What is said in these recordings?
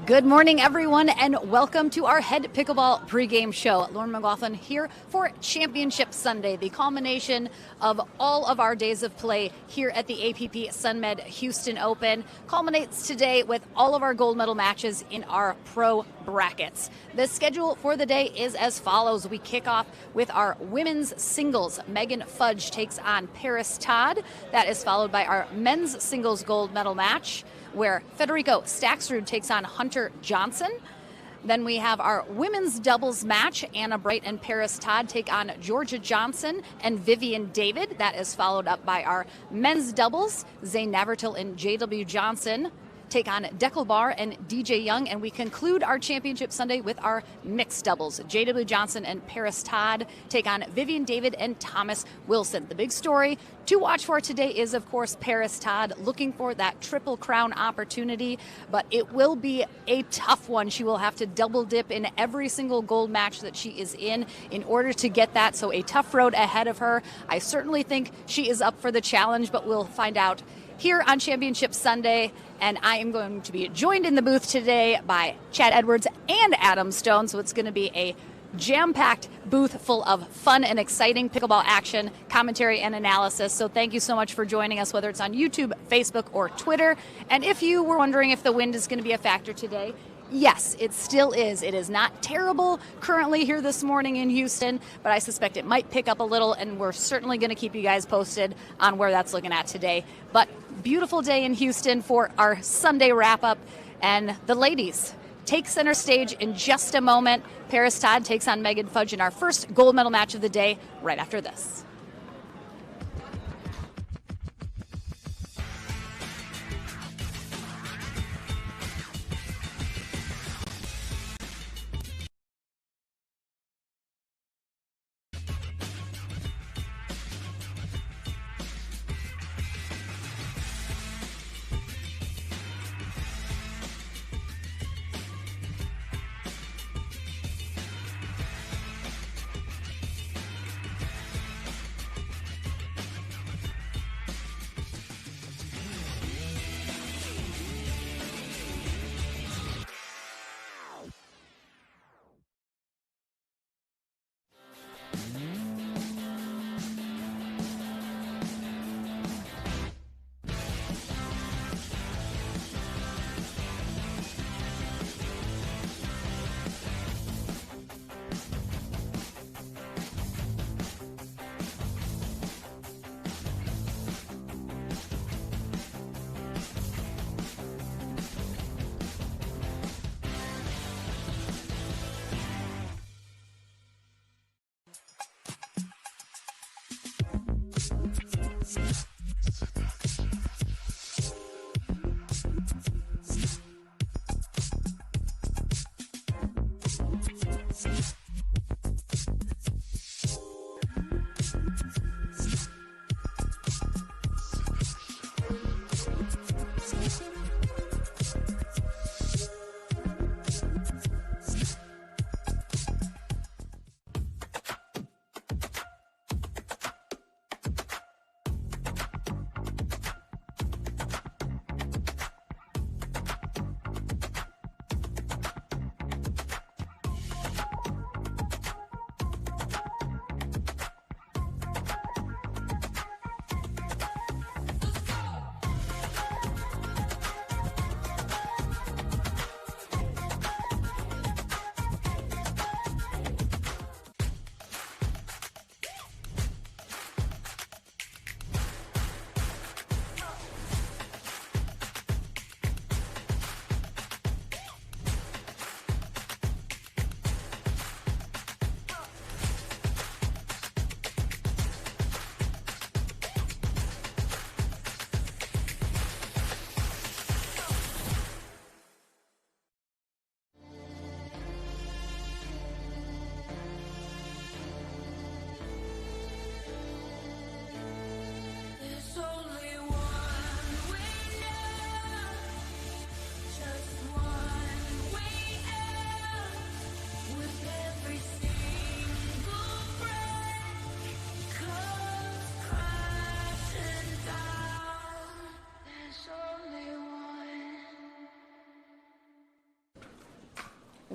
Good morning, everyone, and welcome to our Head Pickleball pregame show. Lauren McLaughlin here for Championship Sunday, the culmination of all of our days of play here at the APP Sunmed Houston Open. Culminates today with all of our gold medal matches in our pro brackets. The schedule for the day is as follows. We kick off with our women's singles. Megan Fudge takes on Paris Todd. That is followed by our men's singles gold medal match, where Federico Staxrud takes on Hunter Johnson. Then we have our women's doubles match. Anna Bright and Paris Todd take on Georgia Johnson and Vivian David. That is followed up by our men's doubles. Zane Navertil and J.W. Johnson take on Declan Barr and DJ Young, and we conclude our Championship Sunday with our mixed doubles. J.W. Johnson and Paris Todd take on Vivian David and Thomas Wilson. The big story to watch for today is, of course, Paris Todd looking for that Triple Crown opportunity, but it will be a tough one. She will have to double dip in every single gold match that she is in order to get that, so a tough road ahead of her. I certainly think she is up for the challenge, but we'll find out here on Championship Sunday. And I am going to be joined in the booth today by Chad Edwards and Adam Stone. So it's going to be a jam-packed booth full of fun and exciting pickleball action, commentary, and analysis. So thank you so much for joining us, whether it's on YouTube, Facebook, or Twitter. And if you were wondering if the wind is going to be a factor today, yes, it still is. It is not terrible currently here this morning in Houston, but I suspect it might pick up a little, and we're certainly going to keep you guys posted on where that's looking at today. But beautiful day in Houston for our Sunday wrap-up, and the ladies take center stage in just a moment. Paris Todd takes on Megan Fudge in our first gold medal match of the day right after this.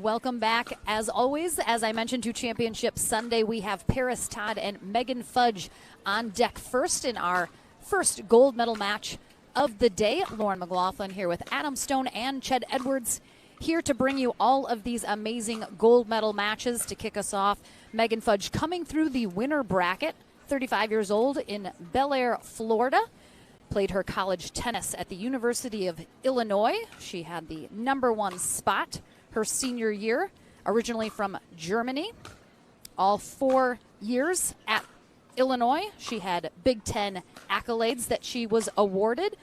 welcome back. As always, as I mentioned, to Championship Sunday, we have Paris Todd and Megan Fudge on deck first in our first gold medal match of the day. Lauren McLaughlin here with Adam Stone and Ched Edwards, here to bring you all of these amazing gold medal matches. To kick us off, Megan Fudge coming through the winner bracket, 35 years old, in Bel Air, Florida. Played her college tennis at the University of Illinois. She had the #1 spot her senior year, originally from Germany. All 4 years at Illinois, she had Big Ten accolades that she was awarded,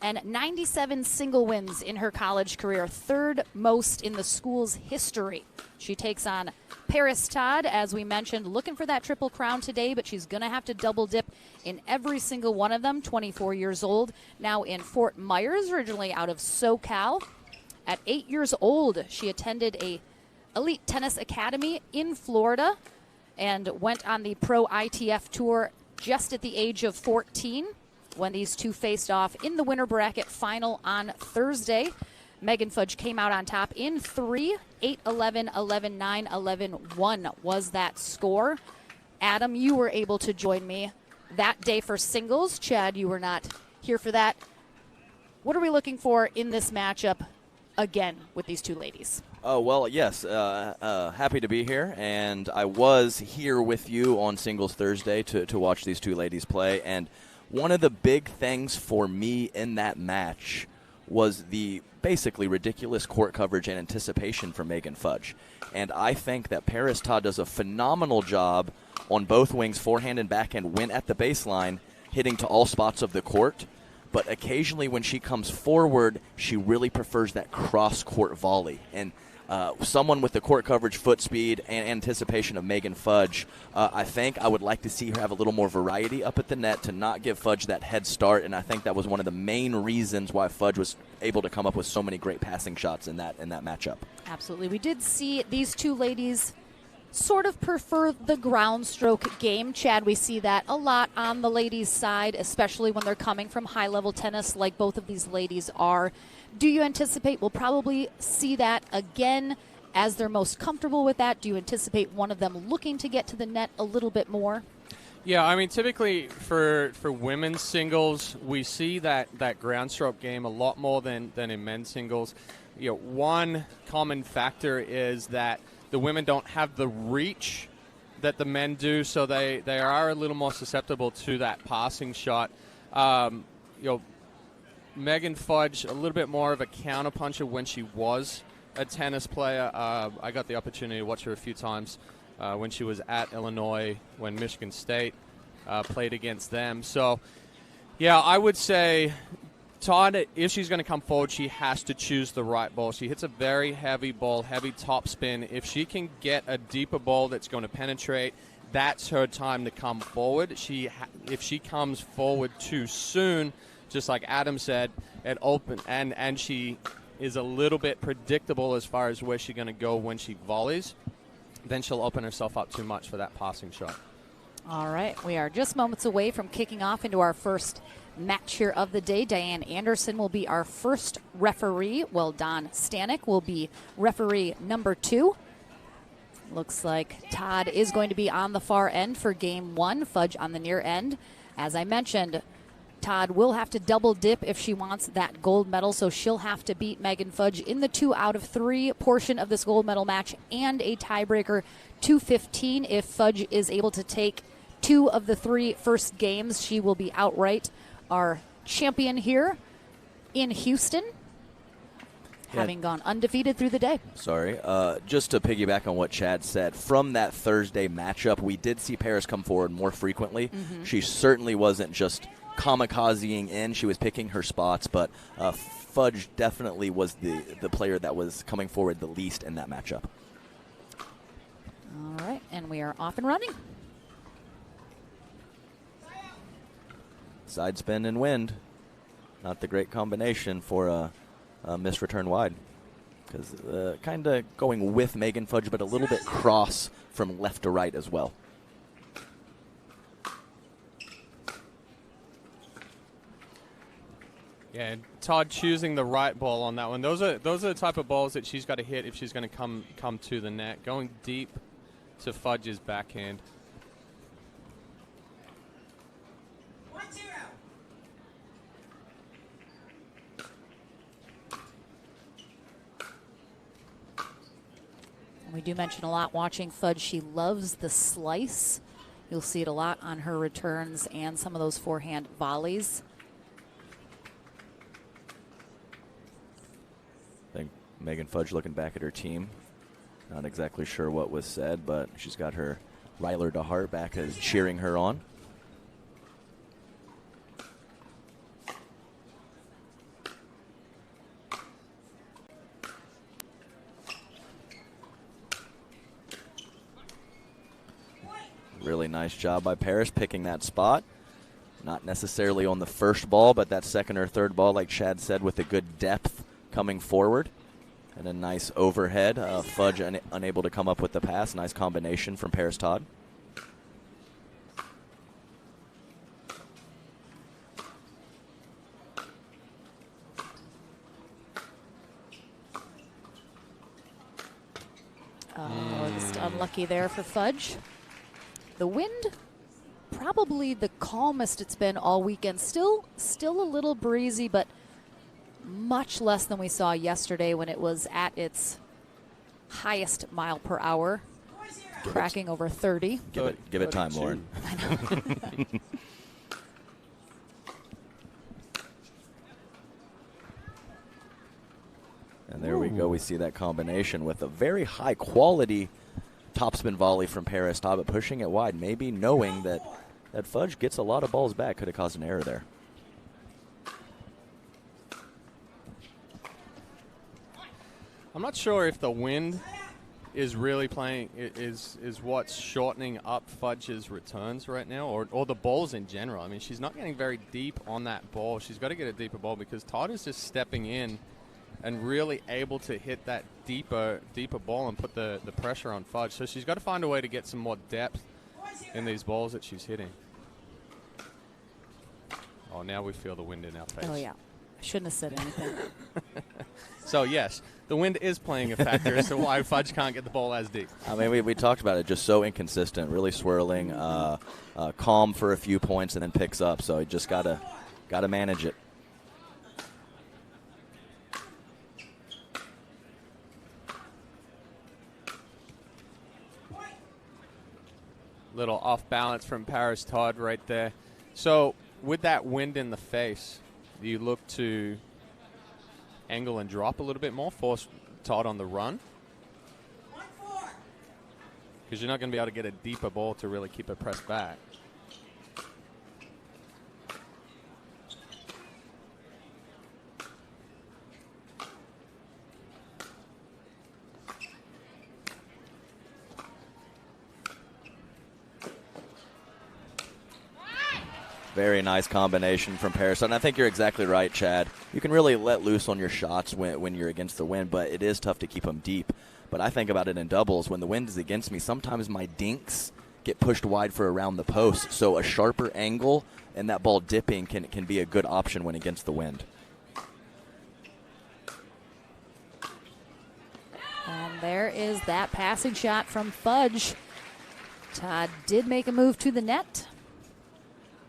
and 97 single wins in her college career, third most in the school's history. She takes on Paris Todd, as we mentioned, looking for that triple crown today, but she's going to have to double dip in every single one of them. 24 years old, now in Fort Myers, originally out of SoCal. At 8 years old, she attended a elite tennis academy in Florida and went on the Pro ITF Tour just at the age of 14 when these two faced off in the winner bracket final on Thursday. Megan Fudge came out on top in 3, 8-11, 11-9, 11-1 was that score. Adam, you were able to join me that day for singles. Chad, you were not here for that. What are we looking for in this matchup again with these two ladies? Oh, well, yes. Happy to be here, and I was here with you on Singles Thursday to watch these two ladies play, and one of the big things for me in that match was the basically ridiculous court coverage and anticipation for Megan Fudge. And I think that Paris Todd does a phenomenal job on both wings, forehand and backhand, when at the baseline, hitting to all spots of the court. But occasionally when she comes forward, she really prefers that cross-court volley. And someone with the court coverage, foot speed, and anticipation of Megan Fudge, I think I would like to see her have a little more variety up at the net to not give Fudge that head start, and I think that was one of the main reasons why Fudge was able to come up with so many great passing shots in that matchup. Absolutely. We did see these two ladies sort of prefer the ground stroke game. Chad, we see that a lot on the ladies' side, especially when they're coming from high-level tennis like both of these ladies are. Do you anticipate we'll probably see that again as they're most comfortable with that? Do you anticipate one of them looking to get to the net a little bit more? Yeah, I mean, typically for women's singles, we see that ground stroke game a lot more than in men's singles. You know, one common factor is that the women don't have the reach that the men do, so they are a little more susceptible to that passing shot. Megan Fudge, a little bit more of a counterpuncher when she was a tennis player. I got the opportunity to watch her a few times when she was at Illinois, when Michigan State played against them. So, yeah, I would say Todd, if she's going to come forward, she has to choose the right ball. She hits a very heavy ball, heavy top spin. If she can get a deeper ball that's going to penetrate, that's her time to come forward. If she comes forward too soon, just like Adam said, it open and she is a little bit predictable as far as where she's going to go when she volleys, then she'll open herself up too much for that passing shot. All right, we are just moments away from kicking off into our first match here of the day. Diane Anderson will be our first referee, while Don Stanek will be referee number 2. Looks like Todd is going to be on the far end for game 1, Fudge on the near end. As I mentioned, Todd will have to double dip if she wants that gold medal, so she'll have to beat Megan Fudge in the 2 out of 3 portion of this gold medal match and a tiebreaker 2-15. If Fudge is able to take 2 of the 3 first games, she will be outright our champion here in Houston, having gone undefeated through the day. Sorry. Just to piggyback on what Chad said, from that Thursday matchup, we did see Paris come forward more frequently. Mm-hmm. She certainly wasn't just kamikazeing in. She was picking her spots, but Fudge definitely was the player that was coming forward the least in that matchup. All right, and we are off and running. Side spin and wind. Not the great combination for a missed return wide. Because kind of going with Megan Fudge, but a little bit cross from left to right as well. Yeah, Todd choosing the right ball on that one. Those are the type of balls that she's got to hit if she's going to come to the net. Going deep to Fudge's backhand. 1-0. We do mention a lot watching Fudge. She loves the slice. You'll see it a lot on her returns and some of those forehand volleys. I think Megan Fudge looking back at her team. Not exactly sure what was said, but she's got her Ryler DeHart back as cheering her on. Really nice job by Paris picking that spot. Not necessarily on the first ball, but that second or third ball, like Chad said, with a good depth coming forward. And a nice overhead. Fudge unable to come up with the pass. Nice combination from Paris Todd. Just unlucky there for Fudge. The wind, probably the calmest it's been all weekend. Still a little breezy, but much less than we saw yesterday when it was at its highest mile per hour, cracking over 30. Give it time, Lauren. I know. And there we go. We see that combination with a very high quality topspin volley from Paris Todd, but pushing it wide, maybe knowing that Fudge gets a lot of balls back. Could have caused an error there. I'm not sure if the wind is really playing, is what's shortening up Fudge's returns right now, or the balls in general. I mean, she's not getting very deep on that ball. She's got to get a deeper ball because Todd is just stepping in and really able to hit that deeper ball and put the pressure on Fudge. So she's got to find a way to get some more depth in these balls that she's hitting. Oh, now we feel the wind in our face. Oh, yeah. I shouldn't have said anything. So, yes, the wind is playing a factor as to why Fudge can't get the ball as deep. I mean, we talked about it, just so inconsistent, really swirling, calm for a few points and then picks up. So you just gotta manage it. Little off balance from Paris Todd right there. So with that wind in the face, do you look to angle and drop a little bit more, force Todd on the run? Because you're not going to be able to get a deeper ball to really keep it pressed back. Very nice combination from Paris. And I think you're exactly right, Chad. You can really let loose on your shots when you're against the wind, but it is tough to keep them deep. But I think about it in doubles. When the wind is against me, sometimes my dinks get pushed wide for around the post. So a sharper angle and that ball dipping can be a good option when against the wind. And there is that passing shot from Fudge. Todd did make a move to the net.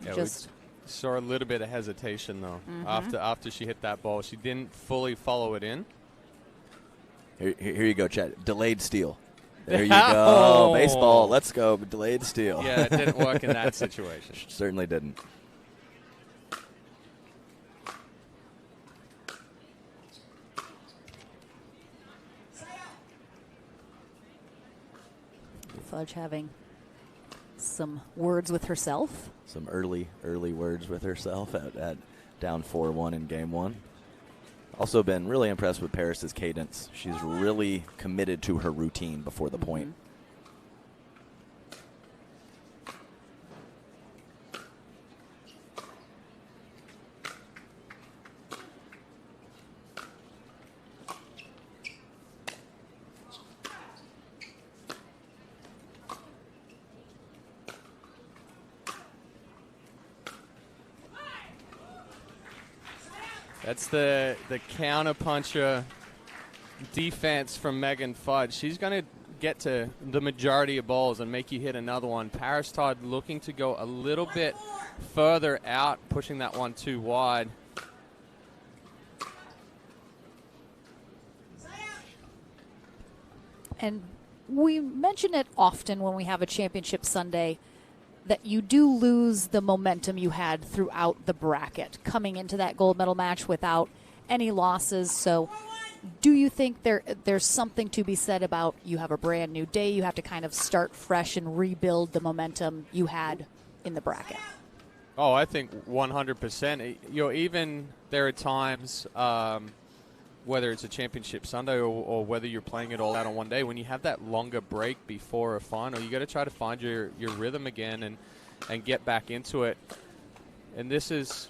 Yeah, we saw a little bit of hesitation, though, after she hit that ball. She didn't fully follow it in. Here you go, Chad. Delayed steal. There you go. Baseball. Let's go. Delayed steal. Yeah, it didn't work in that situation. Certainly didn't. Fudge having some words with herself. Some early words with herself at down 4-1 in game one. Also been really impressed with Paris's cadence. She's really committed to her routine before the point. That's the counter-puncher defense from Megan Fudge. She's going to get to the majority of balls and make you hit another one. Paris Todd looking to go a little bit further out, pushing that one too wide. And we mention it often when we have a championship Sunday that you do lose the momentum you had throughout the bracket coming into that gold medal match without any losses. So do you think there's something to be said about you have a brand new day, you have to kind of start fresh and rebuild the momentum you had in the bracket? Oh, I think 100%. Even there are times, whether it's a championship Sunday or whether you're playing it all out on one day, when you have that longer break before a final, you got to try to find your rhythm again and get back into it. And this is,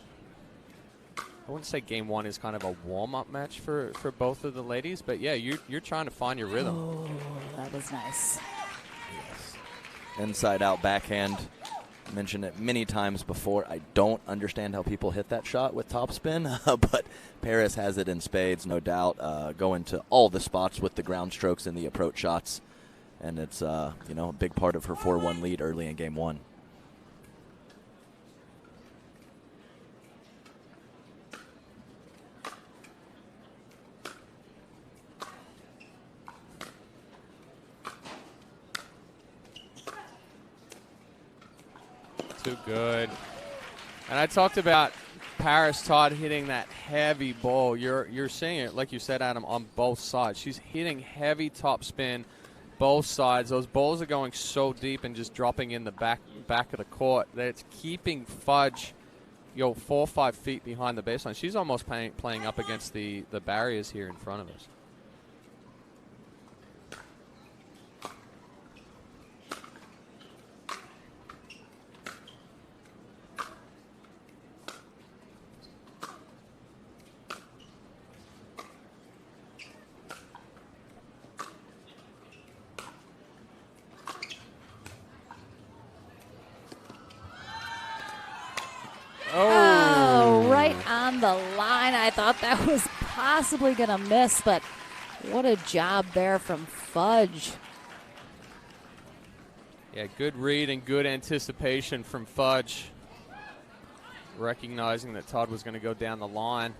I wouldn't say game one is kind of a warm-up match for both of the ladies, but yeah, you're trying to find your rhythm. Oh, that was nice. Yes. Inside out backhand. I mentioned it many times before. I don't understand how people hit that shot with topspin, but Paris has it in spades, no doubt. Going to all the spots with the ground strokes and the approach shots, and it's a big part of her 4-1 lead early in game one. Too good. And I talked about Paris Todd hitting that heavy ball. You're seeing it, like you said, Adam, on both sides. She's hitting heavy topspin both sides. Those balls are going so deep and just dropping in the back of the court that it's keeping Fudge 4 or 5 feet behind the baseline. She's almost playing up against the barriers here in front of us. Oh, right on the line. I thought that was possibly going to miss, but what a job there from Fudge. Yeah, good read and good anticipation from Fudge, recognizing that Todd was going to go down the line.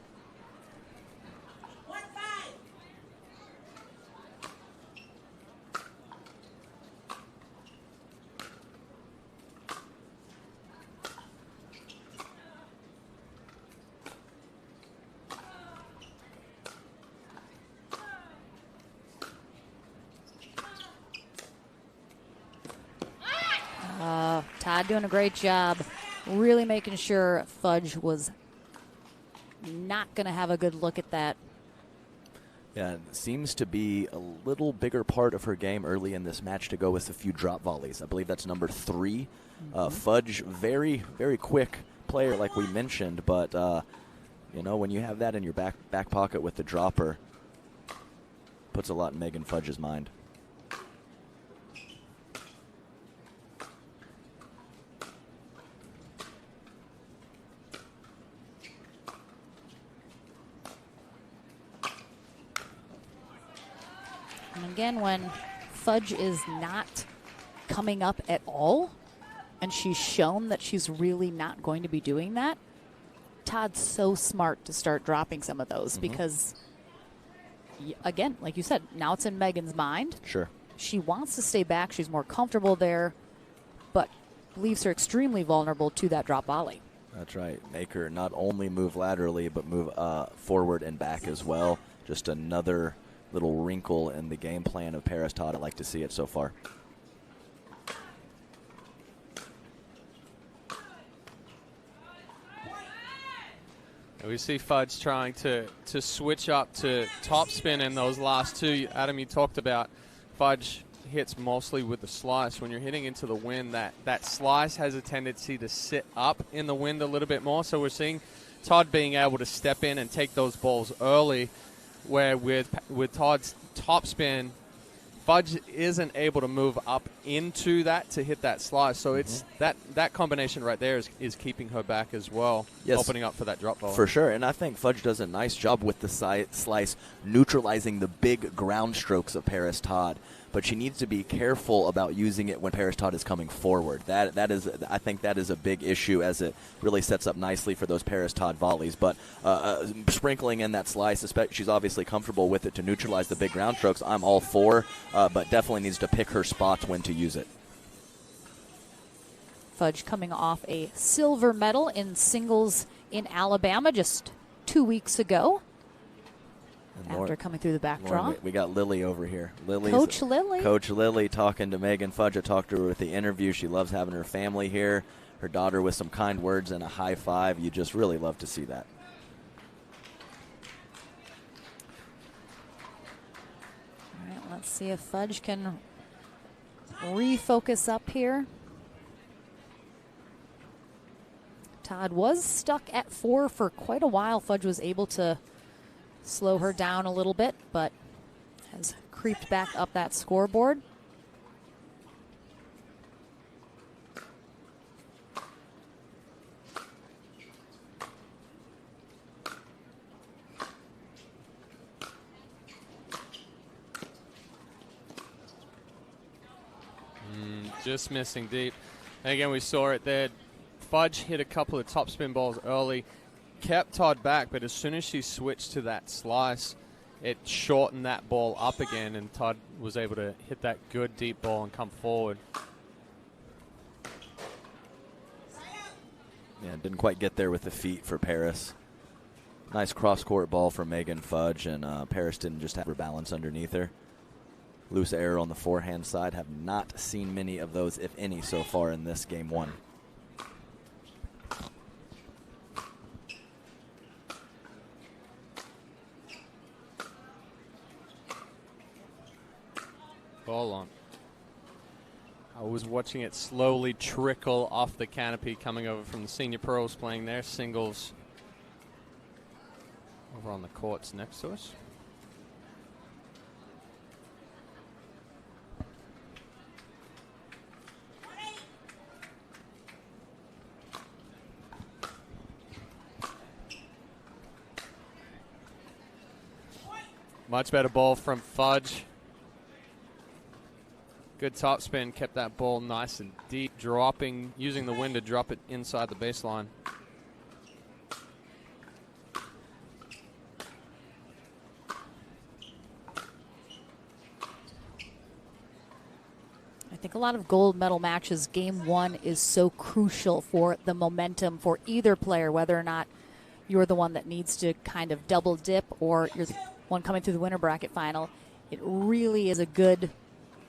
Todd doing a great job, really making sure Fudge was not going to have a good look at that. Yeah, it seems to be a little bigger part of her game early in this match to go with a few drop volleys. I believe that's number 3. Fudge, very, very quick player, like we mentioned, but when you have that in your back pocket with the dropper, puts a lot in Megan Fudge's mind. And again, when Fudge is not coming up at all, and she's shown that she's really not going to be doing that, Todd's so smart to start dropping some of those because, again, like you said, now it's in Megan's mind. Sure. She wants to stay back. She's more comfortable there, but leaves her extremely vulnerable to that drop volley. That's right. Make her not only move laterally, but move forward and back as well. Just another little wrinkle in the game plan of Paris Todd. I like to see it so far. We see Fudge trying to switch up to topspin in those last two. Adam, you talked about Fudge hits mostly with the slice. When you're hitting into the wind, that slice has a tendency to sit up in the wind a little bit more. So we're seeing Todd being able to step in and take those balls early, where with Todd's topspin, Fudge isn't able to move up into that to hit that slice, so it's that combination right there is keeping her back as well, opening up for that drop volley. For sure, and I think Fudge does a nice job with the slice, neutralizing the big ground strokes of Paris Todd. But she needs to be careful about using it when Paris Todd is coming forward. I think that is a big issue, as it really sets up nicely for those Paris Todd volleys. But sprinkling in that slice, she's obviously comfortable with it to neutralize the big ground strokes. I'm all for, but definitely needs to pick her spots when to use it. Fudge coming off a silver medal in singles in Alabama just 2 weeks ago. After coming through the back draw. We got Lily over here. Coach Lily. Coach Lily talking to Megan Fudge. I talked to her with the interview. She loves having her family here. Her daughter with some kind words and a high five. You just really love to see that. All right, let's see if Fudge can refocus up here. Todd was stuck at 4 for quite a while. Fudge was able to slow her down a little bit, but has creeped back up that scoreboard. Just missing deep. And again, we saw it there. Fudge hit a couple of topspin balls early, kept Todd back, but as soon as she switched to that slice, it shortened that ball up again, and Todd was able to hit that good deep ball and come forward. Yeah, didn't quite get there with the feet for Paris. Nice cross-court ball for Megan Fudge, and Paris didn't just have her balance underneath her. Loose error on the forehand side. Have not seen many of those, if any, so far in this game one. Ball on. I was watching it slowly trickle off the canopy coming over from the senior pros playing their singles over on the courts next to us. Much better ball from Fudge. Good topspin, kept that ball nice and deep, dropping, using the wind to drop it inside the baseline. I think a lot of gold medal matches, game one is so crucial for the momentum for either player, whether or not you're the one that needs to kind of double dip or you're the one coming through the winner bracket final. It really is a good,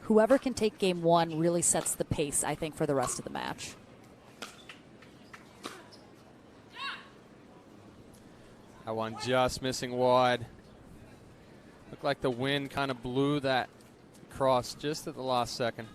whoever can take game one really sets the pace, I think, for the rest of the match. That one just missing wide. Looked like the wind kind of blew that cross just at the last second.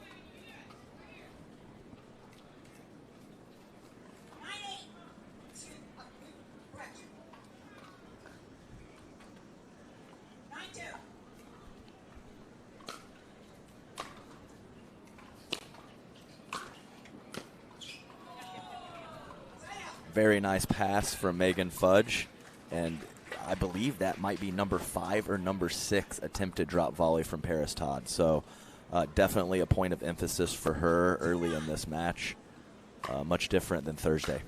Very nice pass from Megan Fudge, and I believe that might be number 5 or number 6 attempted drop volley from Paris Todd. So definitely a point of emphasis for her early in this match. Much different than Thursday.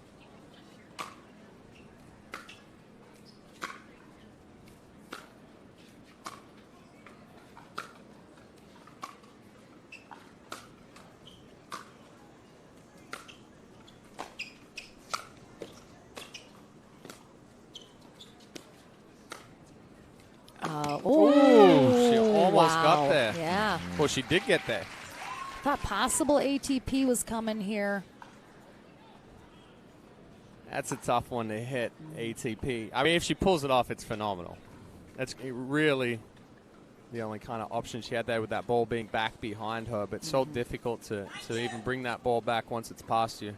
She almost got there. Yeah. Well, she did get there. Thought possible ATP was coming here. That's a tough one to hit, ATP. I mean, if she pulls it off, it's phenomenal. That's really the only kind of option she had there with that ball being back behind her, but so difficult to even bring that ball back once it's past you.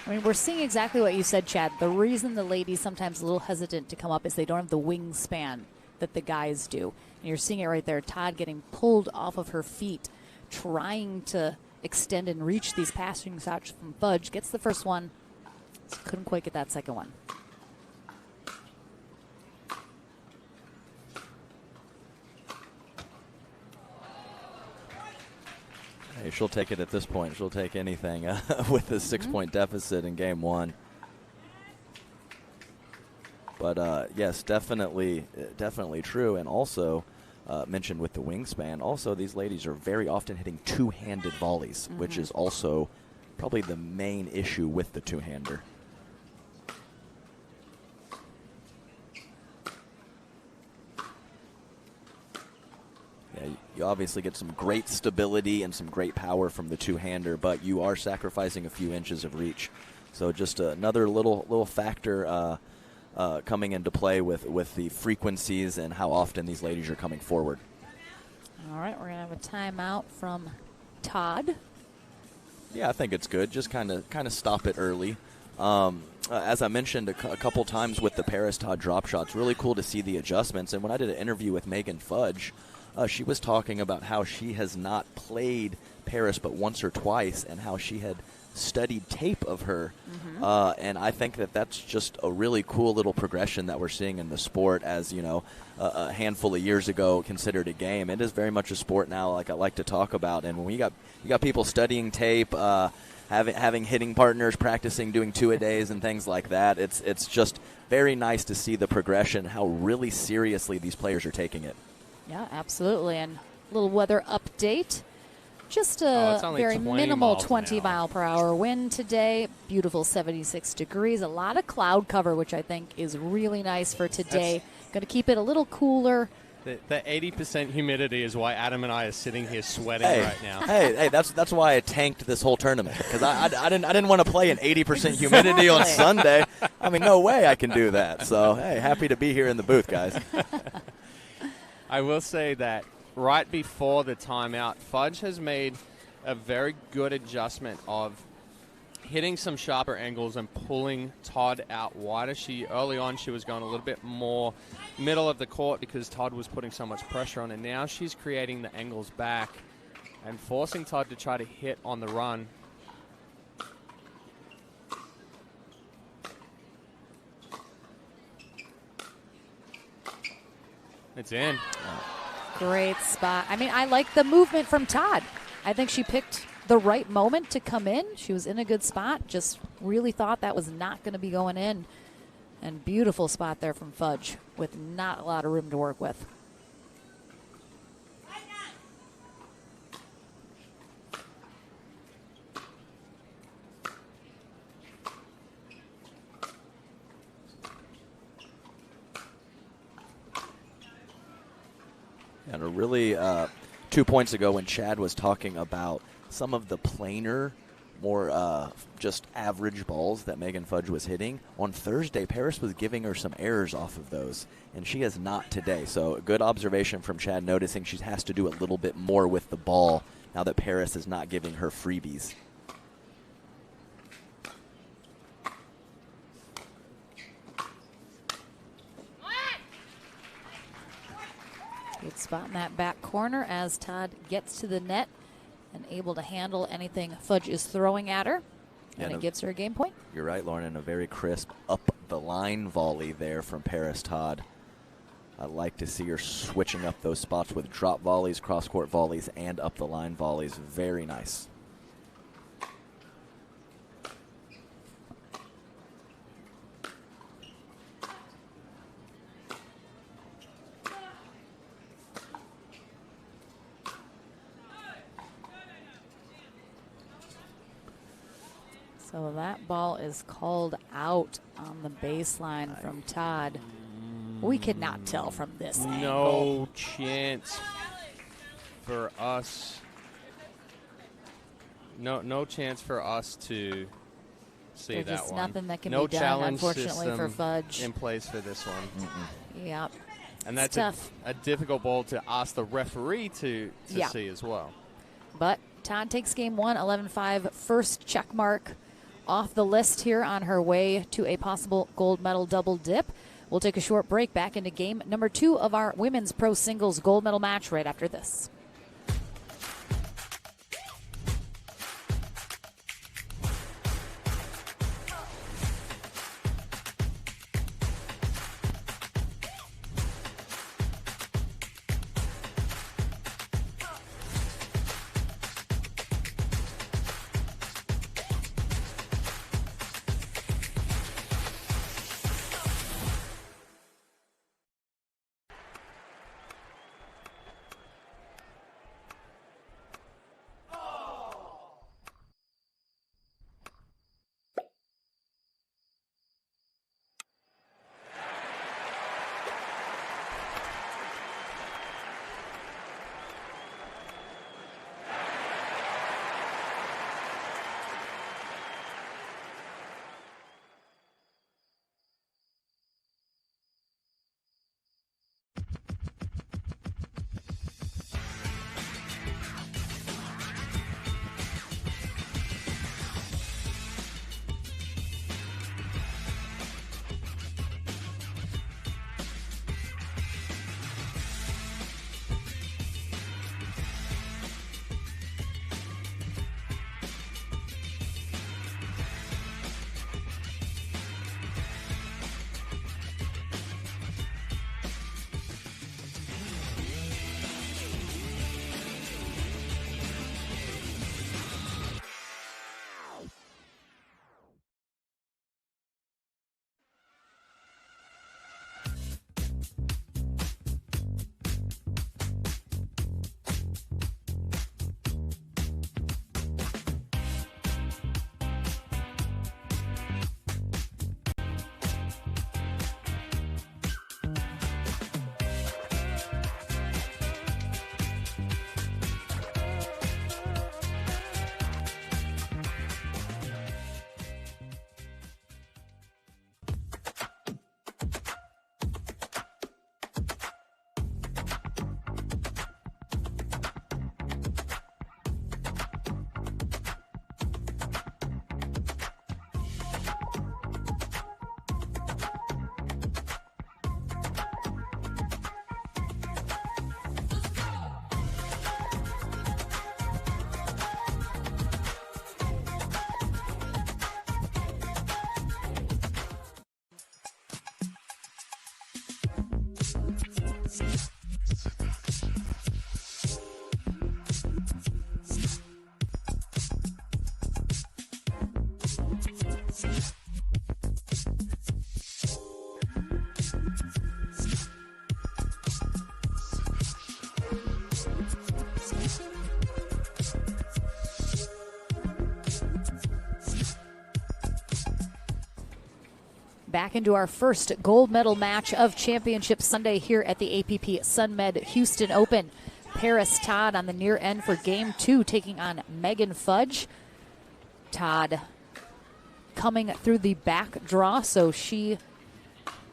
I mean, we're seeing exactly what you said, Chad. The reason the ladies sometimes a little hesitant to come up is they don't have the wingspan that the guys do. And you're seeing it right there. Todd getting pulled off of her feet, trying to extend and reach these passing shots from Fudge. Gets the first one. Just couldn't quite get that second one. Hey, she'll take it at this point. She'll take anything with a 6-point deficit in game one. But yes, definitely true. And also mentioned with the wingspan, also these ladies are very often hitting two-handed volleys, which is also probably the main issue with the two-hander. Yeah, you obviously get some great stability and some great power from the two-hander, but you are sacrificing a few inches of reach. So just another little factor coming into play with the frequencies and how often these ladies are coming forward. All right, we're going to have a timeout from Todd. Yeah, I think it's good. Just kind of stop it early. As I mentioned a couple times with the Paris Todd drop shots, really cool to see the adjustments. And when I did an interview with Megan Fudge, she was talking about how she has not played Paris but once or twice, and how she had studied tape of her. And I think that's just a really cool little progression that we're seeing in the sport. As you know, a handful of years ago considered a game, it is very much a sport now, like I like to talk about. And when you got people studying tape, having hitting partners, practicing doing two-a-days and things like that, it's just very nice to see the progression, how really seriously these players are taking it. Yeah, absolutely. And a little weather update. Just a very 20 minimal miles an 20-mile-per-hour wind today. Beautiful 76 degrees. A lot of cloud cover, which I think is really nice for today. Going to keep it a little cooler. The 80% humidity is why Adam and I are sitting here sweating right now. Hey, that's why I tanked this whole tournament, because I didn't want to play in 80% humidity on Sunday. I mean, no way I can do that. So, hey, happy to be here in the booth, guys. I will say that right before the timeout, Fudge has made a very good adjustment of hitting some sharper angles and pulling Todd out wider. Early on, she was going a little bit more middle of the court because Todd was putting so much pressure on, and now she's creating the angles back and forcing Todd to try to hit on the run. It's in. Great spot. I mean, I like the movement from Todd. I think she picked the right moment to come in. She was in a good spot. Just really thought that was not going to be going in. And beautiful spot there from Fudge with not a lot of room to work with. And a really 2 points ago when Chad was talking about some of the plainer, more just average balls that Megan Fudge was hitting, on Thursday Paris was giving her some errors off of those, and she has not today. So a good observation from Chad, noticing she has to do a little bit more with the ball now that Paris is not giving her freebies. Good spot in that back corner as Todd gets to the net and able to handle anything Fudge is throwing at her. And it gives her a game point. You're right, Lauren, and a very crisp up-the-line volley there from Paris Todd. I like to see her switching up those spots with drop volleys, cross-court volleys, and up-the-line volleys. Very nice. So that ball is called out on the baseline from Todd. We could not tell from this angle. No chance for us. No chance for us to see There's that just one. nothing that can no be done, challenge unfortunately, for system Fudge. in place for this one. Yep. And that's tough. a difficult ball to ask the referee to Yeah. see as well. But Todd takes game one, 11-5, first check mark off the list here on her way to a possible gold medal double dip. We'll take a short break, back into game number 2 of our women's pro singles gold medal match right after this. Back into our first gold medal match of Championship Sunday here at the APP Sunmed Houston Open. Paris Todd on the near end for game 2, taking on Megan Fudge. Todd coming through the back draw, so she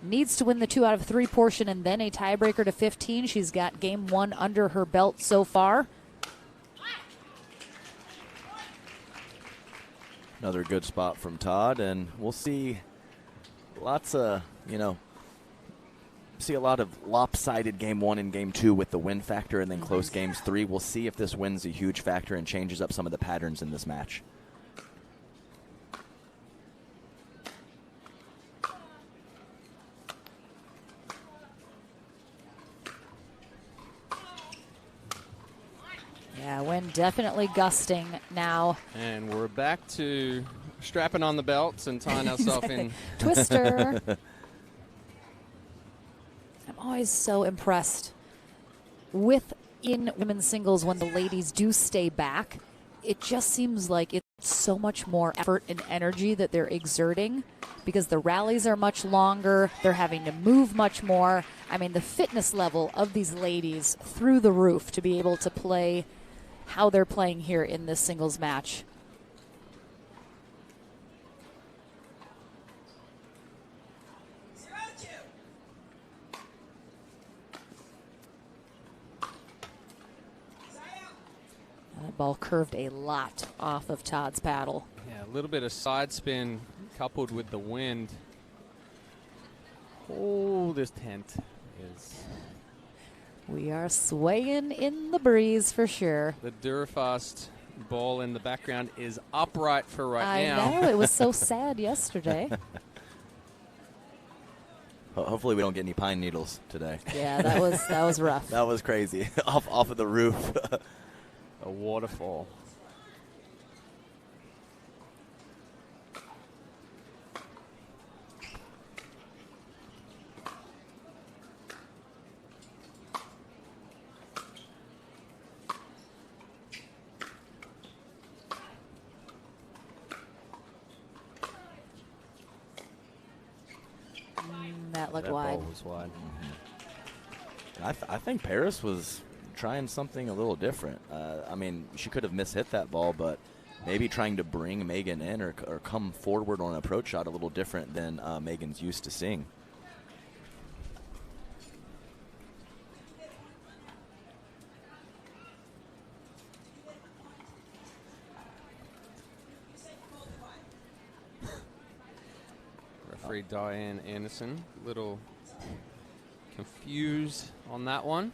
needs to win the 2 out of 3 portion and then a tiebreaker to 15. She's got game 1 under her belt so far. Another good spot from Todd, and we'll see lots of, see a lot of lopsided game 1 and game 2 with the win factor, and then close games 3. We'll see if this win's a huge factor and changes up some of the patterns in this match. Yeah, wind definitely gusting now. And we're back to strapping on the belts and tying ourselves in. Twister. I'm always so impressed with in women's singles when the ladies do stay back. It just seems like it's so much more effort and energy that they're exerting because the rallies are much longer. They're having to move much more. I mean, the fitness level of these ladies through the roof to be able to play how they're playing here in this singles match. That ball curved a lot off of Todd's paddle. Yeah, little bit of side spin coupled with the wind. Oh, this tent is... We are swaying in the breeze for sure. The Durafast ball in the background is upright for right now. I know, it was so sad yesterday. Hopefully we don't get any pine needles today. Yeah, that was rough. That was crazy. off of the roof. A waterfall. That looked That wide. ball was wide. I think Paris was trying something a little different. I mean, she could have mishit that ball, but maybe trying to bring Megan in or come forward on an approach shot a little different than Megan's used to seeing. Referee Diane Anderson, little confused on that one.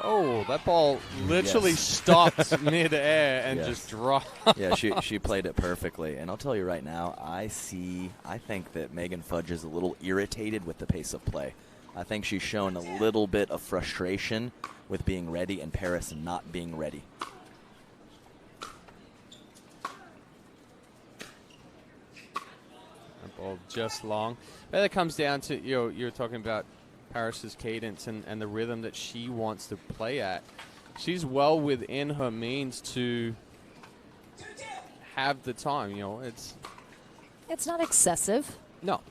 Oh, that ball literally Yes. stopped mid-air and Yes. just dropped. Yeah, she played it perfectly. And I'll tell you right now, I think that Megan Fudge is a little irritated with the pace of play. I think she's shown a little bit of frustration with being ready and Paris not being ready. That ball just long. But that comes down to, you're talking about Paris's cadence and the rhythm that she wants to play at. She's well within her means to have the time. It's not excessive. No.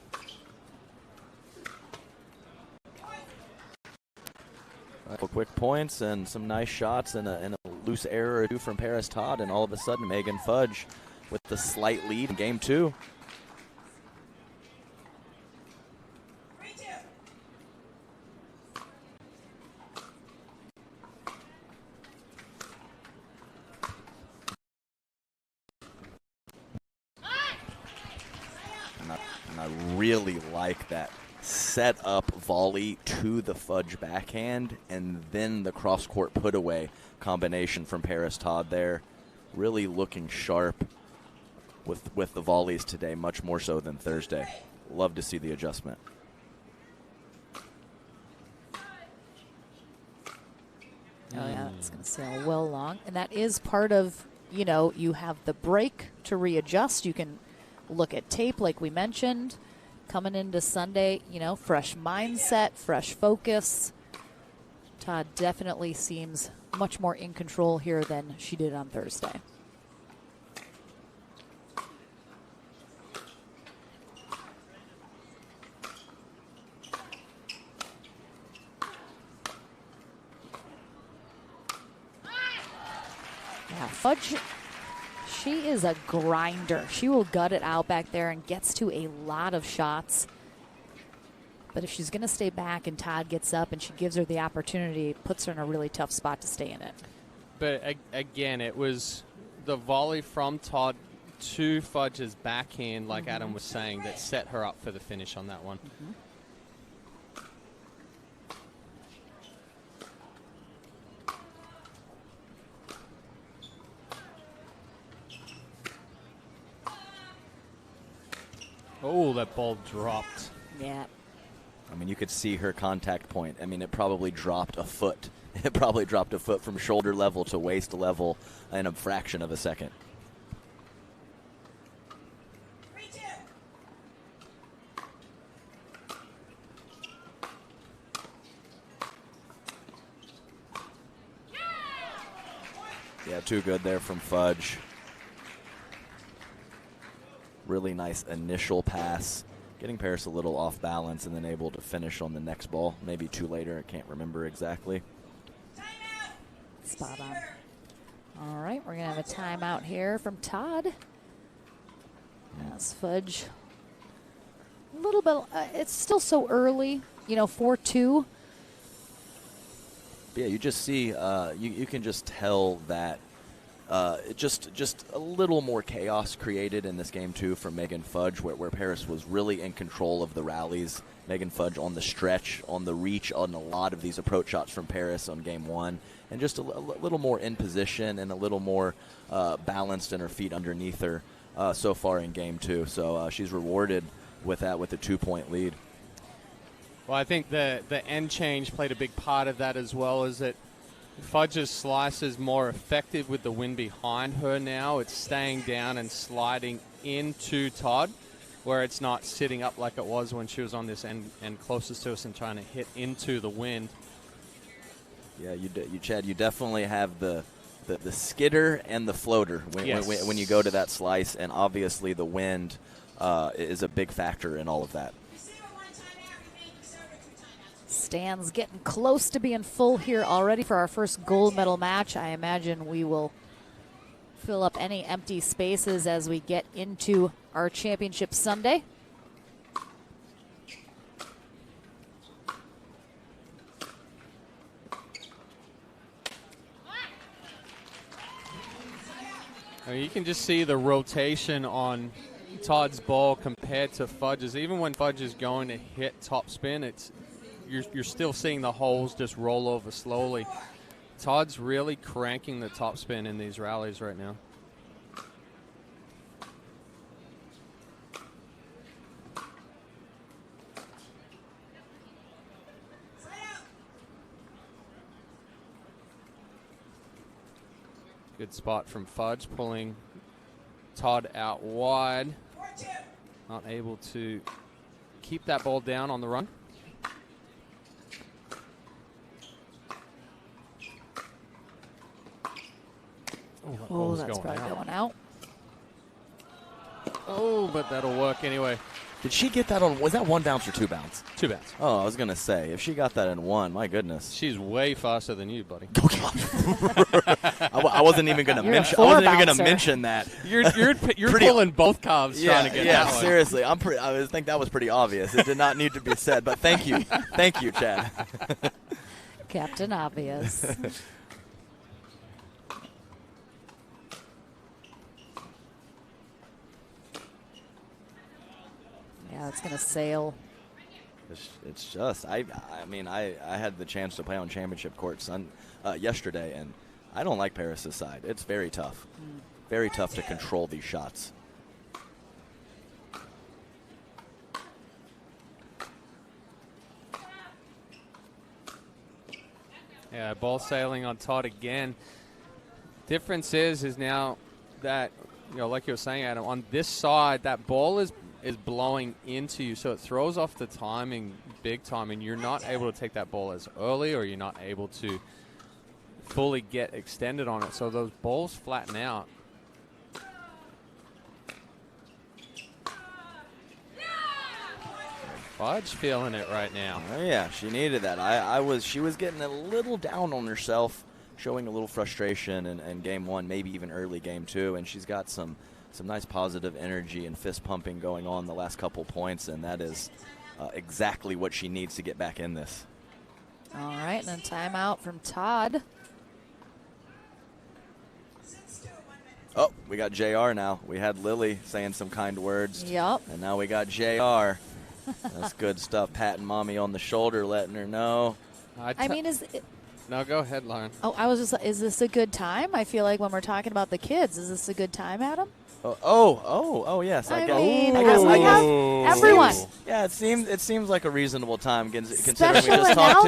Couple quick points and some nice shots and a loose error or two from Paris Todd, and all of a sudden Megan Fudge with the slight lead in game 2. And I really like that set up volley to the Fudge backhand and then the cross court put away combination from Paris Todd there. Really looking sharp with the volleys today, much more so than Thursday. Love to see the adjustment. Oh, yeah, it's going to sail well long. And that is part of, you have the break to readjust. You can look at tape, like we mentioned. Coming into Sunday, fresh mindset, fresh focus. Todd definitely seems much more in control here than she did on Thursday. Yeah, Fudge, she is a grinder. She will gut it out back there and gets to a lot of shots. But if she's going to stay back and Todd gets up and she gives her the opportunity, it puts her in a really tough spot to stay in it. But again, it was the volley from Todd to Fudge's backhand, like Adam was saying, that set her up for the finish on that one. Oh, that ball dropped. Yeah. I mean, you could see her contact point. I mean, it probably dropped a foot. It probably dropped a foot from shoulder level to waist level in a fraction of a second. Yeah, too good there from Fudge. Really nice initial pass. Getting Paris a little off balance and then able to finish on the next ball. Maybe 2 later, I can't remember exactly. Spot on. All right, we're going to have a timeout here from Todd. Yes, Fudge. A little bit, it's still so early, 4-2. Yeah, you just see, you can just tell that just a little more chaos created in this game, too, from Megan Fudge, where Paris was really in control of the rallies. Megan Fudge on the stretch, on the reach, on a lot of these approach shots from Paris on game one, and just a little more in position and a little more balanced in her feet underneath her so far in game two. So she's rewarded with that, with a 2-point lead. Well, I think the end change played a big part of that as well, is that Fudge's slice is more effective with the wind behind her now. It's staying down and sliding into Todd, where it's not sitting up like it was when she was on this end closest to us and trying to hit into the wind. Yeah, Chad, you definitely have the skidder and the floater when you go to that slice, and obviously the wind is a big factor in all of that. Stands getting close to being full here already for our first gold medal match. I imagine we will fill up any empty spaces as we get into our championship Sunday. You can just see the rotation on Todd's ball compared to Fudge's. Even when Fudge is going to hit topspin, you're still seeing the holes just roll over slowly. Todd's really cranking the topspin in these rallies right now. Good spot from Fudge, pulling Todd out wide. Not able to keep that ball down on the run. Oh, that's probably going out. Oh, but that'll work anyway. Did she get that on? Was that one bounce or two bounce? Two bounce. Oh, I was going to say, if she got that in one, my goodness. She's way faster than you, buddy. I wasn't even going to mention. I wasn't even going to mention that. You're pulling both calves trying to get that one. Yeah, seriously. I think that was pretty obvious. It did not need to be said, but thank you, Chad. Captain Obvious. Yeah, it's going to sail. It's just, I mean, I had the chance to play on championship court yesterday, and I don't like Paris' side. It's very tough. Very tough to control these shots. Yeah, ball sailing on Todd again. Difference is now that, like you were saying, Adam, on this side, that ball is blowing into you, so it throws off the timing big time, and you're not able to take that ball as early, or you're not able to fully get extended on it, so those balls flatten out. Fudge feeling it right now. Oh yeah, she needed that. She was getting a little down on herself, showing a little frustration in game one, maybe even early game two, and she's got some nice positive energy and fist pumping going on the last couple points, and that is exactly what she needs to get back in this. All right, and then timeout from Todd. Oh, we got JR now. We had Lily saying some kind words. Yep. And now we got JR. That's good stuff. Patting mommy on the shoulder, letting her know. No, go ahead, Lauren. Oh, I was just, is this a good time? I feel like when we're talking about the kids, is this a good time, Adam? Oh, yes. I guess everyone. Yeah, it seems like a reasonable time considering Special we just talked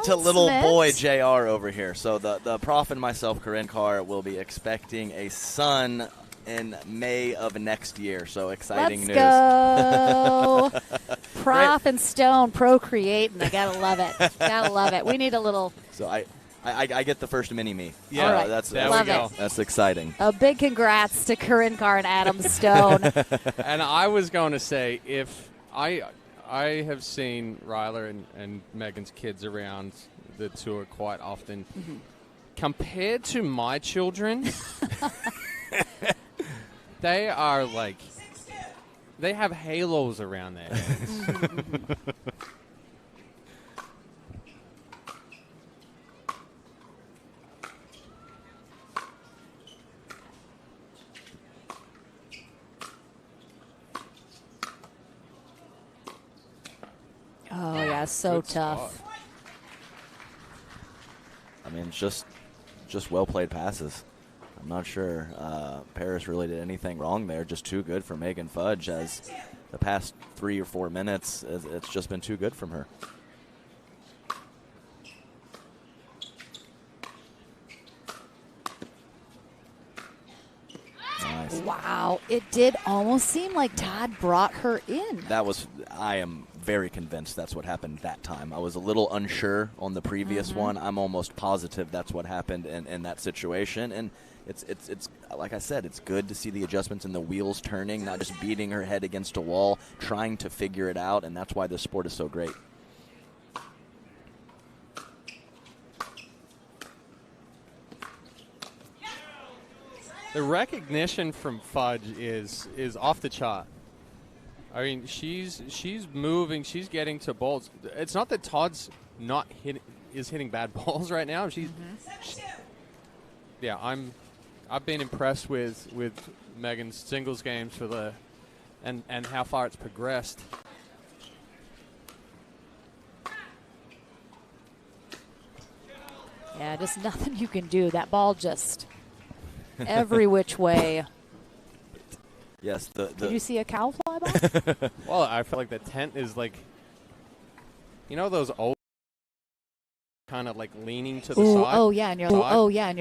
to little boy JR over here. So the prof and myself, Corinne Carr, will be expecting a son in May of next year. So exciting news. Go. Prof and Stone procreating. I gotta love it. Gotta love it. We need a little. So I get the first mini-me. Yeah, all right. That's exciting. A big congrats to Corinne Carr and Adam Stone. And I was going to say, if I have seen Ryler and Megan's kids around the tour quite often. Mm-hmm. compared to my children, they are like, they have halos around their heads. Oh, yeah, so Good tough. spot. I mean, just well played passes. I'm not sure Paris really did anything wrong there. Just too good for Megan Fudge, as the past 3 or 4 minutes, it's just been too good from her. Nice. Wow, it did almost seem like Todd brought her in. I am very convinced that's what happened that time. I was a little unsure on the previous one. I'm almost positive that's what happened in that situation. And it's like I said, it's good to see the adjustments and the wheels turning, not just beating her head against a wall, trying to figure it out, and that's why this sport is so great. The recognition from Fudge is off the chart. I mean, she's moving, she's getting to balls. It's not that Todd's hitting bad balls right now. I've been impressed with Megan's singles games and how far it's progressed. Yeah, just nothing you can do. That ball just every which way. Yes. Did you see a cow fly by? Well, I feel like the tent is like, you know, those old kind of like leaning to the side. Oh yeah, and you're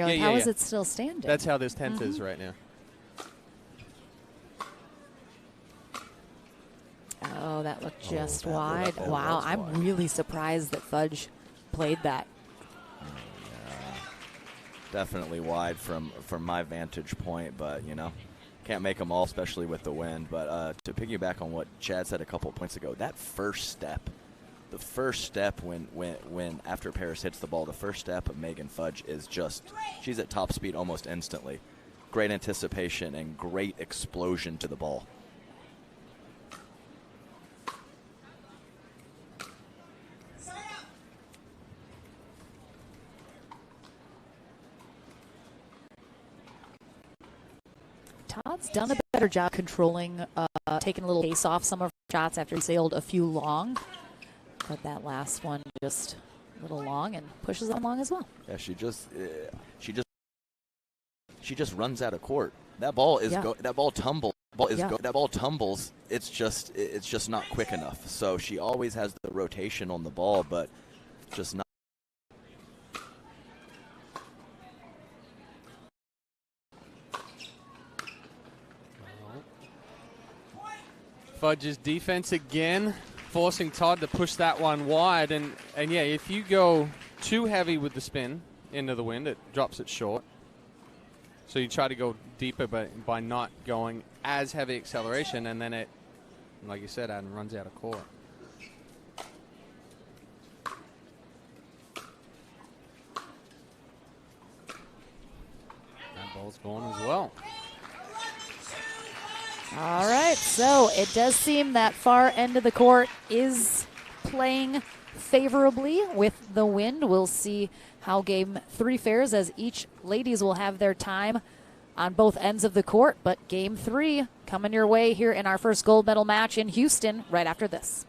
like, how is it still standing? That's how this tent is right now. Oh, that looked just that wide. looked Wow, I'm wide. really surprised that Fudge played that. Definitely wide from my vantage point, but can't make them all, especially with the wind. But to piggyback on what Chad said a couple of points ago, that first step, when after Paris hits the ball, the first step of Megan Fudge is she's at top speed almost instantly. Great anticipation and great explosion to the ball. Todd's done a better job controlling, taking a little pace off some of her shots after he sailed a few long. But that last one just a little long and pushes them along as well. Yeah, she just runs out of court. That ball is that ball tumbles. That ball tumbles. It's just not quick enough. So she always has the rotation on the ball, but just not. Fudge's defense again, forcing Todd to push that one wide. And yeah, if you go too heavy with the spin into the wind, it drops it short. So you try to go deeper by not going as heavy acceleration, and then it, like you said, Adam, runs out of court. That ball's gone as well. All right, so it does seem that far end of the court is playing favorably with the wind. We'll see how game 3 fares, as each ladies will have their time on both ends of the court. But game 3 coming your way here in our first gold medal match in Houston right after this.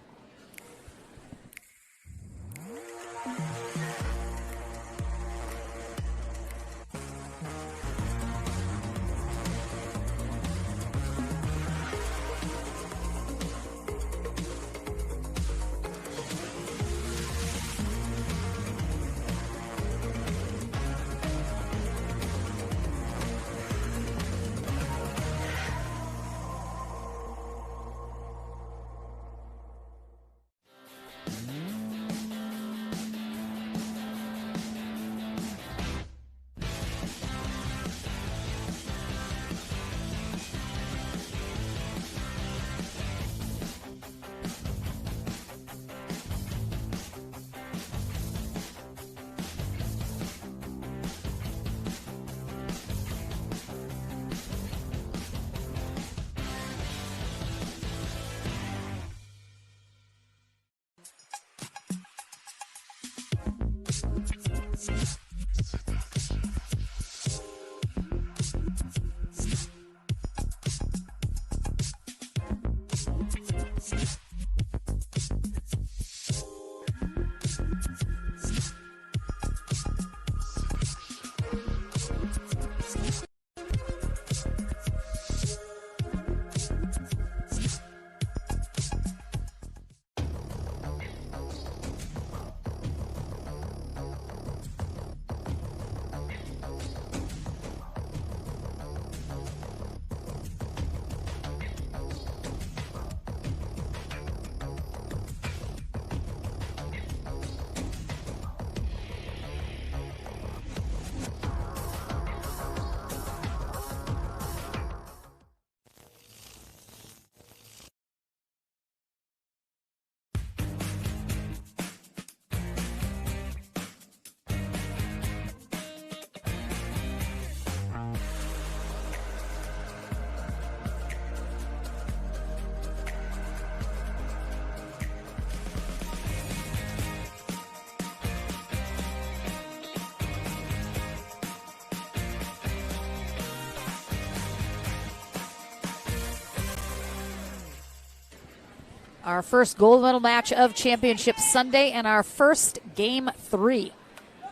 Our first gold medal match of Championship Sunday and our first game 3.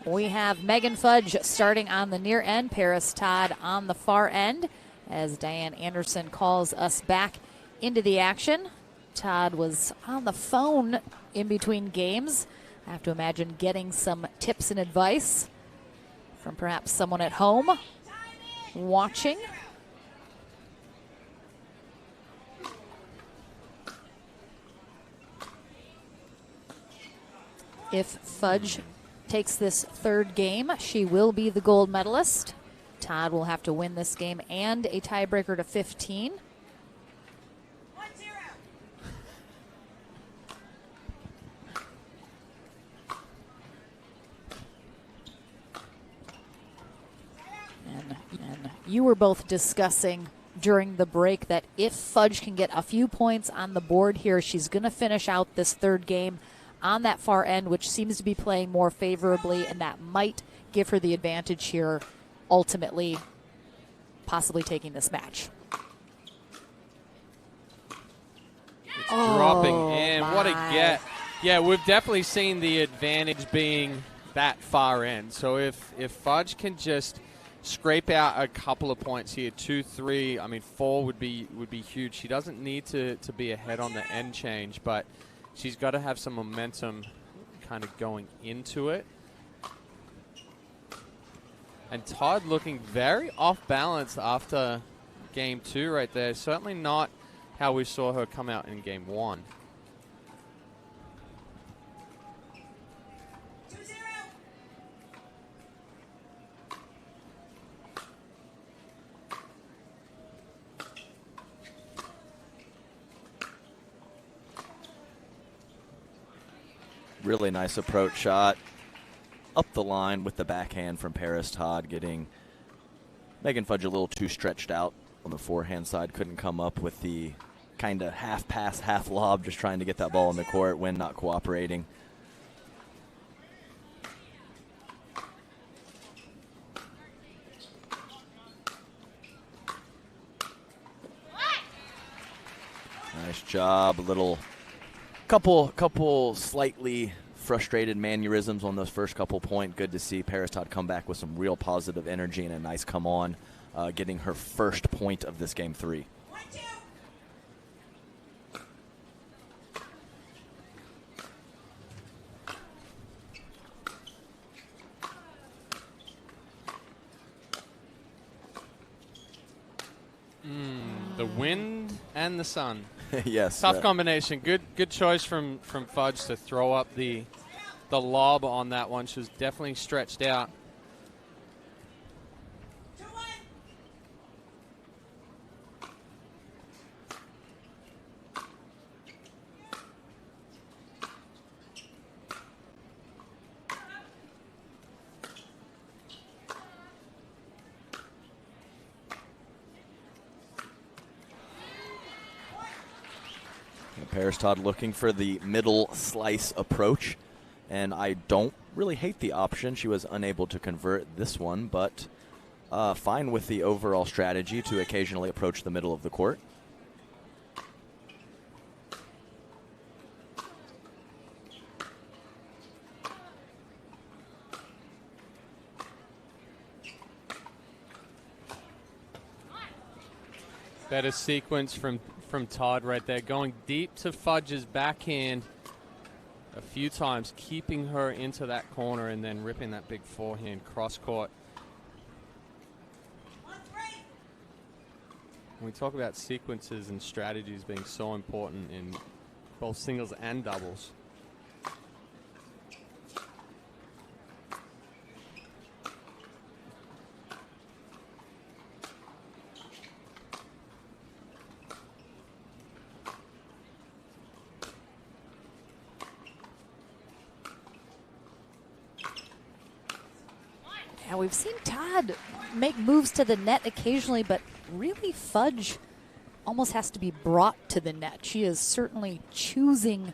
We have Megan Fudge starting on the near end, Paris Todd on the far end, as Diane Anderson calls us back into the action. Todd was on the phone in between games. I have to imagine getting some tips and advice from perhaps someone at home watching. If Fudge takes this third game, she will be the gold medalist. Todd will have to win this game and a tiebreaker to 15. 1-0. And you were both discussing during the break that if Fudge can get a few points on the board here, she's going to finish out this third game on that far end, which seems to be playing more favorably, and that might give her the advantage here, ultimately possibly taking this match. It's dropping in. My. What a get. Yeah, we've definitely seen the advantage being that far end. So if Fudge can just scrape out a couple of points here, 2, 3, I mean 4 would be huge. She doesn't need to be ahead on the end change, but she's got to have some momentum kind of going into it. And Todd looking very off balance after game 2 right there. Certainly not how we saw her come out in game 1. 2-0. Really nice approach shot up the line with the backhand from Paris Todd, getting Megan Fudge a little too stretched out on the forehand side. Couldn't come up with the kind of half pass, half lob, just trying to get that ball in the court when not cooperating. Nice job. A little couple slightly frustrated mannerisms on those first couple points. Good to see Paris Todd come back with some real positive energy and a nice come on, getting her first point of this game 3. 1-2. The wind and the sun. Yes. Tough combination. Good choice from Fudge to throw up the lob on that one. She was definitely stretched out. 2-1. Paris Todd looking for the middle slice approach, and I don't really hate the option. She was unable to convert this one, but fine with the overall strategy to occasionally approach the middle of the court. Better sequence from Todd right there, going deep to Fudge's backhand a few times, keeping her into that corner and then ripping that big forehand cross court. When we talk about sequences and strategies being so important in both singles and doubles. Yeah, we've seen Todd make moves to the net occasionally, but really Fudge almost has to be brought to the net. She is certainly choosing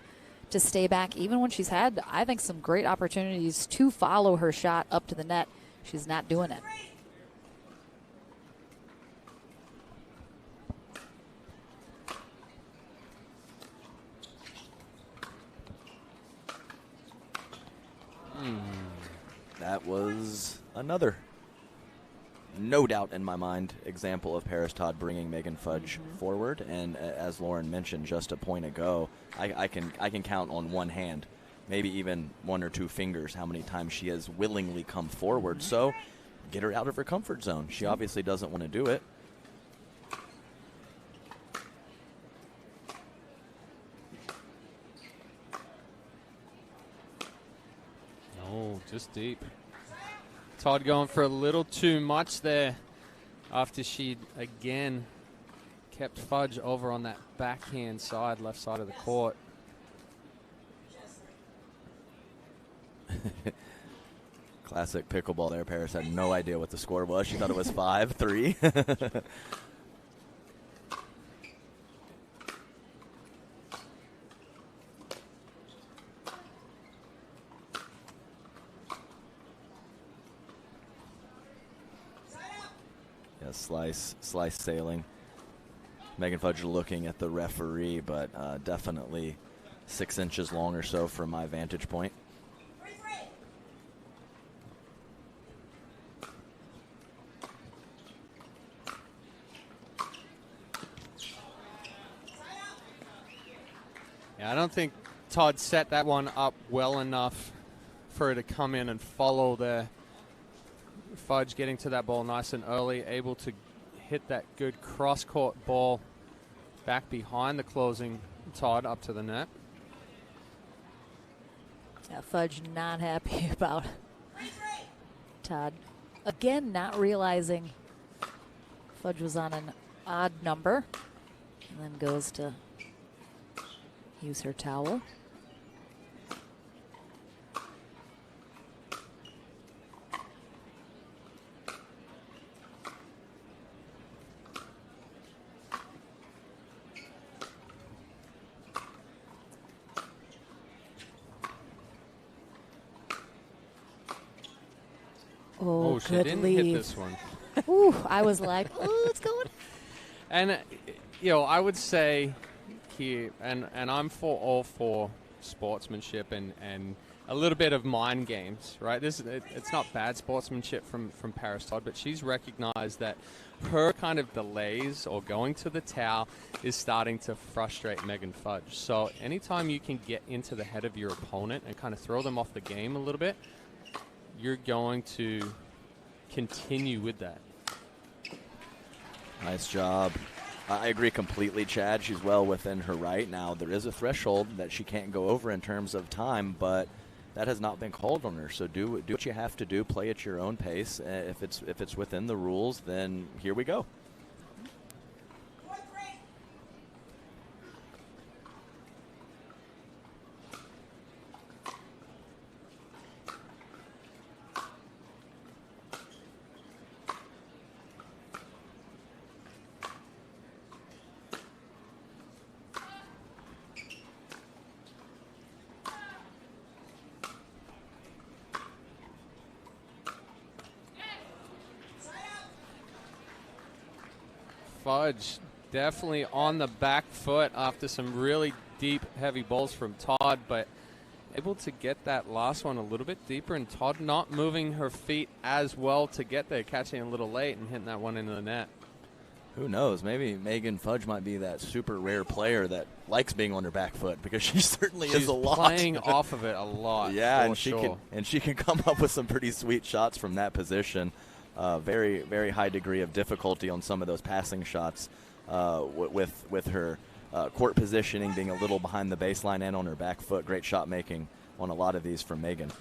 to stay back, even when she's had, I think, some great opportunities to follow her shot up to the net. She's not doing it. That was another, no doubt in my mind, example of Paris Todd bringing Megan Fudge forward. And as Lauren mentioned just a point ago, I can count on one hand, maybe even one or two fingers, how many times she has willingly come forward. So get her out of her comfort zone. She obviously doesn't want to do it. Oh, just deep. Todd going for a little too much there after she again kept Fudge over on that backhand side, left side of the court. Classic pickleball there. Paris had no idea what the score was. She thought it was 5-3. Slice sailing. Megan Fudge looking at the referee, but definitely 6 inches long or so from my vantage point. Yeah, I don't think Todd set that one up well enough for her to come in and follow there. Fudge getting to that ball nice and early, able to hit that good cross-court ball back behind the closing Todd up to the net. Yeah, Fudge not happy about Todd. Again, not realizing Fudge was on an odd number, and then goes to use her towel. Oh, she good didn't lead. hit this one. Ooh, I was like, oh, it's going. And, I would say here, and I'm all for sportsmanship and a little bit of mind games, right? It's not bad sportsmanship from Paris Todd, but she's recognized that her kind of delays or going to the towel is starting to frustrate Megan Fudge. So anytime you can get into the head of your opponent and kind of throw them off the game a little bit, you're going to continue with that. Nice job. I agree completely, Chad. She's well within her right. Now, there is a threshold that she can't go over in terms of time, but that has not been called on her. So do what you have to do. Play at your own pace. If it's within the rules, then here we go. Fudge definitely on the back foot after some really deep, heavy balls from Todd, but able to get that last one a little bit deeper, and Todd not moving her feet as well to get there, catching a little late and hitting that one into the net. Who knows? Maybe Megan Fudge might be that super rare player that likes being on her back foot, because she certainly is a lot. She's playing off of it a lot. Yeah, and sure. she can come up with some pretty sweet shots from that position. Very, very high degree of difficulty on some of those passing shots with her court positioning being a little behind the baseline and on her back foot. Great shot making on a lot of these from Megan.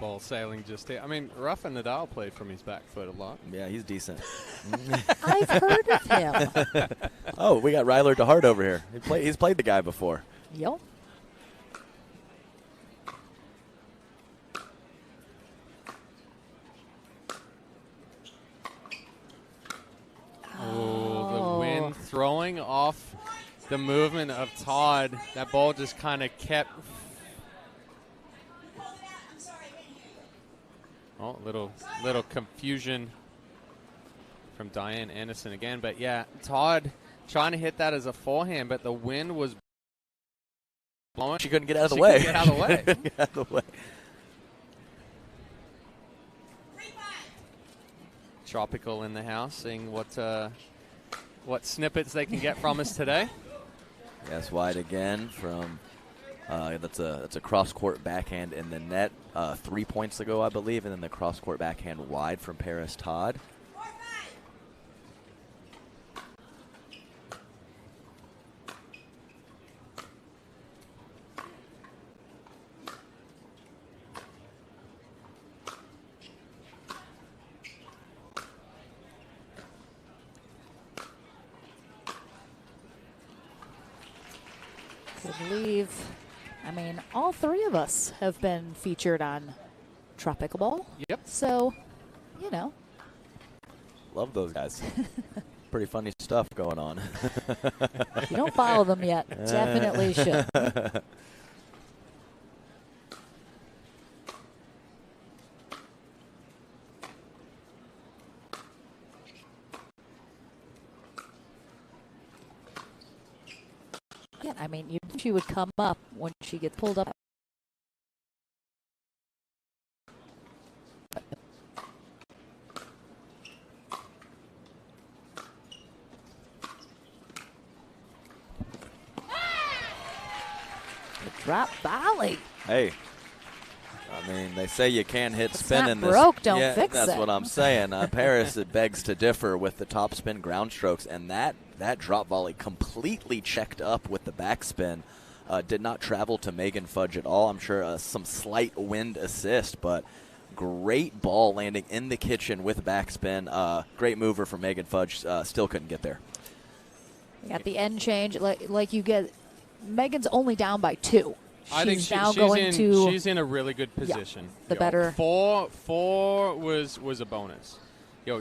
Ball sailing just here. I mean, Rafa Nadal played from his back foot a lot. Yeah, he's decent. I've heard of him. Oh, we got Ryler DeHart over here. He's played the guy before. Yep. Oh, the wind throwing off the movement of Todd. That ball just kind of kept. Oh, little confusion from Diane Anderson again. But, yeah, Todd trying to hit that as a forehand, but the wind was blowing. She couldn't get out of the way. Get out of the way. Get out of the way. Tropical in the house, seeing what snippets they can get from us today. Yes, wide again from that's a cross court backhand in the net 3 points ago, I believe, and then the cross court backhand wide from Paris Todd. I believe, I mean, all three of us have been featured on Tropical Ball. Yep. So, you know. Love those guys. Pretty funny stuff going on. If you don't follow them yet, definitely should. Yeah, I mean, she would come up when she gets pulled up. The drop volley. Hey, I mean, they say you can't hit It's spin not in this. broke, don't yeah, fix that's it. what I'm saying. Paris it begs to differ with the top spin ground strokes, and that drop volley completely checked up with the backspin. Did not travel to Megan Fudge at all. I'm sure some slight wind assist, but great ball landing in the kitchen with backspin. Great mover from Megan Fudge. Still couldn't get there. You got the end change, like you get. Megan's only down by 2. I think she's in a really good position. Yeah, better. Four was a bonus.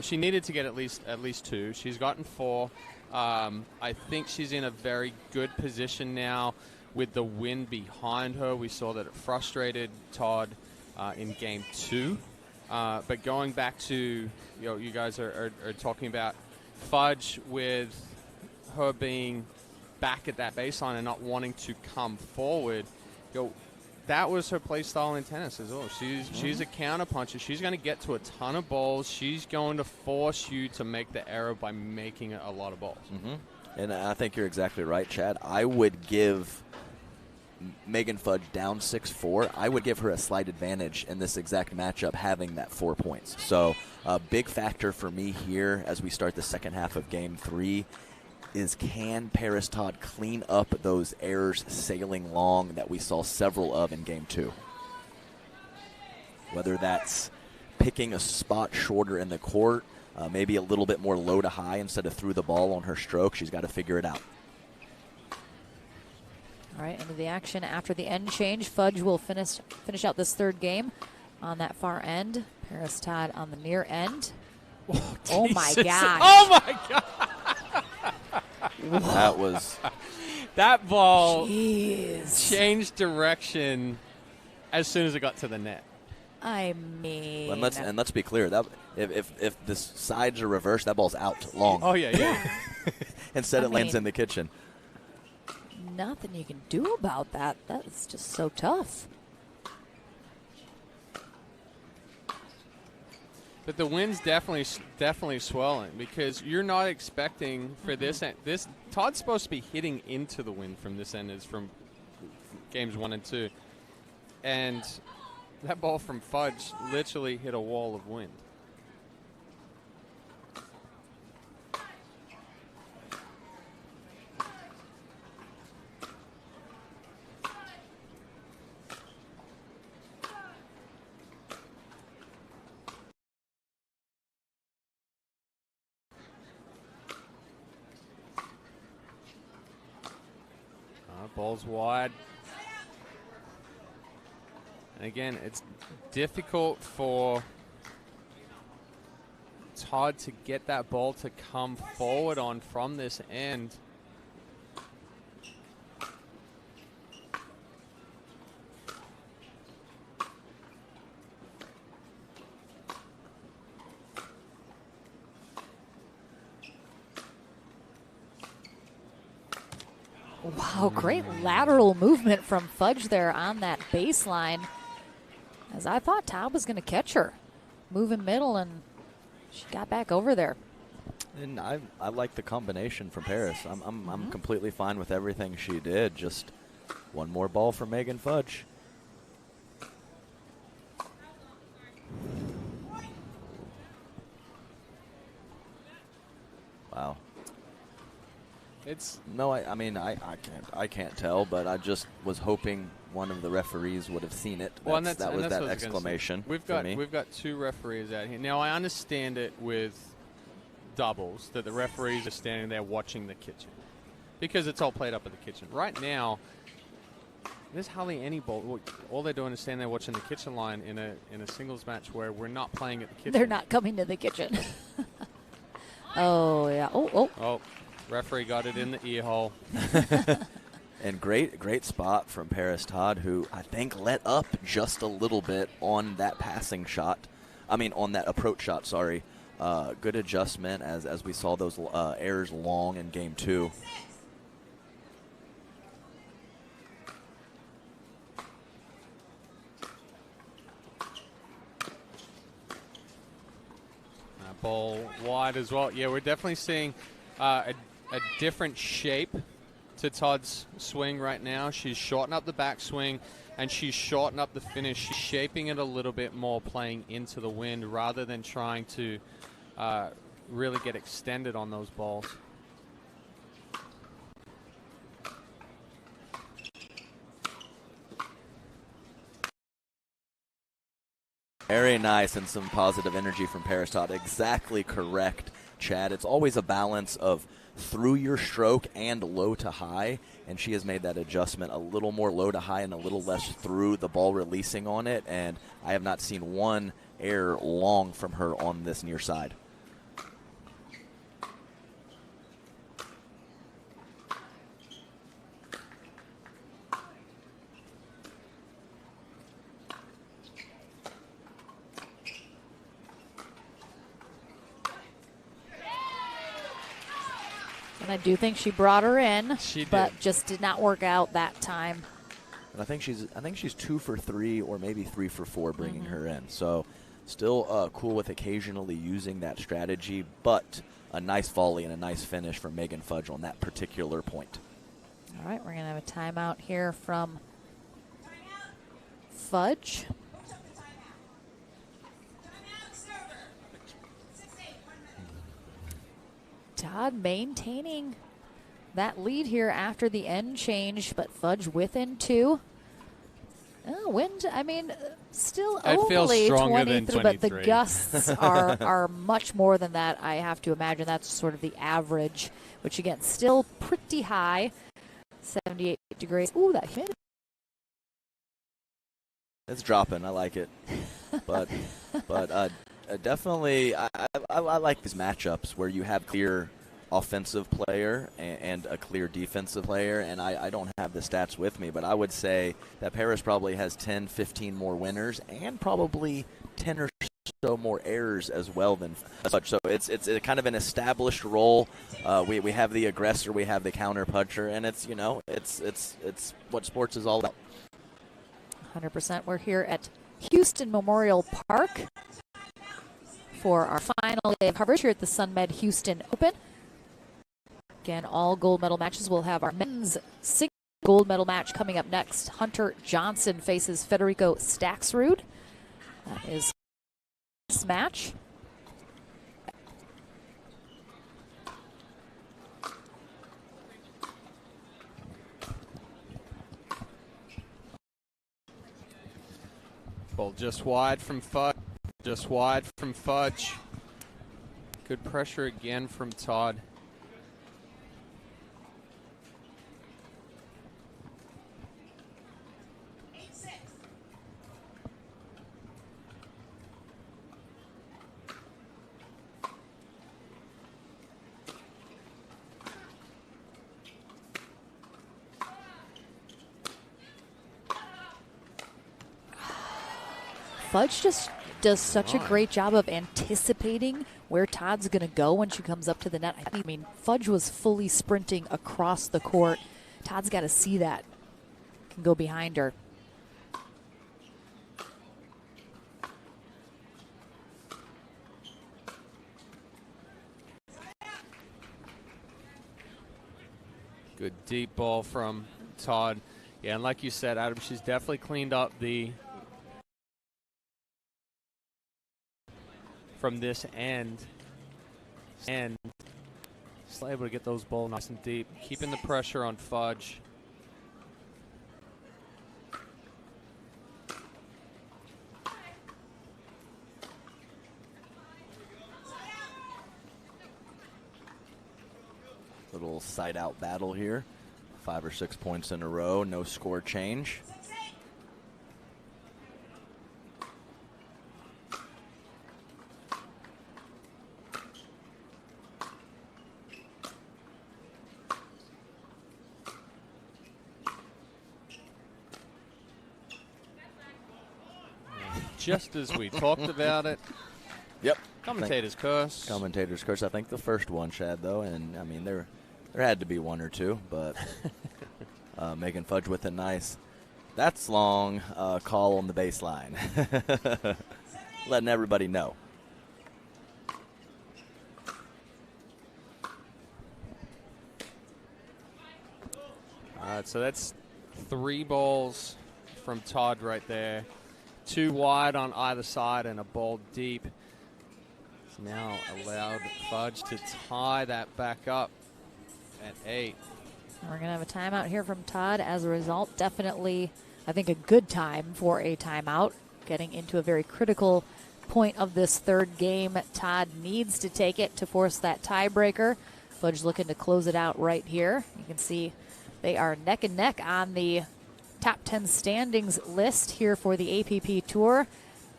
She needed to get at least 2. She's gotten 4. I think she's in a very good position now with the wind behind her. We saw that it frustrated Todd in game 2. But going back to, you guys are talking about Fudge with her being back at that baseline and not wanting to come forward. That was her play style in tennis as well. She's a counter puncher. She's going to get to a ton of balls. She's going to force you to make the error by making a lot of balls. Mm-hmm. And I think you're exactly right, Chad. I would give Megan Fudge down 6-4. I would give her a slight advantage in this exact matchup having that 4 points. So a big factor for me here as we start the second half of game 3 is, can Paris Todd clean up those errors sailing long that we saw several of in game 2? Whether that's picking a spot shorter in the court, maybe a little bit more low to high instead of through the ball on her stroke. She's got to figure it out. All right, into the action after the end change. Fudge will finish out this third game on that far end. Paris Todd on the near end. Oh my gosh. Oh my God. That was... That ball Jeez. changed direction as soon as it got to the net. I mean, And let's be clear, that if the sides are reversed, that ball's out long. Oh, yeah. Instead, it lands mean, in the kitchen. nothing you can do about that. That's just so tough. But the wind's definitely swelling because you're not expecting for this end. Todd's supposed to be hitting into the wind from this end, is from games 1 and 2. And that ball from Fudge literally hit a wall of wind. Ball's wide. And again, it's difficult for Todd to get that ball to come forward on from this end. Wow, great lateral movement from Fudge there on that baseline. As I thought Todd was going to catch her. Moving middle, and she got back over there. And I like the combination from Paris. I'm completely fine with everything she did. Just one more ball for Megan Fudge. Wow. I can't tell, but I just was hoping one of the referees would have seen it. Well, that was that exclamation. We've got 2 referees out here. Now I understand it with doubles that the referees are standing there watching the kitchen because it's all played up at the kitchen. Right now, there's hardly any ball. All they're doing is standing there watching the kitchen line in a singles match where we're not playing at the kitchen. They're not coming to the kitchen. Oh yeah. Oh. Referee got it in the ear hole. And great spot from Paris Todd, who I think let up just a little bit on that passing shot. On that approach shot, sorry. Good adjustment as we saw those errors long in game 2. Ball wide as well. Yeah, we're definitely seeing a different shape to Todd's swing right now. She's shortened up the backswing and she's shortened up the finish. She's shaping it a little bit more, playing into the wind rather than trying to really get extended on those balls. Very nice, and some positive energy from Paris Todd. Exactly correct, Chad. It's always a balance of through your stroke and low to high, and she has made that adjustment a little more low to high and a little less through the ball releasing on it, and I have not seen one error long from her on this near side. And I do think she brought her in, but did. just did not work out that time. And I think she's 2 for 3 or maybe 3 for 4 bringing her in. So still cool with occasionally using that strategy, but a nice volley and a nice finish from Megan Fudge on that particular point. All right, we're going to have a timeout here from Fudge. Todd maintaining that lead here after the end change, but Fudge within 2. Wind, still It feels only stronger than 23, but the 23. gusts are much more than that. I have to imagine that's sort of the average, which again, still pretty high, 78 degrees. Ooh, that humidity. It's dropping. I like it, but definitely I like these matchups where you have clear offensive player and a clear defensive player, and I don't have the stats with me, but I would say that Paris probably has 10, 15 more winners and probably 10 or so more errors as well than such. So it's a kind of an established role. We have the aggressor, we have the counter puncher, and it's what sports is all about. 100%. We're here at Houston Memorial Park for our final day of coverage here at the Sunmed Houston Open. Again, all gold medal matches. We'll have our men's single gold medal match coming up next. Hunter Johnson faces Federico Staxrud. That is this match. Ball just wide from Fudge. Just wide from Fudge. Good pressure again from Todd. Fudge just does such a great job of anticipating where Todd's going to go when she comes up to the net. I mean, Fudge was fully sprinting across the court. Todd's got to see that. Can go behind her. Good deep ball from Todd. Yeah, and like you said, Adam, she's definitely cleaned up from this end, and still able to get those balls nice and deep, keeping the pressure on Fudge. Little side-out battle here. 5 or 6 points in a row, no score change. Just as we talked about it. Yep. Commentator's curse. Commentator's curse. I think the first one, Chad, though, and I mean there had to be one or two, but Megan Fudge with a nice, that's long call on the baseline, letting everybody know. All right, so that's 3 balls from Todd right there. 2 wide on either side and a ball deep. It's now allowed Fudge to tie that back up at 8. We're going to have a timeout here from Todd as a result. Definitely, I think, a good time for a timeout. Getting into a very critical point of this third game. Todd needs to take it to force that tiebreaker. Fudge looking to close it out right here. You can see they are neck and neck on the top 10 standings list here for the APP Tour.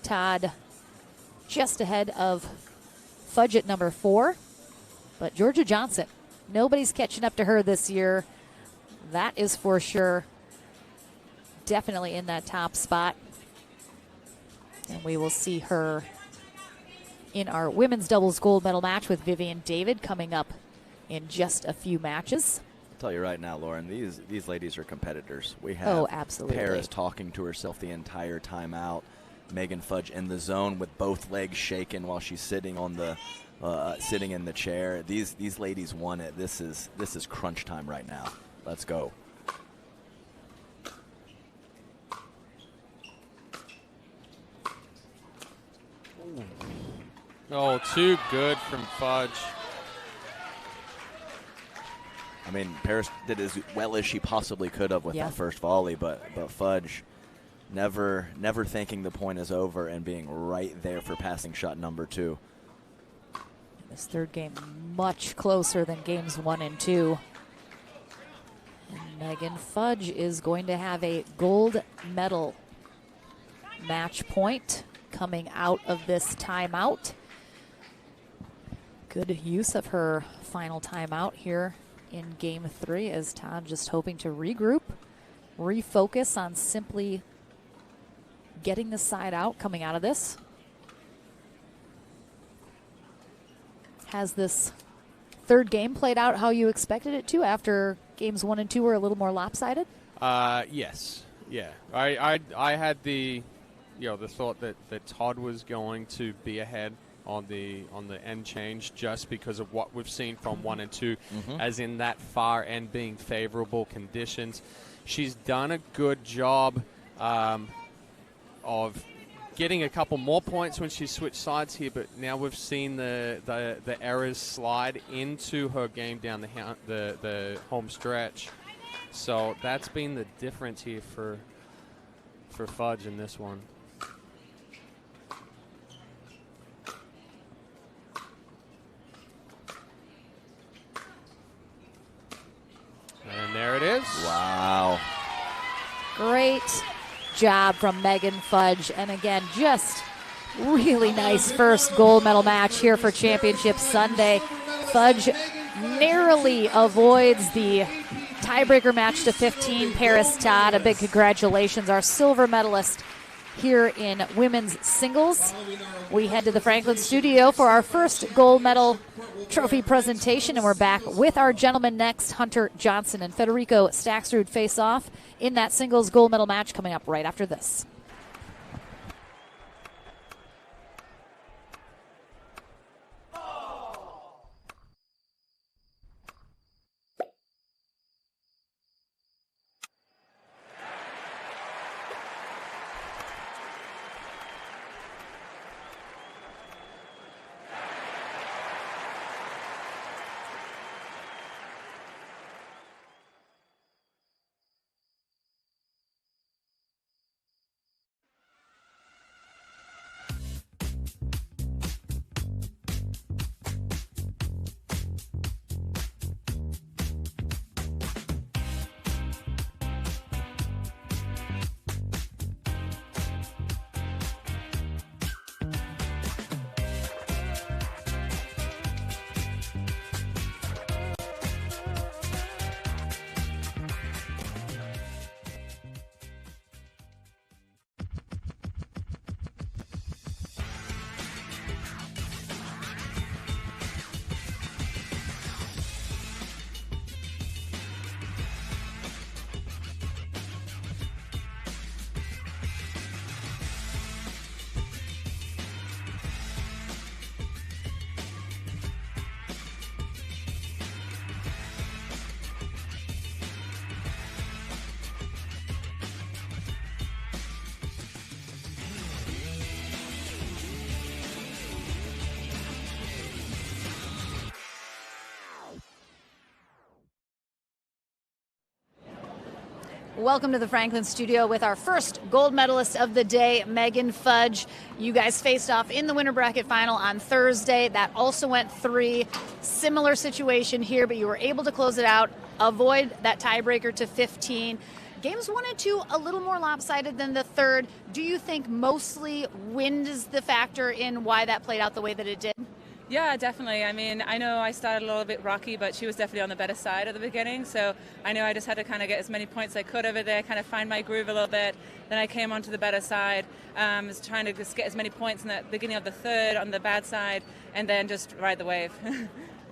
Todd just ahead of Fudge at number 4. But Georgia Johnson, nobody's catching up to her this year. That is for sure. Definitely in that top spot. And we will see her in our women's doubles gold medal match with Vivian David coming up in just a few matches. I'll tell you right now, Lauren, these ladies are competitors. We have absolutely. Paris talking to herself the entire time out. Megan Fudge in the zone with both legs shaking while she's sitting on the sitting in the chair. These ladies won it. This is crunch time right now. Let's go. Oh, too good from Fudge. I mean, Paris did as well as she possibly could have with that first volley, but Fudge never thinking the point is over and being right there for passing shot number 2. This third game much closer than games 1 and 2. And Megan Fudge is going to have a gold medal match point coming out of this timeout. Good use of her final timeout here in game 3 as Todd just hoping to regroup, refocus on simply getting the side out coming out of this. Has this third game played out how you expected it to after games 1 and 2 were a little more lopsided? Yes. Yeah. I had the thought that Todd was going to be ahead on the end change just because of what we've seen from 1 and 2, as in that far end being favorable conditions. She's done a good job of getting a couple more points when she switched sides here, but now we've seen the errors slide into her game down the home stretch. So that's been the difference here for Fudge in this one. And there it is. Wow. Great job from Megan Fudge. And again, just really nice first gold medal match here for Championship Sunday. Fudge narrowly avoids the tiebreaker match to 15. Paris Todd, a big congratulations, our silver medalist here in women's singles. We head to the Franklin studio for our first gold medal trophy presentation, and we're back with our gentlemen next. Hunter Johnson and Federico Staksrud face off in that singles gold medal match coming up right after this. Welcome to the Franklin studio with our first gold medalist of the day, Megan Fudge. You guys faced off in the winter bracket final on Thursday. That also went 3. Similar situation here, but you were able to close it out, avoid that tiebreaker to 15. Games 1 and 2 a little more lopsided than the third. Do you think mostly wind is the factor in why that played out the way that it did? Yeah, definitely. I mean, I know I started a little bit rocky, but she was definitely on the better side at the beginning. So I know I just had to kind of get as many points as I could over there, kind of find my groove a little bit. Then I came onto the better side, was trying to just get as many points in the beginning of the third on the bad side, and then just ride the wave.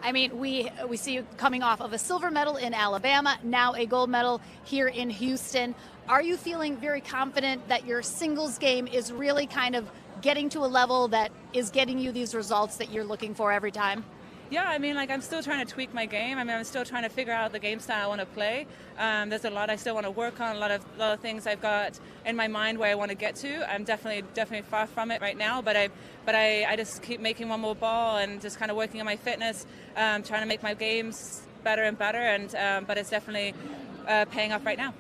I mean, we see you coming off of a silver medal in Alabama, now a gold medal here in Houston. Are you feeling very confident that your singles game is really kind of getting to a level that is getting you these results that you're looking for every time? Yeah, I mean, like, I'm still trying to tweak my game. I mean, I'm still trying to figure out the game style I want to play. There's a lot I still want to work on, a lot of things I've got in my mind where I want to get to. I'm definitely far from it right now, but I just keep making one more ball and just kind of working on my fitness, trying to make my games better and better, and but it's definitely paying off right now.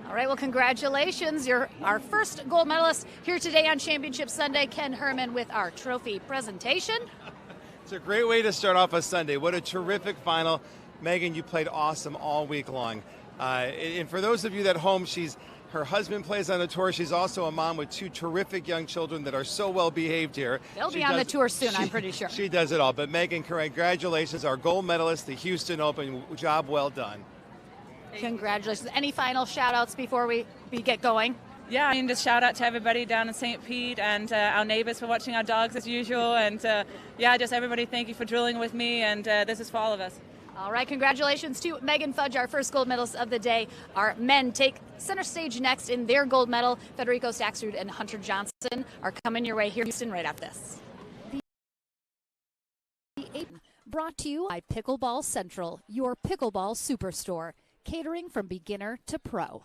All right, well, congratulations. You're our first gold medalist here today on Championship Sunday. Ken Herman with our trophy presentation. It's a great way to start off a Sunday. What a terrific final. Megan, you played awesome all week long. And for those of you at home, she's Her husband plays on the tour. She's also a mom with 2 terrific young children that are so well behaved here. They'll be on the tour soon, I'm pretty sure. She does it all. But Megan, congratulations, our gold medalist, the Houston Open. Job well done. Congratulations. Any final shout outs before we get going? Yeah, I mean, just shout out to everybody down in St. Pete and our neighbors for watching our dogs as usual. And yeah, just everybody, thank you for drilling with me. And this is for all of us. All right, congratulations to Megan Fudge, our first gold medalist of the day. Our men take center stage next in their gold medal. Federico Saxrud and Hunter Johnson are coming your way here in Houston right after this. Brought to you by Pickleball Central, your pickleball superstore, catering from beginner to pro.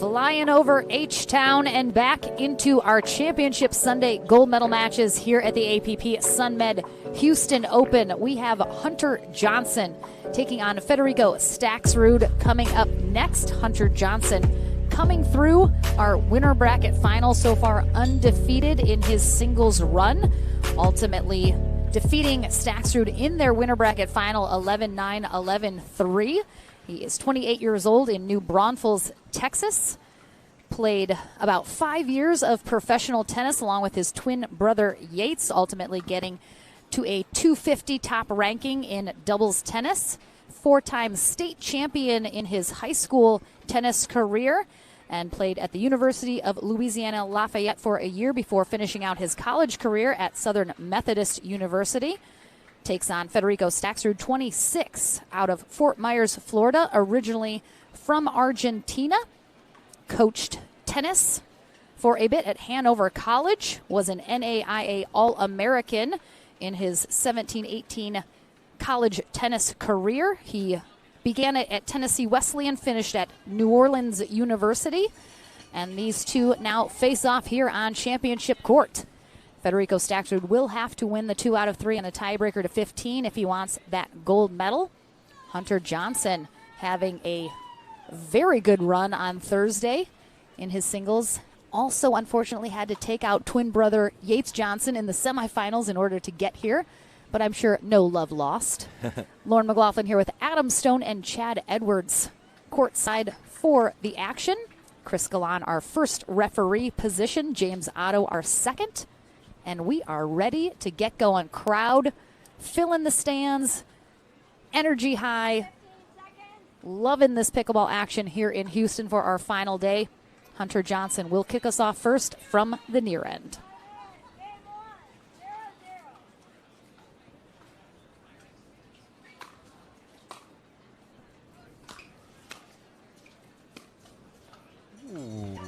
flying over H-Town and back into our Championship Sunday gold medal matches here at the APP Sunmed Houston Open. We have Hunter Johnson taking on Federico Staxrud coming up next. Hunter Johnson coming through our winner bracket final so far undefeated in his singles run, ultimately defeating Staxrud in their winner bracket final 11-9, 11-3. He is 28 years old in New Braunfels, Texas. Played about 5 years of professional tennis along with his twin brother Yates, ultimately getting to a 250 top ranking in doubles tennis. 4-time state champion in his high school tennis career and played at the University of Louisiana Lafayette for a year before finishing out his college career at Southern Methodist University. Takes on Federico Staxrud, 26, out of Fort Myers, Florida, originally from Argentina. Coached tennis for a bit at Hanover College, was an NAIA All-American in his 17-18 college tennis career. He began it at Tennessee Wesleyan, finished at New Orleans University, and these two now face off here on championship court. Federico Staxrud will have to win the 2 out of 3 and a tiebreaker to 15 if he wants that gold medal. Hunter Johnson having a very good run on Thursday in his singles. Also, unfortunately, had to take out twin brother Yates Johnson in the semifinals in order to get here, but I'm sure no love lost. Lauren McLaughlin here with Adam Stone and Chad Edwards courtside for the action. Chris Galan, our first referee position. James Otto, our second. And we are ready to get going. Crowd filling the stands, energy high. Loving this pickleball action here in Houston for our final day. Hunter Johnson will kick us off first from the near end. Ooh.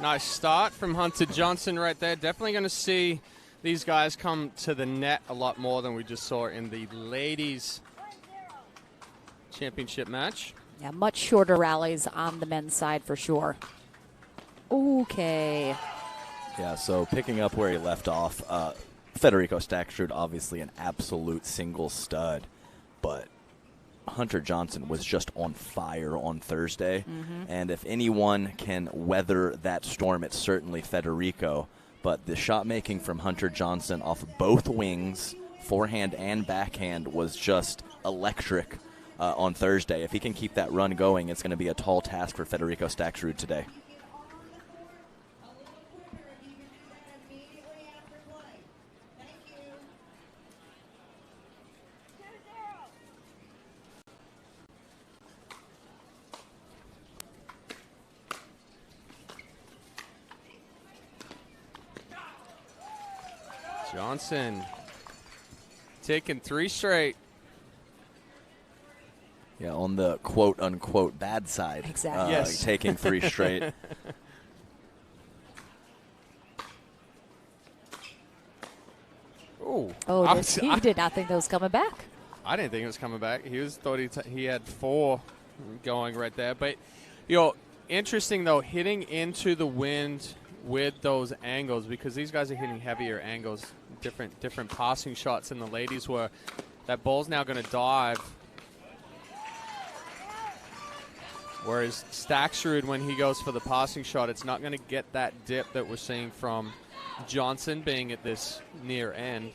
Nice start from Hunter Johnson right there. Definitely going to see these guys come to the net a lot more than we just saw in the ladies' championship match. Yeah, much shorter rallies on the men's side for sure. Okay. Yeah, so picking up where he left off, Federico Staxrud, obviously an absolute single stud, but Hunter Johnson was just on fire on Thursday. And if anyone can weather that storm, it's certainly Federico. But the shot making from Hunter Johnson off both wings, forehand and backhand, was just electric on Thursday. If he can keep that run going, it's going to be a tall task for Federico Staxrud today. Johnson taking 3 straight. Yeah, on the quote-unquote bad side. Exactly. Yes. Taking 3 straight. Ooh. Oh, he did not think that was coming back. I didn't think it was coming back. Thought he had 4 going right there. But, interesting, though, hitting into the wind with those angles, because these guys are hitting heavier angles, different passing shots than the ladies were. That ball's now going to dive. Whereas Staxrud, when he goes for the passing shot, it's not going to get that dip that we're seeing from Johnson being at this near end.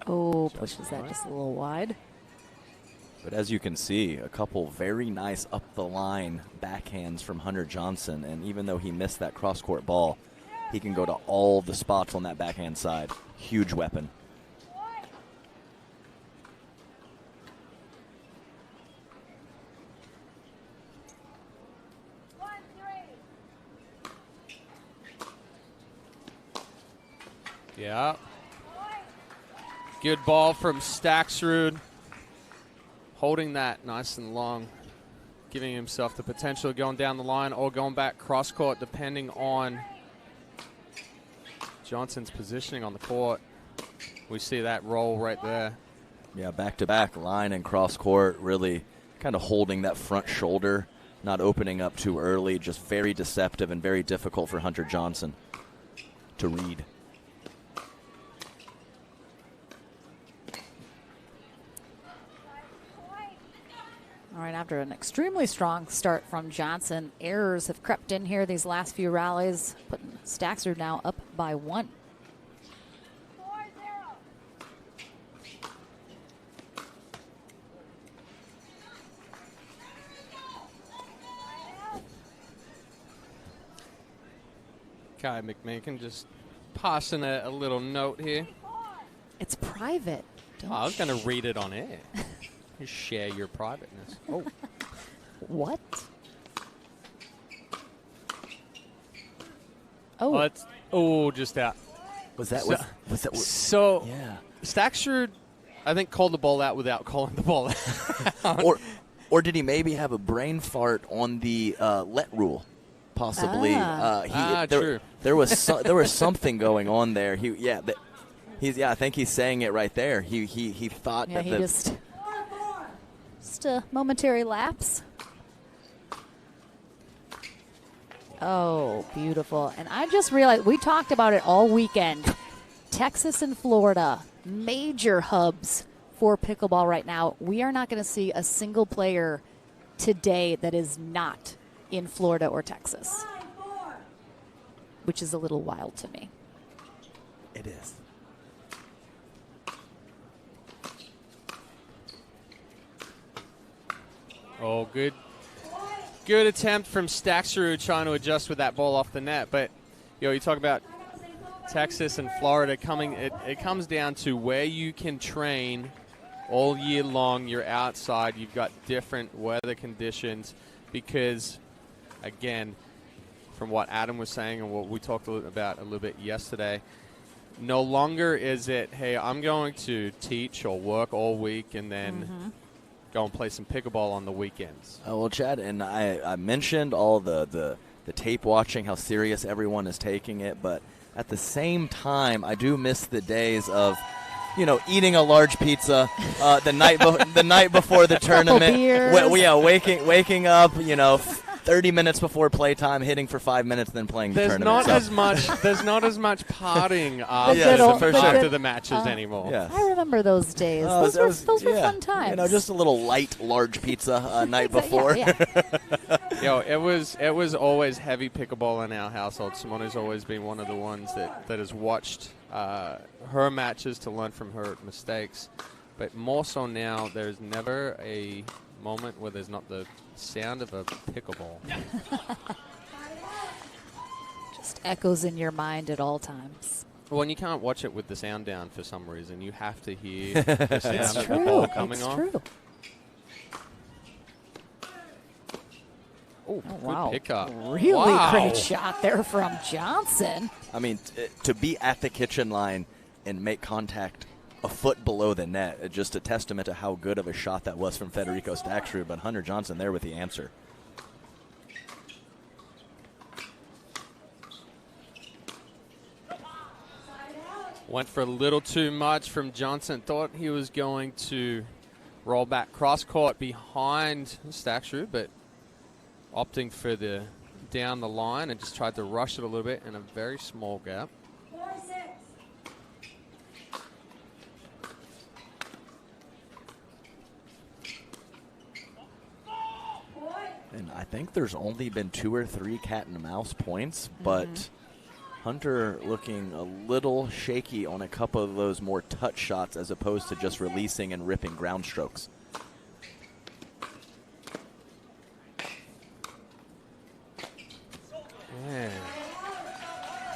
Oh, pushes that just a little wide. But as you can see, a couple very nice up-the-line backhands from Hunter Johnson. And even though he missed that cross-court ball, he can go to all the spots on that backhand side. Huge weapon. Yeah. Good ball from Staxrud. Holding that nice and long. Giving himself the potential of going down the line or going back cross-court, depending on Johnson's positioning on the court. We see that roll right there. Yeah, back-to-back line and cross-court, really kind of holding that front shoulder, not opening up too early, just very deceptive and very difficult for Hunter Johnson to read. All right, after an extremely strong start from Johnson, errors have crept in here these last few rallies, putting Staxer now up by 1. Kai McMakin just passing a little note here. It's private. Don't I was going to read it on air. You share your privateness. Oh. What? Oh. Just out. Was that So, yeah. Staxer, I think, called the ball out without calling the ball out. Or did he maybe have a brain fart on the let rule? Possibly. True. There was something going on there. I think he's saying it right there. He thought Yeah, that he just a momentary lapse. Oh, beautiful. And I just realized we talked about it all weekend. Texas and Florida, major hubs for pickleball right now. We are not going to see a single player today that is not in Florida or Texas, which is a little wild to me. It is. Oh, good attempt from Staxer trying to adjust with that ball off the net. But, you talk about Texas and Florida it comes down to where you can train all year long. You're outside. You've got different weather conditions because, again, from what Adam was saying and what we talked about a little bit yesterday, no longer is it, hey, I'm going to teach or work all week and then go and play some pickleball on the weekends. Well, Chad, and I mentioned all the tape watching, how serious everyone is taking it, but at the same time, I do miss the days of, eating a large pizza the night before the tournament. Waking up, 30 minutes before playtime, hitting for 5 minutes, then playing the tournament. There's not as much partying after the matches anymore. Yes. I remember those days. Those were fun times. Just a little light, large pizza night before. Yeah. It was always heavy pickleball in our household. Simone's always been one of the ones that has watched her matches to learn from her mistakes. But more so now, there's never a moment where there's not the sound of a pickleball. Just echoes in your mind at all times. Well, and you can't watch it with the sound down for some reason. You have to hear the sound of the ball coming on. True. Oh, wow. Good pickup. Really great shot there from Johnson. I mean, to be at the kitchen line and make contact a foot below the net, just a testament to how good of a shot that was from Federico Staxer, but Hunter Johnson there with the answer. Went for a little too much from Johnson. Thought he was going to roll back cross-court behind Staxer, but opting for the down the line and just tried to rush it a little bit in a very small gap. And I think there's only been 2 or 3 cat and mouse points, but Hunter looking a little shaky on a couple of those more touch shots as opposed to just releasing and ripping ground strokes. Man.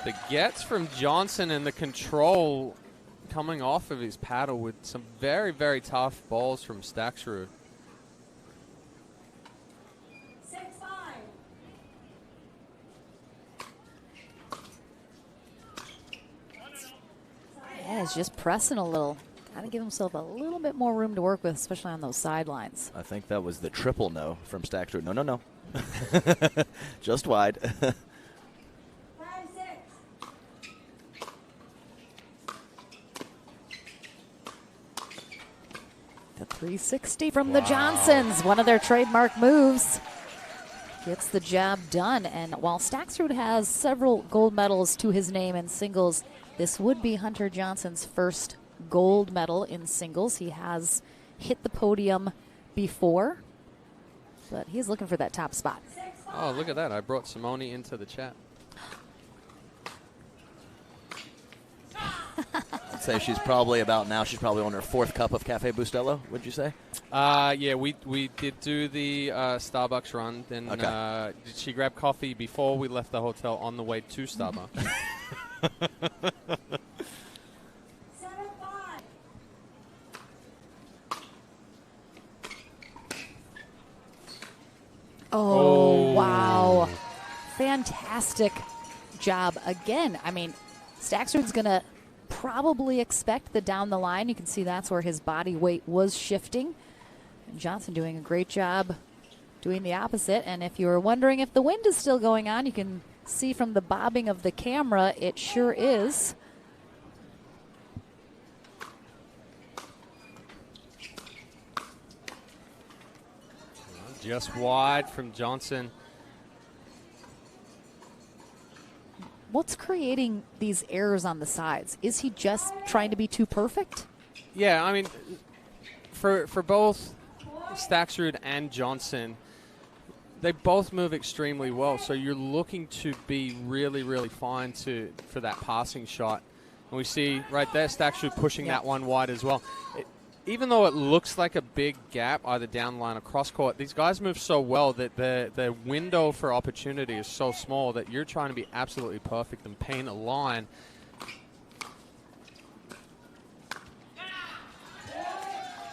The gets from Johnson and the control coming off of his paddle with some very, very tough balls from Staxer. Yeah, he's just pressing a little. Got to give himself a little bit more room to work with, especially on those sidelines. I think that was the triple no from Staxer. No. Just wide. The 360 from the Johnsons, one of their trademark moves. Gets the job done. And while Staxrud has several gold medals to his name in singles, this would be Hunter Johnson's first gold medal in singles. He has hit the podium before, but he's looking for that top spot. Oh, look at that. I brought Simone into the chat. I'd say she's probably on her 4th cup of Cafe Bustelo, would you say? Yeah, we did do the Starbucks run. Then okay. Did she grab coffee before we left the hotel on the way to Starbucks? Oh, wow. Fantastic job again. I mean, Staxrud's going to probably expect the down the line. You can see that's where his body weight was shifting. And Johnson doing a great job doing the opposite. And if you were wondering if the wind is still going on, you can see from the bobbing of the camera, it sure is. Just wide from Johnson. What's creating these errors on the sides? Is he just trying to be too perfect? Yeah, I mean, for both Staxrud and Johnson, they both move extremely well. So you're looking to be really, really fine for that passing shot. And we see right there Staxrud pushing that one wide as well. Even though it looks like a big gap, either down the line or cross court, these guys move so well that the window for opportunity is so small that you're trying to be absolutely perfect and paint a line.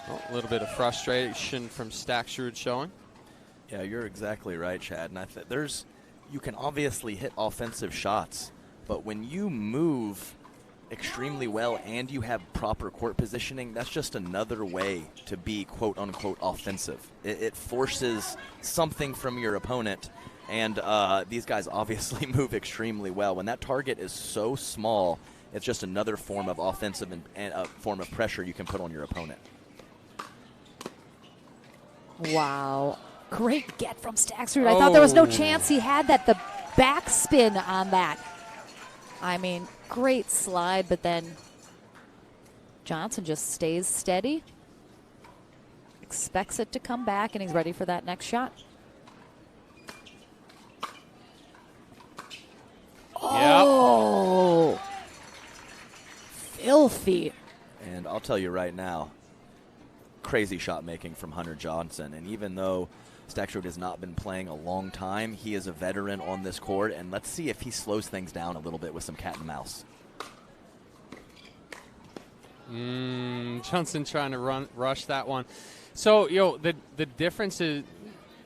Oh, a little bit of frustration from Staxrud showing. Yeah, you're exactly right, Chad. And you can obviously hit offensive shots, but when you move extremely well and you have proper court positioning, that's just another way to be quote-unquote offensive. It forces something from your opponent, and these guys obviously move extremely well. When that target is so small, it's just another form of offensive and a form of pressure you can put on your opponent. Wow. Great get from Staxrud. I thought there was no chance he had that. The backspin on that. I mean, great slide, but then Johnson just stays steady, expects it to come back, and he's ready for that next shot. Oh, filthy. And I'll tell you right now, crazy shot making from Hunter Johnson. And even though Staxrud has not been playing a long time, he is a veteran on this court, and let's see if he slows things down a little bit with some cat and mouse. Johnson trying to rush that one. So, the difference is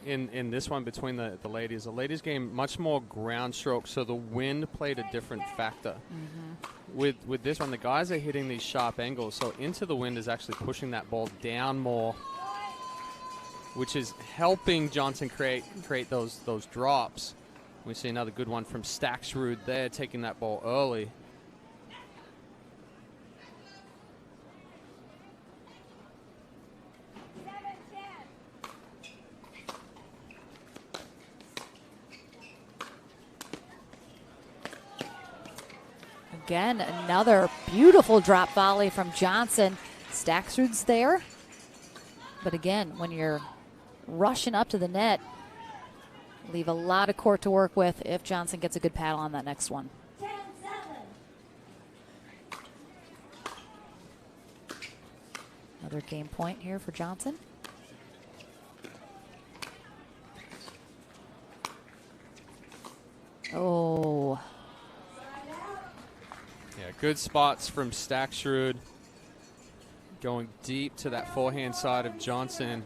in this one between the ladies. The ladies game, much more ground stroke, so the wind played a different factor. With this one, the guys are hitting these sharp angles, so into the wind is actually pushing that ball down more, which is helping Johnson create those drops. We see another good one from Staxrud there, taking that ball early. Again, another beautiful drop volley from Johnson. Staxrud's there. But again, when you're rushing up to the net, leave a lot of court to work with if Johnson gets a good paddle on that next one. 10-7. Another game point here for Johnson. Oh. Yeah, good spots from Staxrud. Going deep to that forehand side of Johnson.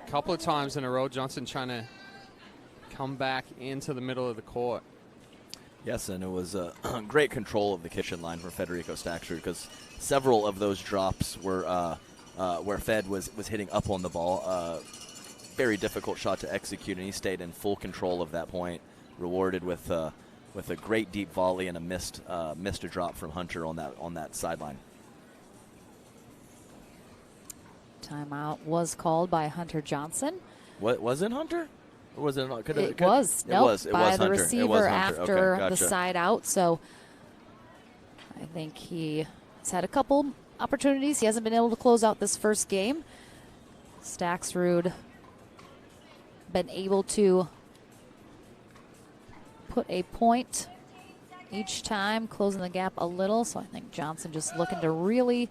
A couple of times in a row, Johnson trying to come back into the middle of the court. Yes, and it was great control of the kitchen line for Federico Staxrud, because several of those drops were where Fed was hitting up on the ball. Very difficult shot to execute, and he stayed in full control of that point, rewarded with a great deep volley and a missed a drop from Hunter on that sideline. Timeout was called by Hunter Johnson. What was it, Hunter? Or was it? It was by the Hunter. receiver after Okay, gotcha. the side out. So I think he has had a couple opportunities. He hasn't been able to close out this first game. Staxrud been able to put a point each time, closing the gap a little. So I think Johnson just looking to really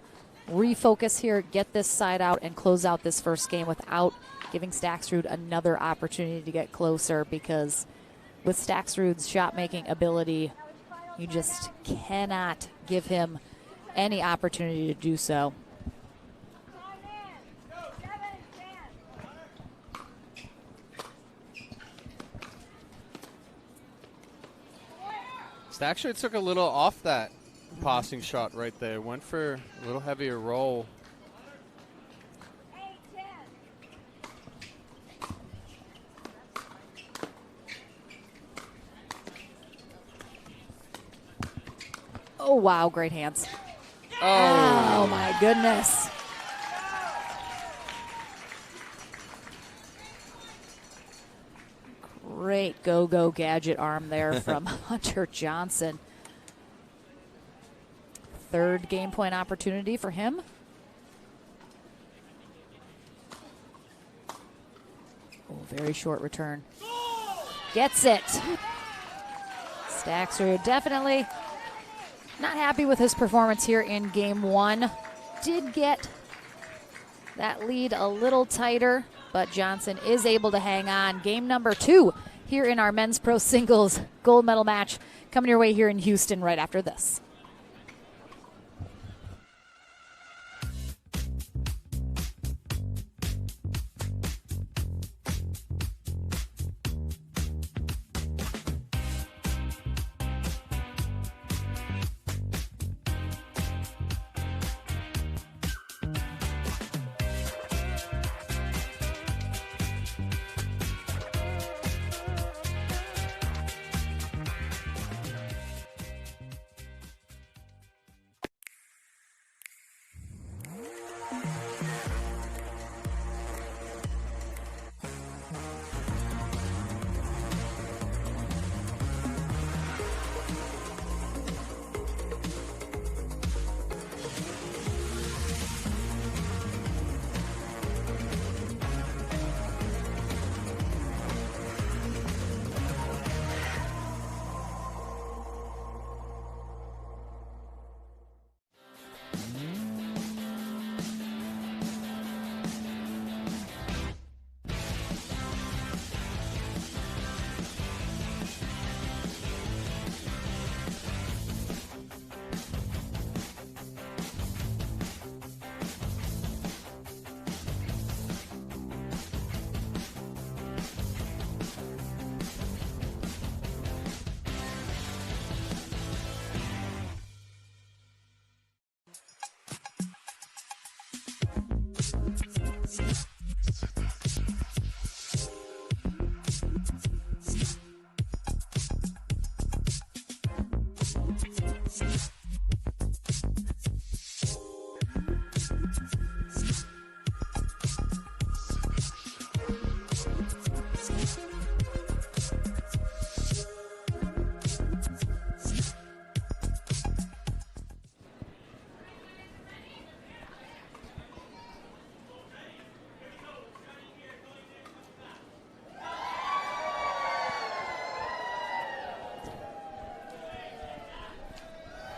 refocus here, get this side out, and close out this first game without giving Staxrud another opportunity to get closer, because with Staxrud's shot-making ability, you just cannot give him any opportunity to do so. Staxrud took a little off that passing shot right there. Went for a little heavier roll. Oh, wow, great hands. Oh my goodness. Great go-go gadget arm there from Hunter Johnson. Third game point opportunity for him. Oh, very short return. Gets it. Staxrud definitely not happy with his performance here in game one. Did get that lead a little tighter, but Johnson is able to hang on. Game number 2 here in our men's pro singles gold medal match coming your way here in Houston right after this.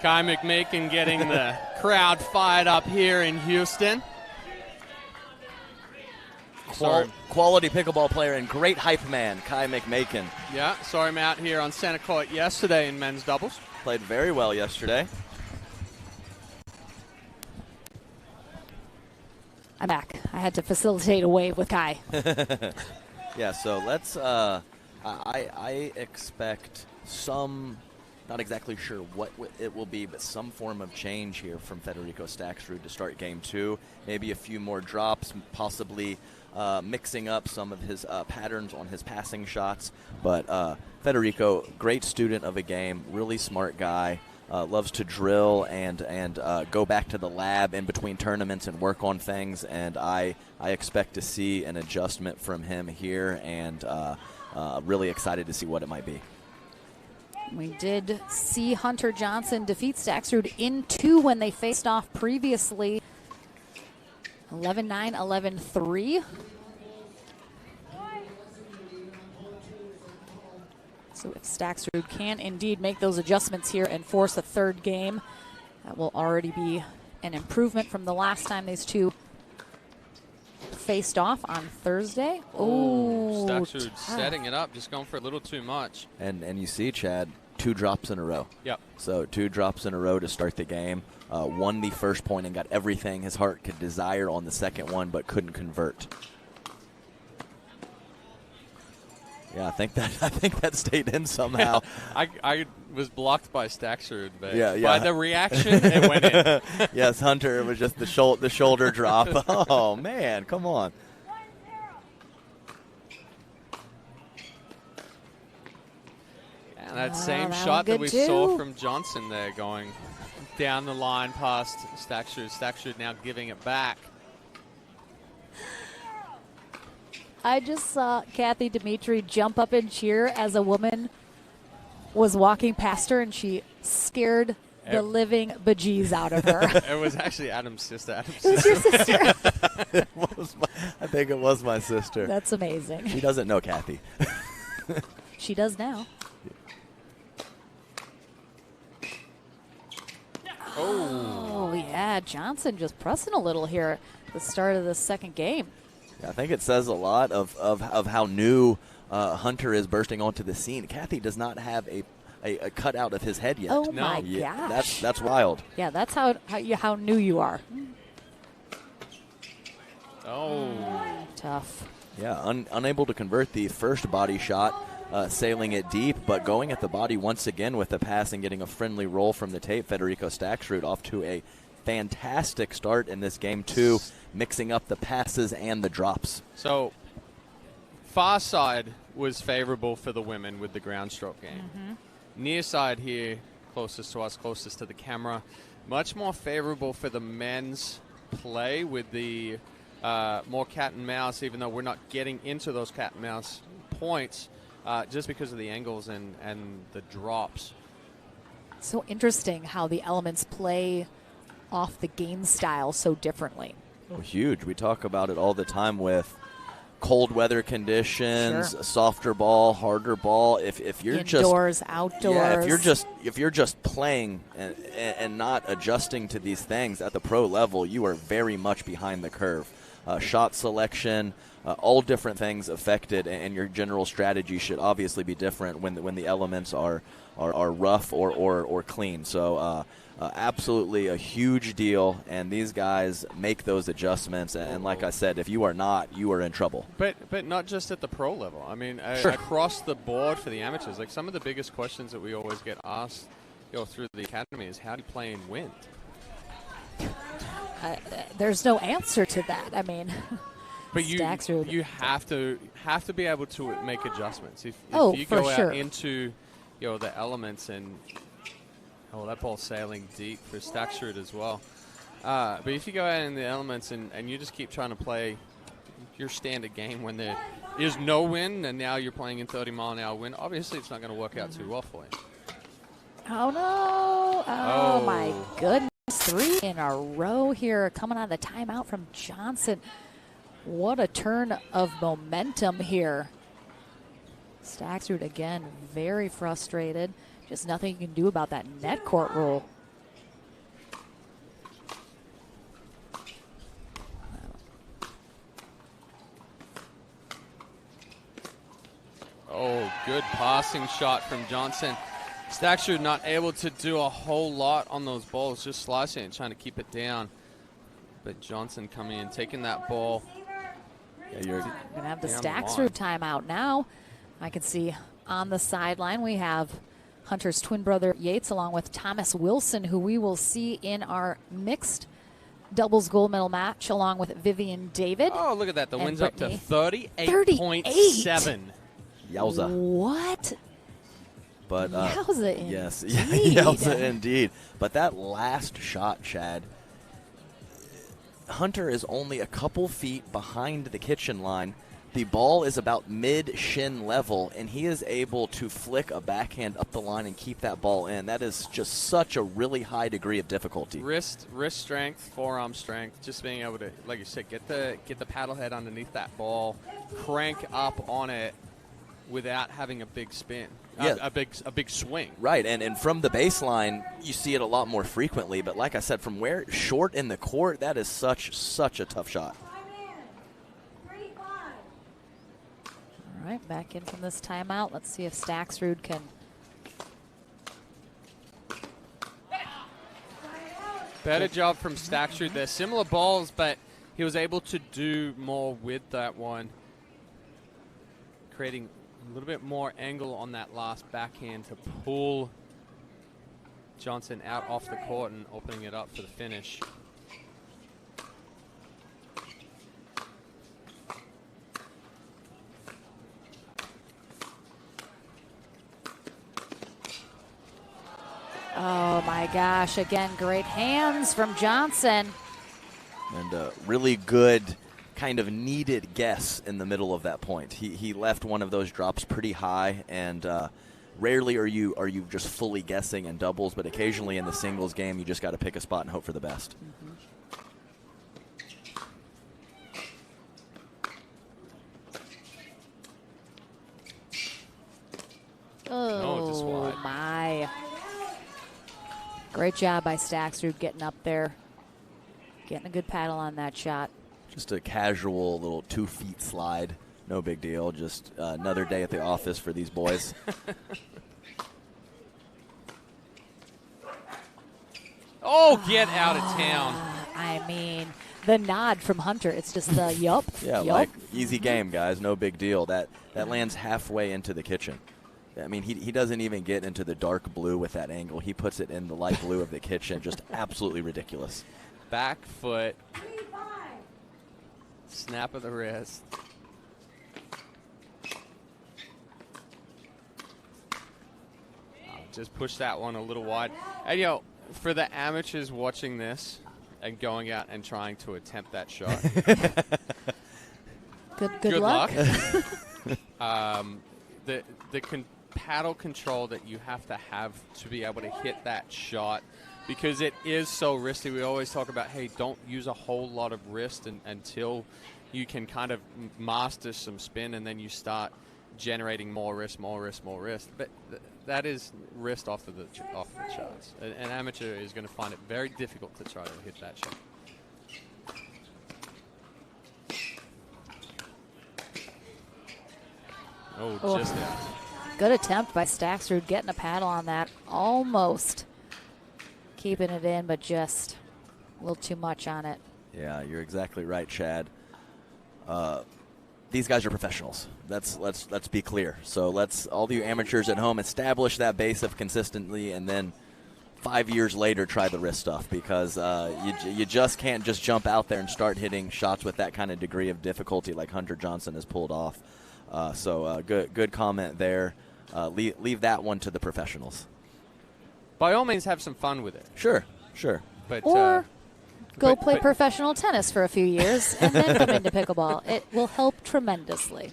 Kai McMakin getting the crowd fired up here in Houston. Quality pickleball player and great hype man, Kai McMakin. Yeah, saw him out here on center court yesterday in men's doubles. Played very well yesterday. I'm back. I had to facilitate a wave with Kai. Yeah, so let's, I expect some, not exactly sure what it will be, but some form of change here from Federico Staxrud to start game 2. Maybe a few more drops, possibly mixing up some of his patterns on his passing shots. But Federico, great student of a game, really smart guy. loves to drill and go back to the lab in between tournaments and work on things. And I expect to see an adjustment from him here, and really excited to see what it might be. We did see Hunter Johnson defeat Staxrud in 2 when they faced off previously. 11-9, 11-3. So if Staxrud can indeed make those adjustments here and force a third game, that will already be an improvement from the last time these two faced off on Thursday. Oh, Staxrud setting it up, just going for a little too much. And you see, Chad, 2 drops in a row. Yep. So 2 drops in a row to start the game. Won the first point and got everything his heart could desire on the second one, but couldn't convert. Yeah, I think that stayed in somehow. I was blocked by Staxrud, but yeah. by the reaction, it went in. Yes, Hunter, it was just the shoulder drop. Oh, man, come on. And that same shot that we saw from Johnson there, going down the line past Staxrud. Staxrud now giving it back. I just saw Kathy Dimitri jump up and cheer as a woman was walking past her, and she scared the living bejeez out of her. It was actually Adam's sister. Who's your sister? I think it was my sister. That's amazing. She doesn't know Kathy. She does now. Oh, yeah. Johnson just pressing a little here at the start of the second game. I think it says a lot of how new Hunter is bursting onto the scene. Kathy does not have a cutout of his head yet. Oh, my gosh. That's wild. Yeah, that's how new you are. Oh. Tough. Yeah, unable to convert the first body shot, sailing it deep, but going at the body once again with the pass and getting a friendly roll from the tape. Federico Staxrud off to a fantastic start in this game, too, mixing up the passes and the drops. So, far side was favorable for the women with the ground stroke game. Near side here, closest to us, closest to the camera, much more favorable for the men's play with the more cat and mouse, even though we're not getting into those cat and mouse points just because of the angles and the drops. So interesting how the elements play off the game style so differently. Oh, huge. We talk about it all the time with cold weather conditions, Sure. Softer ball, harder ball. If you're indoors, just outdoors. Yeah, if you're just playing and not adjusting to these things at the pro level, you are very much behind the curve. Shot selection, all different things affected, and your general strategy should obviously be different when the elements are rough or clean. So absolutely a huge deal, and these guys make those adjustments. And like I said, if you are not, you are in trouble. But not just at the pro level. I mean, Sure. across the board for the amateurs. Like some of the biggest questions that we always get asked, through the academy is how do you play in wind? There's no answer to that. I mean, But you have to be able to make adjustments. If you go out into the elements and that ball's sailing deep for Staxrud as well. But if you go out in the elements and you just keep trying to play your standard game when there is no wind and now you're playing in 30-mile-an-hour wind, obviously it's not going to work out too well for you. Oh, no. Oh, my goodness. 3 in a row here coming out of the timeout from Johnson. What a turn of momentum here. Staxrud, again, very frustrated. Just nothing you can do about that net court rule. Oh, good passing shot from Johnson. Staxrud not able to do a whole lot on those balls, just slicing and trying to keep it down. But Johnson coming in, taking that ball. Yeah, you're going to have the down the Staxrud timeout now. I can see on the sideline we have Hunter's twin brother Yates along with Thomas Wilson, who we will see in our mixed doubles gold medal match along with Vivian David. Oh, look at that. The and win's up to Brittany. 38.7. Yowza. What? But Yowza indeed. yes, yowza indeed. But that last shot, Chad, Hunter is only a couple feet behind the kitchen line. The ball is about mid-shin level, and he is able to flick a backhand up the line and keep that ball in. That is just such a really high degree of difficulty. Wrist strength, forearm strength, just being able to, like you said, get the paddle head underneath that ball, crank up on it without having a big spin, a big swing. Right, and from the baseline, you see it a lot more frequently. But like I said, from where short in the court, that is such a tough shot. All right, back in from this timeout. Let's see if Staxrud can. Better job from Staxrud there. Similar balls, but he was able to do more with that one, creating a little bit more angle on that last backhand to pull Johnson out off the court and opening it up for the finish. Oh my gosh, again, great hands from Johnson. And a really good kind of needed guess in the middle of that point. He left one of those drops pretty high, and rarely are you just fully guessing in doubles, but occasionally in the singles game you just got to pick a spot and hope for the best. Oh, just wide. My. Great job by Staxrud getting up there, getting a good paddle on that shot. Just a casual little 2 feet slide. No big deal. Just another day at the office for these boys. Oh, get out of town. I mean, the nod from Hunter. It's just the yup. Yeah, yup. like easy game, guys. No big deal. That lands halfway into the kitchen. I mean, he doesn't even get into the dark blue with that angle. He puts it in the light blue of the kitchen. Just absolutely ridiculous. Back foot. Snap of the wrist. Just push that one a little wide. And, for the amateurs watching this and going out and trying to attempt that shot. Good luck. The paddle control that you have to be able to hit that shot, because it is so risky. We always talk about, hey, don't use a whole lot of wrist until you can kind of master some spin, and then you start generating more wrist. But that is wrist off the charts. An amateur is going to find it very difficult to try to hit that shot. Oh, just out. Good attempt by Staxrud getting a paddle on that. Almost keeping it in, but just a little too much on it. Yeah, you're exactly right, Chad. These guys are professionals. Let's be clear. So let's, all you amateurs at home, establish that base of consistently, and then 5 years later try the wrist stuff, because you just can't just jump out there and start hitting shots with that kind of degree of difficulty like Hunter Johnson has pulled off. So good comment there. Leave that one to the professionals. By all means, have some fun with it. Sure. But Or go play professional tennis for a few years and then come into pickleball. It will help tremendously.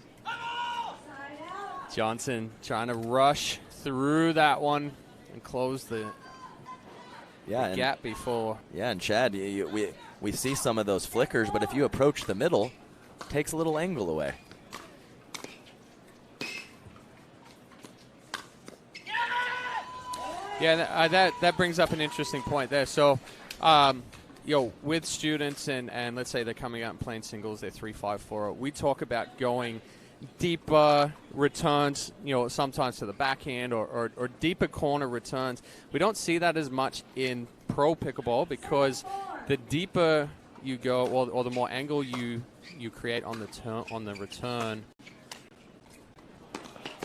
Johnson trying to rush through that one and close the gap before. Yeah, and Chad, we see some of those flickers, but if you approach the middle, it takes a little angle away. Yeah, that brings up an interesting point there. So, with students and let's say they're coming out and playing singles, they're 3-5-4. We talk about going deeper returns, sometimes to the backhand or deeper corner returns. We don't see that as much in pro pickleball, because the deeper you go, or the more angle you create on the return.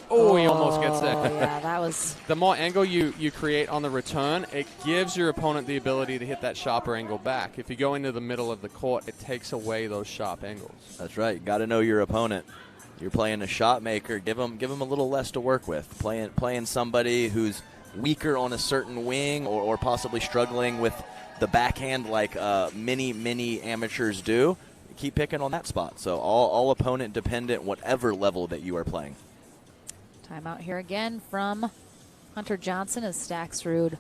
Oh, he almost gets there. Yeah, that was... The more angle you create on the return, it gives your opponent the ability to hit that sharper angle back. If you go into the middle of the court, it takes away those sharp angles. That's right. You got to know your opponent. You're playing a shot maker. Give him a little less to work with. Playing somebody who's weaker on a certain wing or possibly struggling with the backhand like many amateurs do. Keep picking on that spot. So all opponent dependent, whatever level that you are playing. Timeout here again from Hunter Johnson as Staxrud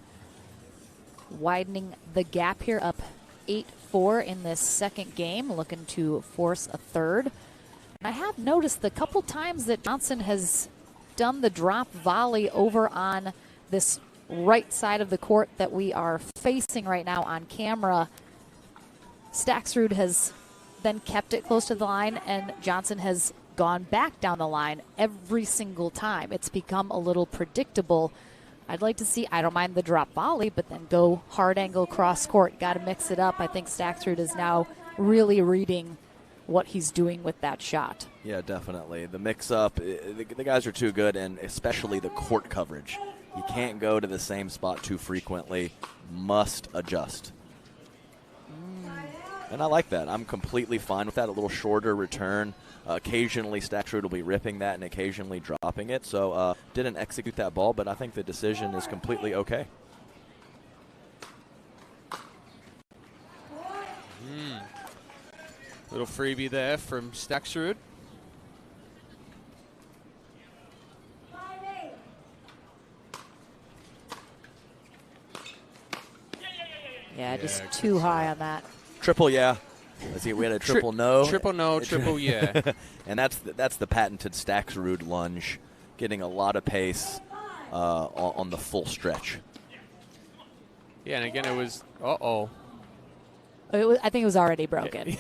widening the gap here, up 8-4 in this second game, looking to force a third. I have noticed the couple times that Johnson has done the drop volley over on this right side of the court that we are facing right now on camera, Staxrud has then kept it close to the line, and Johnson has gone back down the line every single time. It's become a little predictable. I'd like to see, I don't mind the drop volley, but then go hard angle cross court. Got to mix it up. I think Staxrud is now really reading what he's doing with that shot. Yeah, definitely. The mix-up, the guys are too good, and especially the court coverage. You can't go to the same spot too frequently. Must adjust. And I like that. I'm completely fine with that. A little shorter return. Occasionally, Staxrud will be ripping that and occasionally dropping it. So didn't execute that ball, but I think the decision is completely okay. Little freebie there from Staxrud. Yeah, just too high on that. Triple, yeah. Let's see, we had a triple no. Triple no, triple yeah. And that's the patented Staxrud lunge, getting a lot of pace on the full stretch. Yeah, and again, it was, uh-oh. I think it was already broken.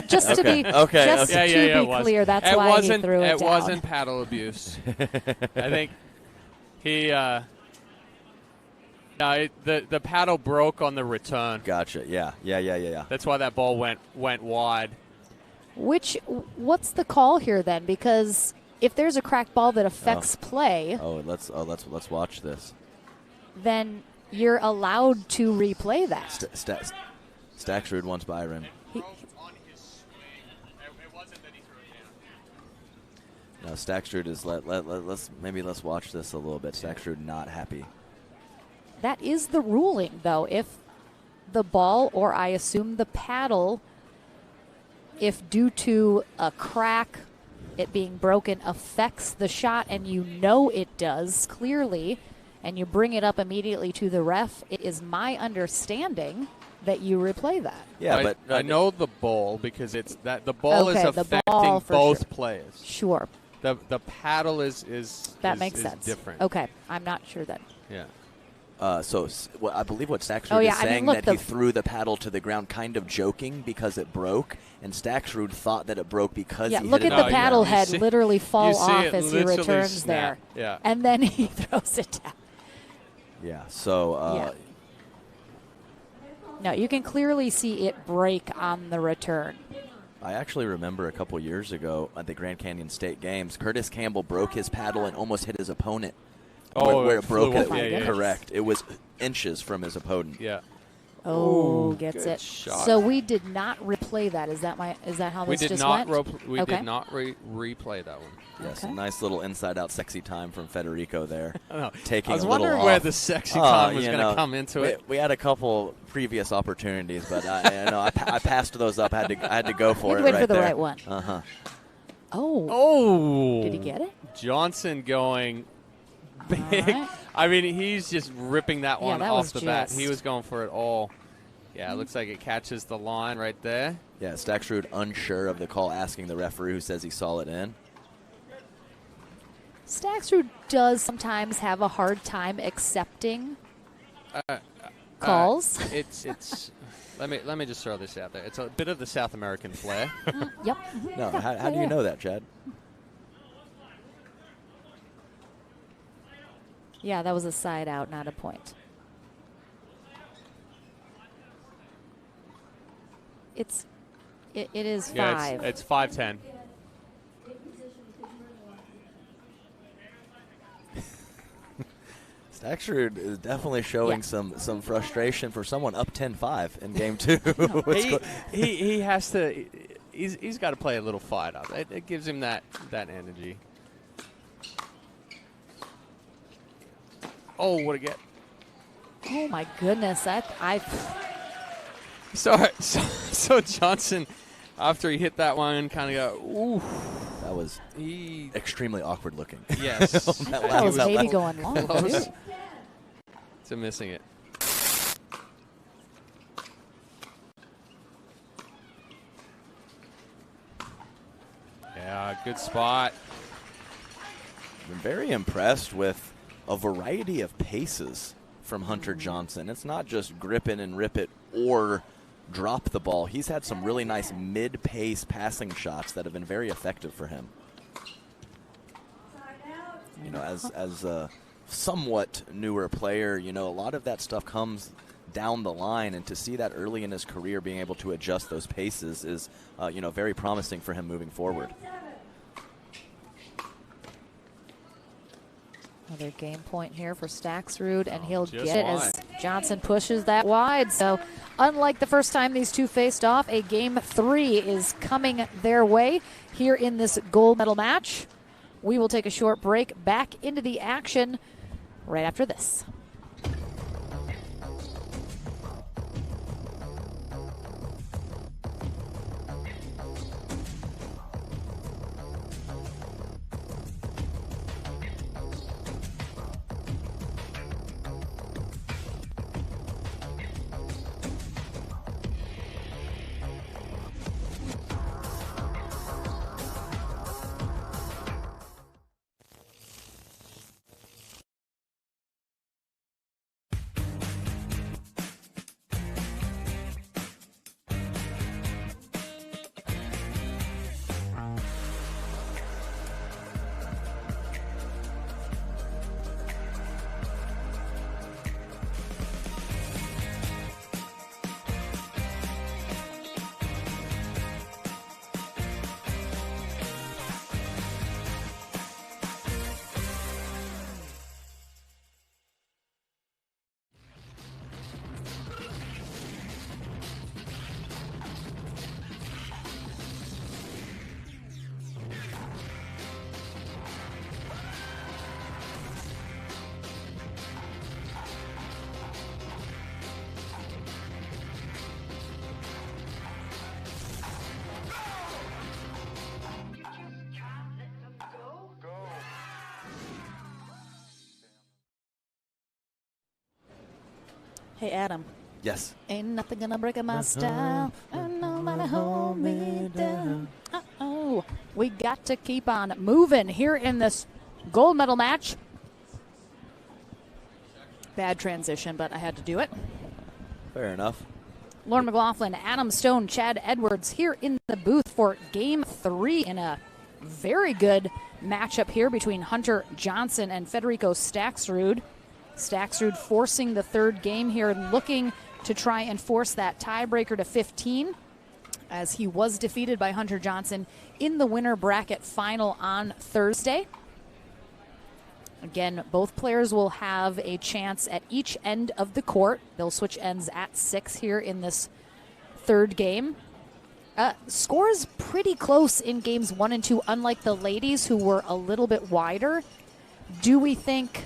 Just to be clear, that's why he threw it down. It wasn't paddle abuse. I think he the paddle broke on the return. Gotcha. Yeah. That's why that ball went wide. What's the call here then? Because if there's a cracked ball that affects play, let's watch this. Then you're allowed to replay that. Staxrud wants Byron. No, Staxrud is let's watch this a little bit. Staxrud not happy. That is the ruling, though. If the ball, or I assume the paddle, if due to a crack, it being broken, affects the shot, and you know it does clearly, and you bring it up immediately to the ref, it is my understanding that you replay that. Yeah, but I know the ball because it's that the ball is affecting both players. Sure. The paddle is makes sense. Different. Okay, I'm not sure then. Yeah. I believe what Staxrud is saying that he threw the paddle to the ground kind of joking because it broke, and Staxrud thought that it broke because he look hit at it. the paddle head literally fall off as he returns snap. there. Yeah. And then he throws it down. Yeah, so... No, you can clearly see it break on the return. I actually remember a couple years ago at the Grand Canyon State Games, Curtis Campbell broke his paddle and almost hit his opponent. Where it broke it. Correct. It was inches from his opponent. Yeah. Oh, gets it. Shot. So we did not replay that. Is that how this just went? We did not replay that one. Yes, a nice little inside-out sexy time from Federico there. I was wondering where the sexy time was going to come into it. We had a couple previous opportunities, but I passed those up. I had to go for it. Wait right for the there. right one. Oh. Did he get it? Johnson going big. Right. I mean, he's just ripping that one off the bat. just... He was going for it all. Yeah, it looks like it catches the line right there. Yeah, Staxrud unsure of the call, asking the referee, who says he saw it in. Staxrud does sometimes have a hard time accepting calls. It's. Let me just throw this out there. It's a bit of the South American flair. Yep. No, how do you know that, Chad? Yeah, that was a side out, not a point. It is 5. Yeah, it's 5-10. Staxrud is definitely showing some frustration for someone up 10-5 in game 2. he has to. he's got to play a little fighter. It gives him that energy. Oh, what a get! Oh my goodness, So Johnson, after he hit that one, kind of go, ooh. That was extremely awkward looking. Yes. that was maybe going long. Close to missing it. Yeah, good spot. Been very impressed with a variety of paces from Hunter Johnson. It's not just grip it and rip it or drop the ball. He's had some really nice mid-pace passing shots that have been very effective for him. You know, as a somewhat newer player, you know, a lot of that stuff comes down the line, and to see that early in his career being able to adjust those paces is, you know, very promising for him moving forward. Another game point here for Staxrud, and he'll get it as Johnson pushes that wide. So unlike the first time these two faced off, a game 3 is coming their way here in this gold medal match. We will take a short break, back into the action right after this. Hey, Adam. Yes. Ain't nothing gonna break my style, and nobody hold me down. Uh-oh. We got to keep on moving here in this gold medal match. Bad transition, but I had to do it. Fair enough. Lauren McLaughlin, Adam Stone, Chad Edwards here in the booth for game 3 in a very good matchup here between Hunter Johnson and Federico Staxrud. Staxrud forcing the third game here and looking to try and force that tiebreaker to 15, as he was defeated by Hunter Johnson in the winner bracket final on Thursday. Again, both players will have a chance at each end of the court. They'll switch ends at 6 here in this third game. Scores pretty close in games 1 and 2, unlike the ladies who were a little bit wider. Do we think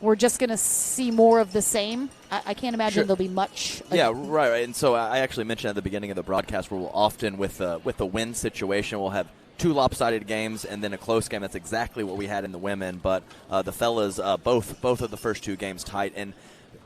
we're just going to see more of the same? I can't imagine there'll be much. Yeah, right. And so I actually mentioned at the beginning of the broadcast where we'll often, with the win situation, we'll have 2 lopsided games and then a close game. That's exactly what we had in the women. But the fellas, both of the first 2 games tight. And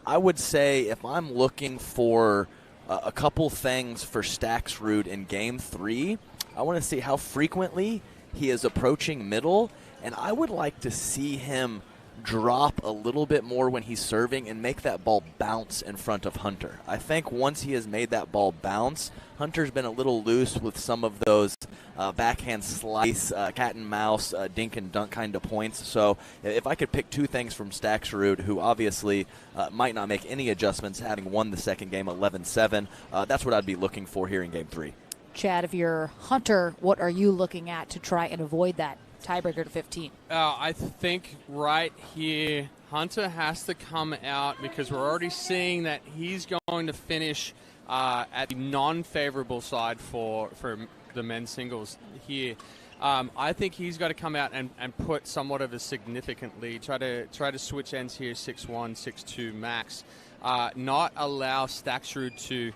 I would say if I'm looking for a couple things for Staxrud in game 3, I want to see how frequently he is approaching middle. And I would like to see him drop a little bit more when he's serving and make that ball bounce in front of Hunter. I think once he has made that ball bounce, Hunter's been a little loose with some of those backhand slice, cat and mouse, dink and dunk kind of points. So if I could pick 2 things from Staxrud, who obviously might not make any adjustments, having won the second game 11-7, that's what I'd be looking for here in game 3. Chad, if you're Hunter, what are you looking at to try and avoid that tiebreaker to 15? I think right here, Hunter has to come out because we're already seeing that he's going to finish at the non-favorable side for the men's singles here. I think he's got to come out and put somewhat of a significant lead. Try to switch ends here, 6-1, 6-2 max. Not allow Staksrud to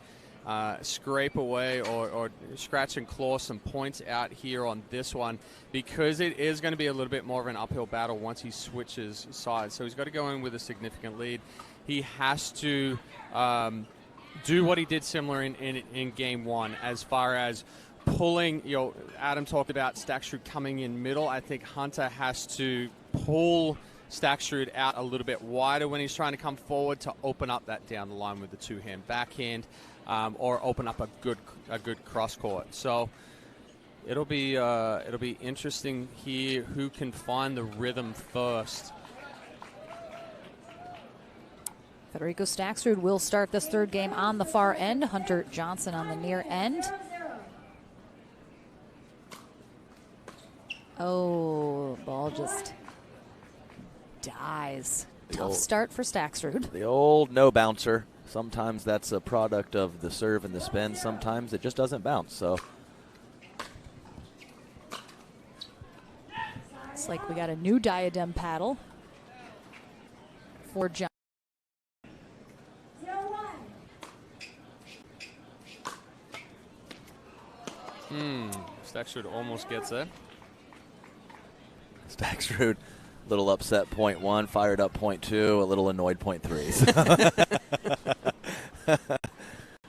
scrape away or scratch and claw some points out here on this one, because it is going to be a little bit more of an uphill battle once he switches sides. So he's got to go in with a significant lead. He has to do what he did similar in game one, as far as pulling. Adam talked about Staksrud coming in middle. I think Hunter has to pull Staksrud out a little bit wider when he's trying to come forward to open up that down the line with the two-hand backhand, or open up a good cross court. So it'll be interesting here who can find the rhythm first. Federico Staksrud will start this third game on the far end. Hunter Johnson on the near end. Oh, ball just dies. Tough start for Staksrud. The old no bouncer. Sometimes that's a product of the serve and the spin. Sometimes it just doesn't bounce. So it's like we got a new diadem paddle for John. Staksrud almost gets it. Staksrud, little upset point one, fired up point two, a little annoyed point three.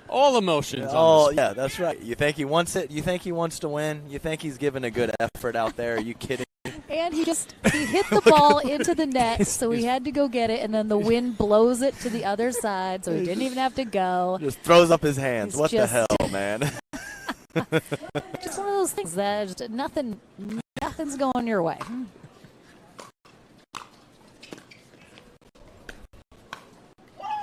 All emotions. Oh, yeah, that's right. You think he wants it? You think he wants to win? You think he's giving a good effort out there? Are you kidding? And he hit the ball into the net, so he had to go get it, and then the wind blows it to the other side, so he didn't even have to go. Just throws up his hands. He's what the hell, man? Just one of those things that just nothing's going your way.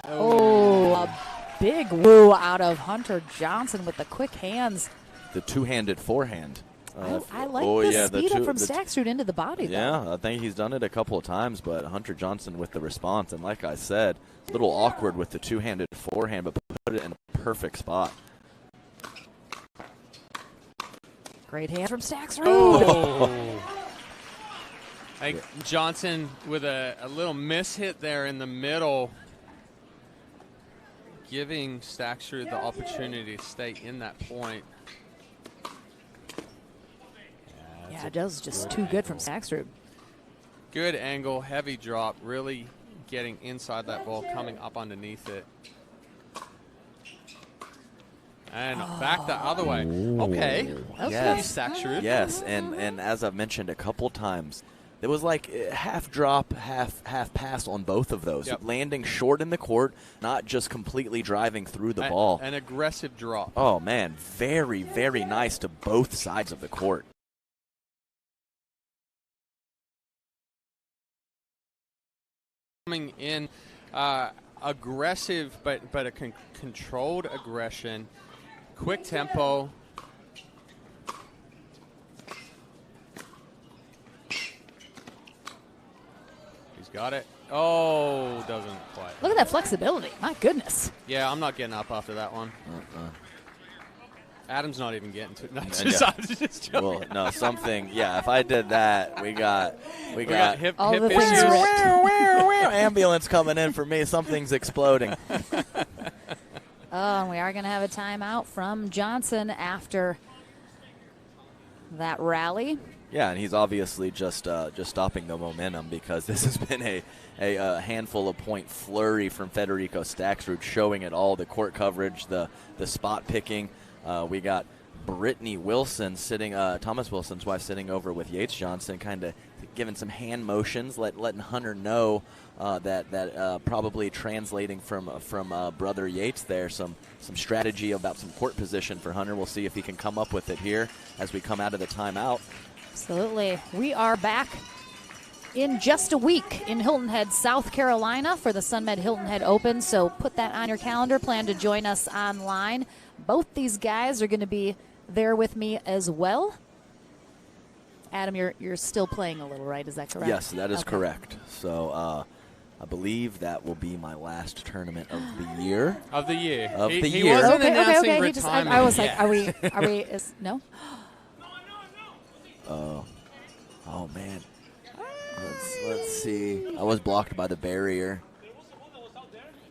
Oh, a big woo out of Hunter Johnson with the quick hands. The two-handed forehand. I like the speed up from Staksrud into the body, though. Yeah, I think he's done it a couple of times, but Hunter Johnson with the response. And like I said, a little awkward with the two-handed forehand, but put it in a perfect spot. Great hand from Staksrud. Oh. Like Johnson with a little miss hit there in the middle, giving Staksrud the opportunity to stay in that point. Yeah, it does just too good from Staksrud. Good angle, heavy drop, really getting inside that ball, coming up underneath it. And back the other way. Okay. Yes. Staksrud. Yes, and as I've mentioned a couple times, there was like half drop, half pass on both of those. Yep. Landing short in the court, not just completely driving through the ball. An aggressive drop. Oh, man, very, very nice to both sides of the court. Coming in aggressive, but a controlled aggression. Quick tempo. He's got it. Oh, doesn't quite. Look at that flexibility. My goodness. Yeah, I'm not getting up after that one. Adam's not even getting to it. No, just well, no, something. Yeah, if I did that, we got hip issues. Ambulance coming in for me. Something's exploding. Oh, and we are going to have a timeout from Johnson after that rally. Yeah, and he's obviously just stopping the momentum, because this has been a handful of point flurry from Federico Staksrud, showing it all, the court coverage, the spot picking. We got Brittany Wilson sitting, Thomas Wilson's wife, sitting over with Yates Johnson, kind of giving some hand motions, letting Hunter know that probably translating from brother Yates there, some strategy about some court position for Hunter. We'll see if he can come up with it here as we come out of the timeout. Absolutely. We are back in just a week in Hilton Head, South Carolina for the Sunmed Hilton Head Open, so put that on your calendar. Plan to join us online. Both these guys are going to be there with me as well. Adam, you're still playing a little, right? Is that correct? Yes, that is correct. So I believe that will be my last tournament of the year. Of the year. He wasn't Okay. announcing He just, retirement. I was like, yet. are we, no? Oh man. Let's see. I was blocked by the barrier.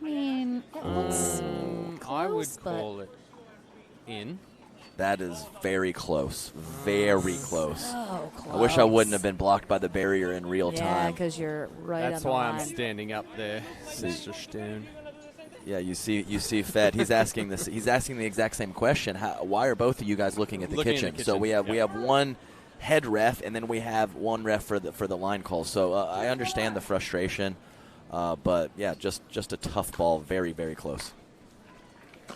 I mean, it was I would close, but- call it in. That is very close. Very close. So close. I wish I wouldn't have been blocked by the barrier in real Yeah, time. because you're right That's on the why line. I'm standing up there, Mr. Stone. Yeah, you see Fed. He's asking this. He's asking the exact same question. Why are both of you guys looking at the kitchen? So we have one head ref, and then we have one ref for the line call. So I understand the frustration, but yeah, just a tough ball. Very, very close. Oh,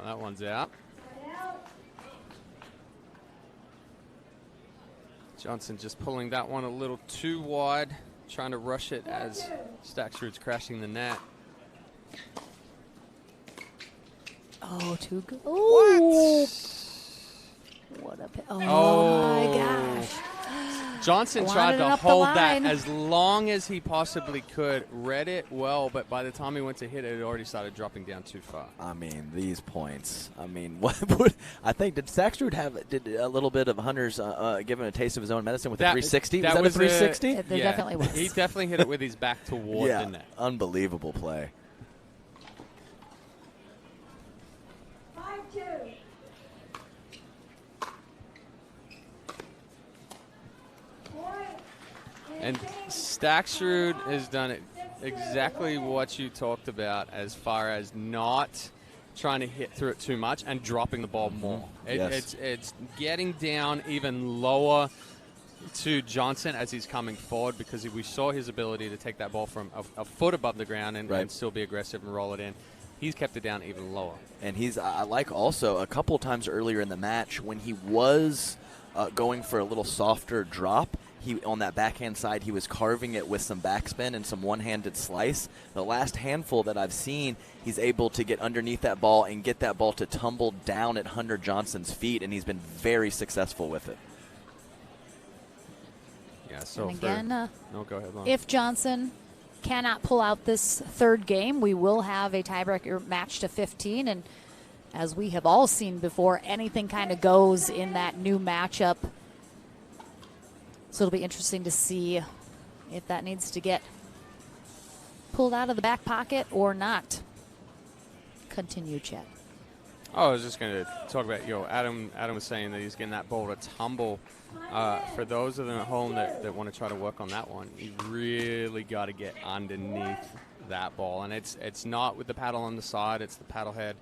that one's out. Johnson just pulling that one a little too wide, trying to rush it as Stacksrud's crashing the net. Oh, too good. Oh, what a oh my gosh. Johnson Wanted tried it to up the hold that line. as long as he possibly could. Read it well, but by the time he went to hit it, it already started dropping down too far. I mean, these points. I mean, what I think, did Stacksrud did a little bit of Hunter's giving a taste of his own medicine with a 360? Was that a 360? There definitely was. He definitely hit it with his back toward the net. Unbelievable play. And Stacksrud has done it exactly what you talked about as far as not trying to hit through it too much and dropping the ball more. Yes. It's getting down even lower to Johnson as he's coming forward, because we saw his ability to take that ball from a foot above the ground and still be aggressive and roll it in. He's kept it down even lower. And I like also a couple times earlier in the match when he was going for a little softer drop, on that backhand side, he was carving it with some backspin and some one-handed slice. The last handful that I've seen, he's able to get underneath that ball and get that ball to tumble down at Hunter Johnson's feet, and he's been very successful with it. Yeah, so and again, go ahead, Lauren. If Johnson cannot pull out this third game, we will have a tiebreaker match to 15. And as we have all seen before, anything kind of goes in that new matchup. So it'll be interesting to see if that needs to get pulled out of the back pocket or not. Continue, Chet. Oh, I was just going to talk about, Adam was saying that he's getting that ball to tumble. For those of them at home that want to try to work on that one, you really got to get underneath that ball. And it's not with the paddle on the side, it's the paddle head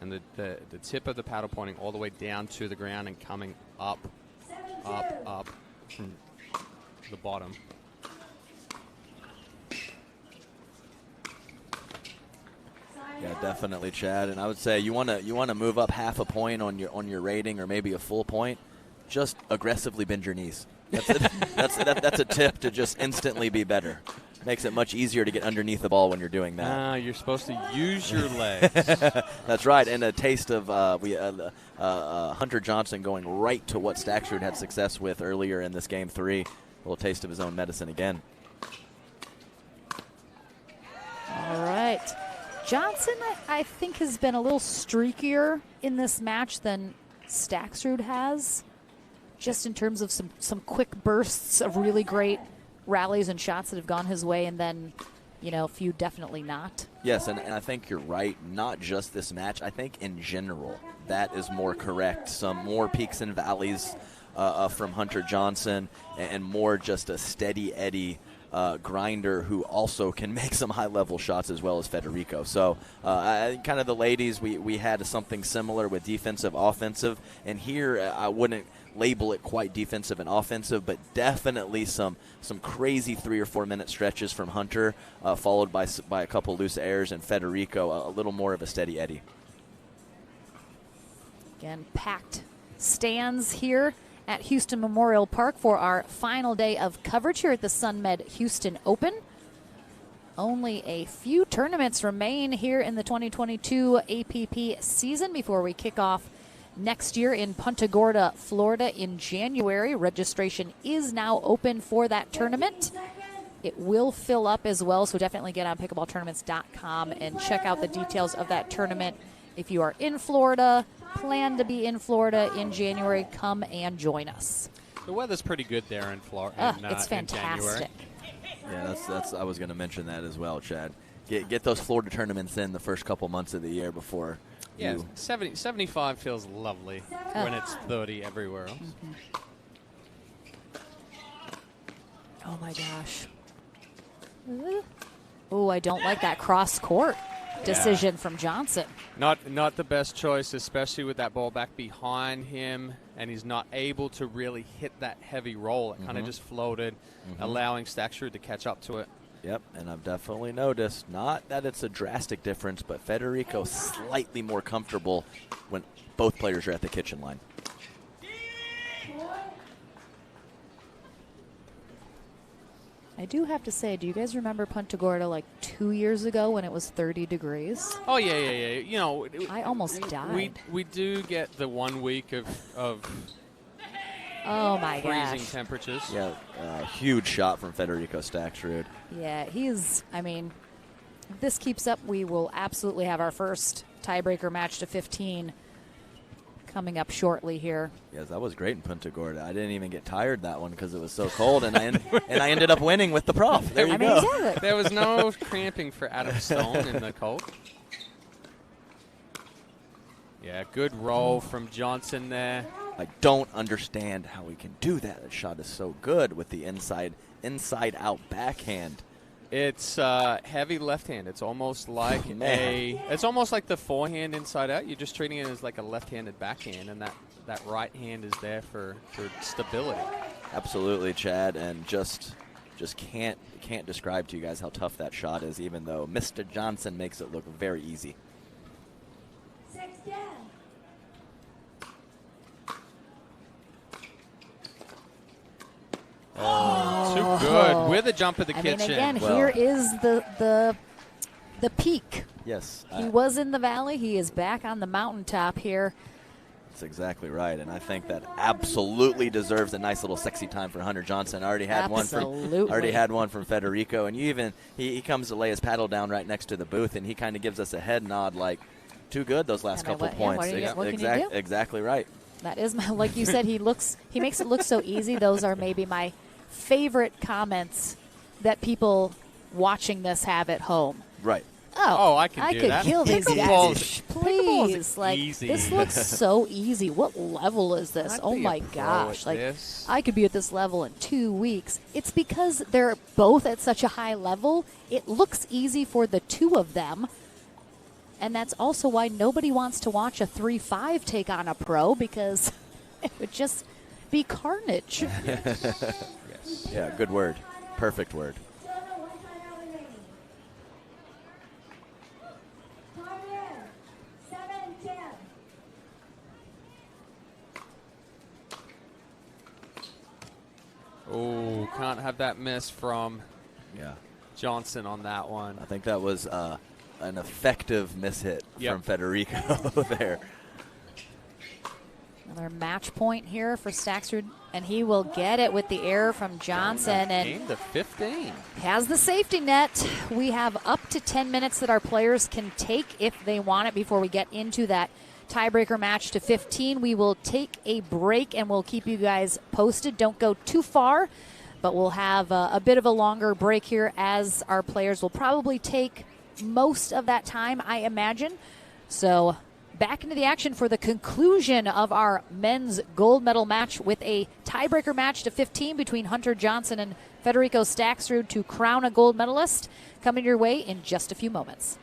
and the tip of the paddle pointing all the way down to the ground and coming up from the bottom. Yeah, definitely, Chad. And I would say you want to move up half a point on your rating, or maybe a full point. Just aggressively bend your knees. That's a tip to just instantly be better. Makes it much easier to get underneath the ball when you're doing that. You're supposed to use your legs. That's right. And a taste of Hunter Johnson going right to what Stacksrud had success with earlier in this game 3. A little taste of his own medicine again. All right. Johnson, I think, has been a little streakier in this match than Stacksrud has, just in terms of some quick bursts of really great rallies and shots that have gone his way, and then, a few definitely not. Yes, and I think you're right. Not just this match. I think in general that is more correct. Some more peaks and valleys from Hunter Johnson, and more just a steady Eddie grinder who also can make some high-level shots as well as Federico. So kind of the ladies, we had something similar with defensive, offensive, and here I wouldn't label it quite defensive and offensive, but definitely some crazy 3 or 4 minute stretches from Hunter, followed by a couple loose airs, and Federico a little more of a steady Eddie. Again, packed stands here at Houston Memorial Park for our final day of coverage here at the Sunmed Houston Open. Only a few tournaments remain here in the 2022 APP season before we kick off next year in Punta Gorda, Florida in January. Registration is now open for that tournament. It will fill up as well, so definitely get on pickleballtournaments.com and check out the details of that tournament. If you are in Florida, plan to be in Florida in January, come and join us. The weather's pretty good there in Florida. It's fantastic. Yeah, that's. I was going to mention that as well, Chad. Get those Florida tournaments in the first couple months of the year before. Yeah, 75 feels lovely when it's 30 everywhere else. Oh my gosh. Oh, I don't like that cross court decision from Johnson. Not the best choice, especially with that ball back behind him, and he's not able to really hit that heavy roll. It kind of just floated, allowing Staksrud to catch up to it. Yep, and I've definitely noticed, not that it's a drastic difference, but Federico slightly more comfortable when both players are at the kitchen line. I do have to say, do you guys remember Punta Gorda like 2 years ago when it was 30 degrees? Oh, yeah. You know, I almost died. We do get the 1 week of oh my freezing gosh. temperatures. Yeah, huge shot from Federico Staksrud. Yeah, if this keeps up, we will absolutely have our first tiebreaker match to 15 coming up shortly here. Yes, that was great in Punta Gorda. I didn't even get tired that one because it was so cold, and I ended up winning with the prof. There you go. Exactly. There was no cramping for Adam Stone in the cold. Yeah, good roll from Johnson there. I don't understand how he can do that. That shot is so good with the inside out backhand. It's heavy left hand. It's almost like it's almost like the forehand inside out. You're just treating it as like a left-handed backhand, and that right hand is there for stability. Absolutely, Chad, and just can't describe to you guys how tough that shot is, even though Mr. Johnson makes it look very easy. 6-10. Oh, too good with a jump of the kitchen. I mean, again, here is the peak. Yes. He was in the valley. He is back on the mountaintop here. That's exactly right, and I think that absolutely deserves a nice little sexy time for Hunter Johnson. I already had one from Federico, and he comes to lay his paddle down right next to the booth, and he kind of gives us a head nod like, too good those last couple points. What can you do? Exactly right. That is like you said. He makes it look so easy. Those are maybe my favorite comments that people watching this have at home. Right. Oh, I could kill these guys. Please, like easy. This looks so easy. What level is this? Oh my gosh! Like I could be at this level in 2 weeks. It's because they're both at such a high level. It looks easy for the two of them. And that's also why nobody wants to watch a 3-5 take on a pro, because it would just be carnage. Yes. Yeah, good word. Perfect word. Oh, can't have that miss from Johnson on that one. I think that was an effective mishit from Federico there. Another match point here for Staksrud, and he will get it with the error from Johnson. And game to 15. Has the safety net. We have up to 10 minutes that our players can take if they want it before we get into that tiebreaker match to 15. We will take a break, and we'll keep you guys posted. Don't go too far, but we'll have a bit of a longer break here, as our players will probably take most of that time, I imagine. So back into the action for the conclusion of our men's gold medal match with a tiebreaker match to 15 between Hunter Johnson and Federico Staksrud to crown a gold medalist, coming your way in just a few moments.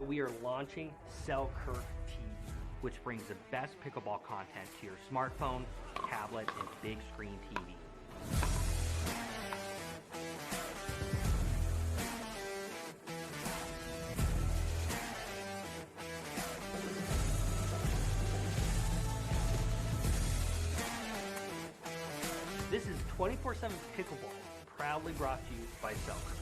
We are launching Selkirk TV, which brings the best pickleball content to your smartphone, tablet, and big screen TV. This is 24/7 Pickleball, proudly brought to you by Selkirk.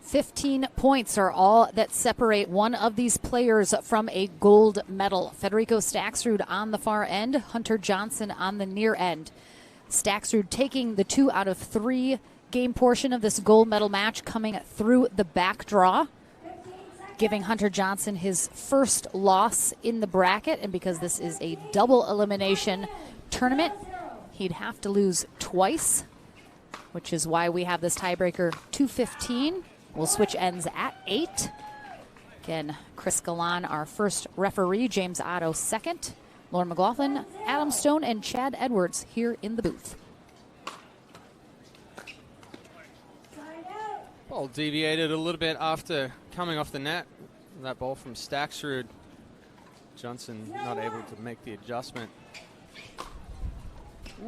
15 points are all that separate one of these players from a gold medal. Federico Staksrud on the far end, Hunter Johnson on the near end. Staksrud taking the 2 out of 3 game portion of this gold medal match, coming through the back draw, giving Hunter Johnson his first loss in the bracket. And because this is a double elimination tournament, he'd have to lose twice, which is why we have this tiebreaker 2-15. We'll switch ends at 8. Again, Chris Galan, our first referee, James Otto second, Lauren McLaughlin, Adam Stone, and Chad Edwards here in the booth. Ball deviated a little bit after coming off the net. That ball from Staksrud. Johnson not able to make the adjustment.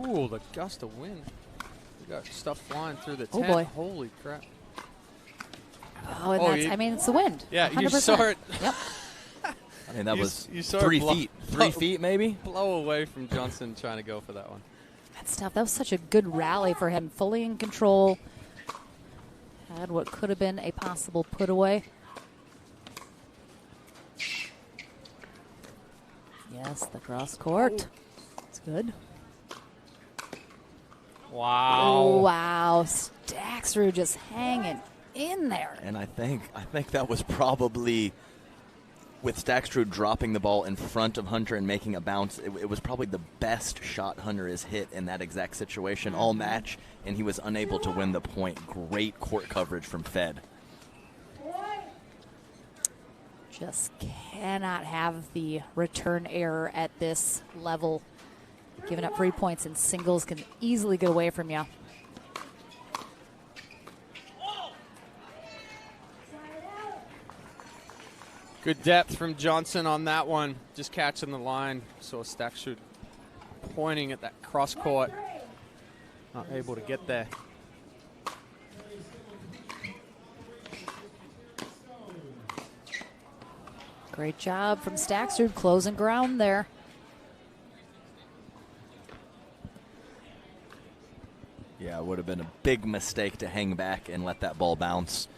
Ooh, the gust of wind. We got stuff flying through the tent. Oh boy. Holy crap. Oh, and that's, I mean, it's the wind. Yeah, 100%. you saw it. Yep. I mean, that was you saw 3 it blow- feet. 3 feet, maybe? Blow away from Johnson trying to go for that one. That's tough. That was such a good rally for him. Fully in control. Had what could have been a possible put away. Yes, the cross court. It's good. Wow. Oh, wow. Staksrud just hanging in there. And I think that was probably, with Staksrud dropping the ball in front of Hunter and making a bounce, it was probably the best shot Hunter has hit in that exact situation all match, and he was unable to win the point. Great court coverage from Fed. Just cannot have the return error at this level. Giving up 3 points in singles can easily get away from you. Good depth from Johnson on that one. Just catching the line. Saw Staksrud pointing at that cross court. Not able to get there. Great job from Staksrud closing ground there. Yeah, it would have been a big mistake to hang back and let that ball bounce.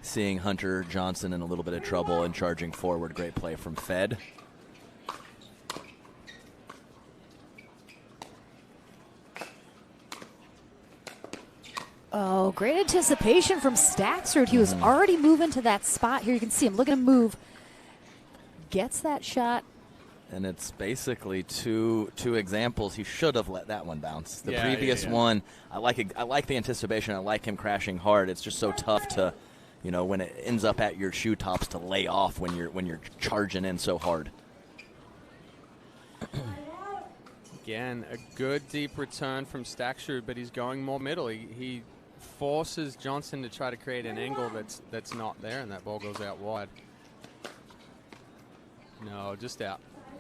Seeing Hunter Johnson in a little bit of trouble and charging forward. Great play from Fed. Oh, great anticipation from Staksrud. He was already moving to that spot here. You can see him. Look at him move. Gets that shot. And it's basically two examples. He should have let that one bounce. The Yeah, previous yeah. one, I like the anticipation. I like him crashing hard. It's just so tough to, when it ends up at your shoe tops, to lay off when you're charging in so hard. Again, a good deep return from Staksrud, but he's going more middle. He forces Johnson to try to create an angle that's not there, and that ball goes out wide. No, just out.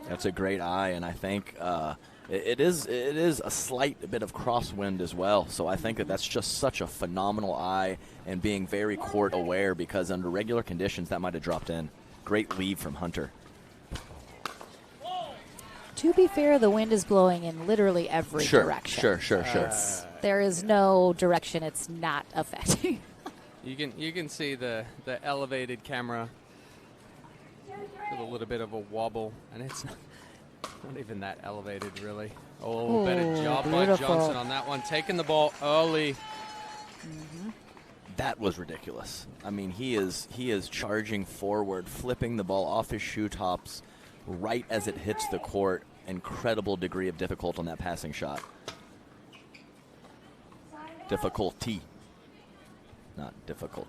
That's a great eye, and I think it is a slight bit of crosswind as well. So I think that's just such a phenomenal eye and being very court aware, because under regular conditions that might have dropped in. Great lead from Hunter. To be fair, the wind is blowing in literally every direction. Sure. There is no direction it's not affecting. You can see the elevated camera with a little bit of a wobble, and it's not even that elevated, really. Oh, better job by Johnson on that one, taking the ball early. That was ridiculous. I mean, he is charging forward, flipping the ball off his shoe tops right as it hits the court. Incredible degree of difficulty on that passing shot. Difficulty, not difficult.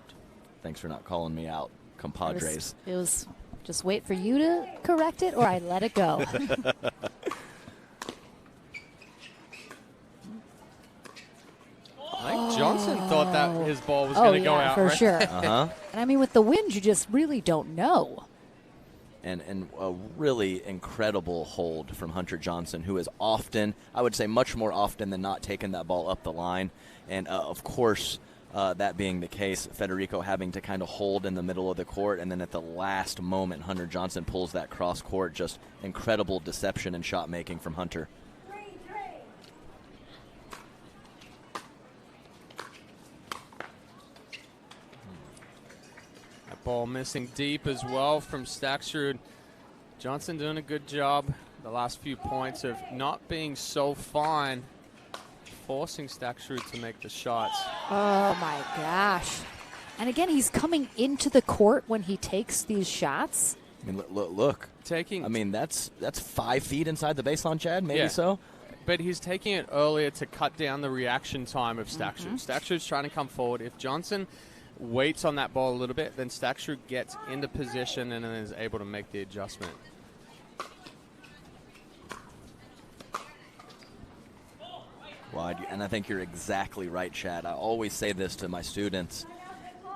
Thanks for not calling me out, compadres. It was just wait for you to correct it, or I let it go. I think Johnson thought that his ball was going to go out. For right? sure. Uh-huh. And I mean, with the wind, you just really don't know. And a really incredible hold from Hunter Johnson, who is often, I would say much more often than not, taking that ball up the line. And, of course, that being the case, Federico having to kind of hold in the middle of the court, and then at the last moment, Hunter Johnson pulls that cross court. Just incredible deception and shot making from Hunter. Ball missing deep as well from Staksrud. Johnson doing a good job the last few points of not being so fine, forcing Staksrud to make the shots. Oh my gosh. And again, he's coming into the court when he takes these shots. I mean, look. I mean, that's 5 feet inside the baseline, Chad, maybe Yeah. so? But he's taking it earlier to cut down the reaction time of Staksrud. Mm-hmm. Staksrud's trying to come forward. If Johnson waits on that ball a little bit, then Staksrud gets into position and then is able to make the adjustment. Well, and I think you're exactly right, Chad. I always say this to my students.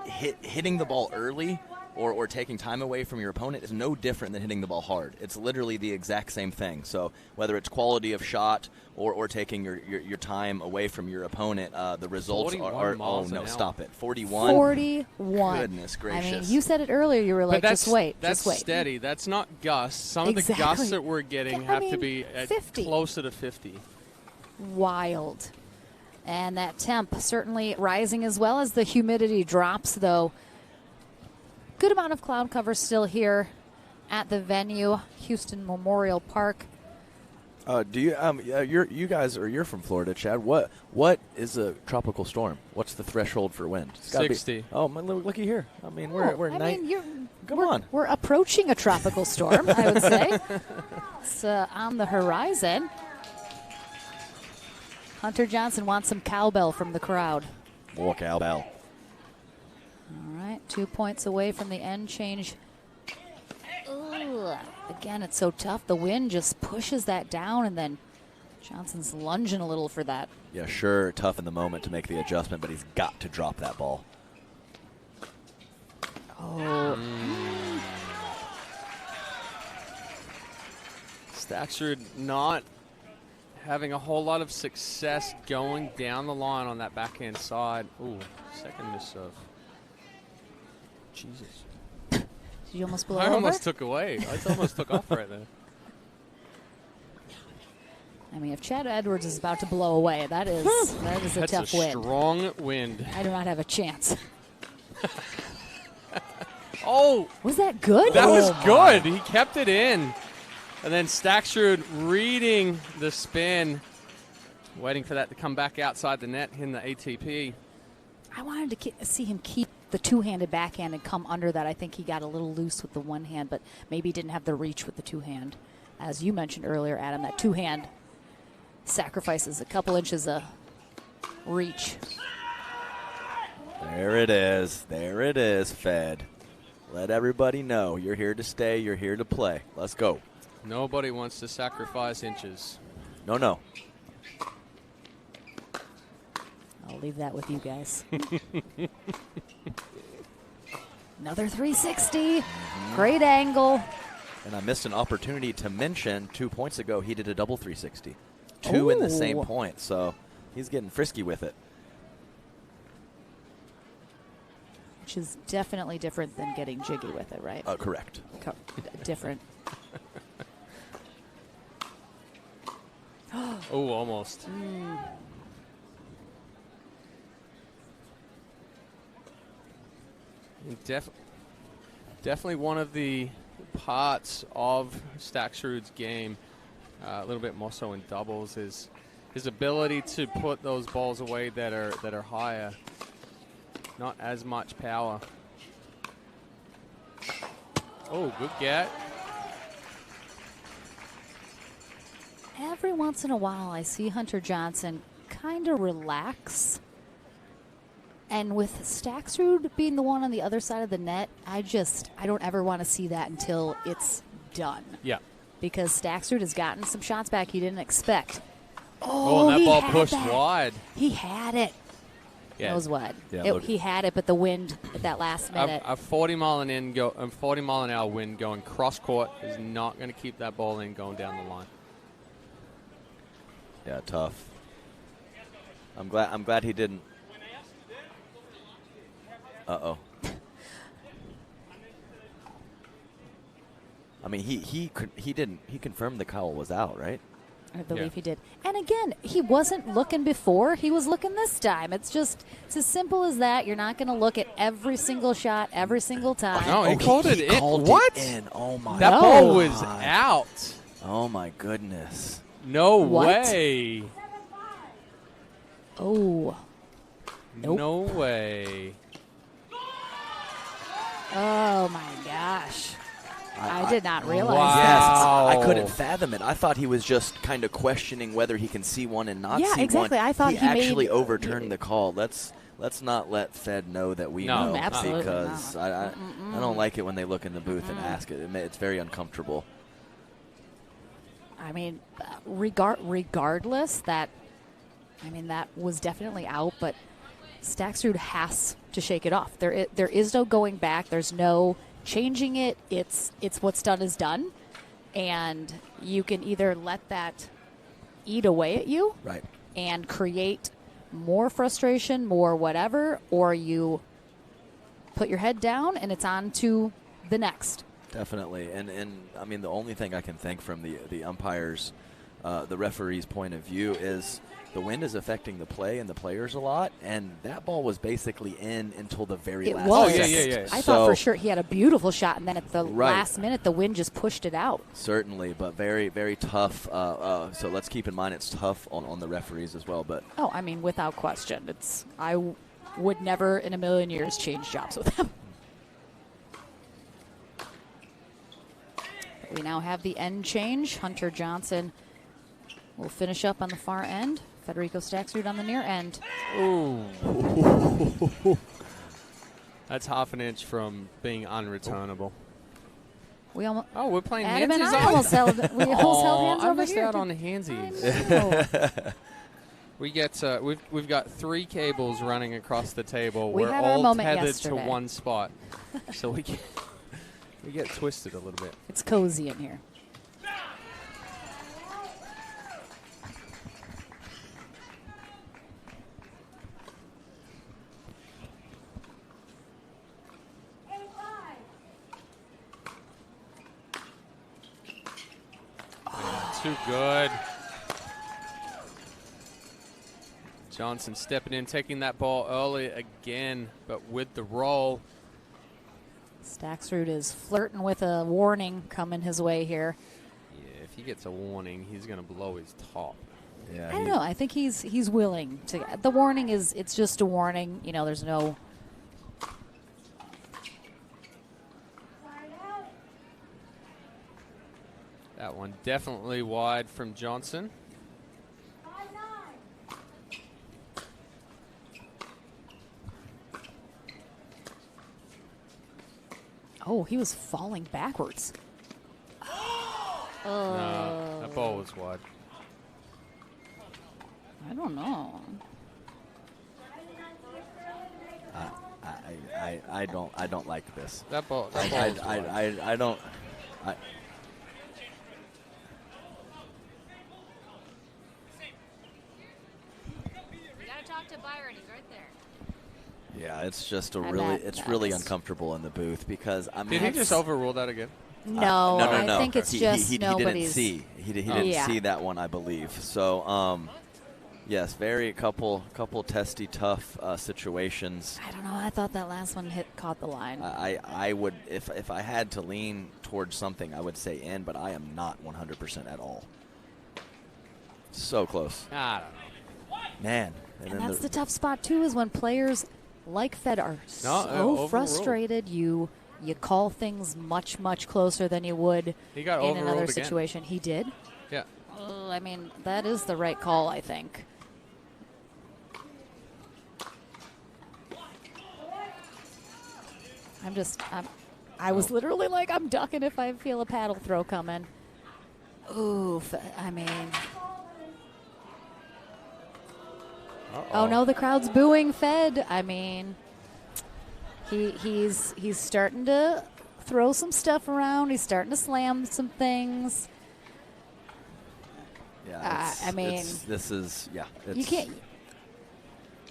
Hitting the ball early or taking time away from your opponent is no different than hitting the ball hard. It's literally the exact same thing. So whether it's quality of shot or taking your time away from your opponent, the results are oh, no, stop it. 41? 41. Goodness gracious. I mean, you said it earlier. You were like, just wait. That's just wait. steady. That's not gusts. Some of the gusts that we're getting have to be at 50. closer to 50. Wild. And that temp certainly rising as well as the humidity drops, though. Good amount of cloud cover still here at the venue, Houston Memorial Park. Do you you're from Florida, Chad? What is a tropical storm? What's the threshold for wind? It's gotta 60. Be, oh, looky here. I mean, we're approaching a tropical storm, I would say. It's on the horizon. Hunter Johnson wants some cowbell from the crowd. More cowbell. All right, 2 points away from the end change. Ugh. Again, it's so tough. The wind just pushes that down, and then Johnson's lunging a little for that. Yeah, sure, tough in the moment to make the adjustment, but he's got to drop that ball. Oh. Staksrud not having a whole lot of success going down the line on that backhand side. Ooh, second miss serve. Jesus. Did you almost blow I over? almost took away. I almost took off right there. I mean, if Chad Edwards is about to blow away, that is a That's tough a win. strong wind. I do not have a chance. Oh! Was that good? That was my. good. He kept it in. And then Staksrud reading the spin, waiting for that to come back outside the net, hitting the ATP. I wanted to see him keep the two-handed backhand and come under that. I think he got a little loose with the one hand, but maybe didn't have the reach with the two-hand. As you mentioned earlier, Adam, that two-hand sacrifices a couple inches of reach. There it is. There it is, Fed. Let everybody know you're here to stay. You're here to play. Let's go. Nobody wants to sacrifice inches. No. I'll leave that with you guys. Another 360. Great angle. And I missed an opportunity to mention 2 points ago he did a double 360. Two in the same point, so he's getting frisky with it. Which is definitely different than getting jiggy with it, right? Correct. Different. Oh, almost. Definitely one of the parts of Staksrud's game, a little bit more so in doubles, is his ability to put those balls away that are higher. Not as much power. Oh, good get. Every once in a while, I see Hunter Johnson kind of relax. And with Staksrud being the one on the other side of the net, I don't ever want to see that until it's done. Yeah. Because Staksrud has gotten some shots back he didn't expect. Oh, and that ball pushed wide. He had it. Yeah. That was wide. Yeah, He had it, but the wind at that last minute. A 40 mile an hour wind going cross court is not going to keep that ball in going down the line. Yeah, tough. I'm glad he didn't. Uh-oh. I mean, he confirmed the Kyle was out, right? I believe he did. And again, he wasn't looking before. He was looking this time. It's as simple as that. You're not going to look at every single shot every single time. No, he called it in. What? Oh, my That God. ball was out. Oh, my goodness. No What? way. Oh. Nope. No way. Oh, my gosh. I did not realize Wow. Yes, I couldn't fathom it. I thought he was just kind of questioning whether he can see one and not see one. Yeah, exactly. I thought he actually made- overturned the call. Let's not let Fed know that we know, absolutely because I don't like it when they look in the booth and ask it. It's very uncomfortable. I mean, regardless, that was definitely out, but Staksrud has to shake it off. There is no going back. There's no changing it. It's what's done is done, and you can either let that eat away at you, Right. and create more frustration, more whatever, or you put your head down and it's on to the next. Definitely, and I mean the only thing I can think from the umpires, the referee's point of view is the wind is affecting the play and the players a lot, and that ball was basically in until the very It last was. second. yeah. I thought for sure he had a beautiful shot, and then at the Right. last minute, the wind just pushed it out. Certainly, but very, very tough. So let's keep in mind it's tough on the referees as well. But Oh, I mean, without question. I would never in a million years change jobs with them. We now have the end change. Hunter Johnson will finish up on the far end. Federico Staksrud on the near end. Ooh. That's half an inch from being unreturnable. We almost. Oh, we're playing Adam and handsies I on? almost held. We almost held hands I over missed here. out on the I handsies. know. We get we've got 3 cables running across the table. We We're had our all moment tethered yesterday. to one spot, so we get twisted a little bit. It's cozy in here. Too good. Johnson stepping in, taking that ball early again, but with the roll. Staksrud is flirting with a warning coming his way here. Yeah, if he gets a warning, he's going to blow his top. yeah, I don't know. I think he's willing to. The warning is it's just a warning. You know, there's no. That one definitely wide from Johnson. Oh, he was falling backwards. No, that ball was wide. I don't know. I don't like this. That ball was wide. I don't. We gotta talk to Byron. He's right there. Yeah, it's just a And really that- it's that really was- uncomfortable in the booth because I mean Did he That's- just overrule that again? No, no. I think it's just he nobody's. didn't see. He didn't Yeah. see that one, I believe. So, yes, very couple testy, tough situations. I don't know. I thought that last one caught the line. I would if I had to lean towards something, I would say in, but I am not 100% at all. So close, I don't know. man. and then that's the tough spot too. Is when players like Fed are so overruled. frustrated. You call things much closer than you would He got in another overruled again. situation. He did. Yeah. I mean, that is the right call, I think. I was literally like, I'm ducking if I feel a paddle throw coming. Oof. I mean. Oh no, the crowd's booing Fed. I mean, he's starting to throw some stuff around. He's starting to slam some things. Yeah, I mean, this is yeah. You can't.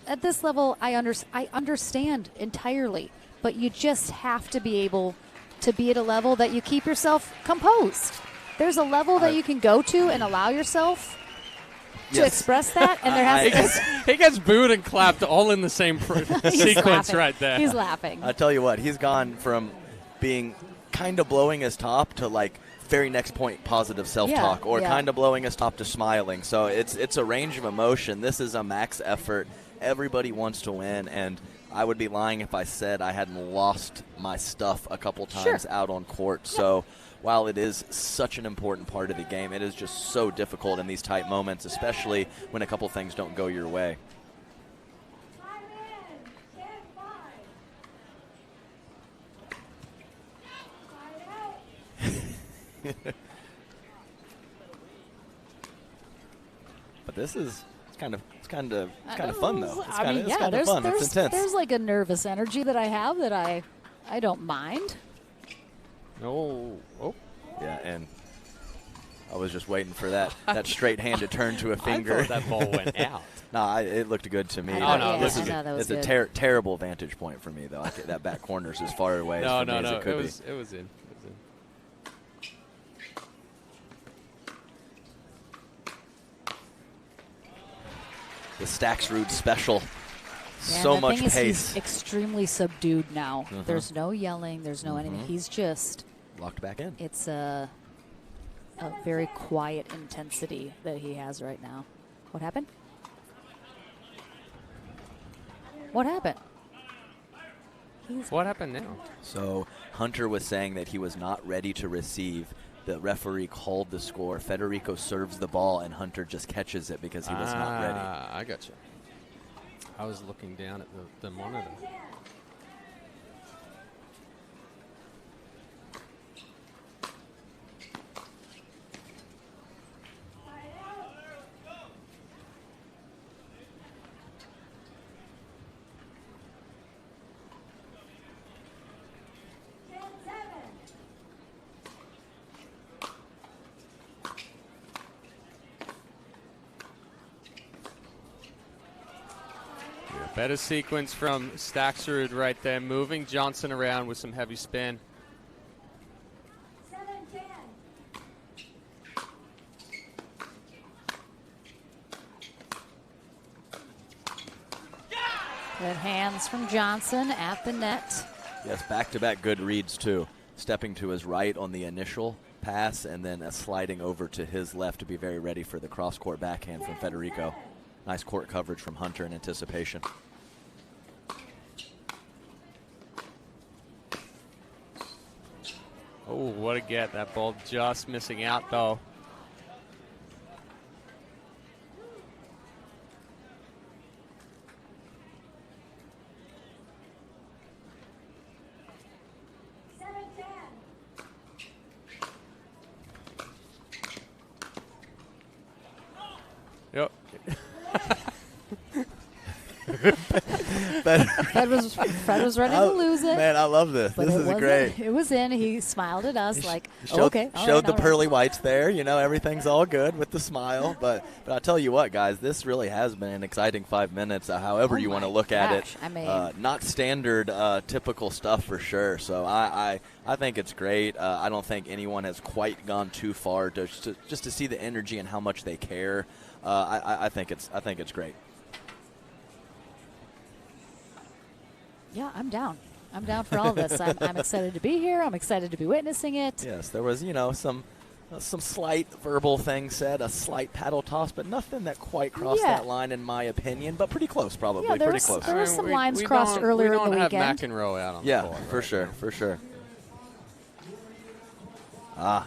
At this level, I understand entirely, but you just have to be able to be at a level that you keep yourself composed. there's a level that you can go to and allow yourself to Yes. express that, and there has to He gets booed and clapped all in the same sequence laughing. right there. He's laughing. I tell you what, he's gone from being kind of blowing his top to like very next point positive self-talk, or kind of blowing his top to smiling. So it's a range of emotion. This is a max effort. Everybody wants to win, and I would be lying if I said I hadn't lost my stuff a couple times out on court. So while it is such an important part of the game, it is just so difficult in these tight moments, especially when a couple things don't go your way. But this is it's kind of fun though. It's kind of fun. It's intense. There's like a nervous energy that I have that I don't mind. Oh. Yeah, and I was just waiting for that straight hand to turn to a finger. I thought that ball went out. Nah, it looked good to me. It's a terrible vantage point for me though. That back corner's as far away as it could be. It was in. The Staxrud special. Yeah, So the much thing is, pace. he's extremely subdued now. There's no yelling. There's no anything. He's just Locked back in. It's a very quiet intensity that he has right now. What happened? What happened? What happened now? So Hunter was saying that he was not ready to receive. The referee called the score. Federico serves the ball, and Hunter just catches it because he was not ready. I got you. I was looking down at the monitor. Better sequence from Staxrud right there, moving Johnson around with some heavy spin. Good hands from Johnson at the net. Yes, back-to-back good reads, too. Stepping to his right on the initial pass and then sliding over to his left to be very ready for the cross-court backhand from Federico. Nice court coverage from Hunter in anticipation. Oh, what a get. That ball just missing out, though. Yep. Fred was ready to lose it. Man, I love this. But This is great. It was in. He smiled at us like, Showed, okay. showed the pearly whites there. You know, everything's all good with the smile. But I'll tell you what, guys, this really has been an exciting 5 minutes, however you want to look at it. I mean, not standard, typical stuff for sure. So I think it's great. I don't think anyone has quite gone too far just to see the energy and how much they care. I think it's great. Yeah, I'm down. I'm down for all of this. I'm excited to be here. I'm excited to be witnessing it. Yes, there was, some slight verbal things said, a slight paddle toss, but nothing that quite crossed that line in my opinion, but pretty close probably, yeah, pretty close. There were some lines crossed earlier in the weekend. We don't have McEnroe out on the court. For sure.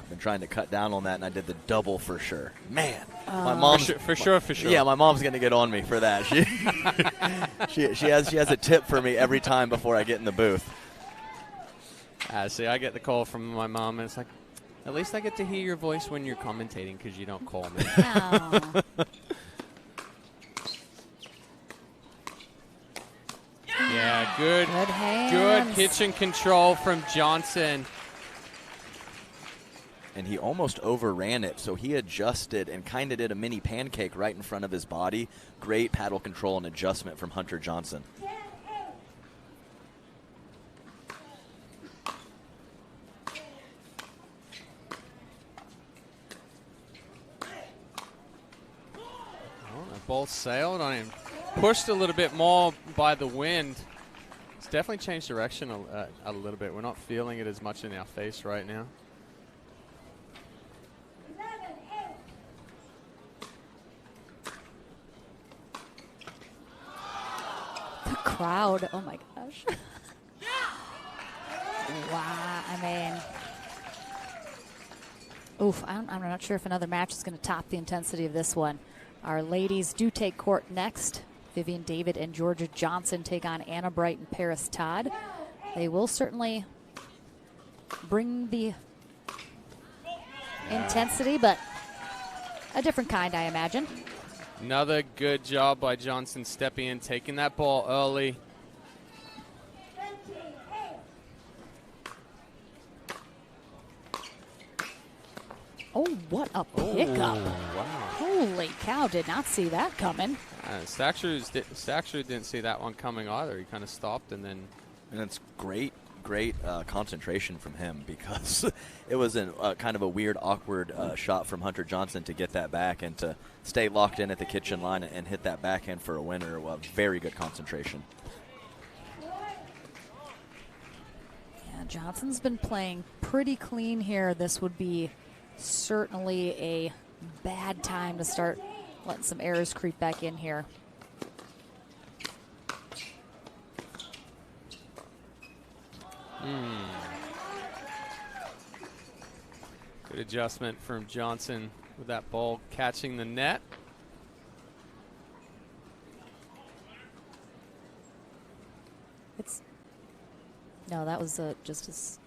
Been trying to cut down on that, and I did the double for sure. Man, my mom's for sure. Yeah, my mom's gonna get on me for that. She has a tip for me every time before I get in the booth. See, I get the call from my mom, and it's like, at least I get to hear your voice when you're commentating because you don't call me. Oh. Yeah, good hands. Good kitchen control from Johnson. And he almost overran it, so he adjusted and kind of did a mini pancake right in front of his body. Great paddle control and adjustment from Hunter Johnson. ball sailed on him. Pushed a little bit more by the wind. It's definitely changed direction a little bit. We're not feeling it as much in our face right now. The crowd, oh my gosh. Wow, I mean, oof, I'm not sure if another match is going to top the intensity of this one. Our ladies do take court next. Vivian David and Georgia Johnson take on Anna Bright and Paris Todd. They will certainly bring the intensity, but a different kind, I imagine. Another good job by Johnson stepping in, taking that ball early. Oh, what a pickup. Wow. Holy cow, did not see that coming. Staksrud didn't see that one coming either. He kind of stopped and then... And it's great concentration from him, because it was kind of a weird, awkward shot from Hunter Johnson to get that back and to stay locked in at the kitchen line and hit that backhand for a winner. Well, very good concentration. Yeah, Johnson's been playing pretty clean here. This would be certainly a bad time to start letting some errors creep back in here. Good adjustment from Johnson with that ball catching the net. No, that was just as...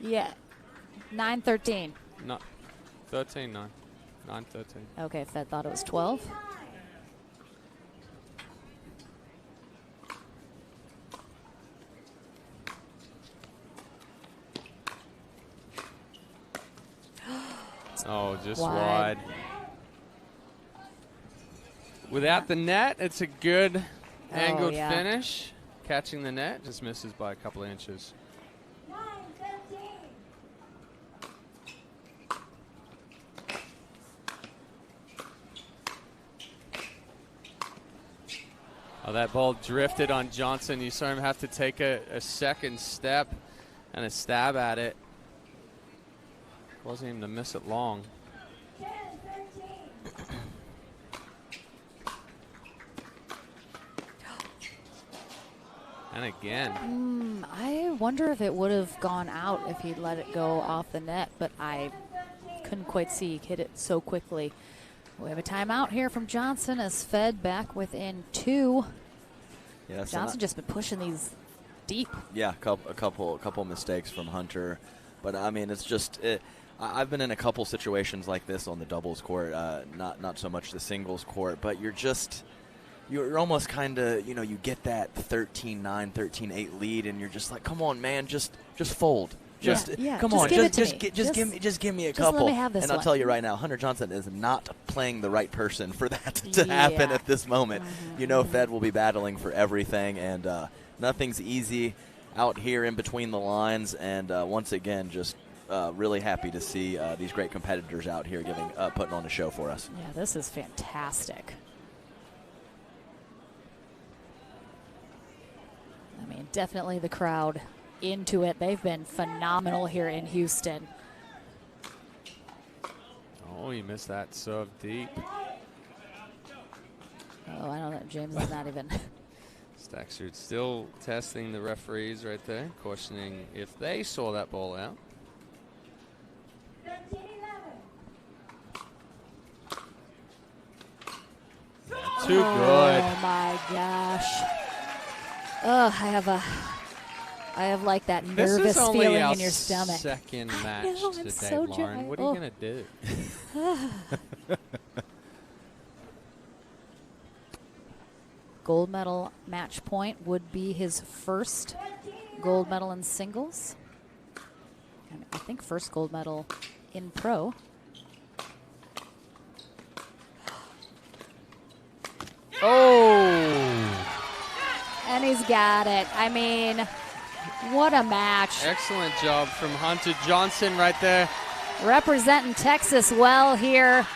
Yeah, 9-13. Not 13-9. 9-13. Okay, if I thought it was 12. Oh, just wide. Without the net, it's a good angled finish. Catching the net, just misses by a couple of inches. Oh, that ball drifted on Johnson. You saw him have to take a second step and a stab at it. Wasn't even to miss it long. And again. I wonder if it would have gone out if he'd let it go off the net, but I couldn't quite see. He hit it so quickly. We have a timeout here from Johnson as Fed back within 2. Yes, Johnson just been pushing these deep. Yeah, a couple mistakes from Hunter, but I mean, it's just I've been in a couple situations like this on the doubles court, not so much the singles court, but you're almost kind of, you get that 13-9, 13-8 lead, and you're just like, come on, man, just fold. Come on, just give me a couple. Let me have this and I'll one. tell you right now, Hunter Johnson is not playing the right person for that to happen at this moment. Fed will be battling for everything, and nothing's easy out here in between the lines. And once again, just really happy to see these great competitors out here putting on a show for us. Yeah, this is fantastic. I mean, definitely the crowd into it. They've been phenomenal here in Houston. Oh, you missed that so deep. Oh, I don't know. James is not even. Staksrud still testing the referees right there, questioning if they saw that ball out. Too good. Oh my gosh. Oh, I have like that nervous feeling in your stomach. Second match know, today, so Lauren. What are you going to do? Gold medal match point would be his first gold medal in singles. And I think first gold medal in pro. Oh! And he's got it. I mean, what a match. Excellent job from Hunter Johnson right there. Representing Texas well here.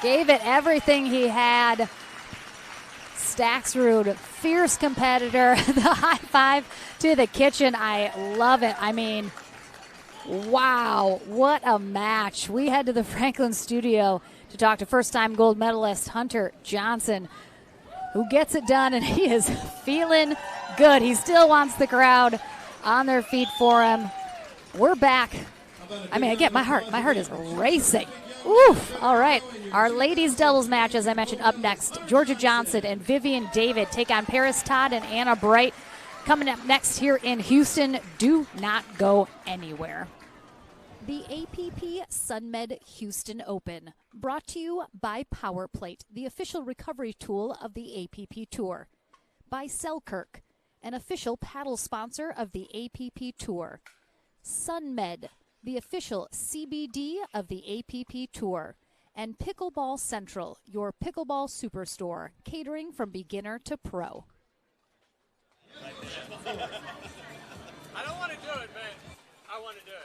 Gave it everything he had. Staxrud, fierce competitor. The high five to the kitchen. I love it. I mean, wow, what a match. We head to the Franklin studio to talk to first-time gold medalist Hunter Johnson, who gets it done, and he is feeling good. He still wants the crowd on their feet for him. We're back. I mean, again, my heart is racing. Oof. All right. Our ladies doubles match, as I mentioned, up next. Georgia Johnson and Vivian David take on Paris Todd and Anna Bright. Coming up next here in Houston. Do not go anywhere. The APP Sunmed Houston Open, brought to you by PowerPlate, the official recovery tool of the APP Tour. By Selkirk, an official paddle sponsor of the APP Tour. Sunmed, the official CBD of the APP Tour. And Pickleball Central, your pickleball superstore, catering from beginner to pro. I don't want to do it, but I want to do it.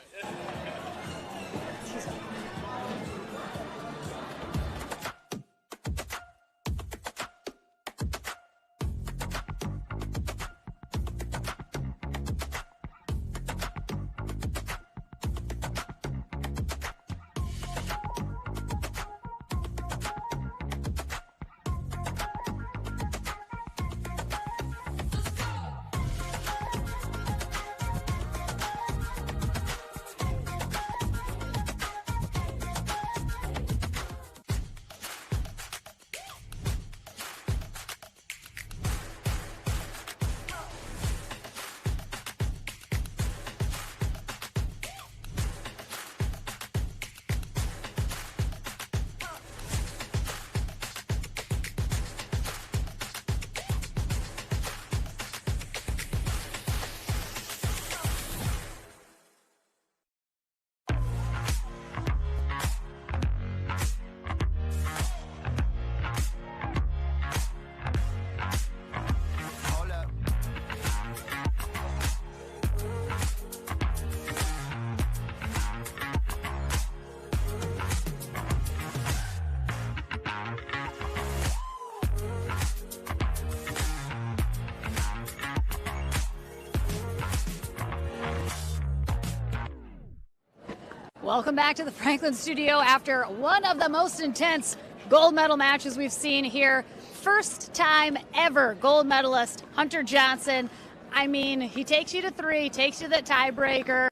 Welcome back to the Franklin studio after one of the most intense gold medal matches we've seen here. First time ever gold medalist Hunter Johnson. I mean, he takes you to 3, takes you to the tiebreaker.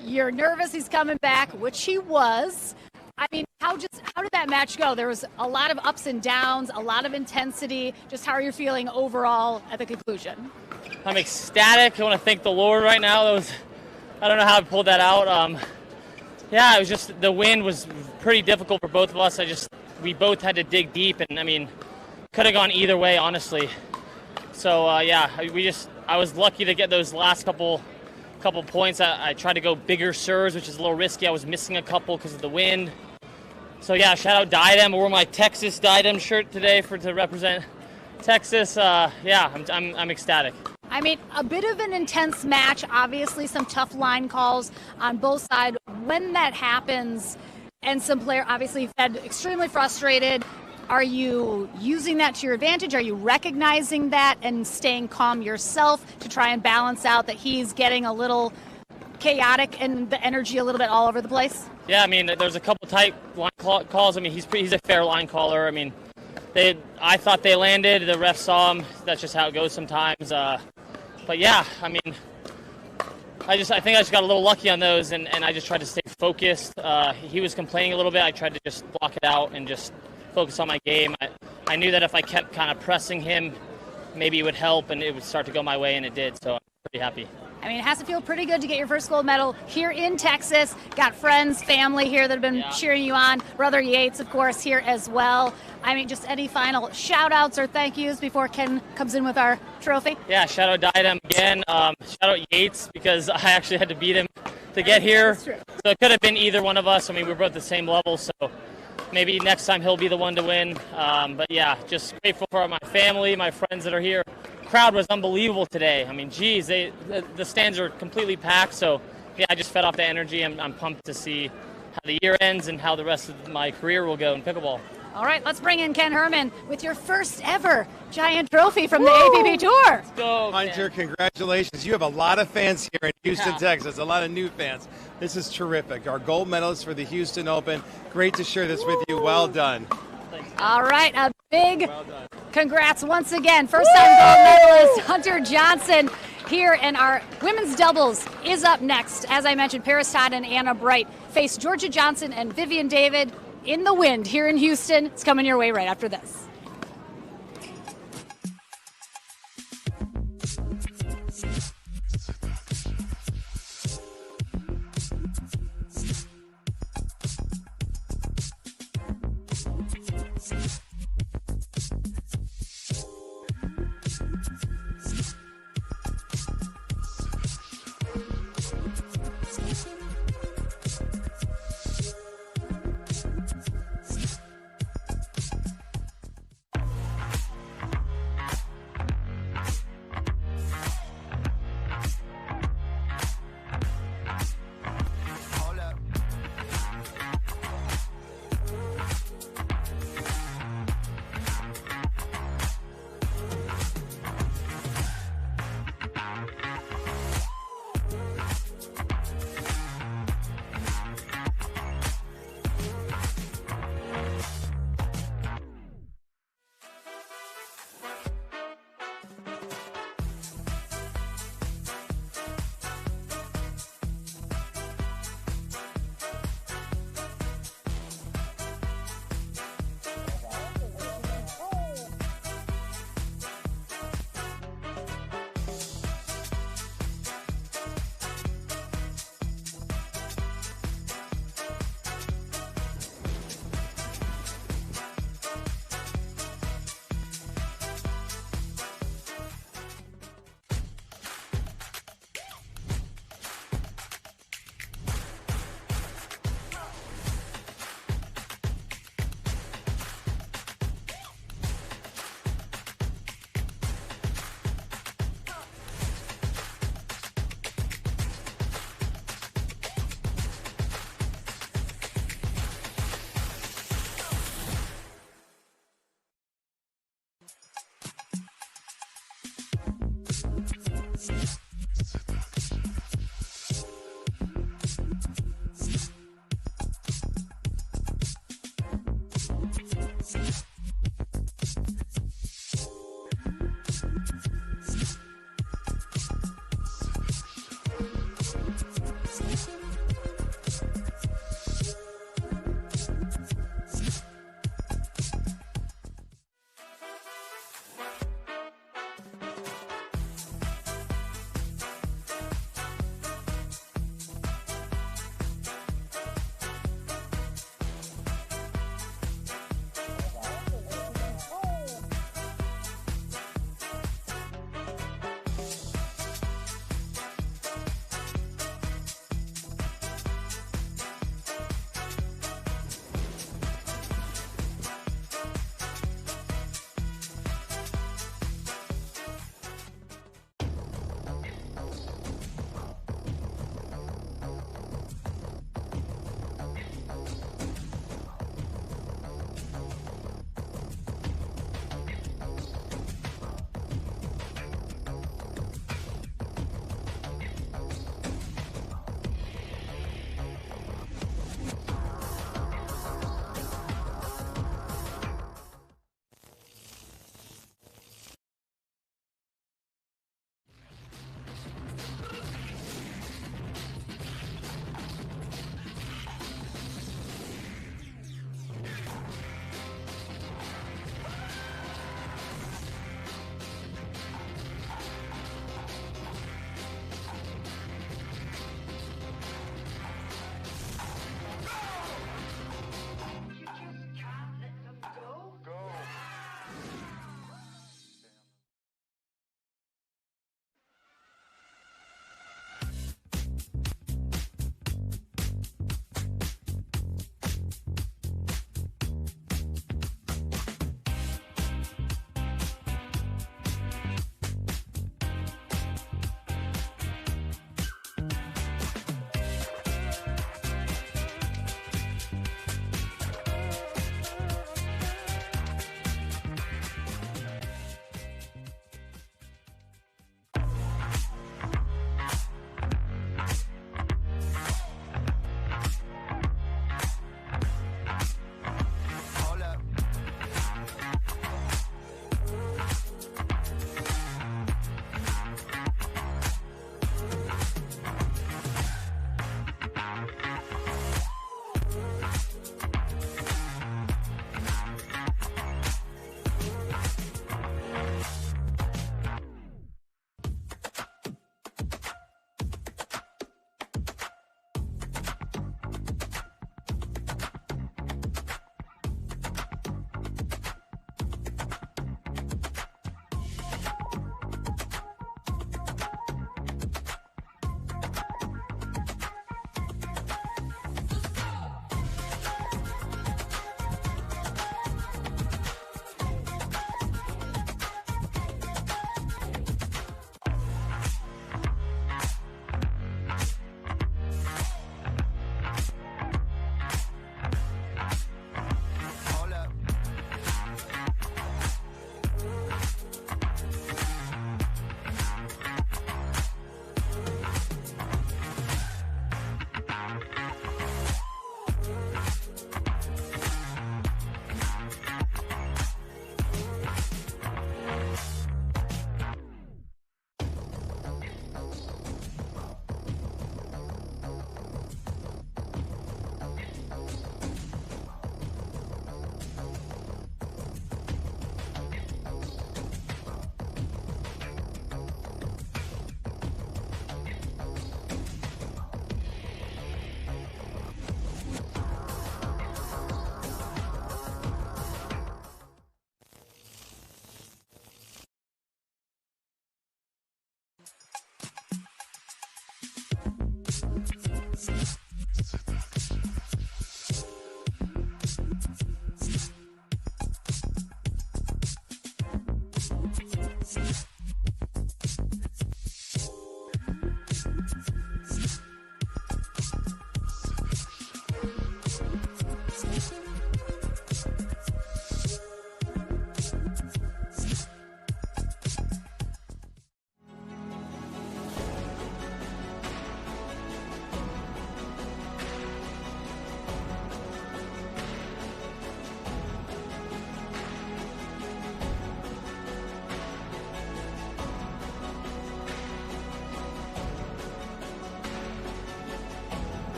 You're nervous he's coming back, which he was. I mean, how did that match go? There was a lot of ups and downs, a lot of intensity. Just how are you feeling overall at the conclusion? I'm ecstatic. I want to thank the Lord right now. I don't know how I pulled that out. Yeah, it was just, the wind was pretty difficult for both of us. We both had to dig deep, and I mean, could have gone either way, honestly. So yeah, I was lucky to get those last couple points. I tried to go bigger serves, which is a little risky. I was missing a couple because of the wind. So yeah, shout out Diadem. I wore my Texas Diadem shirt today to represent Texas. Yeah, I'm ecstatic. I mean, a bit of an intense match, obviously some tough line calls on both sides. When that happens, and some player obviously fed extremely frustrated, are you using that to your advantage? Are you recognizing that and staying calm yourself to try and balance out that he's getting a little chaotic and the energy a little bit all over the place? Yeah, I mean, there's a couple tight line calls. I mean, he's a fair line caller. I mean, I thought they landed. The ref saw him. That's just how it goes sometimes. But yeah, I mean, I think I just got a little lucky on those, and I just tried to stay focused. He was complaining a little bit. I tried to just block it out and just focus on my game. I knew that if I kept kind of pressing him, maybe it would help and it would start to go my way, and it did. So I'm pretty happy. I mean, it has to feel pretty good to get your first gold medal here in Texas. Got friends, family here that have been cheering you on. Brother Yates, of course, here as well. I mean, just any final shout-outs or thank yous before Ken comes in with our trophy? Yeah, shout out Diadem again. Shout out Yates, because I actually had to beat him to get here. So it could have been either one of us. I mean, we were both at the same level, so maybe next time he'll be the one to win. But yeah, just grateful for my family, my friends that are here. Crowd was unbelievable today. I mean, geez, the stands are completely packed. So yeah, I just fed off the energy. I'm pumped to see how the year ends and how the rest of my career will go in pickleball. All right, let's bring in Ken Herman with your first ever giant trophy from the APP Tour. Go, Hunter, congratulations. You have a lot of fans here in Houston, Texas, a lot of new fans. This is terrific. Our gold medalist for the Houston Open. Great to share this with you. Well done. All right, a big congrats once again. First time gold medalist Hunter Johnson here, and our women's doubles is up next. As I mentioned, Paris Todd and Anna Bright face Georgia Johnson and Vivian David in the wind here in Houston. It's coming your way right after this.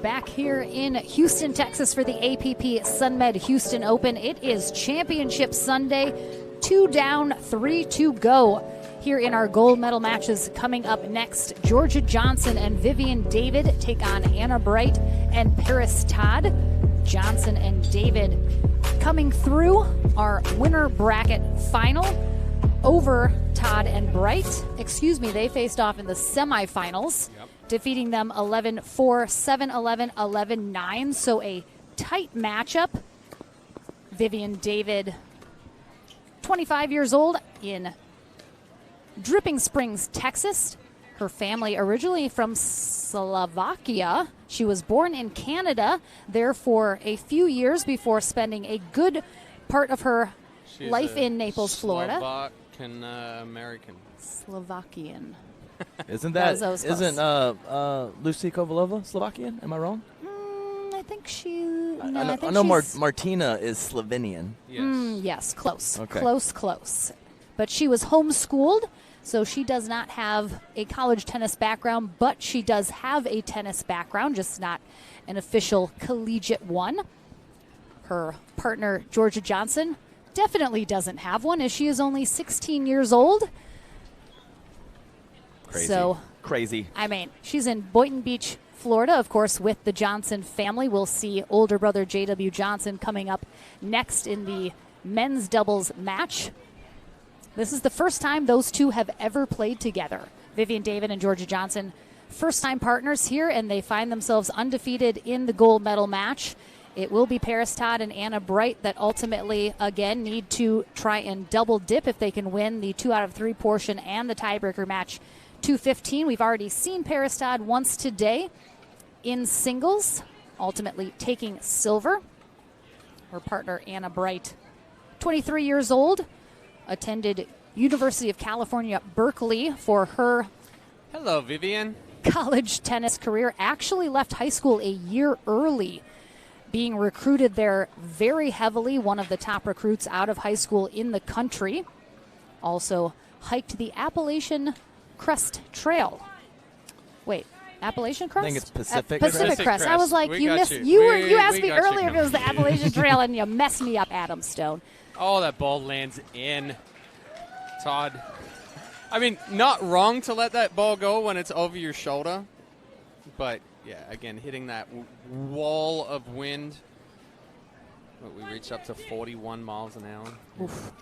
Back here in Houston, Texas for the APP Sunmed Houston Open. It is Championship Sunday. 2 down, 3 to go. Here in our gold medal matches coming up next, Georgia Johnson and Vivian David take on Anna Bright and Paris Todd. Johnson and David coming through our winner bracket final over Todd and Bright. Excuse me, they faced off in the semifinals. Yep. Defeating them 11-4, 7-11, 11-9. So a tight matchup. Vivian David, 25 years old, in Dripping Springs, Texas. Her family originally from Slovakia. She was born in Canada there for a few years before spending a good part of her life in Naples, Florida. Slovakian American. Slovakian. Isn't isn't Lucy Kovalova Slovakian? Am I wrong? I think she. I know Martina is Slovenian. Yes. Yes, close. Okay. Close. But she was homeschooled, so she does not have a college tennis background, but she does have a tennis background, just not an official collegiate one. Her partner, Georgia Johnson, definitely doesn't have one, as she is only 16 years old. Crazy. I mean, she's in Boynton Beach, Florida, of course, with the Johnson family. We'll see older brother J.W. Johnson coming up next in the men's doubles match. This is the first time those two have ever played together. Vivian David and Georgia Johnson, first-time partners here, and they find themselves undefeated in the gold medal match. It will be Paris Todd and Anna Bright that ultimately, again, need to try and double dip if they can win the 2 out of 3 portion and the tiebreaker match 215. We've already seen Paris Todd once today in singles, ultimately taking silver. Her partner, Anna Bright, 23 years old, attended University of California, Berkeley for her Hello, Vivian. college tennis career. Actually left high school a year early, being recruited there very heavily, one of the top recruits out of high school in the country. Also hiked the Appalachian Crest Trail. Wait, Appalachian Crest? I think it's Pacific Crest. Crest. I was like, We you got missed. you. You asked We me got you earlier if it was the confused. Appalachian Trail, and you messed me up, Adam Stone. Oh, that ball lands in. Todd. I mean, not wrong to let that ball go when it's over your shoulder. But, yeah, again, hitting that wall of wind. We reached up to 41 miles an hour. Oof.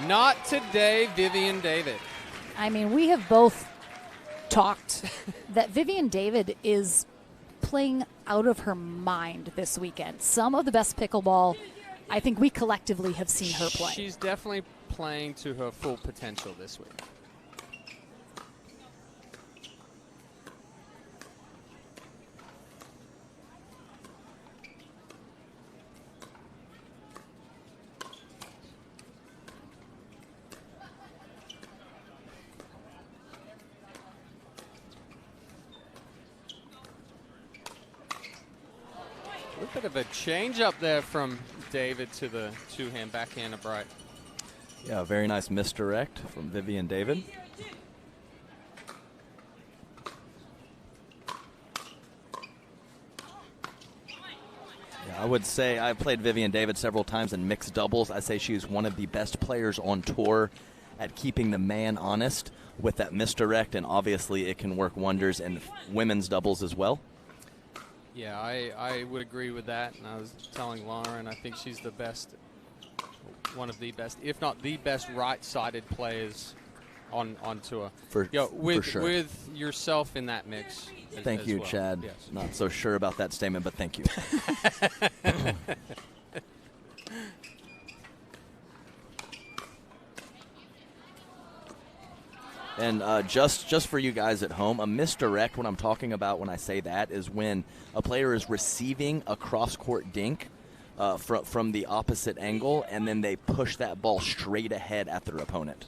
Not today, Vivian David. I mean, we have both talked that Vivian David is playing out of her mind this weekend. Some of the best pickleball I think we collectively have seen her play. She's definitely playing to her full potential this week. A little bit of a change up there from David to the two-hand backhand of Bright. Yeah, very nice misdirect from Vivian David. Yeah, I would say I played Vivian David several times in mixed doubles. I say she's one of the best players on tour at keeping the man honest with that misdirect, and obviously it can work wonders in women's doubles as well. Yeah, I would agree with that. And I was telling Lauren, I think she's the best, one of the best, if not the best right-sided players on tour. For sure. With yourself in that mix. Thank you, well. Chad. Yes. Not so sure about that statement, but thank you. And just for you guys at home, a misdirect, what I'm talking about when I say that, is when a player is receiving a cross-court dink from the opposite angle, and then they push that ball straight ahead at their opponent.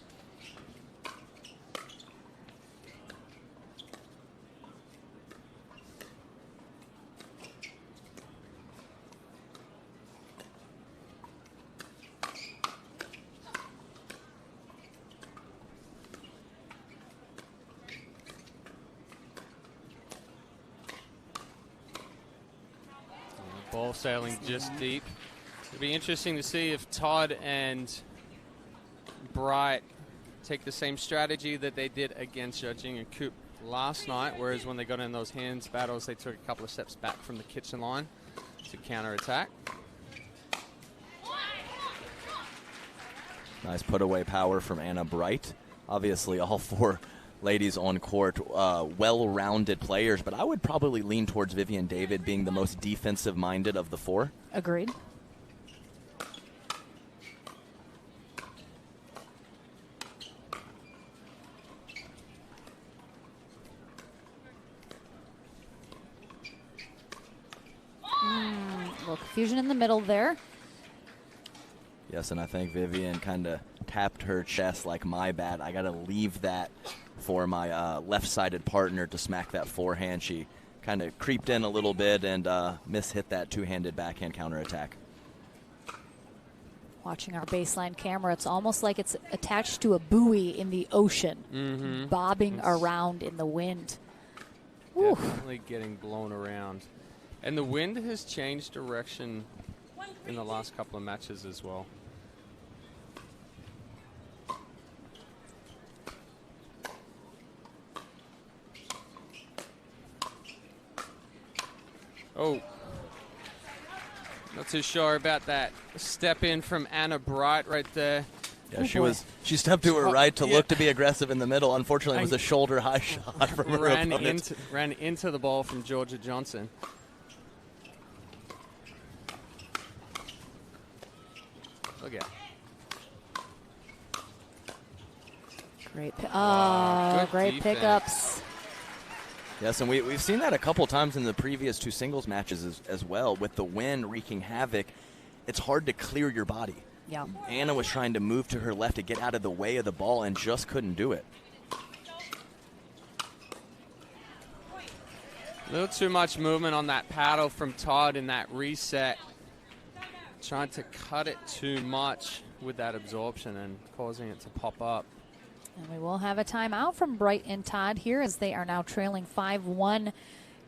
Ball sailing just deep. It'll be interesting to see if Todd and Bright take the same strategy that they did against Judging and Coop last night, whereas when they got in those hands battles, they took a couple of steps back from the kitchen line to counterattack. Nice put-away power from Anna Bright. Obviously, all four ladies on court, well-rounded players, but I would probably lean towards Vivian David being the most defensive-minded of the four. Agreed. Little confusion in the middle there. Yes, and I think Vivian kind of tapped her chest like, my bad. I got to leave that for my left-sided partner to smack that forehand. She kind of creeped in a little bit and mishit that two-handed backhand counterattack. Watching our baseline camera, it's almost like it's attached to a buoy in the ocean, bobbing around in the wind. Definitely getting blown around. And the wind has changed direction in the last couple of matches as well. Oh, not too sure about that step in from Anna Bright right there. Yeah, she stepped to her right to look to be aggressive in the middle. Unfortunately, it was a shoulder high shot from her opponent. Ran into the ball from Georgia Johnson. Look at Great, great defense. pickups. Yes, and we've seen that a couple times in the previous two singles matches as well. With the wind wreaking havoc, it's hard to clear your body. Yeah. Anna was trying to move to her left to get out of the way of the ball and just couldn't do it. A little too much movement on that paddle from Todd in that reset. Trying to cut it too much with that absorption and causing it to pop up. And we will have a timeout from Bright and Todd here as they are now trailing 5-1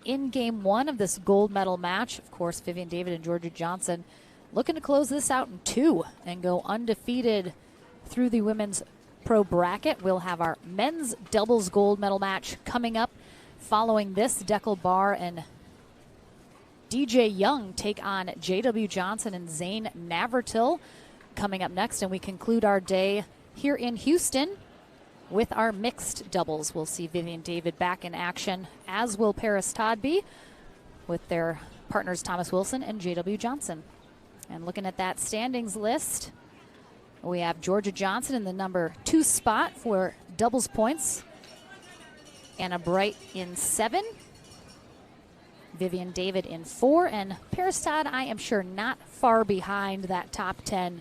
in game one of this gold medal match. Of course, Vivian David and Georgia Johnson looking to close this out in 2 and go undefeated through the women's pro bracket. We'll have our men's doubles gold medal match coming up following this. Deckel Barr and DJ Young take on JW Johnson and Zane Navratil coming up next. And we conclude our day here in Houston with our mixed doubles. We'll see Vivian David back in action, as will Paris Todby, with their partners Thomas Wilson and JW Johnson. And looking at that standings list, we have Georgia Johnson in the number 2 spot for doubles points. Anna Bright in 7. Vivian David in 4. And Paris Todd, I am sure, not far behind that top 10,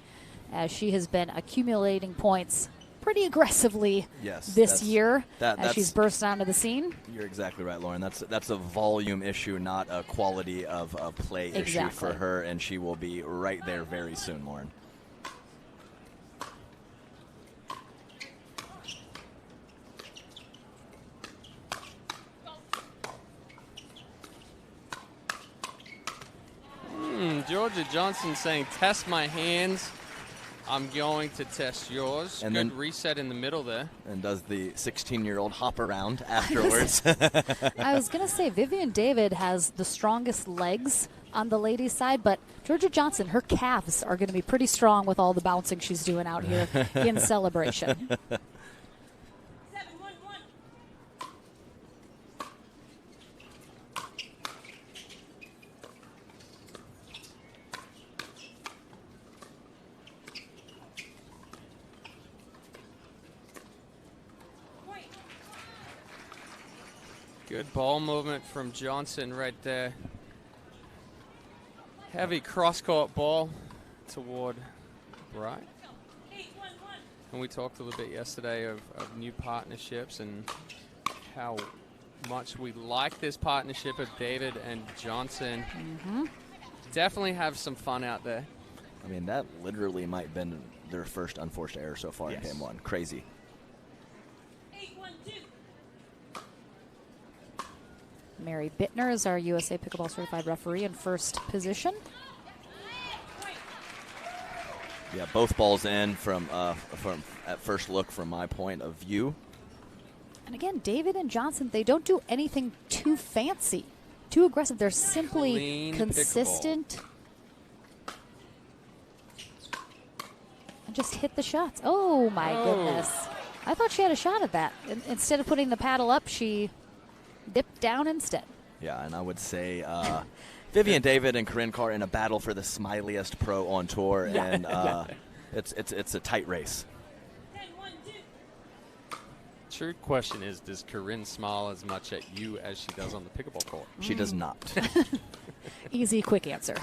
as she has been accumulating points pretty aggressively this year as she's burst onto the scene. You're exactly right, Lauren. That's a volume issue, not a quality of play issue for her, and she will be right there very soon, Lauren. Georgia Johnson saying, test my hands. I'm going to test yours. And good then reset in the middle there. And does the 16-year-old hop around afterwards? I was going to say Vivian David has the strongest legs on the ladies' side, but Georgia Johnson, her calves are going to be pretty strong with all the bouncing she's doing out here in celebration. Good ball movement from Johnson right there. Heavy cross-court ball toward Bright. And we talked a little bit yesterday of new partnerships and how much we like this partnership of David and Johnson. Definitely have some fun out there. I mean, that literally might have been their first unforced error so far in Game 1. Crazy. Mary Bittner is our USA Pickleball Certified Referee in first position. Yeah, both balls in from at first look from my point of view. And again, David and Johnson, they don't do anything too fancy, too aggressive. They're simply Clean consistent. And just hit the shots. Oh, my goodness. I thought she had a shot at that. Instead of putting the paddle up, she dipped down instead. Yeah, and I would say Vivian David and Corinne Carr in a battle for the smiliest pro on tour, and it's a tight race. True question is, does Corinne smile as much at you as she does on the pickleball court? She does not. Easy, quick answer.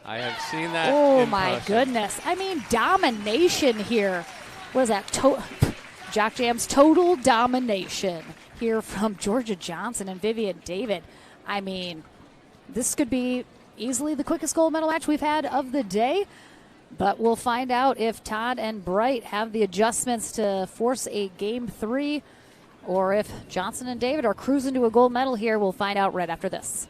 I have seen that. Oh, in my person. goodness. I mean, domination here. What is that? Jock Jam's total domination here from Georgia Johnson and Vivian David. I mean, this could be easily the quickest gold medal match we've had of the day. But we'll find out if Todd and Bright have the adjustments to force a Game 3, or if Johnson and David are cruising to a gold medal here. We'll find out right after this.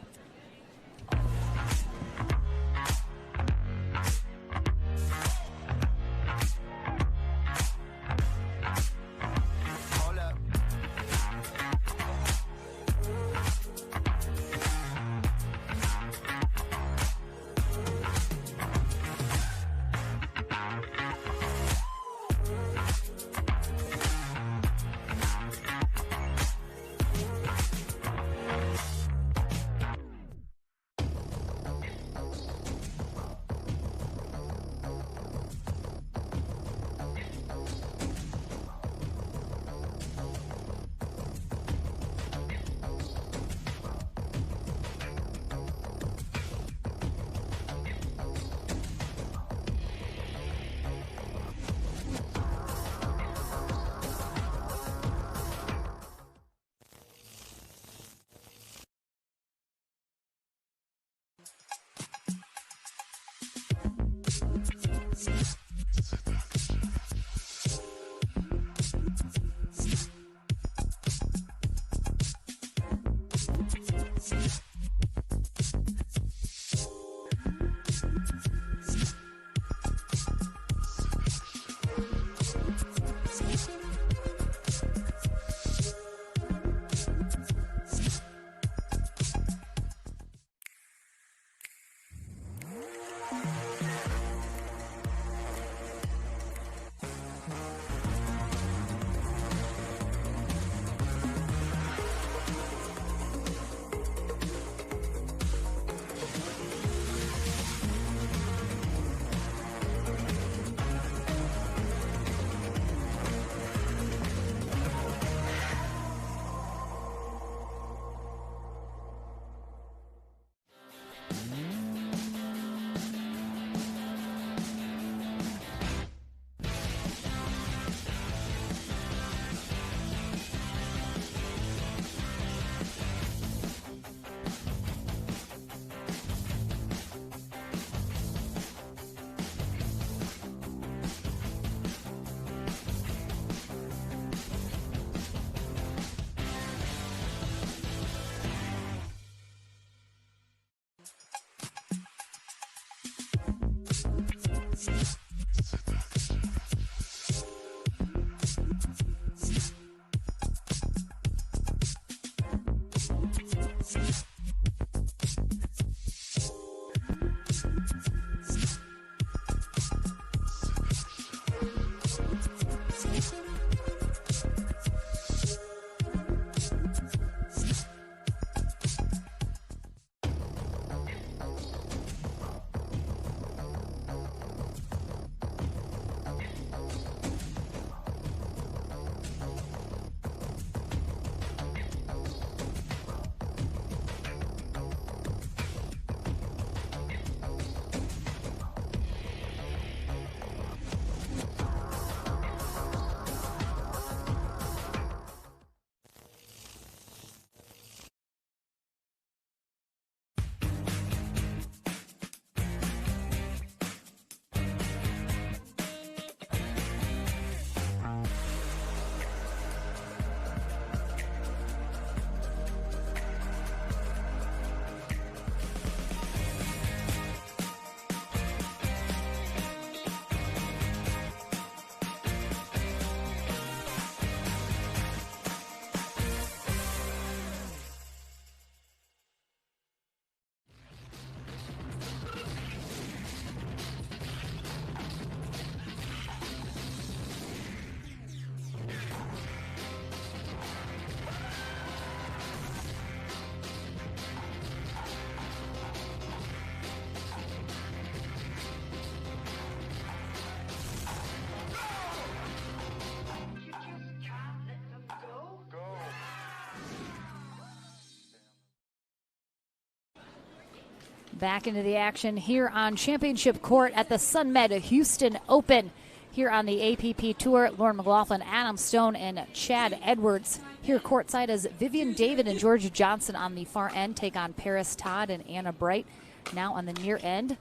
Back into the action here on Championship Court at the Sunmed Houston Open. Here on the APP Tour, Lauren McLaughlin, Adam Stone, and Chad Edwards. Here courtside as Vivian David and Georgia Johnson on the far end take on Paris Todd and Anna Bright. Now on the near end.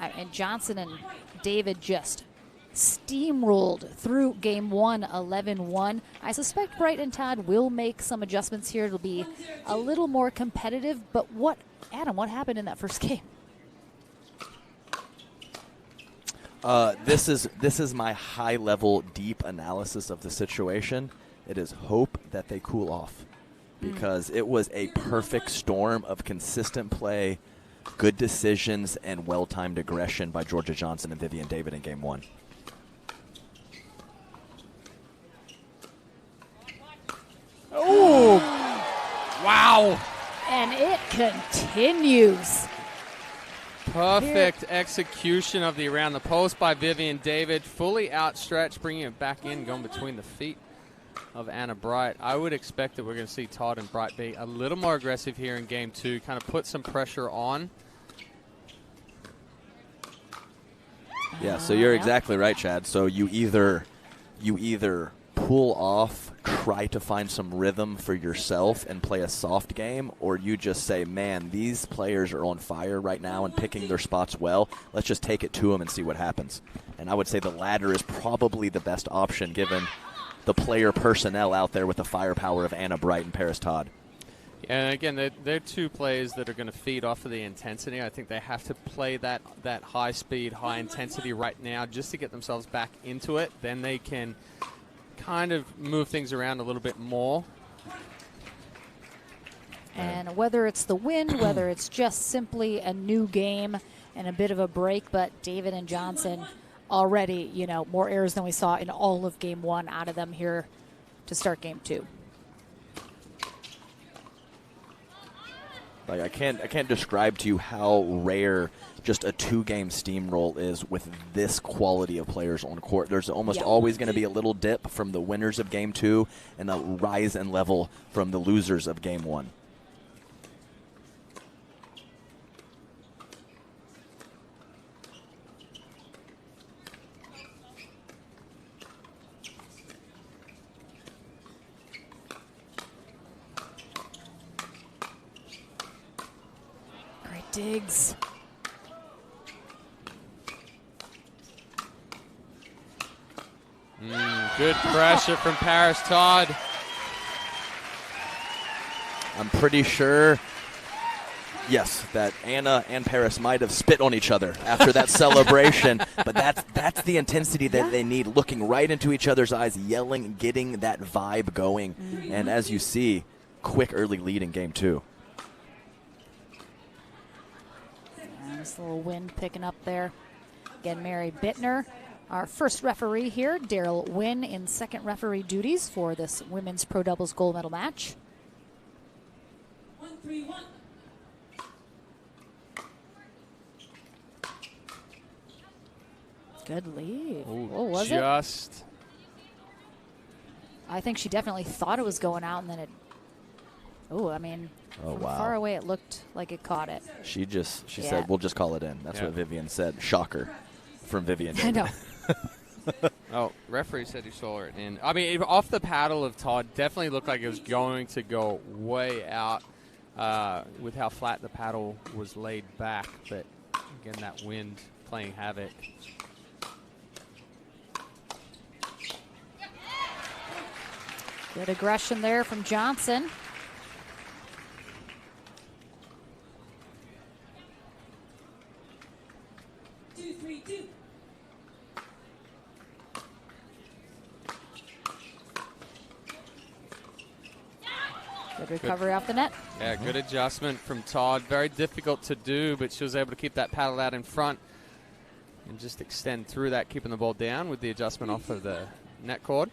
And Johnson and David just steamrolled through game one, 11-1. I suspect Bright and Todd will make some adjustments here. It'll be a little more competitive, but Adam, what happened in that first game? This is my high-level, deep analysis of the situation. It is hope that they cool off, because it was a perfect storm of consistent play, good decisions, and well-timed aggression by Georgia Johnson and Vivian David in game one. Oh, wow. And it continues. Perfect execution of the around the post by Vivian David. Fully outstretched, bringing it back in, going between the feet of Anna Bright. I would expect that we're going to see Todd and Bright be a little more aggressive here in game two, kind of put some pressure on. Yeah, so you're exactly right, Chad. So you either pull off, try to find some rhythm for yourself and play a soft game, or you just say, man, these players are on fire right now and picking their spots well. Let's just take it to them and see what happens. And I would say the latter is probably the best option given the player personnel out there with the firepower of Anna Bright and Paris Todd. And again, they're two players that are going to feed off of the intensity. I think they have to play that high speed, high intensity right now just to get themselves back into it. Then they can kind of move things around a little bit more. And whether it's the win, whether it's just simply a new game and a bit of a break, but David and Johnson already, more errors than we saw in all of game one out of them here to start game two. Like I can't describe to you how rare just a two-game steamroll is with this quality of players on court. There's almost always going to be a little dip from the winners of game two and a rise in level from the losers of game one. Great digs. Good pressure from Paris Todd. I'm pretty sure, yes, that Anna and Paris might have spit on each other after that celebration, but that's the intensity that they need, looking right into each other's eyes, yelling, getting that vibe going. And as you see, quick early lead in game two. Nice little wind picking up there. Again, Mary Bittner, our first referee here. Daryl Wynn in second referee duties for this women's pro doubles gold medal match. 1-3-1. Good lead. Ooh, what was it? I think she definitely thought it was going out, and then it. From far away it looked like it caught it. She said, "We'll just call it in." That's what Vivian said. Shocker from Vivian. I know. Oh, referee said he saw it in. I mean, off the paddle of Todd, definitely looked like it was going to go way out with how flat the paddle was laid back. But again, that wind playing havoc. Good aggression there from Johnson. Good recovery off the net. Yeah, good adjustment from Todd. Very difficult to do, but she was able to keep that paddle out in front and just extend through that, keeping the ball down with the adjustment off of the net cord.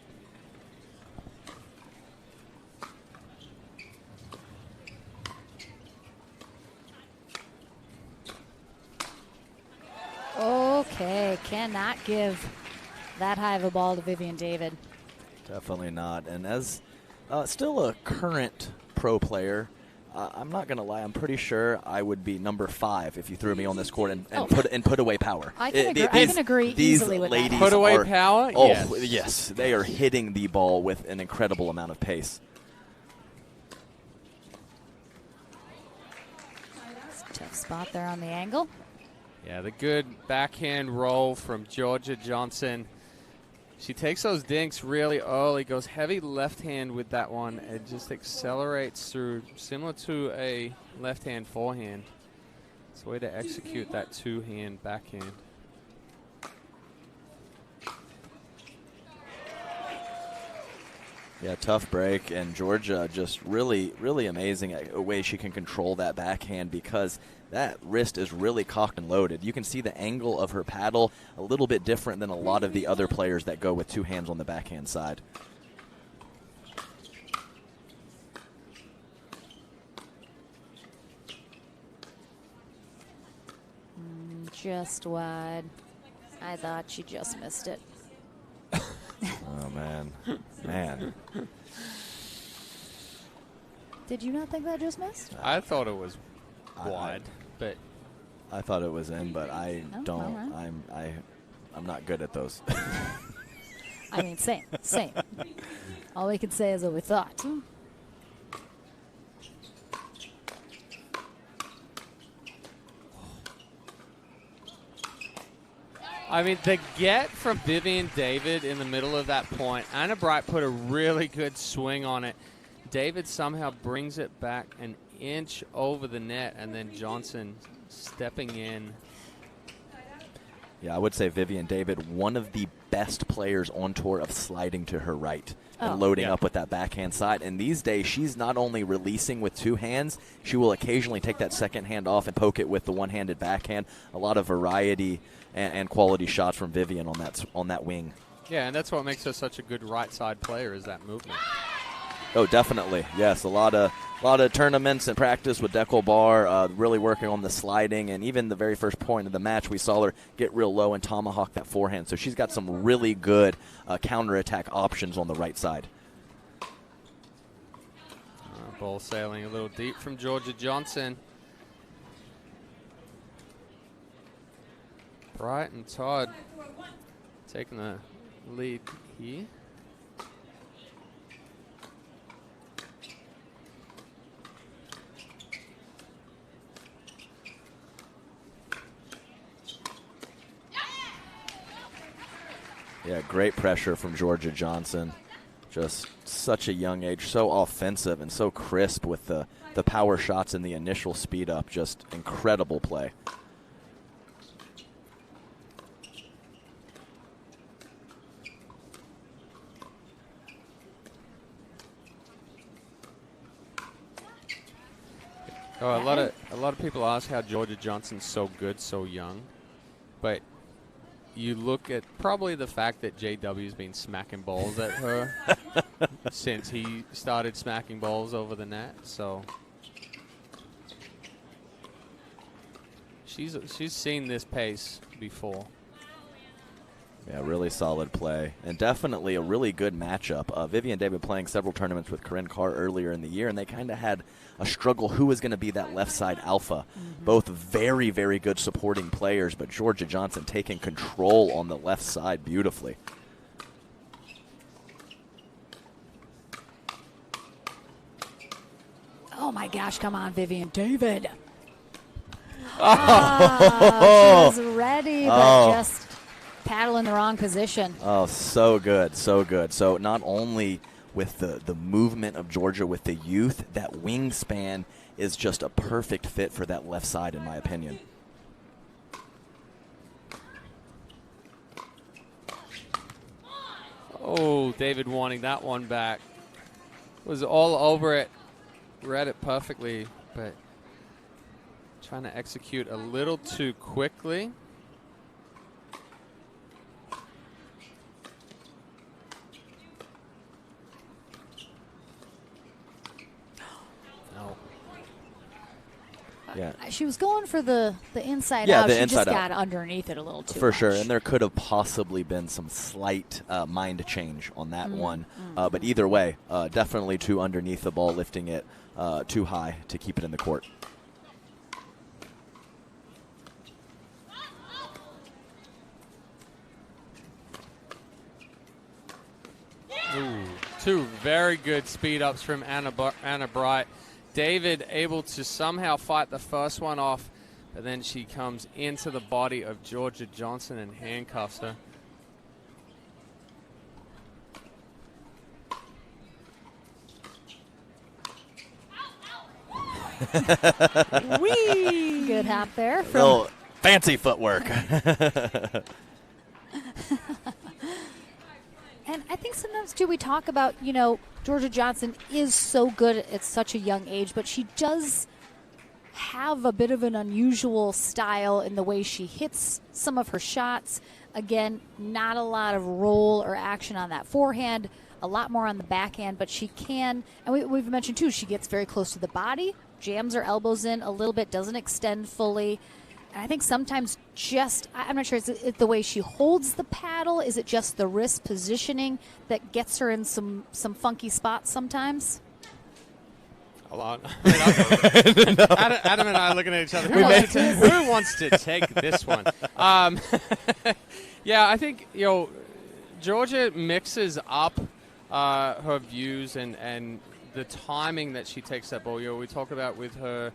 Okay, cannot give that high of a ball to Vivian David. Definitely not. And as still a current pro player, I'm not going to lie. I'm pretty sure I would be number 5 if you threw me on this court and put away power. I can agree easily with ladies that. Put away power? Oh, Yes. yes. They are hitting the ball with an incredible amount of pace. Tough spot there on the angle. Yeah, the good backhand roll from Georgia Johnson. She takes those dinks really early, goes heavy left hand with that one. It just accelerates through, similar to a left-hand forehand. It's a way to execute that two-hand backhand. Yeah, tough break, and Georgia just really, really amazing at a way she can control that backhand because that wrist is really cocked and loaded. You can see the angle of her paddle a little bit different than a lot of the other players that go with 2 hands on the backhand side. Just wide. I thought she just missed it. Oh, man. Man. Did you not think that just missed? I thought it was wide, but I thought it was in, but I don't. all right. I'm not good at those. I mean, same. All we can say is what we thought. I mean, the get from Vivian David in the middle of that point, Anna Bright put a really good swing on it. David somehow brings it back an inch over the net, and then Johnson stepping in. Yeah, I would say Vivian David, one of the best players on tour of sliding to her right and loading up with that backhand side. And these days, she's not only releasing with 2 hands, she will occasionally take that second hand off and poke it with the one-handed backhand. A lot of variety and quality shots from Vivian on that wing. Yeah, and that's what makes her such a good right side player is that movement. Oh, definitely. Yes, a lot of tournaments and practice with Deco Bar, really working on the sliding, and even the very first point of the match, we saw her get real low and tomahawk that forehand. So she's got some really good counterattack options on the right side. Ball sailing a little deep from Georgia Johnson. Bright and Todd taking the lead here. Yeah, great pressure from Georgia Johnson. Just such a young age, so offensive and so crisp with the power shots and the initial speed up. Just incredible play. Oh, a lot of people ask how Georgia Johnson's so good so young, but you look at probably the fact that JW's been smacking balls at her since he started smacking balls over the net. So she's seen this pace before. Yeah, really solid play. And definitely a really good matchup. Vivian David playing several tournaments with Corinne Carr earlier in the year, and they kind of had a struggle who was going to be that left side alpha. Both very, very good supporting players, but Georgia Johnson taking control on the left side beautifully. Oh my gosh, come on, Vivian David. Oh, she was ready, but just paddle in the wrong position. Oh, so good, so good. So not only with the movement of Georgia with the youth, that wingspan is just a perfect fit for that left side, in my opinion. Oh, David wanting that one back. Was all over it. Read it perfectly, but trying to execute a little too quickly. Yeah. She was going for the inside Yeah, out. the She inside just out. got underneath it a little too For much. sure, and there could have possibly been some slight mind change on that one. But either way, definitely 2 underneath the ball, lifting it too high to keep it in the court. Ooh, two very good speed ups from Anna Bright. David able to somehow fight the first one off, but then she comes into the body of Georgia Johnson and handcuffs her. Whee! Good hop there. Little fancy footwork. And I think sometimes, too, we talk about, Georgia Johnson is so good at such a young age, but she does have a bit of an unusual style in the way she hits some of her shots. Again, not a lot of roll or action on that forehand, a lot more on the backhand, but she can, and we've mentioned, too, she gets very close to the body, jams her elbows in a little bit, doesn't extend fully. And I think sometimes I'm not sure, is it the way she holds the paddle? Is it just the wrist positioning that gets her in some funky spots sometimes? A lot. Adam and I are looking at each other. Who wants to take this one? Yeah, I think, Georgia mixes up her views and the timing that she takes that ball. We talk about with her.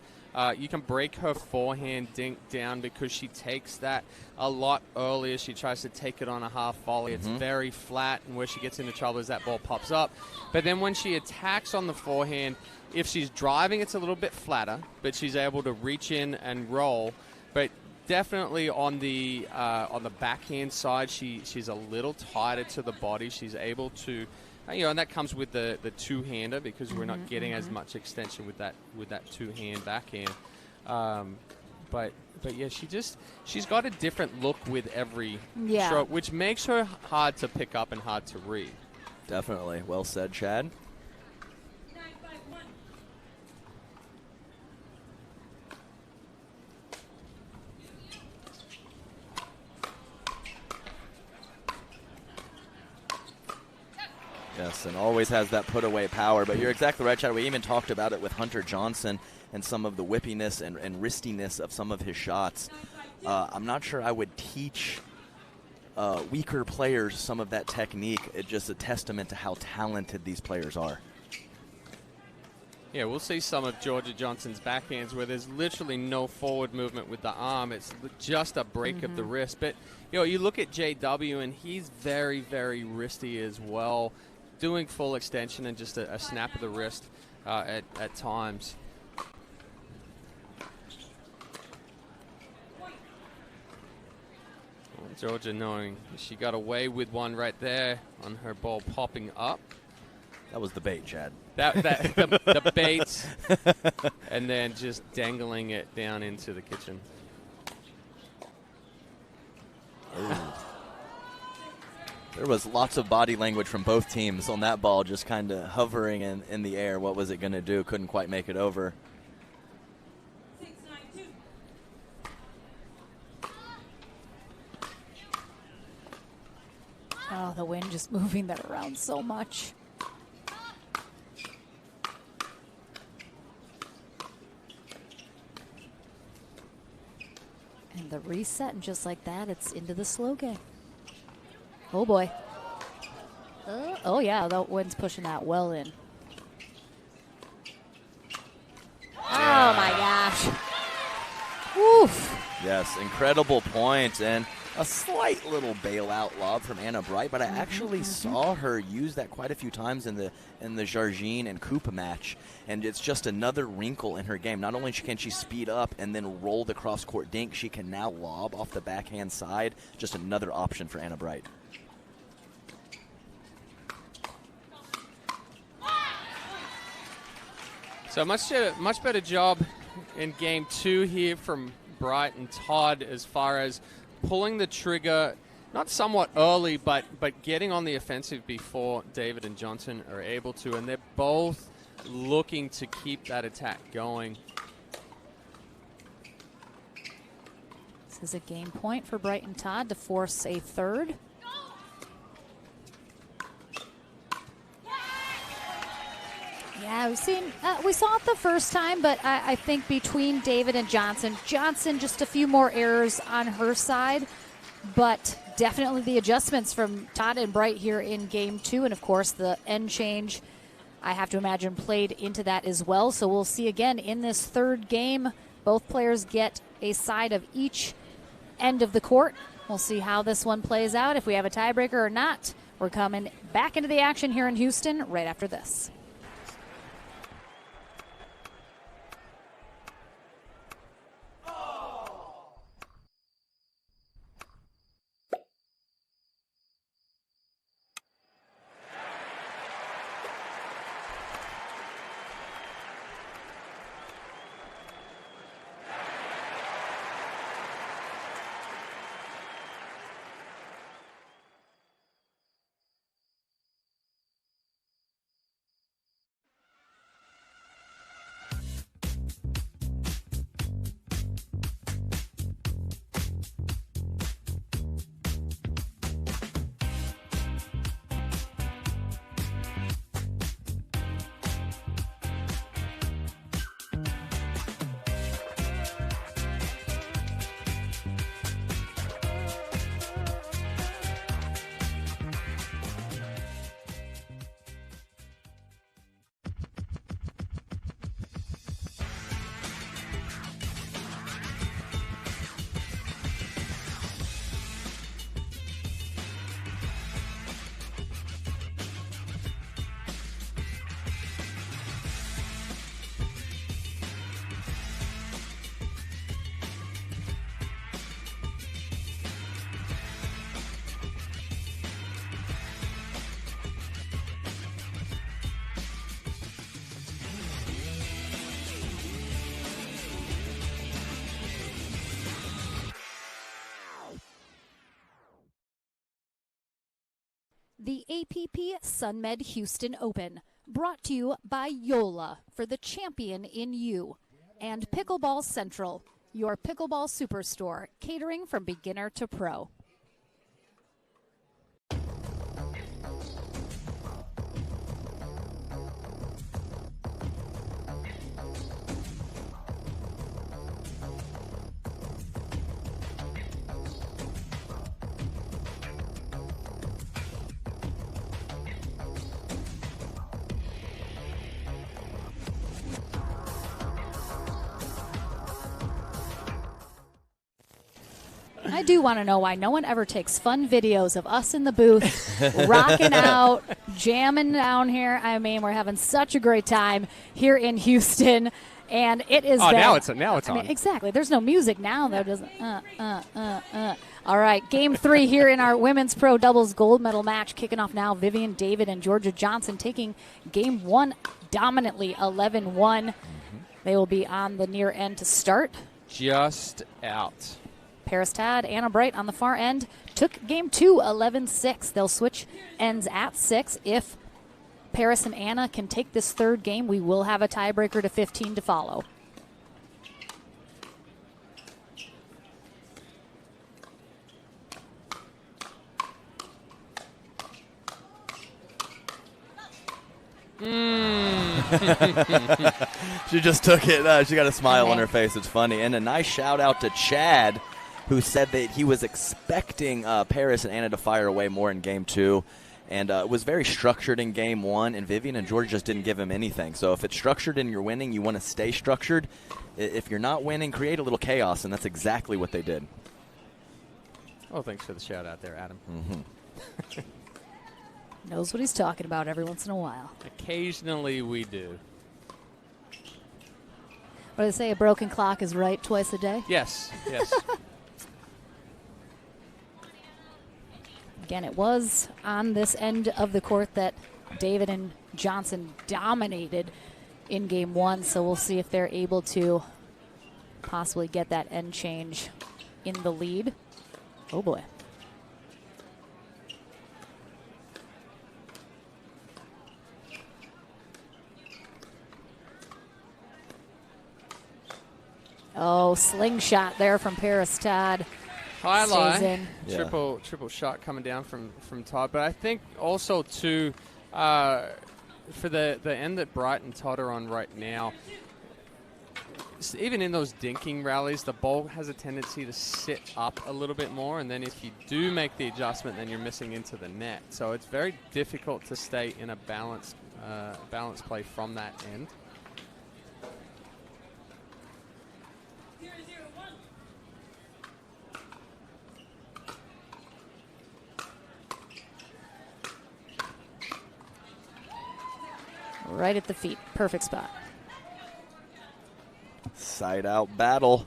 You can break her forehand dink down because she takes that a lot earlier. She tries to take it on a half volley. It's very flat, and where she gets into trouble is that ball pops up. But then when she attacks on the forehand, if she's driving, it's a little bit flatter, but she's able to reach in and roll. But definitely on the backhand side, she's a little tighter to the body. She's able to... and that comes with the two-hander because we're not getting as much extension with that two-hand backhand. But yeah, she's got a different look with every stroke, which makes her hard to pick up and hard to read. Definitely. Well said, Chad. Yes, and always has that put-away power. But you're exactly right, Chad. We even talked about it with Hunter Johnson and some of the whippiness and wristiness of some of his shots. I'm not sure I would teach weaker players some of that technique. It's just a testament to how talented these players are. Yeah, we'll see some of Georgia Johnson's backhands where there's literally no forward movement with the arm. It's just a break of the wrist. But, you look at JW, and he's very, very wristy as well, doing full extension and just a snap of the wrist at times. Well, Georgia knowing she got away with one right there on her ball popping up. That was the bait, Chad. The bait, and then just dangling it down into the kitchen. There was lots of body language from both teams on that ball, just kind of hovering in the air. What was it going to do? Couldn't quite make it over. Oh, the wind just moving that around so much. And the reset, and just like that, it's into the slow game. Oh, boy. Oh, yeah, the wind's pushing that well in. Oh, my gosh. Oof. Yes, incredible point, and a slight little bailout lob from Anna Bright, but I actually saw her use that quite a few times in the Jargine and Koopa match, and it's just another wrinkle in her game. Not only can she speed up and then roll the cross-court dink, she can now lob off the backhand side. Just another option for Anna Bright. So much better job in game two here from Bright and Todd as far as pulling the trigger, not somewhat early, but getting on the offensive before David and Johnson are able to, and they're both looking to keep that attack going. This is a game point for Bright and Todd to force a third. Yeah, we saw it the first time, but I think between David and Johnson, just a few more errors on her side, but definitely the adjustments from Todd and Bright here in game 2, and of course the end change, I have to imagine, played into that as well. So we'll see again in this third game, both players get a side of each end of the court. We'll see how this one plays out, if we have a tiebreaker or not. We're coming back into the action here in Houston right after this. The APP Sunmed Houston Open, brought to you by Yola for the champion in you, and Pickleball Central, your pickleball superstore, catering from beginner to pro. I do want to know why no one ever takes fun videos of us in the booth, rocking out, jamming down here. I mean, we're having such a great time here in Houston, and it is. Oh, been, now it's on. Mean, exactly. There's no music now, though. Doesn't. All right, Game 3 here in our women's pro doubles gold medal match, kicking off now. Vivian David and Georgia Johnson taking Game 1 dominantly, 11-1. They will be on the near end to start. Just out. Paris Todd, Anna Bright on the far end took Game 2, 11-6. They'll switch ends at 6. If Paris and Anna can take this third game, we will have a tiebreaker to 15 to follow. She just took it. She got a smile on her face. It's funny. And a nice shout out to Chad, who said that he was expecting Paris and Anna to fire away more in Game 2. And it was very structured in Game 1, and Vivian and Georgia just didn't give him anything. So if it's structured and you're winning, you want to stay structured. If you're not winning, create a little chaos, and that's exactly what they did. Oh, thanks for the shout out there, Adam. Mm-hmm. Knows what he's talking about every once in a while. Occasionally we do. What do they say, a broken clock is right twice a day? Yes, yes. Again, it was on this end of the court that David and Johnson dominated in Game 1, so we'll see if they're able to possibly get that end change in the lead. Oh, boy. Oh, slingshot there from Paris Todd. Highlight. Triple shot coming down from Todd. But I think also, too, for the end that Bright and Todd are on right now, even in those dinking rallies, the ball has a tendency to sit up a little bit more, and then if you do make the adjustment, then you're missing into the net. So it's very difficult to stay in a balanced play from that end. Right at the feet. Perfect spot. Side out battle.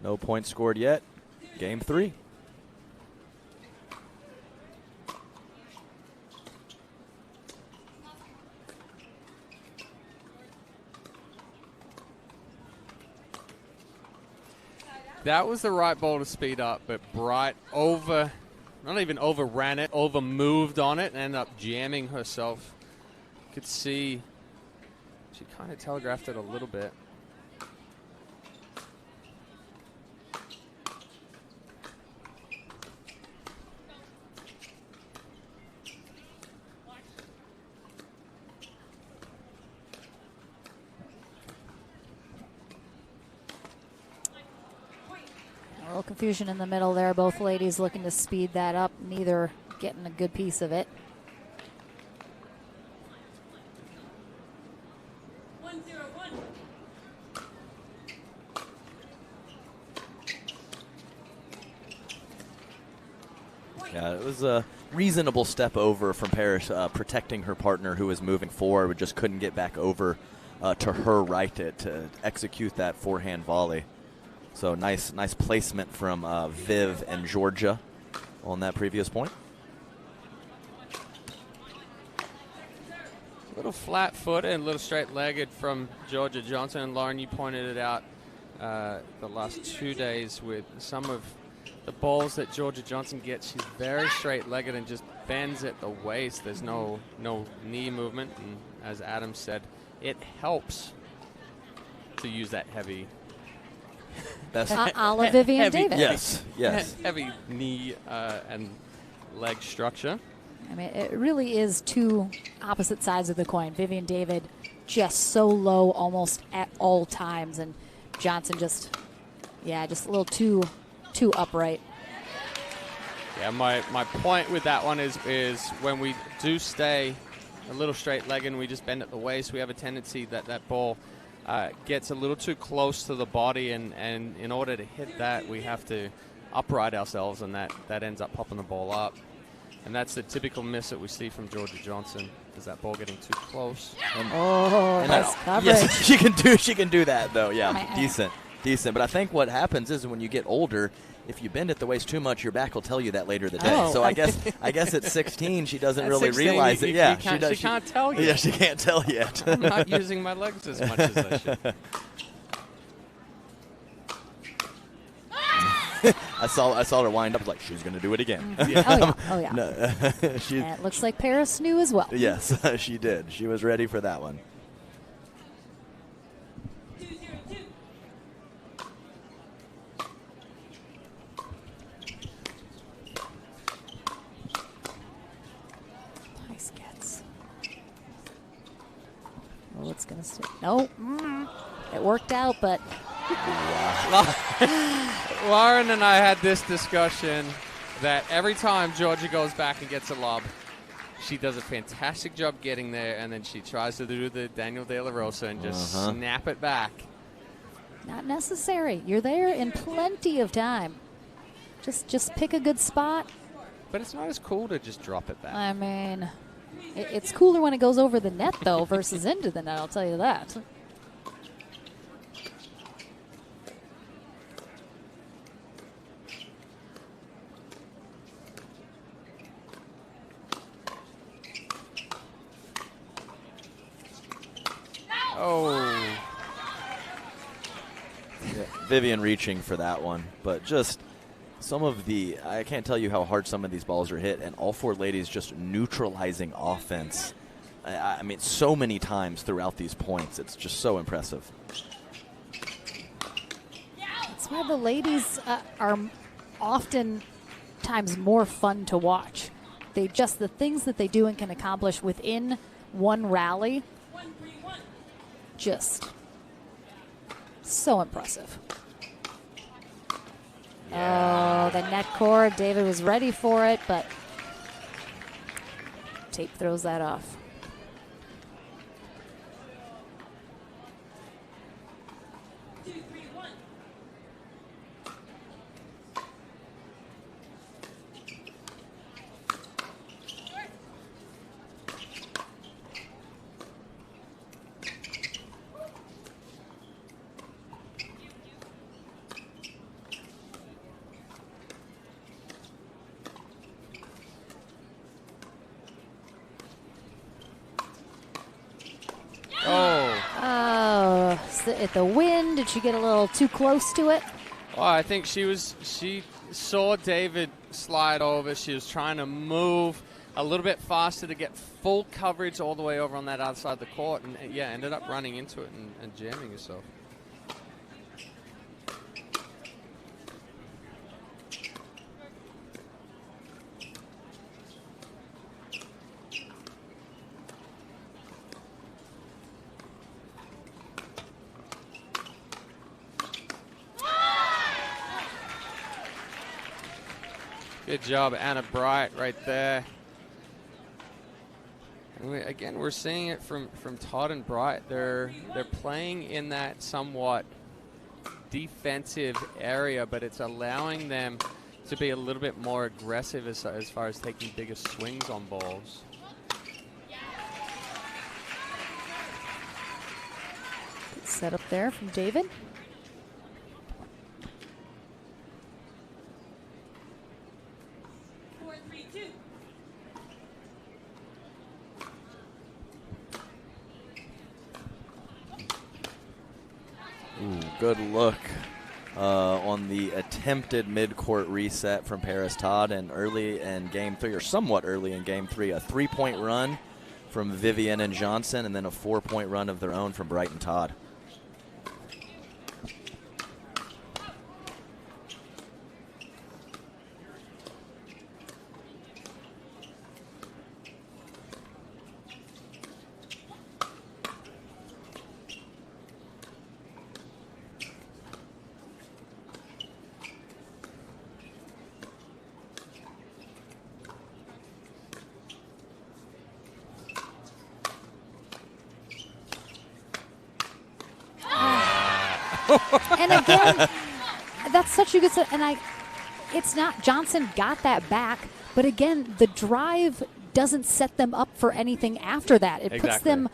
No points scored yet. Game 3. That was the right ball to speed up, but Bright not even overran it, over moved on it and ended up jamming herself. You could see she kind of telegraphed it a little bit. A little confusion in the middle there. Both ladies looking to speed that up, neither getting a good piece of it. Yeah, it was a reasonable step over from Parrish, protecting her partner who was moving forward, but just couldn't get back over to her right to execute that forehand volley. So nice placement from Viv and Georgia on that previous point. A little flat-footed and a little straight-legged from Georgia Johnson. And Lauren, you pointed it out the last 2 days with some of the balls that Georgia Johnson gets. She's very straight-legged and just bends at the waist. There's no knee movement. And as Adam said, it helps to use that heavy. A la Vivian David. Yes. Heavy knee and leg structure. I mean, it really is two opposite sides of the coin. Vivian David just so low almost at all times, and Johnson just a little too upright. Yeah, my point with that one is when we do stay a little straight-legged and we just bend at the waist, we have a tendency that ball gets a little too close to the body, and in order to hit that, we have to upright ourselves, and that ends up popping the ball up. And that's the typical miss that we see from Georgia Johnson, is that ball getting too close. Nice coverage. Yes, she can do that, though. Yeah, decent. But I think what happens is when you get older, if you bend at the waist too much, your back will tell you that later the day. So I guess at 16 she doesn't really 16, realize it. Yeah, she can't tell you. Yeah, she can't tell yet. I'm not using my legs as much as I should. I saw her wind up like she was going to do it again. Oh yeah. No, and it looks like Paris knew as well. Yes, she did. She was ready for that one. Nice gets. Well, it's going to stay. No. It worked out, but. Lauren and I had this discussion that every time Georgia goes back and gets a lob, she does a fantastic job getting there, and then she tries to do the Daniel De La Rosa and just snap it back. Not necessary. You're there in plenty of time. Just pick a good spot. But it's not as cool to just drop it back. I mean, it's cooler when it goes over the net, though, versus into the net, I'll tell you that. Yeah, Vivian reaching for that one, but just some of I can't tell you how hard some of these balls are hit, and all four ladies just neutralizing offense. I mean, so many times throughout these points. It's just so impressive. That's why the ladies are oftentimes more fun to watch. The things that they do and can accomplish within one rally. Just so impressive. Oh, the net cord. David was ready for it, but tape throws that off. At the wind, did she get a little too close to it? Well, I think she saw David slide over. She was trying to move a little bit faster to get full coverage all the way over on that other side of the court, and yeah, ended up running into it and jamming herself. Good job, Anna Bright, right there. And again, we're seeing it from Todd and Bright. They're playing in that somewhat defensive area, but it's allowing them to be a little bit more aggressive as far as taking bigger swings on balls. Good set up there from David. Good look on the attempted mid-court reset from Paris Todd, and early in Game 3, or somewhat early in Game 3, a 3-point run from Vivian and Johnson, and then a 4-point run of their own from Bright and Todd. And again, that's such a good set. And it's not, Johnson got that back, but again, the drive doesn't set them up for anything after that. It puts them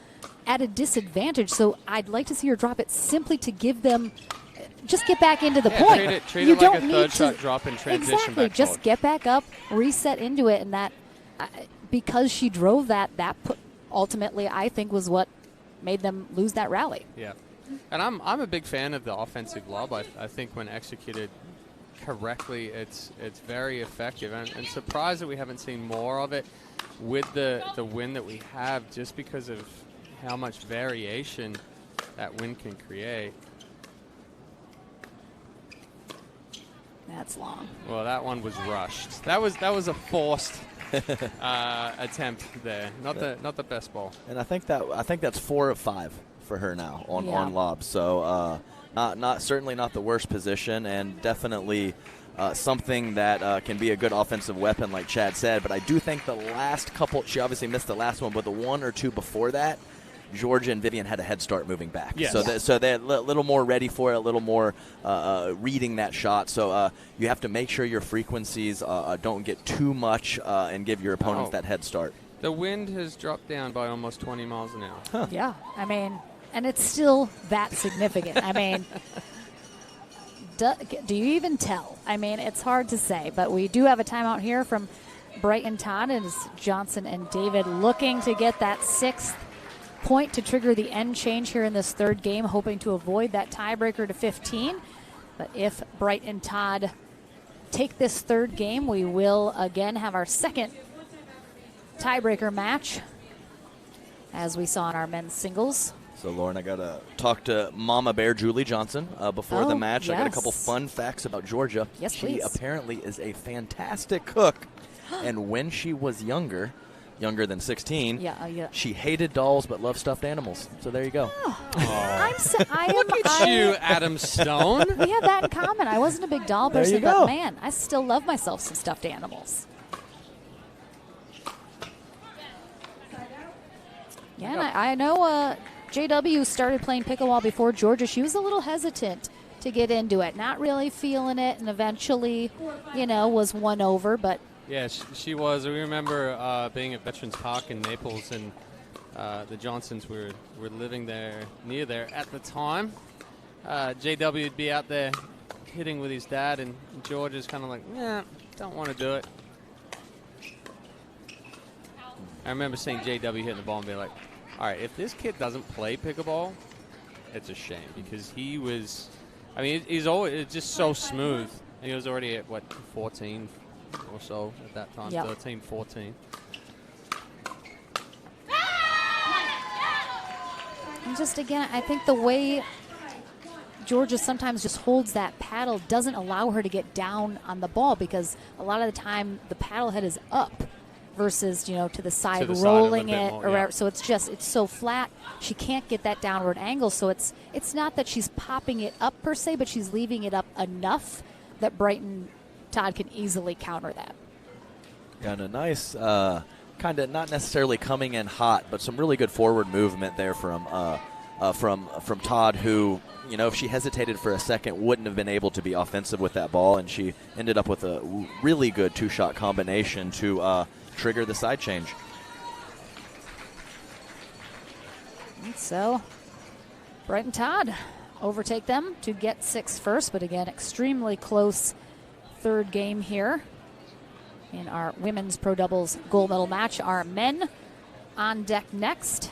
at a disadvantage. So I'd like to see her drop it simply to give them, just get back into the point. Treat it like a third shot drop in transition. Exactly, just get back up, reset into it, and that, because she drove that ultimately, I think, was what made them lose that rally. Yeah. And I'm a big fan of the offensive lob. I think when executed correctly, it's very effective. And surprised that we haven't seen more of it with the wind that we have, just because of how much variation that wind can create. That's long. Well, that one was rushed. That was a forced attempt there. Not the best ball. And I think that's 4 of 5. For her now on lobs, so certainly not the worst position, and definitely something that can be a good offensive weapon, like Chad said. But I do think the last couple, she obviously missed the last one, but the one or two before that, Georgia and Vivian had a head start moving back. Yes. So they're a little more ready for it, a little more reading that shot. So you have to make sure your frequencies don't get too much and give your opponents that head start. The wind has dropped down by almost 20 miles an hour. Huh. Yeah, I mean, and it's still that significant. I mean, do you even tell? I mean, it's hard to say, but we do have a timeout here from Bright and Todd, and Johnson and David looking to get that 6th point to trigger the end change here in this third game, hoping to avoid that tiebreaker to 15. But if Bright and Todd take this third game, we will again have our second tiebreaker match, as we saw in our men's singles. So, Lauren, I got to talk to Mama Bear Julie Johnson before the match. Yes. I got a couple fun facts about Georgia. Yes, she please. apparently is a fantastic cook, and when she was younger, younger than 16. Yeah. She hated dolls but loved stuffed animals. So there you go. Look at you, Adam Stone. We have that in common. I wasn't a big doll There you person, go. but man, I still love myself some stuffed animals. Yeah, and I know JW started playing pickleball before Georgia. She was a little hesitant to get into it, not really feeling it, and eventually, was won over. But Yeah, she was. We remember being at Veterans Park in Naples, and the Johnsons were living near there at the time. JW would be out there hitting with his dad, and George is kind of like, don't want to do it. I remember seeing JW hitting the ball and be like, all right, if this kid doesn't play pickleball, it's a shame, because he's always just so smooth. And he was already at, 14 or so at that time, 13, 14. and just again, I think the way Georgia sometimes just holds that paddle doesn't allow her to get down on the ball, because a lot of the time the paddle head is up versus, to the side, rolling it around. So it's so flat. She can't get that downward angle. So it's not that she's popping it up per se, but she's leaving it up enough that Brighton Todd can easily counter that. Yeah, and a nice kind of not necessarily coming in hot, but some really good forward movement there from Todd, who, if she hesitated for a second, wouldn't have been able to be offensive with that ball, and she ended up with a really good two-shot combination to trigger the side change. And so Brighton Todd overtake them to get 6 first, but again, extremely close third game here in our women's pro doubles gold medal match. Our men on deck next.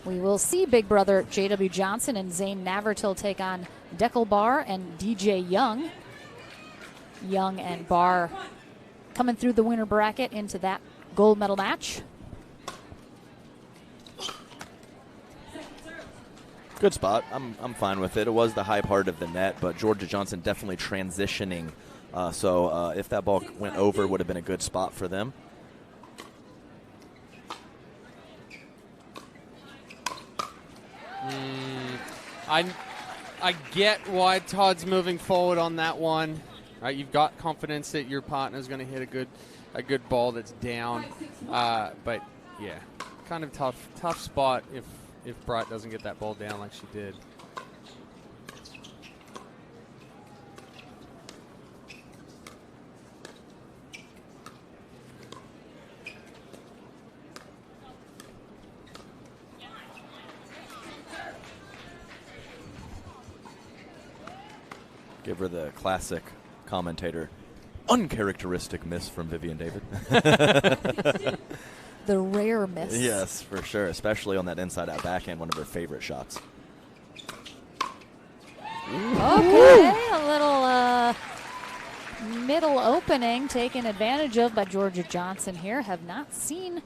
We will see big brother J.W. Johnson and Zane Navratil take on Deckel Barr and DJ Young. Young and Barr coming through the winner bracket into that gold medal match. Good spot. I'm fine with it. It was the high part of the net, but Georgia Johnson definitely transitioning. So if that ball went over, it would have been a good spot for them. I get why Todd's moving forward on that one. Right, you've got confidence that your partner's going to hit a good ball that's down. But yeah, kind of tough spot if Bright doesn't get that ball down like she did. Give her the classic commentator, uncharacteristic miss from Vivian David. The rare miss. Yes, for sure, especially on that inside-out backhand, one of her favorite shots. Okay, a little middle opening taken advantage of by Georgia Johnson here. Have not seen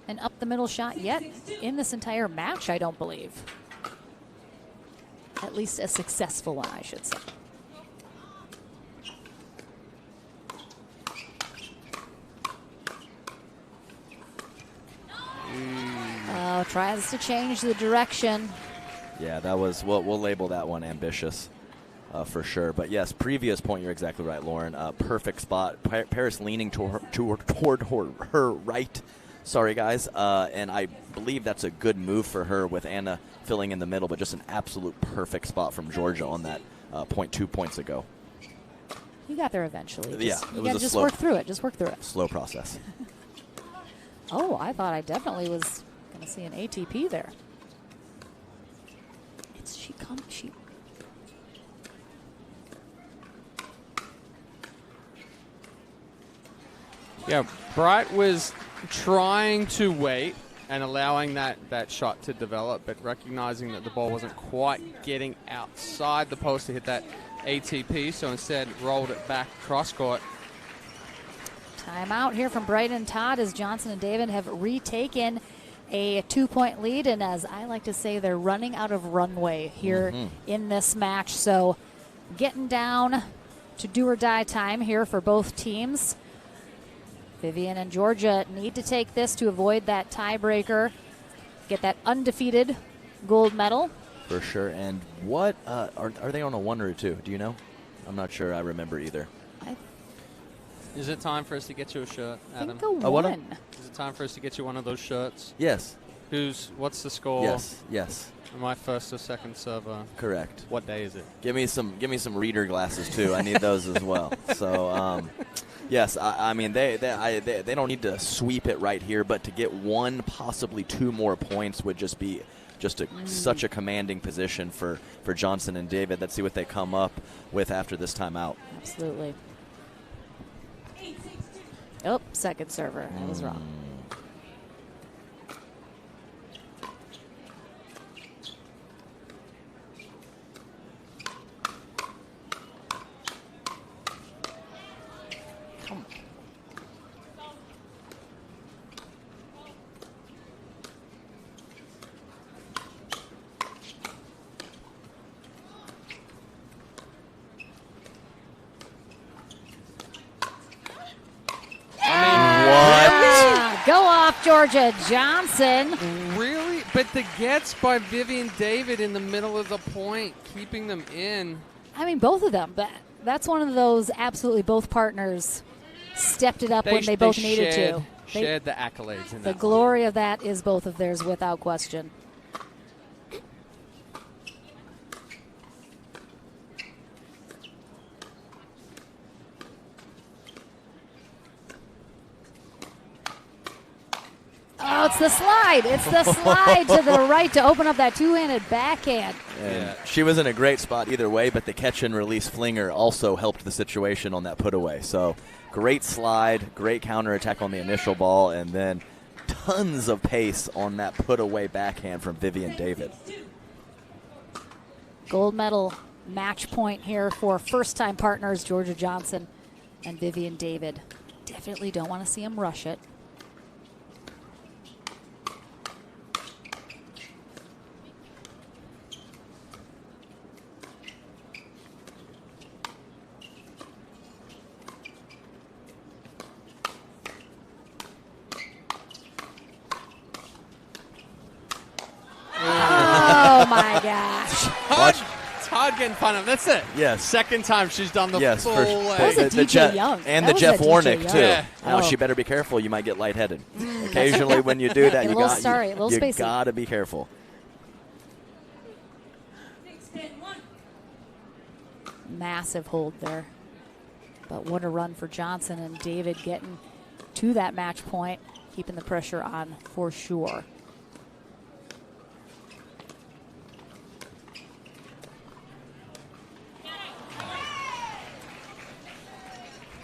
an up-the-middle shot yet in this entire match, I don't believe. At least a successful one, I should say. Oh, tries to change the direction. Yeah, that was, we'll label that one ambitious for sure. But yes, previous point, you're exactly right, Lauren. Perfect spot. Paris leaning toward her right. Sorry, guys. And I believe that's a good move for her with Anna filling in the middle, but just an absolute perfect spot from Georgia on that point 2 points ago. You got there eventually. Yeah, you got to just work through it. Just work through it. Slow process. Oh, I thought I definitely was going to see an ATP there. She. Yeah, Bright was trying to wait and allowing that shot to develop, but recognizing that the ball wasn't quite getting outside the post to hit that ATP, so instead rolled it back cross court. Timeout here from Brighton Todd as Johnson and David have retaken a 2-point lead, and as I like to say, they're running out of runway here in this match. So getting down to do or die time here for both teams. Vivian and Georgia need to take this to avoid that tiebreaker, get that undefeated gold medal. For sure. And what are they on a 1 or a 2? Do you know? I'm not sure. I remember either. Is it time for us to get you a shirt, Adam? I think a 1. Is it time for us to get you one of those shirts? Yes. What's the score? Yes. Am I first or second server? Correct. What day is it? Give me some reader glasses too. I need those as well. So yes, I mean they don't need to sweep it right here, but to get 1, possibly 2 more points would just be such a commanding position for Johnson and David. Let's see what they come up with after this timeout. Absolutely. Oh, second server. I was wrong. Go off, Georgia Johnson. Really? But the gets by Vivian David in the middle of the point, keeping them in. I mean, both of them. That's one of those absolutely both partners stepped it up when they both needed to. Shared the accolades. In the that glory of that is both of theirs without question. Oh, it's the slide. It's the slide to the right to open up that two-handed backhand. And she was in a great spot either way, but the catch and release flinger also helped the situation on that put away. So great slide, great counterattack on the initial ball, and then tons of pace on that put away backhand from Vivian David. Gold medal match point here for first-time partners Georgia Johnson and Vivian David. Definitely don't want to see them rush it. Oh my gosh. Todd getting fun of. That's it. Yes. Second time she's done the full for leg. That was a DJ Young. And That the was Jeff a DJ Warnick, Young. too. Yeah. Now, Oh. she better be careful. You might get lightheaded. Occasionally when you do that, A you little spacey. got to be careful. Massive hold there. But what a run for Johnson and David getting to that match point, keeping the pressure on for sure.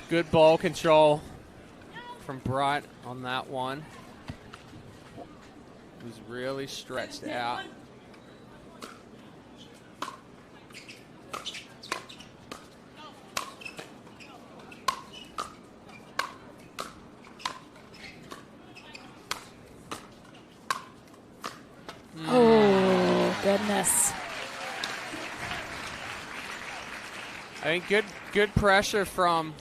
Good ball control from Bright on that one. Was really stretched out. Oh, goodness. I think good pressure from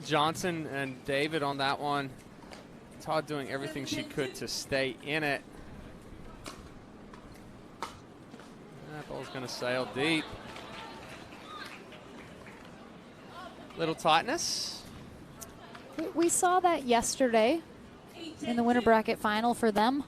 Johnson and David on that one. Todd doing everything she could to stay in it. That ball's going to sail deep. Little tightness. We saw that yesterday in the winter bracket final for them.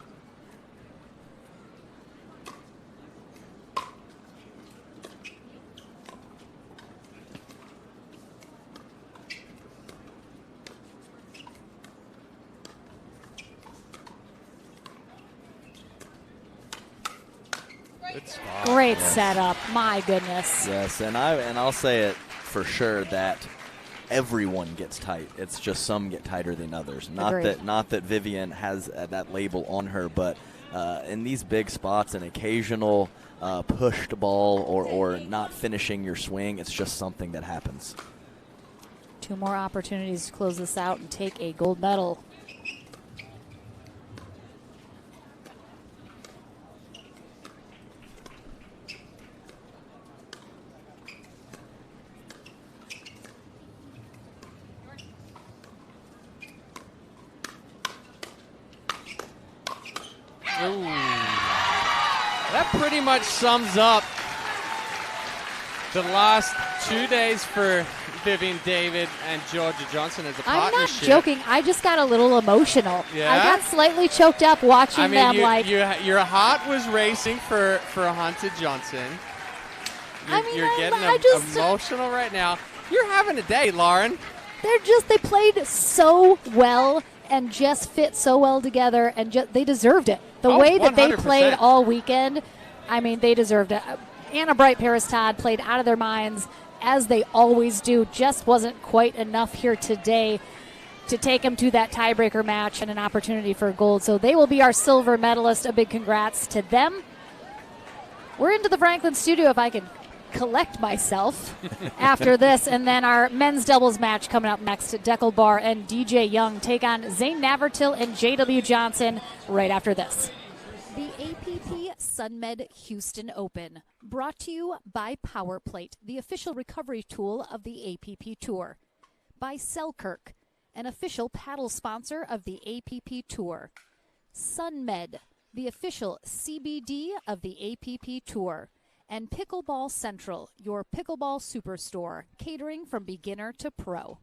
Great setup, my goodness. Yes, and I'll say it for sure that everyone gets tight. It's just some get tighter than others. Not that Vivian has that label on her, but in these big spots, an occasional pushed ball or not finishing your swing, it's just something that happens. 2 more opportunities to close this out and take a gold medal. Ooh. That pretty much sums up the last 2 days for Vivian David and Georgia Johnson as a I'm partnership. not joking. I just got a little emotional. Yeah? I got slightly choked up watching them. Your heart was racing for Hunter Johnson. You're getting emotional right now. You're having a day, Lauren. They played so well and just fit so well together, and they deserved it. The way that they 100%. played all weekend, I mean, they deserved it. Anna Bright, Paris Todd played out of their minds, as they always do. Just wasn't quite enough here today to take them to that tiebreaker match and an opportunity for gold. So they will be our silver medalist. A big congrats to them. We're into the Franklin studio if I can collect myself after this, and then our men's doubles match coming up next. Deckel Barr and DJ Young take on Zane Navertil and JW Johnson right after this. The APP Sunmed Houston Open, brought to you by PowerPlate, the official recovery tool of the APP Tour. By Selkirk, an official paddle sponsor of the APP Tour. Sunmed, the official CBD of the APP Tour. And Pickleball Central, your pickleball superstore, catering from beginner to pro.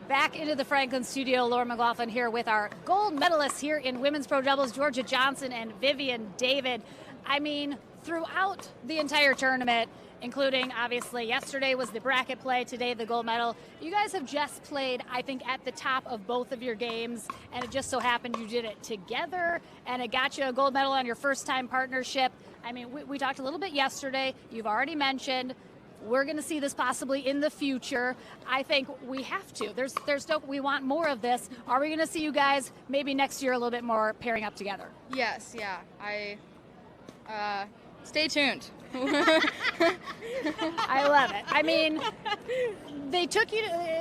Back into the Franklin studio, Laura McLaughlin here with our gold medalists here in women's pro doubles, Georgia Johnson and Vivian David. I mean, throughout the entire tournament, including obviously yesterday was the bracket play, today the gold medal. You guys have just played, I think, at the top of both of your games, and it just so happened you did it together, and it got you a gold medal on your first time partnership. I mean, we talked a little bit yesterday. You've already mentioned we're going to see this possibly in the future. I think we have to. We want more of this. Are we going to see you guys maybe next year a little bit more pairing up together? Yes, yeah. Stay tuned. I love it. I mean, they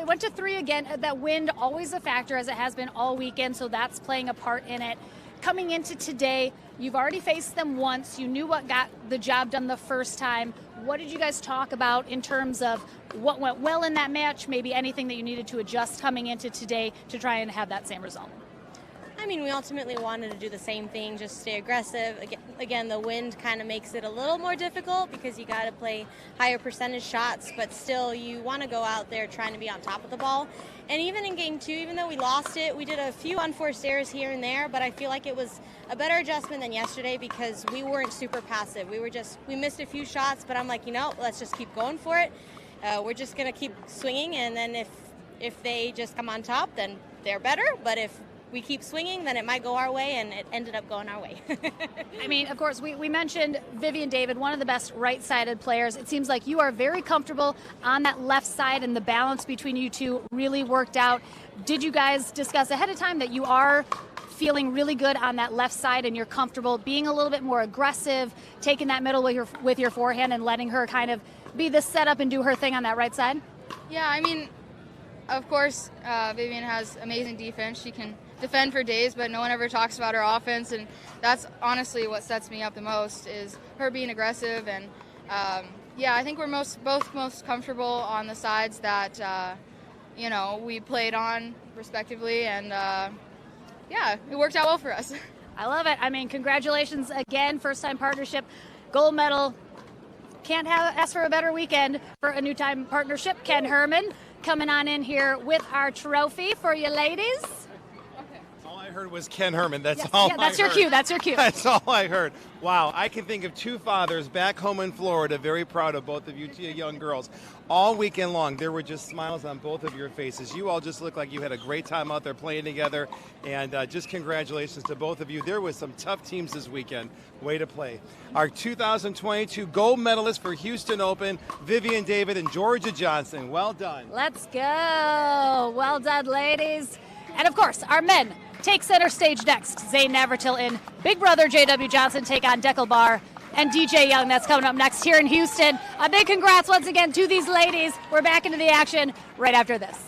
went to 3 again. That wind always a factor, as it has been all weekend, so that's playing a part in it. Coming into today, you've already faced them once. You knew what got the job done the first time. What did you guys talk about in terms of what went well in that match, maybe anything that you needed to adjust coming into today to try and have that same result? I mean, we ultimately wanted to do the same thing, just stay aggressive. Again, the wind kind of makes it a little more difficult because you got to play higher percentage shots, but still you want to go out there trying to be on top of the ball. And even in game 2, even though we lost it, we did a few unforced errors here and there, but I feel like it was a better adjustment than yesterday because we weren't super passive. We missed a few shots, but I'm like, let's just keep going for it. We're just going to keep swinging, and then if they just come on top, then they're better, but if we keep swinging, then it might go our way, and it ended up going our way. I mean, of course, we mentioned Vivian David, one of the best right-sided players. It seems like you are very comfortable on that left side, and the balance between you two really worked out. Did you guys discuss ahead of time that you are feeling really good on that left side and you're comfortable being a little bit more aggressive, taking that middle with your forehand and letting her kind of be the setup and do her thing on that right side? Yeah, I mean, of course, Vivian has amazing defense. She can defend for days, but no one ever talks about her offense, and that's honestly what sets me up the most is her being aggressive. And I think we're both most comfortable on the sides that we played on respectively, and it worked out well for us. I love it. I mean, congratulations again, first-time partnership, gold medal. Can't ask for a better weekend for a new time partnership. Ken Herman coming on in here with our trophy for you ladies. All I heard was Ken Herman. That's yes, all yeah, that's I your heard. cue. That's your cue. That's all I heard. Wow, I can think of 2 fathers back home in Florida, very proud of both of you 2 young girls. All weekend long, there were just smiles on both of your faces. You all just looked like you had a great time out there playing together, and just congratulations to both of you. There was some tough teams this weekend. Way to play. Our 2022 gold medalists for Houston Open, Vivian David and Georgia Johnson. Well done. Let's go. Well done, ladies. And, of course, our men take center stage next. Zane Navratil in Big Brother J.W. Johnson take on Deckel Barr and DJ Young. That's coming up next here in Houston. A big congrats once again to these ladies. We're back into the action right after this.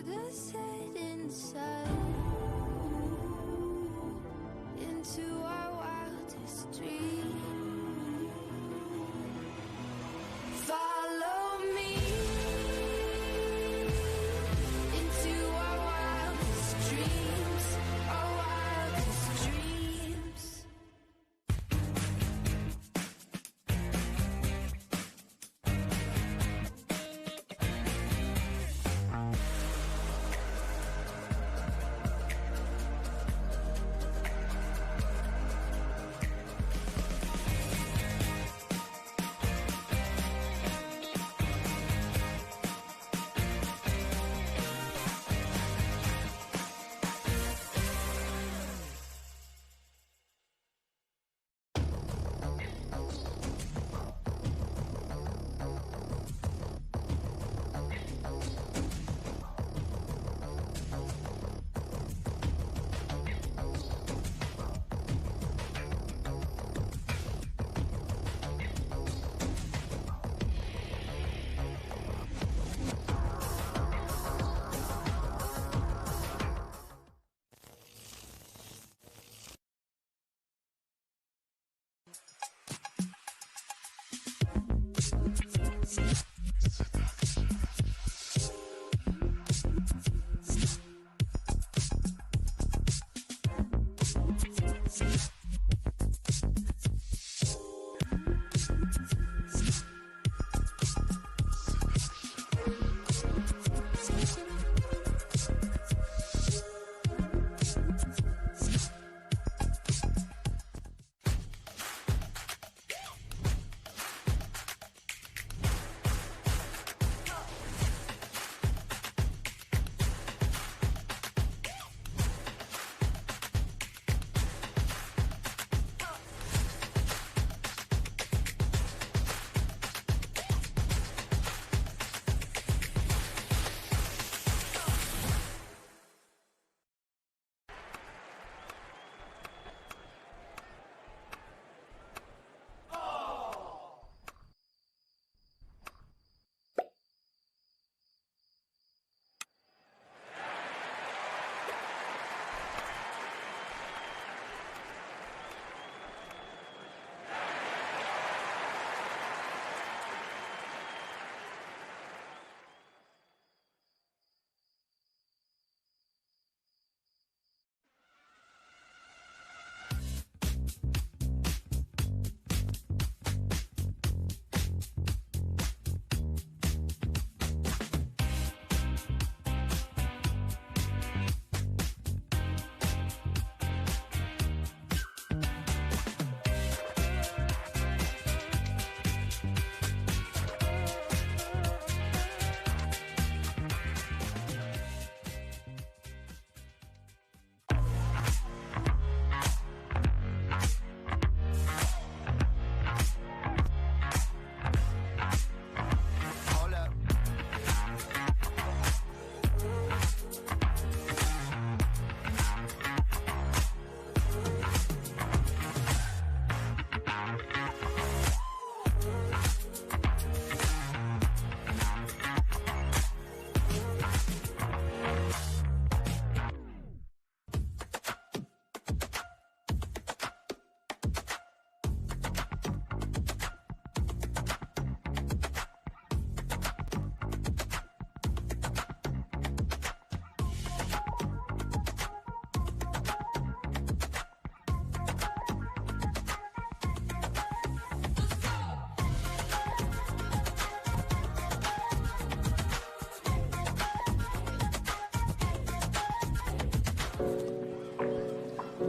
sugar setting sun into our wildest dream. Follow me into our wildest dreams, our wildest dreams.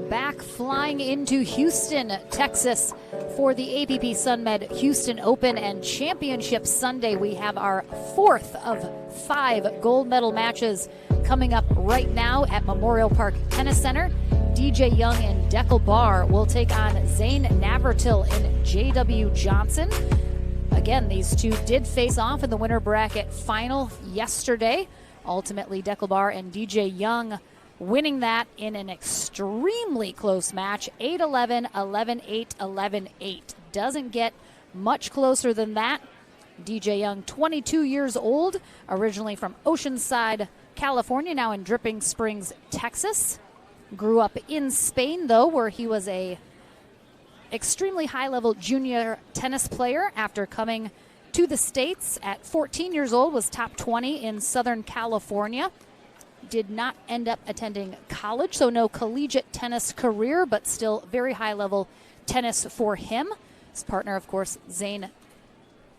Back flying into Houston, Texas for the APP Sunmed Houston Open and Championship Sunday. We have our fourth of 5 gold medal matches coming up right now at Memorial Park Tennis Center. DJ Young and Deckel Barr will take on Zane Navratil and JW Johnson. Again, these two did face off in the winner bracket final yesterday. Ultimately, Deckel Barr and DJ Young winning that in an extremely close match, 8-11, 11-8, 11-8. Doesn't get much closer than that. DJ Young, 22 years old, originally from Oceanside, California, now in Dripping Springs, Texas. Grew up in Spain, though, where he was a extremely high-level junior tennis player. After coming to the States at 14 years old, was top 20 in Southern California. Did not end up attending college, so no collegiate tennis career, but still very high-level tennis for him. His partner, of course, Zane.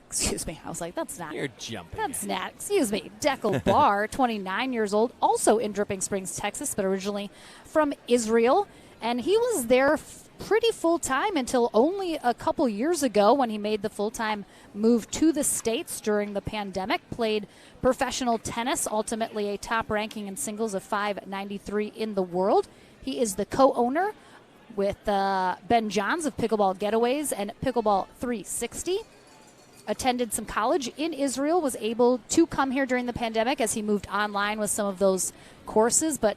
Excuse me. I was like, that's not. You're jumping. That's not. Excuse me. Deckel Barr, 29 years old, also in Dripping Springs, Texas, but originally from Israel. And he was there pretty full-time until only a couple years ago when he made the full-time move to the States during the pandemic. Played professional tennis, ultimately a top ranking in singles of 593 in the world. He is the co-owner with Ben Johns of Pickleball Getaways and Pickleball 360. Attended some college in Israel, was able to come here during the pandemic as he moved online with some of those courses. But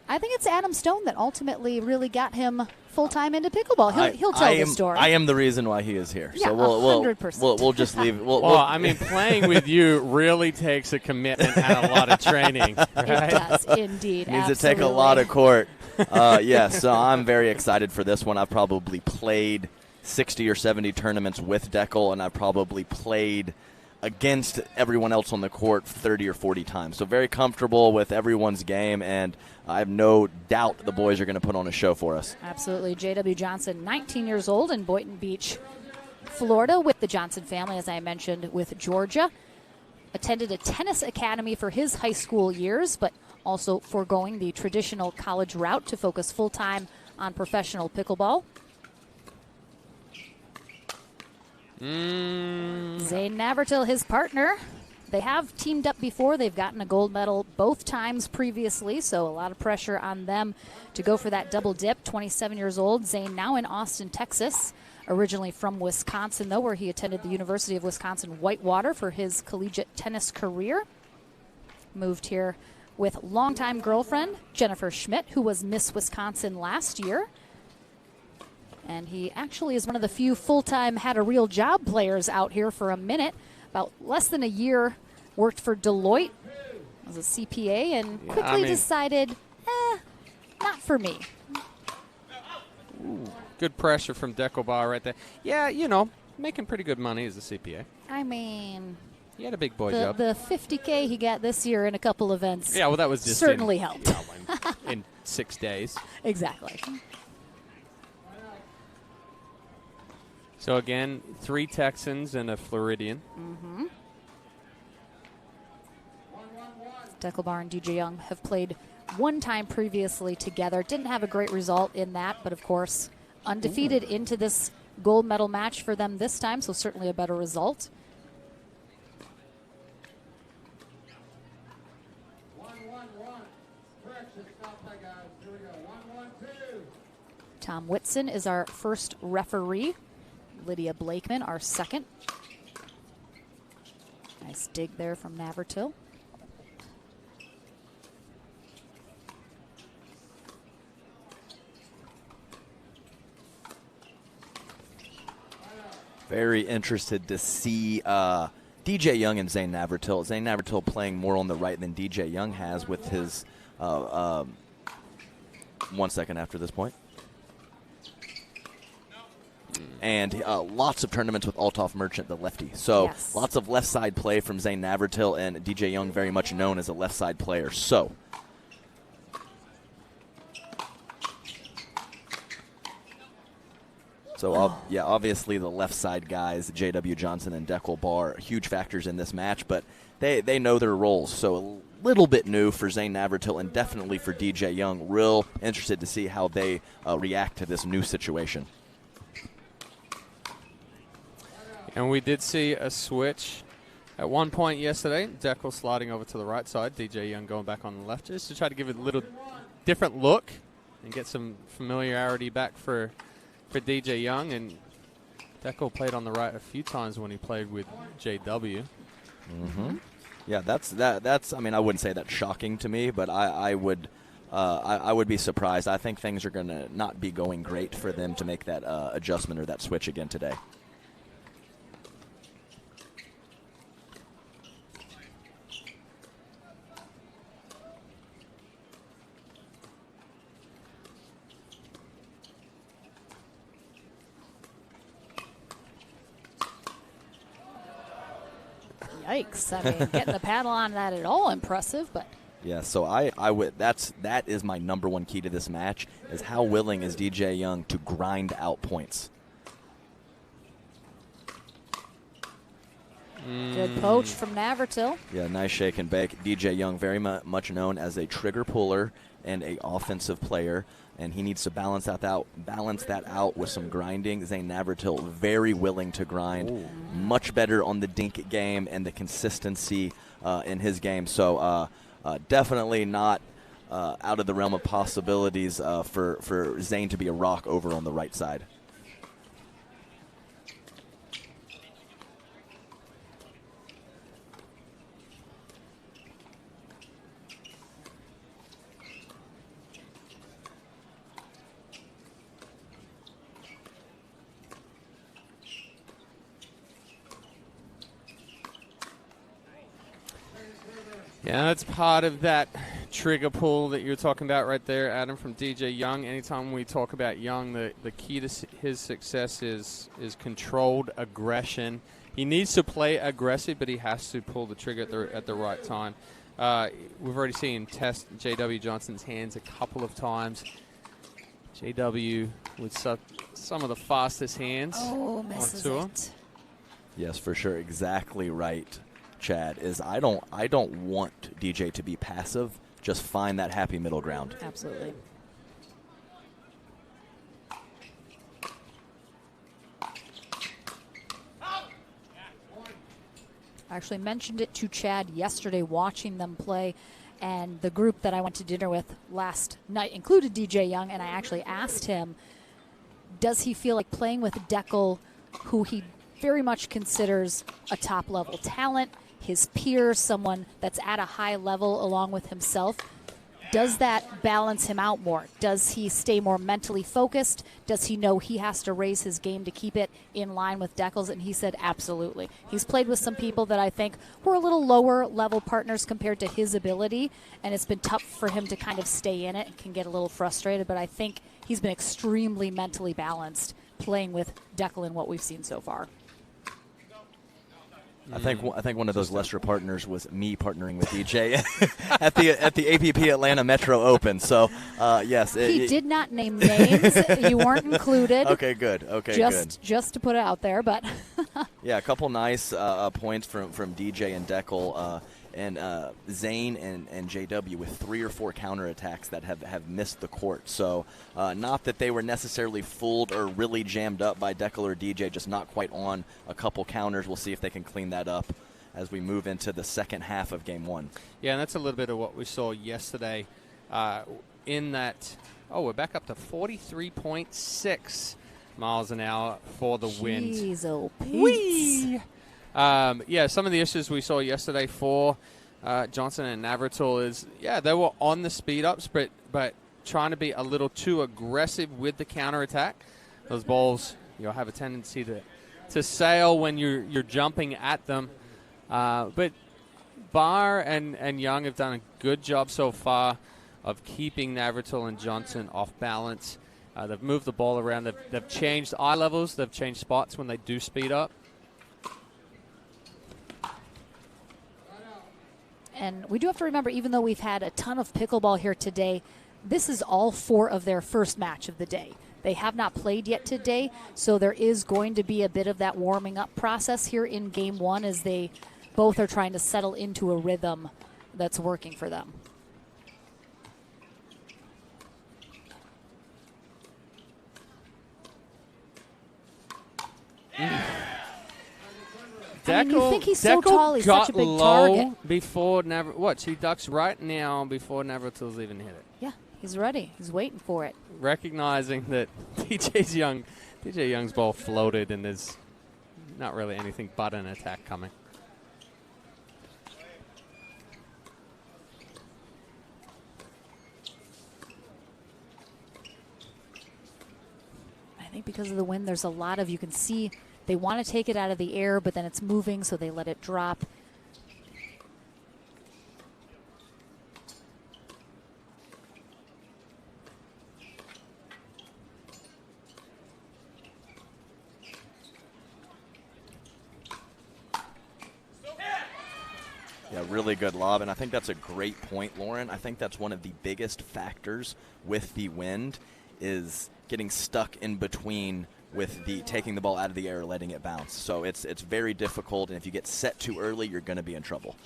I think it's Adam Stone that ultimately really got him full-time into pickleball. He'll tell the story. I am the reason why he is here. Yeah, so 100%. We'll just leave it. I mean, playing with you really takes a commitment and a lot of training. Right? It does, indeed. Needs to take a lot of court. So I'm very excited for this one. I've probably played 60 or 70 tournaments with Deckel, and I've probably played against everyone else on the court 30 or 40 times. So very comfortable with everyone's game, and I have no doubt the boys are going to put on a show for us. Absolutely. J.W. Johnson, 19 years old, in Boynton Beach, Florida, with the Johnson family, as I mentioned, with Georgia. Attended a tennis academy for his high school years, but also foregoing the traditional college route to focus full-time on professional pickleball. Zane Navratil, his partner, they have teamed up before. They've gotten a gold medal both times previously, so a lot of pressure on them to go for that double dip. 27 years old. Zane now in Austin, Texas, originally from Wisconsin, though, where he attended the University of Wisconsin-Whitewater for his collegiate tennis career. Moved here with longtime girlfriend Jennifer Schmidt, who was Miss Wisconsin last year. And he actually is one of the few full-time had a real job players out here for a minute. About less than a year, worked for Deloitte as a CPA and quickly decided, not for me. Ooh, good pressure from Deckel Barr right there. Yeah, making pretty good money as a CPA. I mean, he had a big boy job. The $50K he got this year in a couple events. Yeah, well, that was just certainly helped. In 6 days. Exactly. So, again, 3 Texans and a Floridian. Mm-hmm. Deckel Barr and DJ Young have played one time previously together. Didn't have a great result in that, but, of course, undefeated into this gold medal match for them this time, so certainly a better result. Tom Whitson is our first referee. Lydia Blakeman, our second. Nice dig there from Navratil. Very interested to see DJ Young and Zane Navratil. Zane Navratil playing more on the right than DJ Young has with his 1 second after this point. And lots of tournaments with Althoff Merchant, the lefty. So lots of left side play from Zane Navratil, and DJ Young very much known as a left side player. So obviously the left side guys, J.W. Johnson and Deckel Barr, huge factors in this match, but they know their roles. So a little bit new for Zane Navratil and definitely for DJ Young. Real interested to see how they react to this new situation. And we did see a switch at one point yesterday. Deckel sliding over to the right side. DJ Young going back on the left just to try to give it a little different look and get some familiarity back for DJ Young. And Deckel played on the right a few times when he played with JW. Mm-hmm. Yeah, that's. I mean, I wouldn't say that's shocking to me, but I would be surprised. I think things are going to not be going great for them to make that adjustment or that switch again today. Yikes. I mean, getting the paddle on that at all impressive, but Yeah, so I would that is my number one key to this match is how willing is DJ Young to grind out points. good poach from Navratil. Yeah, nice shake and bake. DJ Young, very much known as a trigger puller and a offensive player, and he needs to balance that out with some grinding. Zane Navratil, very willing to grind, much better on the dink game and the consistency in his game. So definitely not out of the realm of possibilities for Zane to be a rock over on the right side. Yeah, that's part of that trigger pull that you're talking about right there, Adam, from DJ Young. Anytime we talk about Young, the key to his success is controlled aggression. He needs to play aggressive, but he has to pull the trigger at the right time. We've already seen him test J.W. Johnson's hands a couple of times. J.W. with some of the fastest hands on tour. It. Yes, for sure. Exactly right, Chad. Is I don't want DJ to be passive. Just find that happy middle ground. Absolutely. I actually mentioned it to Chad yesterday watching them play, and the group that I went to dinner with last night included DJ Young, and I actually asked him, does he feel like playing with Deckel, who he very much considers a top-level talent, his peer, someone that's at a high level along with himself, does that balance him out more? Does he stay more mentally focused? Does he know he has to raise his game to keep it in line with Deckel's? And he said absolutely. He's played with some people that I think were a little lower level partners compared to his ability, and it's been tough for him to kind of stay in it and can get a little frustrated, but I think he's been extremely mentally balanced playing with Deckel in what we've seen so far. I think one of those lesser partners was me partnering with DJ at the APP Atlanta Metro Open. So yes, he did not name names. You weren't included. Okay, good. Okay, just to put it out there, but yeah, a couple nice points from DJ and Deckel. And Zane and JW with 3 or 4 counterattacks that have missed the court. So not that they were necessarily fooled or really jammed up by Deckel or DJ, just not quite on a couple counters. We'll see if they can clean that up as we move into the second half of Game 1. Yeah, and that's a little bit of what we saw yesterday in that, we're back up to 43.6 miles an hour for the wind. Jeez, oh, Whee! Yeah, some of the issues we saw yesterday for Johnson and Navratil is, they were on the speed-ups, but trying to be a little too aggressive with the counterattack. Those balls, have a tendency to sail when you're jumping at them. But Barr and Young have done a good job so far of keeping Navratil and Johnson off balance. They've moved the ball around. They've changed eye levels. They've changed spots when they do speed up. And we do have to remember, even though we've had a ton of pickleball here today, this is all 4 of their first match of the day. They have not played yet today, so there is going to be a bit of that warming up process here in Game 1 as they both are trying to settle into a rhythm that's working for them. I mean, you think he's so tall, he's such a big target. Before he ducks right now before Navratil's even hit it. Yeah, he's ready. He's waiting for it. Recognizing that DJ Young's ball floated and there's not really anything but an attack coming. I think because of the wind, there's a lot of, you can see they want to take it out of the air, but then it's moving, so they let it drop. Yeah, really good lob, and I think that's a great point, Lauren. I think that's one of the biggest factors with the wind is getting stuck in between with the taking the ball out of the air or letting it bounce. So it's very difficult, and if you get set too early, you're going to be in trouble.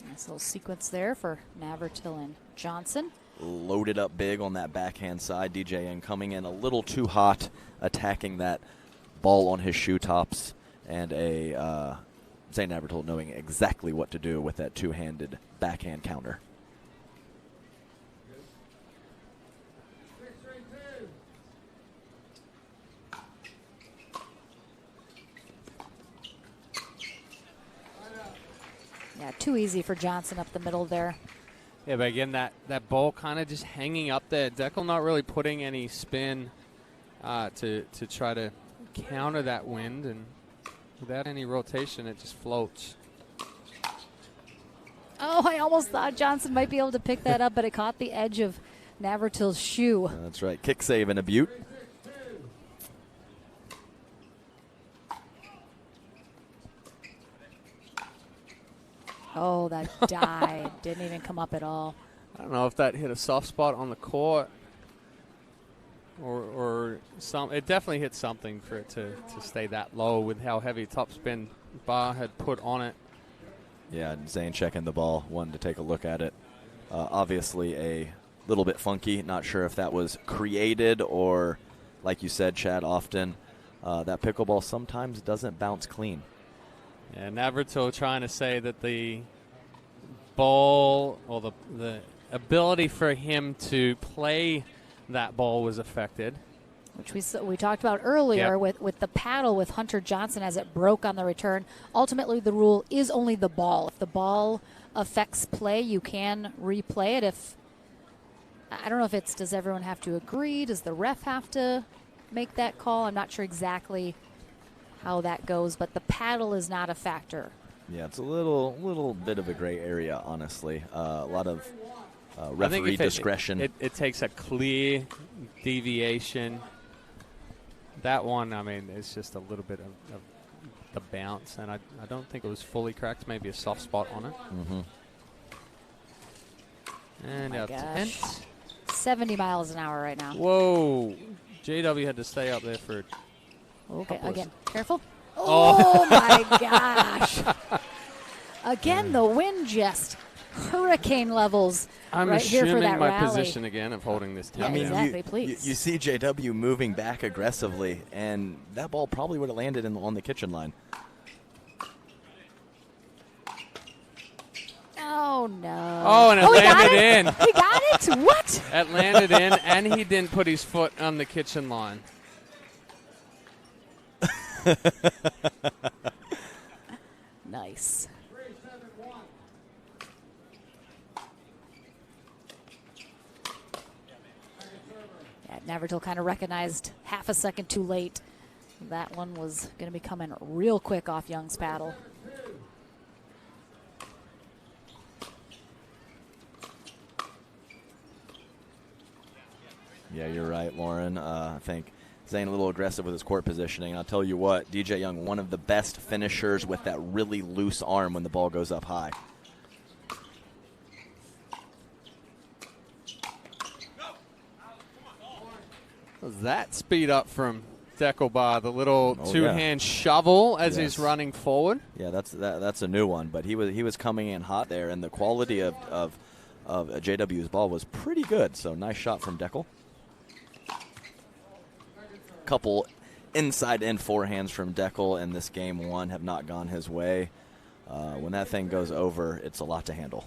Nice little sequence there for Navratil and Johnson. Loaded up big on that backhand side. DJN coming in a little too hot, attacking that ball on his shoe tops, and Zane Navratil knowing exactly what to do with that two-handed backhand counter. Yeah, too easy for Johnson up the middle there. Yeah, but again, that ball kind of just hanging up there. Deckel not really putting any spin to try to counter that wind, and without any rotation, it just floats. Oh, I almost thought Johnson might be able to pick that up, but it caught the edge of Navratil's shoe. That's right. Kick save and a butte. Oh, that died. Didn't even come up at all. I don't know if that hit a soft spot on the court or some. It definitely hit something for it to stay that low with how heavy topspin bar had put on it. Yeah, Zane checking the ball, wanted to take a look at it. Obviously a little bit funky. Not sure if that was created or, like you said, Chad, often that pickleball sometimes doesn't bounce clean. Yeah, Navratil trying to say that the ball or the ability for him to play that ball was affected. Which we talked about earlier. Yep. with the paddle with Hunter Johnson as it broke on the return. Ultimately, the rule is only the ball. If the ball affects play, you can replay it. I don't know if it's, does everyone have to agree? Does the ref have to make that call? I'm not sure exactly how that goes, but the paddle is not a factor. Yeah, it's a little bit of a gray area, honestly. A lot of referee discretion. It takes a clear deviation. That one, I mean, it's just a little bit of the bounce, and I don't think it was fully cracked. Maybe a soft spot on it. Mm-hmm. And Oh my out gosh. 10. 70 miles an hour right now. Whoa. JW had to stay up there for Okay, couple of again, careful. Oh. Oh, my gosh. Again, the wind just hurricane levels I'm right here for assuming that my rally. position again of holding this Yeah, down. exactly, please. You see JW moving back aggressively, and that ball probably would have landed on the kitchen line. Oh, no. Oh, and it landed in. He got it? What? It landed in, and he didn't put his foot on the kitchen line. Nice. Yeah, Navratil kind of recognized half a second too late. That one was going to be coming real quick off Young's paddle. Yeah, you're right, Lauren. I think Zane a little aggressive with his court positioning. I'll tell you what, DJ Young, one of the best finishers with that really loose arm when the ball goes up high. That speed up from Deckelbar, the little two-hand shovel as he's running forward. Yeah, that's a new one, but he was coming in hot there, and the quality of JW's ball was pretty good. So nice shot from Deckel. Couple inside-in forehands from Deckel in this game one have not gone his way. When that thing goes over, it's a lot to handle.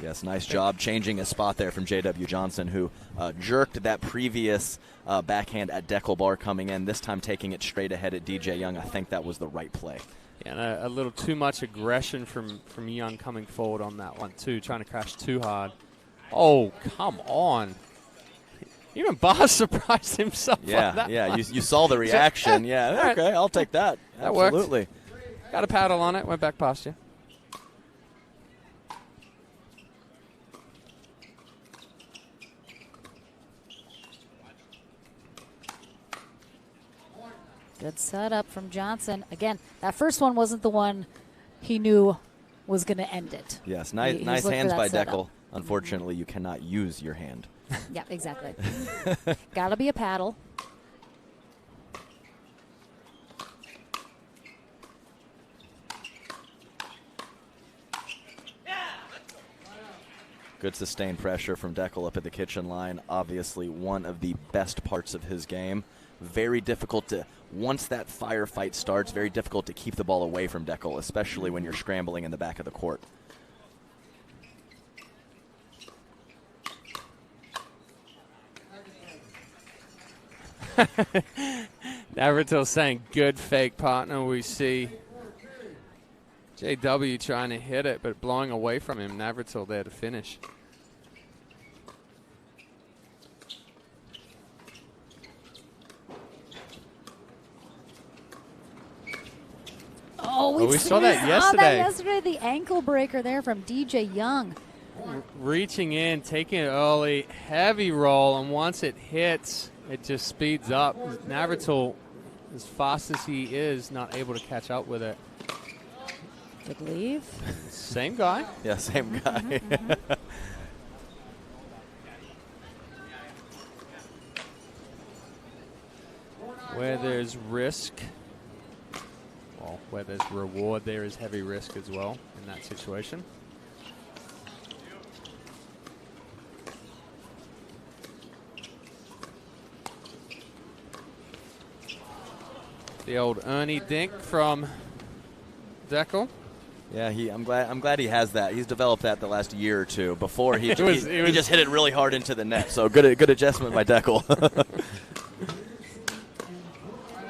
Yes, nice job changing his spot there from J.W. Johnson, who jerked that previous backhand at Deckelbar coming in, this time taking it straight ahead at DJ Young. I think that was the right play. Yeah, and a little too much aggression from Young coming forward on that one, too, trying to crash too hard. Oh, come on. Even Boss surprised himself on that one. You saw the reaction. Yeah, okay, I'll take that. That Absolutely. worked. Got a paddle on it, went back past you. Good setup from Johnson. Again, that first one wasn't the one he knew was going to end it. Yes, nice hands by Deckel. Unfortunately, you cannot use your hand. Yeah, exactly. Got to be a paddle. Good sustained pressure from Deckel up at the kitchen line. Obviously, one of the best parts of his game. Very difficult to, once that firefight starts, very difficult to keep the ball away from Deckel, especially when you're scrambling in the back of the court. Navratil saying, good fake partner. We see JW trying to hit it, but blowing away from him. Navratil there to finish. Oh, we saw that yesterday. The ankle breaker there from DJ Young. Reaching in, taking it early, heavy roll, and once it hits, it just speeds up. Navratil, as fast as he is, not able to catch up with it. Good leave. Same guy. Yeah, same guy. Where there's risk, well, where there's reward, there is heavy risk as well in that situation. The old Ernie Dink from Deckel. Yeah, I'm glad he has that. He's developed that the last year or two. Before he just hit it really hard into the net. So good adjustment by Deckel.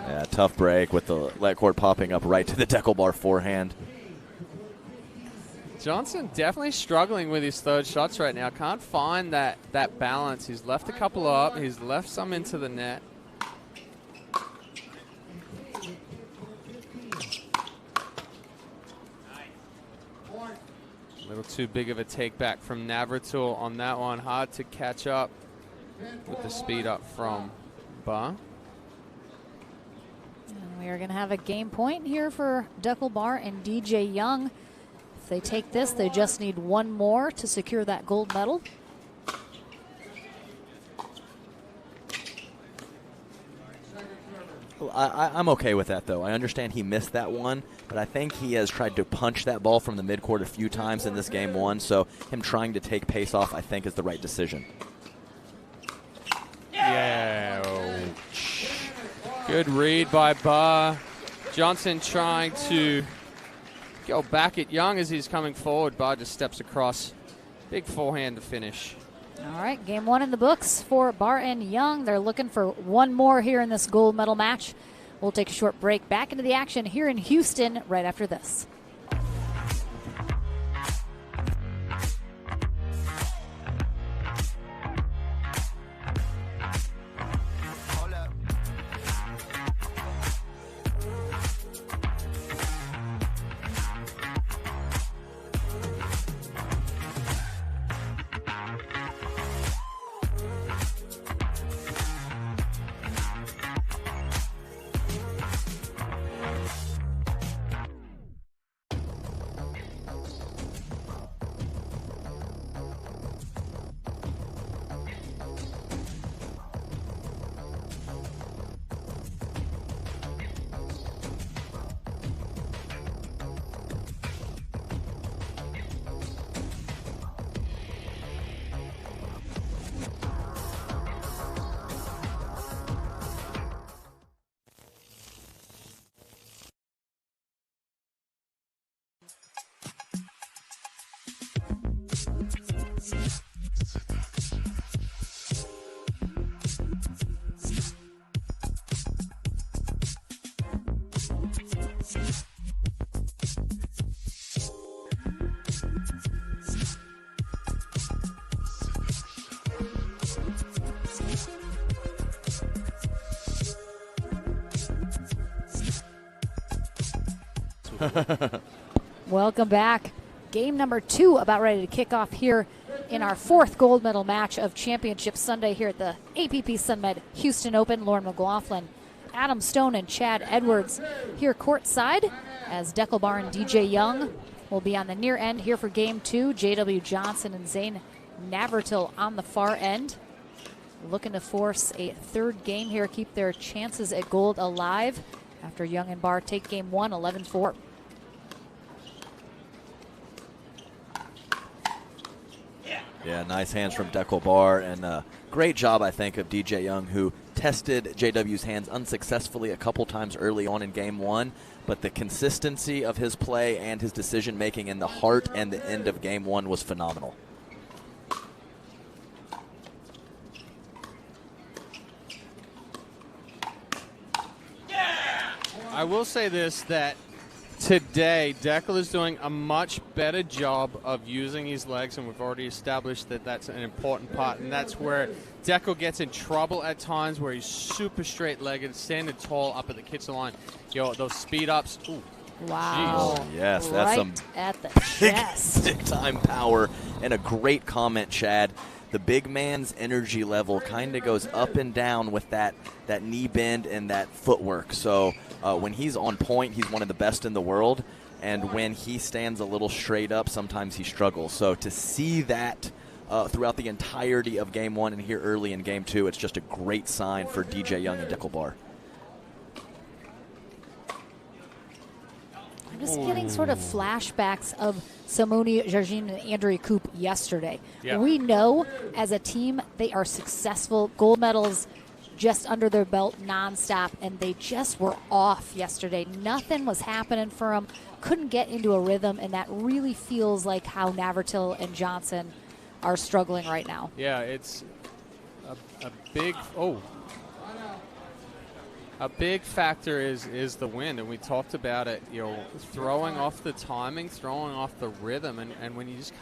Yeah, tough break with the leg cord popping up right to the Deckel bar forehand. Johnson definitely struggling with his third shots right now. Can't find that balance. He's left a couple up. He's left some into the net. A little too big of a take back from Navratil on that one. Hard to catch up with the speed up from Bar. And we are going to have a game point here for Deckel Bar and DJ Young. If they take this, they just need one more to secure that gold medal. I'm okay with that, though. I understand he missed that one, but I think he has tried to punch that ball from the midcourt a few times in this game one, so him trying to take pace off, I think, is the right decision. Yeah. Good read by Barr. Johnson trying to go back at Young as he's coming forward. Barr just steps across. Big forehand to finish. All right, game one in the books for Barr and Young. They're looking for one more here in this gold medal match. We'll take a short break. Back into the action here in Houston right after this. Welcome back. Game number 2 about ready to kick off here in our 4th gold medal match of Championship Sunday here at the APP Sunmed Houston Open. Lauren McLaughlin Adam Stone and Chad Edwards here courtside, as Deckelbar and DJ Young will be on the near end here for game 2. J.W. Johnson and Zane Navertil on the far end, looking to force a third game here, keep their chances at gold alive after Young and Barr take game 1 11-4. Yeah, nice hands from Deckelbar, and great job, I think, of DJ Young, who tested JW's hands unsuccessfully a couple times early on in game 1, but the consistency of his play and his decision-making in the heart and the end of game 1 was phenomenal. I will say this, that today Deckel is doing a much better job of using his legs, and we've already established that that's an important part, and that's where Deckel gets in trouble at times, where he's super straight-legged, standing tall up at the kitchen line. Those speed-ups, ooh. Wow. Oh, yes, that's right some at the chest. big-time power, and a great comment, Chad. The big man's energy level kind of goes up and down with that knee bend and that footwork. So when he's on point, he's one of the best in the world. And when he stands a little straight up, sometimes he struggles. So to see that throughout the entirety of game 1 and here early in game 2, it's just a great sign for DJ Young and Deckelbar. I'm just getting sort of flashbacks of Simone Jargin and Andrea Koop yesterday. Yeah. We know as a team they are successful, gold medals just under their belt nonstop, and they just were off yesterday. Nothing was happening for them, couldn't get into a rhythm, and that really feels like how Navertil and Johnson are struggling right now. Yeah, it's a big a big factor is the wind, and we talked about it, throwing off the timing, throwing off the rhythm, and when you just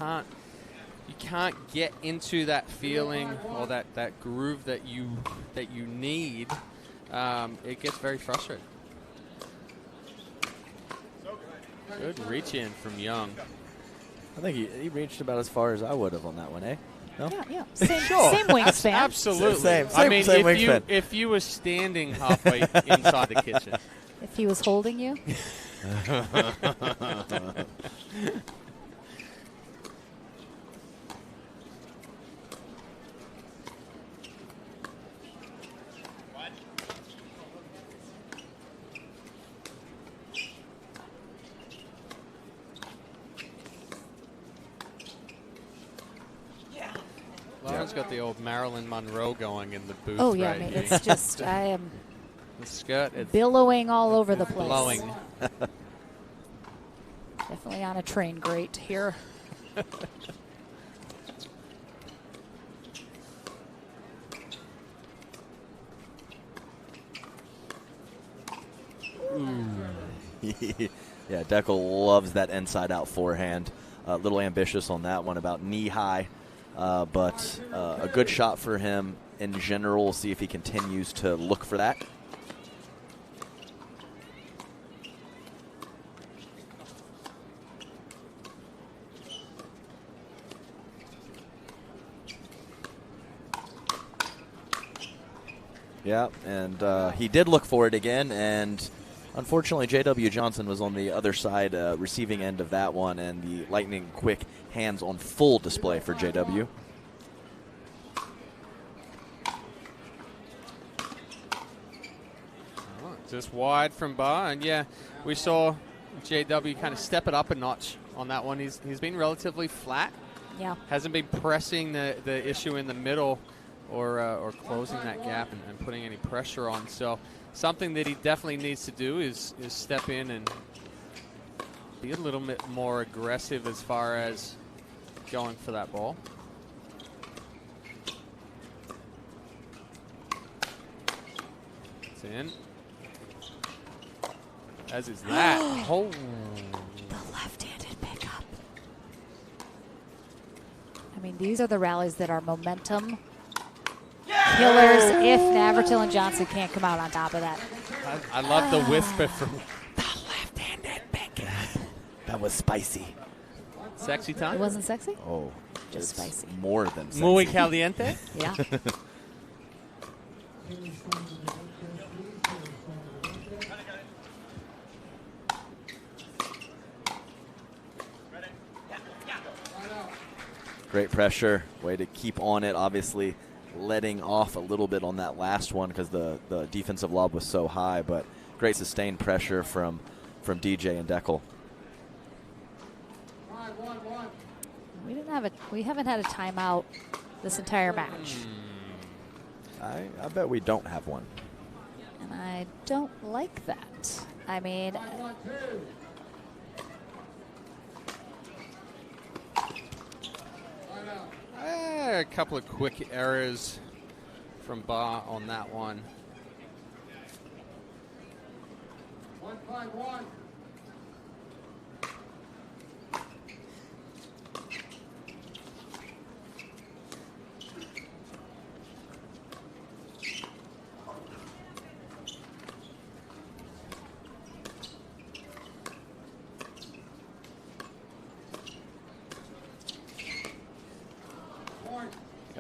can't get into that feeling or that groove that you need, it gets very frustrating. Good reach in from Young. I think he reached about as far as I would have on that one, eh? No? Yeah. Same wingspan. Absolutely. Same wingspan. If you were standing halfway inside the kitchen. If he was holding you. Lauren's got the old Marilyn Monroe going in the booth. Oh, yeah. Right, It's just, I am the skirt, it's billowing all over the place. blowing. Definitely on a train grate here. Yeah, Deckel loves that inside-out forehand. A little ambitious on that one, about knee-high. But a good shot for him in general. We'll see if he continues to look for that. Yeah, and he did look for it again, and unfortunately J.W. Johnson was on the other side, receiving end of that one, and the lightning quick hands on full display for J.W. Just wide from Barr, and yeah, we saw J.W. kind of step it up a notch on that one. He's been relatively flat. Yeah. Hasn't been pressing the issue in the middle or closing that gap and putting any pressure on. So something that he definitely needs to do is step in and be a little bit more aggressive as far as going for that ball. It's in. As is that. Oh. The left-handed pickup. I mean, these are the rallies that are momentum killers if Navertil and Johnson can't come out on top of that. I love the whisper from the left-handed pickup. That was spicy. Sexy time? It wasn't sexy? Oh, just spicy. More than sexy. Muy caliente? Yeah. Great pressure. Way to keep on it. Obviously letting off a little bit on that last one because the defensive lob was so high, but great sustained pressure from DJ and Deckel. We haven't had a timeout this entire match. I bet we don't have one. And I don't like that. I mean, a couple of quick errors from Barr on that one. 151.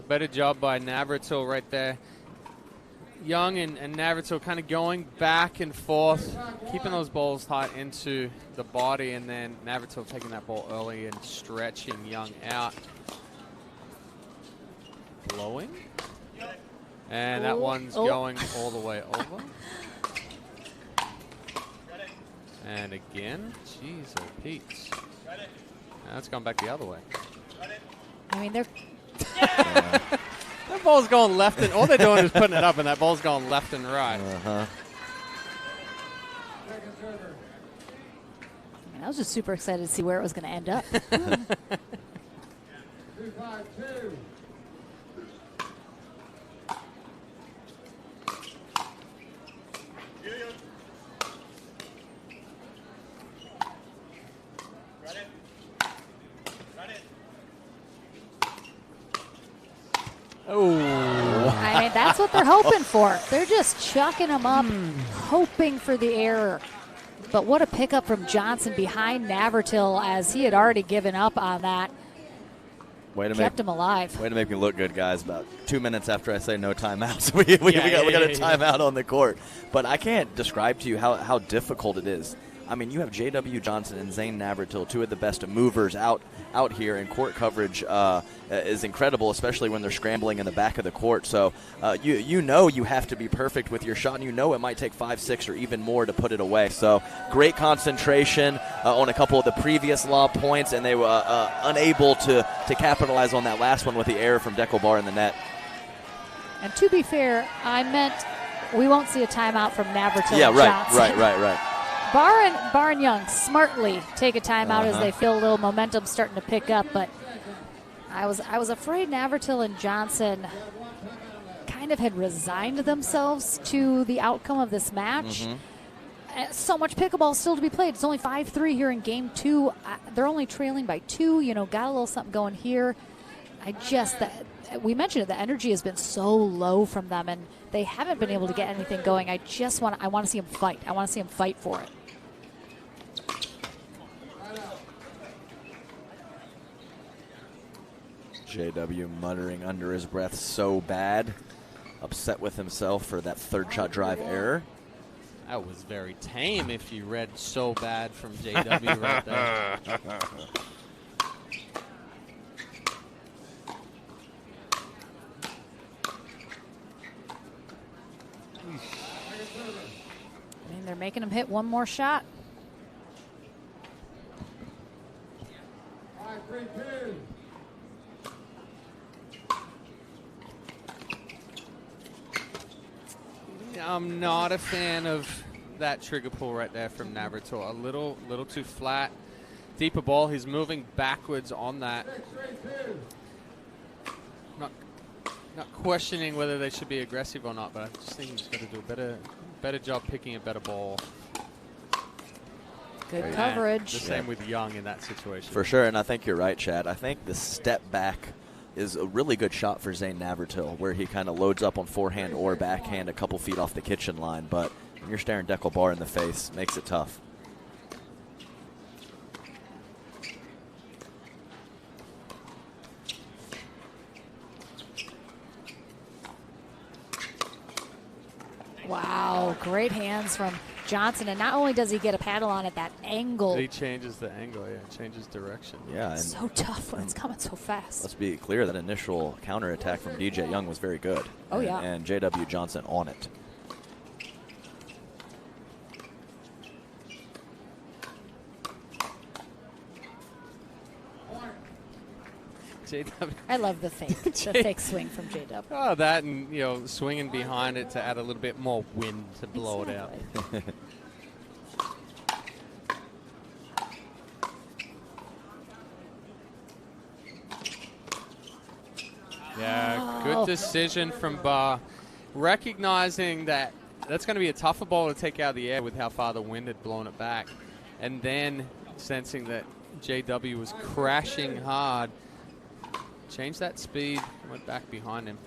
Better job by Navratil right there. Young and Navratil kind of going back and forth, keeping those balls tight into the body, and then Navratil taking that ball early and stretching Young out. Blowing. And that one's going all the way over. And again, jeez, oh Pete. Now it's gone back the other way. I mean, they're... That ball's going left, and all they're doing is putting it up, and that ball's going left and right. I was just super excited to see where it was going to end up. 252. I mean, that's what they're hoping for. They're just chucking them up, hoping for the error. But what a pickup from Johnson behind Navratil, as he had already given up on that. Kept him alive. Way to make me look good, guys. About 2 minutes after I say no timeouts, we got a timeout on the court. But I can't describe to you how difficult it is. I mean, you have J.W. Johnson and Zane Navratil, two of the best movers out here, and court coverage is incredible, especially when they're scrambling in the back of the court. So you know you have to be perfect with your shot, and you know it might take 5, 6, or even more to put it away. So great concentration on a couple of the previous lob points, and they were unable to capitalize on that last one with the error from Deckel Barr in the net. And to be fair, I meant we won't see a timeout from Navratil Yeah, and right, Johnson. right. Barr and Young smartly take a timeout as they feel a little momentum starting to pick up, but I was afraid Navratil and Johnson kind of had resigned themselves to the outcome of this match. So much pickleball still to be played. It's only 5-3 here in game 2. They're only trailing by 2. You know, got a little something going here. We mentioned it, the energy has been so low from them, and they haven't been able to get anything going. I want to see them fight. I want to see them fight for it. JW muttering under his breath, so bad. Upset with himself for that third shot drive error. That was very tame if you read so bad from JW right there. I mean, they're making him hit one more shot. 532. I'm not a fan of that trigger pull right there from Navratil. A little too flat. Deeper ball. He's moving backwards on that. Not questioning whether they should be aggressive or not, but I just think he's got to do a better job picking a better ball. Good coverage. The same with Young in that situation. For sure, and I think you're right, Chad. I think the step back is a really good shot for Zane Navratil, where he kind of loads up on forehand or backhand a couple feet off the kitchen line. But when you're staring Deckel Barr in the face, makes it tough. Wow, great hands from Johnson, and not only does he get a paddle on at that angle. He changes the angle, changes direction. Yeah. And so tough when it's coming so fast. let's be clear, that initial counterattack from DJ Young was very good. Oh, yeah. And JW Johnson on it. JW. I love the fake swing from JW. Oh, that and, swinging behind it to add a little bit more wind to blow it out. Yeah, good decision from Barr. Recognizing that that's going to be a tougher ball to take out of the air with how far the wind had blown it back. And then sensing that JW was crashing hard, changed that speed, went back behind him.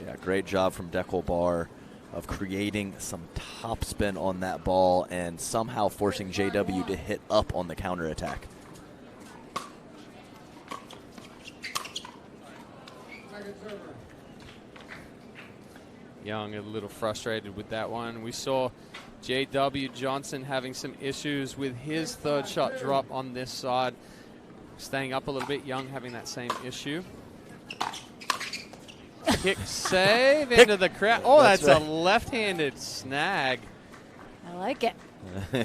Yeah, great job from Deckel Barr of creating some topspin on that ball and somehow forcing JW to hit up on the counterattack. Young a little frustrated with that one. We saw JW Johnson having some issues with his third shot drop on this side. Staying up a little bit, Young having that same issue. Kick save into the crowd. Oh, that's a left-handed snag. I like it.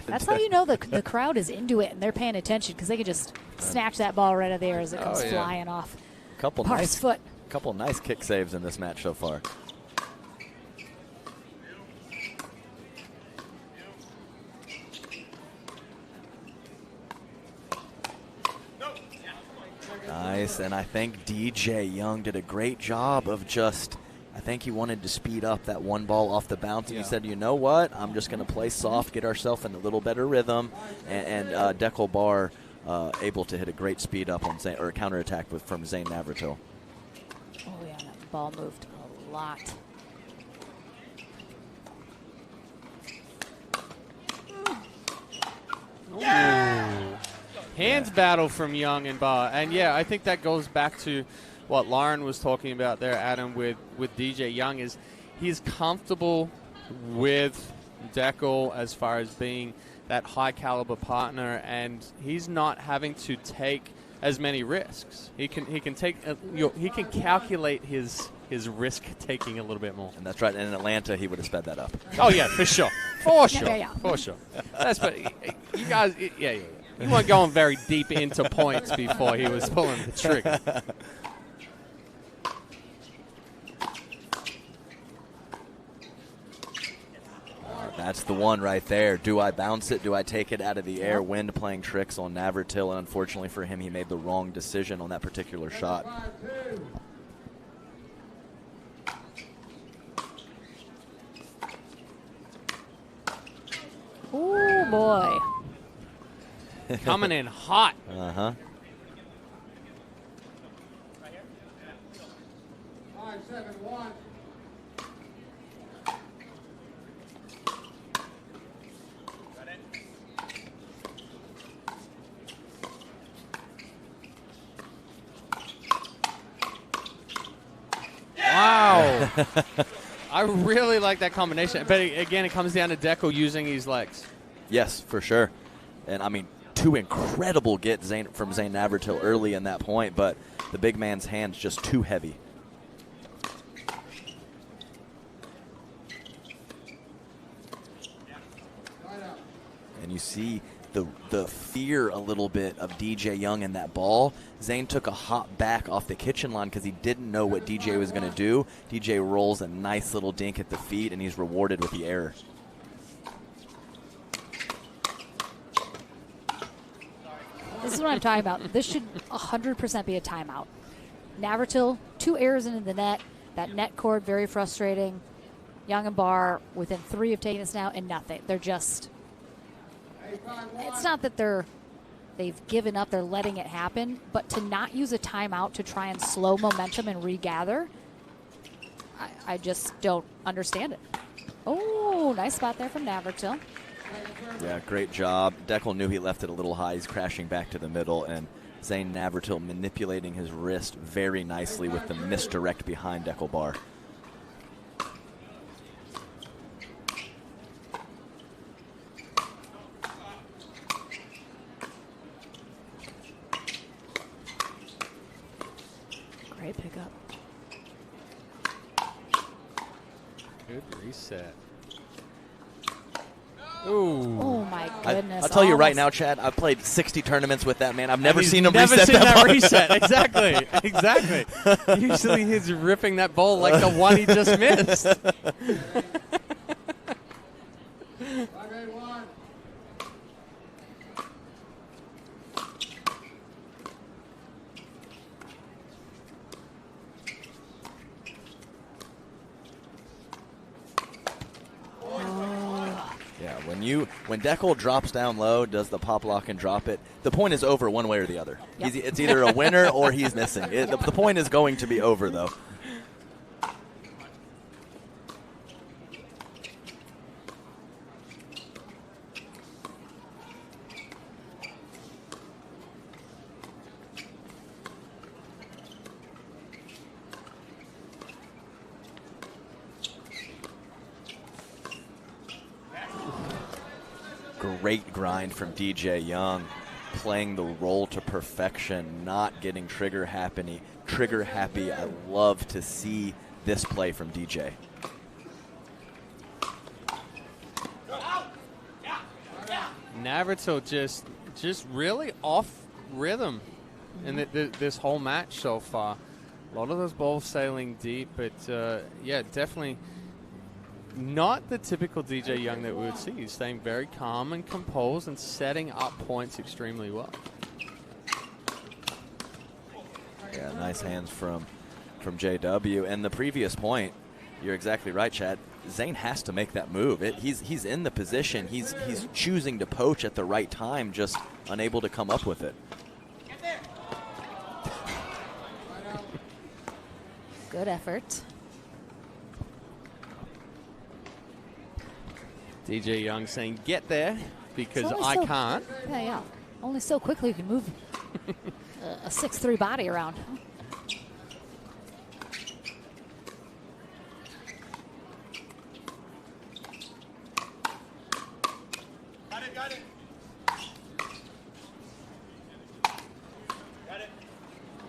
That's how you know the crowd is into it and they're paying attention, because they can just snatch that ball right out of the air as it comes flying off. Barr's foot. Couple nice kick saves in this match so far. Nice, and I think DJ Young did a great job of I think he wanted to speed up that one ball off the bounce, and he said, you know what, I'm just going to play soft, get ourselves in a little better rhythm, and Deckel Barr able to hit a great speed up on Zane, or counterattack from Zane Navratil. Oh yeah, that ball moved a lot. Hands battle from Young and Barr. And, yeah, I think that goes back to what Lauren was talking about there, Adam, with DJ Young, is he's comfortable with Deckel as far as being that high-caliber partner, and he's not having to take as many risks. He can calculate his risk-taking a little bit more. And that's right. And in Atlanta, he would have sped that up. Oh, yeah, for sure. For sure. Yeah. For sure. You guys, yeah. He wasn't going very deep into points before he was pulling the trigger. That's the one right there. Do I bounce it? Do I take it out of the air? Wind playing tricks on Navratil, and unfortunately for him, he made the wrong decision on that particular shot. Oh, boy. Coming in hot. Uh-huh. Wow. I really like that combination. But again, it comes down to Deckel using his legs. Yes, for sure. And, I mean, two incredible gets from Zane Navratil early in that point, but the big man's hand's just too heavy. And you see the fear a little bit of DJ Young in that ball. Zane took a hop back off the kitchen line because he didn't know what DJ was going to do. DJ rolls a nice little dink at the feet, and he's rewarded with the error. This is what I'm talking about. This should 100% be a timeout. Navratil, 2 errors into the net. That net cord, very frustrating. Young and Barr within 3 of taking this now, and nothing. They're just... It's not that they've given up, they're letting it happen, but to not use a timeout to try and slow momentum and regather, I just don't understand it. Oh, nice spot there from Navratil. Yeah, great job. Deckel knew he left it a little high. He's crashing back to the middle, and Zane Navratil manipulating his wrist very nicely with the misdirect behind Deckel bar. Great pickup. Good reset. Ooh. Oh my goodness. I'll tell you right Almost- now, Chad, I've played 60 tournaments with that man. I've never He's seen him never reset seen that ball. reset. Exactly. Exactly. Usually he's ripping that ball like the one he just missed. Yeah, when Deckel drops down low, does the pop lock and drop it, the point is over one way or the other. Yep. It's either a winner or he's missing. The point is going to be over, though. Great grind from DJ Young, playing the role to perfection, not getting trigger happy. I love to see this play from DJ. Navratil just really off rhythm in this whole match so far. A lot of those balls sailing deep, but yeah, definitely not the typical DJ Young that we would see. He's staying very calm and composed and setting up points extremely well. Yeah, nice hands from JW. And the previous point, you're exactly right, Chad. Zane has to make that move. He's in the position. He's choosing to poach at the right time, just unable to come up with it. Good effort. DJ Young saying, get there, because It's only I so- can't. Yeah. Only so quickly you can move a 6'3" body around. Got it.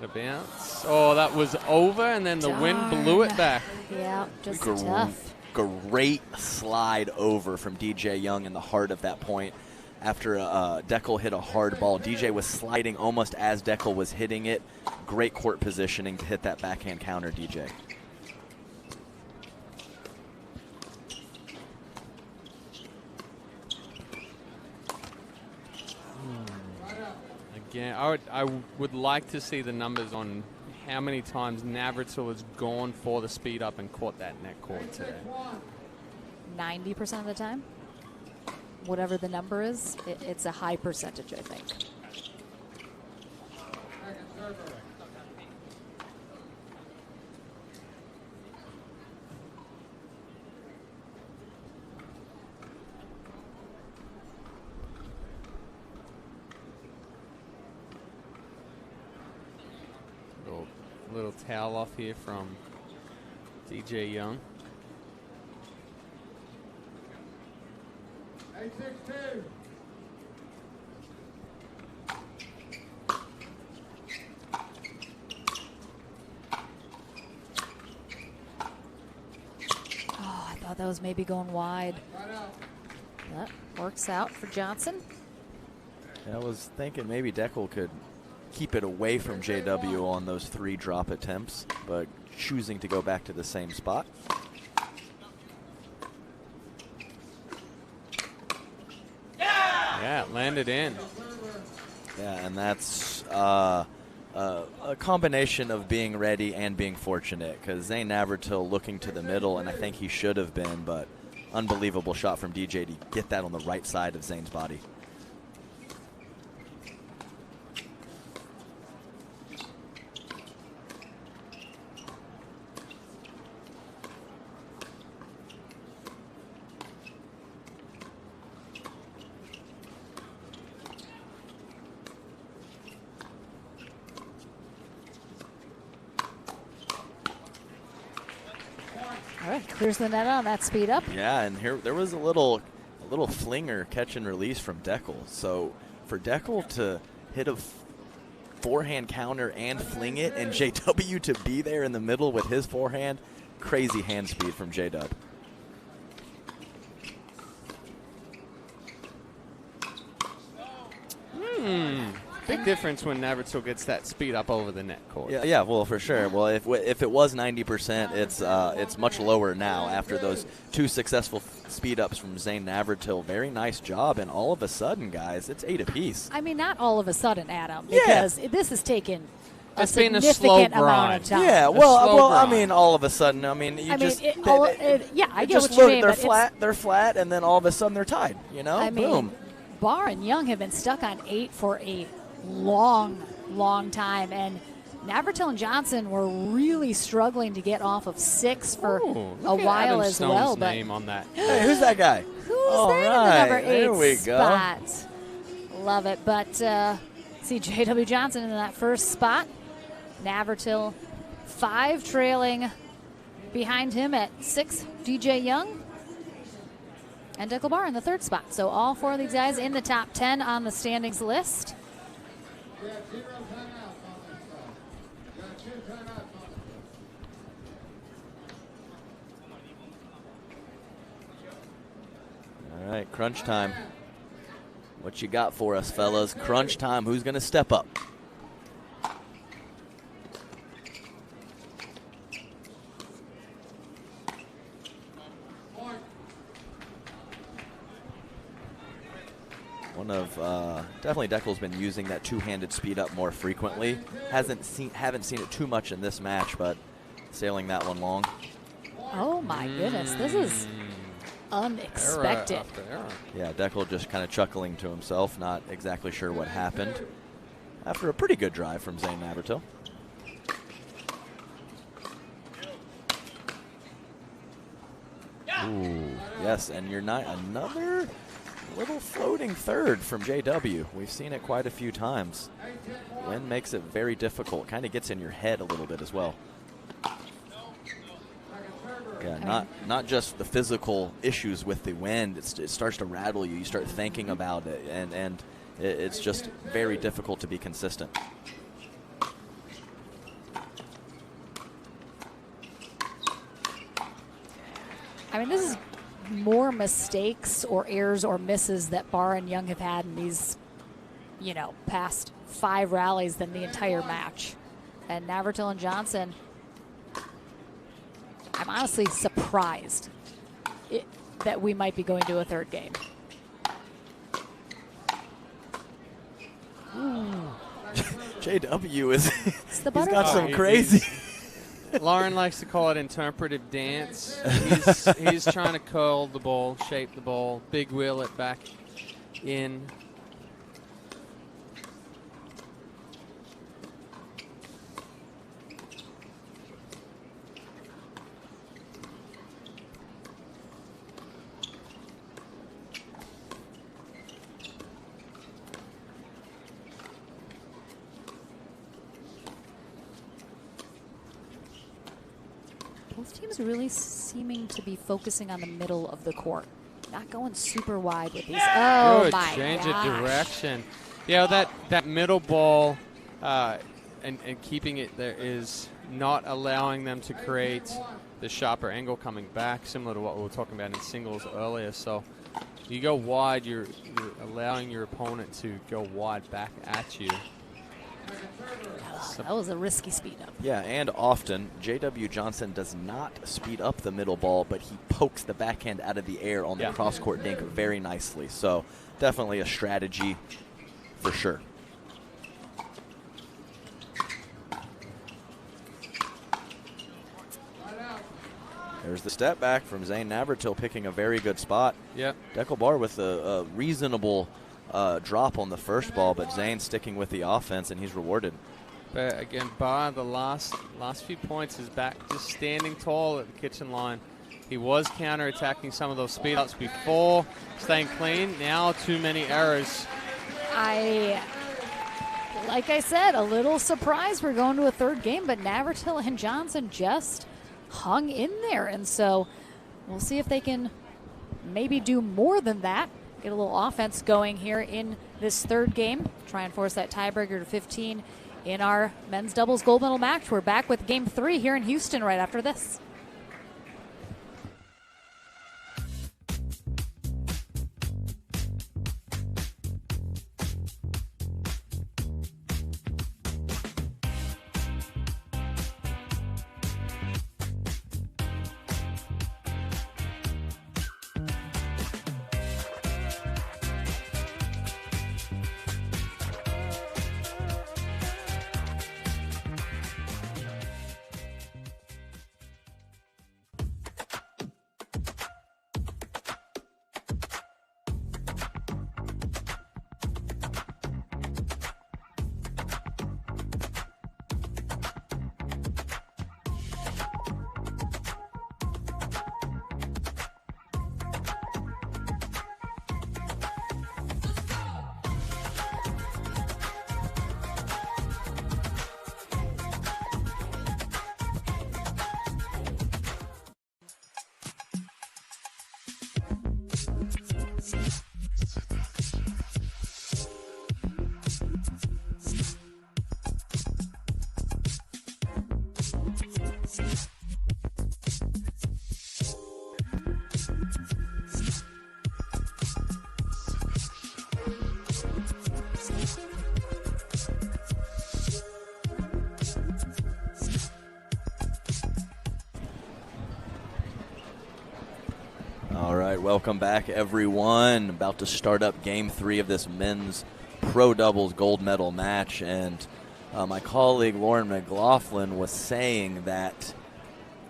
The bounce. Oh, that was over, and then the wind blew it back. Yeah, just Gr- tough. Great slide over from DJ Young in the heart of that point. After Deckel hit a hard ball, DJ was sliding almost as Deckel was hitting it. Great court positioning to hit that backhand counter, DJ. Again, I would like to see the numbers on how many times Navratil has gone for the speed up and caught that net court today. 90% of the time. Whatever the number is, it's a high percentage, I think. Little towel off here from DJ Young. 862. Oh, I thought that was maybe going wide. That works out for Johnson. I was thinking maybe Deckel could keep it away from JW on those 3 drop attempts, but choosing to go back to the same spot. Yeah, it landed in. Yeah, and that's a combination of being ready and being fortunate, because Zane Navratil looking to the middle, and I think he should have been, but unbelievable shot from DJ to get that on the right side of Zane's body. he clears the net on that speed up. Yeah, and here there was a little flinger catch and release from Deckel. So for Deckel to hit a forehand counter and fling it, and JW to be there in the middle with his forehand, crazy hand speed from J-Dub. Big difference when Navratil gets that speed up over the net court. Yeah, well, for sure. Well, if it was 90%, it's much lower now after those 2 successful speed ups from Zane Navratil. Very nice job, and all of a sudden, guys, it's 8 apiece. I mean, not all of a sudden, Adam, because this has taken a It's been a significant slow amount grind. of time. Yeah, well, I mean, all of a sudden, I mean, I get what you mean. They're flat, and then all of a sudden they're tied. You know, I boom. mean, Barr and Young have been stuck on 8 for a long time, and Navratil and Johnson were really struggling to get off of 6 for a while Adam as Stone's well. But name on that. Hey, who's that guy? Who's All that right, in the number 8 there we spot? go. Love it. But see J.W. Johnson in that first spot. Navratil 5 trailing behind him at 6, DJ Young. And Deckel Barr in the 3rd spot. So all 4 of these guys in the top 10 on the standings list. All right, crunch time. What you got for us, fellas? Crunch time. Who's going to step up? Definitely Deckel's been using that 2-handed speed up more frequently. Haven't seen it too much in this match, but sailing that one long. Oh my goodness, this is unexpected. Error after error. Yeah, Deckel just kind of chuckling to himself, not exactly sure what happened. After a pretty good drive from Zane Navratil. Ooh, yes, and you're not another little floating 3rd from JW. We've seen it quite a few times. Wind makes it very difficult. Kind of gets in your head a little bit as well. Yeah, not just the physical issues with the wind. It starts to rattle you. You start thinking about it, and it's just very difficult to be consistent. I mean, this is more mistakes or errors or misses that Barr and Young have had in these, past 5 rallies than the entire match. And Navratil and Johnson, I'm honestly surprised that we might be going to a 3rd game. JW is It's the he's got butterfly. some crazy. Lauren likes to call it interpretive dance. He's trying to curl the ball, shape the ball, big wheel it back in. Both teams really seeming to be focusing on the middle of the court, not going super wide with these. Oh Good my change gosh. of direction. Yeah, that middle ball and keeping it there is not allowing them to create the sharper angle coming back, similar to what we were talking about in singles earlier. So you go wide, you're allowing your opponent to go wide back at you. That was a risky speed up. Yeah, and often J.W. Johnson does not speed up the middle ball, but he pokes the backhand out of the air on the cross-court dink very nicely. So definitely a strategy for sure. There's the step back from Zane Navratil, picking a very good spot. Yep. Deckel Barr with a reasonable drop on the first ball, but Zane sticking with the offense, and he's rewarded. But again, Barr, the last few points is back just standing tall at the kitchen line. He was counter-attacking some of those speed-ups before, staying clean. Now too many errors. Like I said, a little surprised we're going to a 3rd game, but Navratil and Johnson just hung in there. And so we'll see if they can maybe do more than that. Get a little offense going here in this third game. Try and force that tiebreaker to 15 in our men's doubles gold medal match. We're back with game 3 here in Houston right after this. All right, welcome back, everyone. About to start up Game 3 of this men's pro doubles gold medal match, and my colleague Lauren McLaughlin was saying that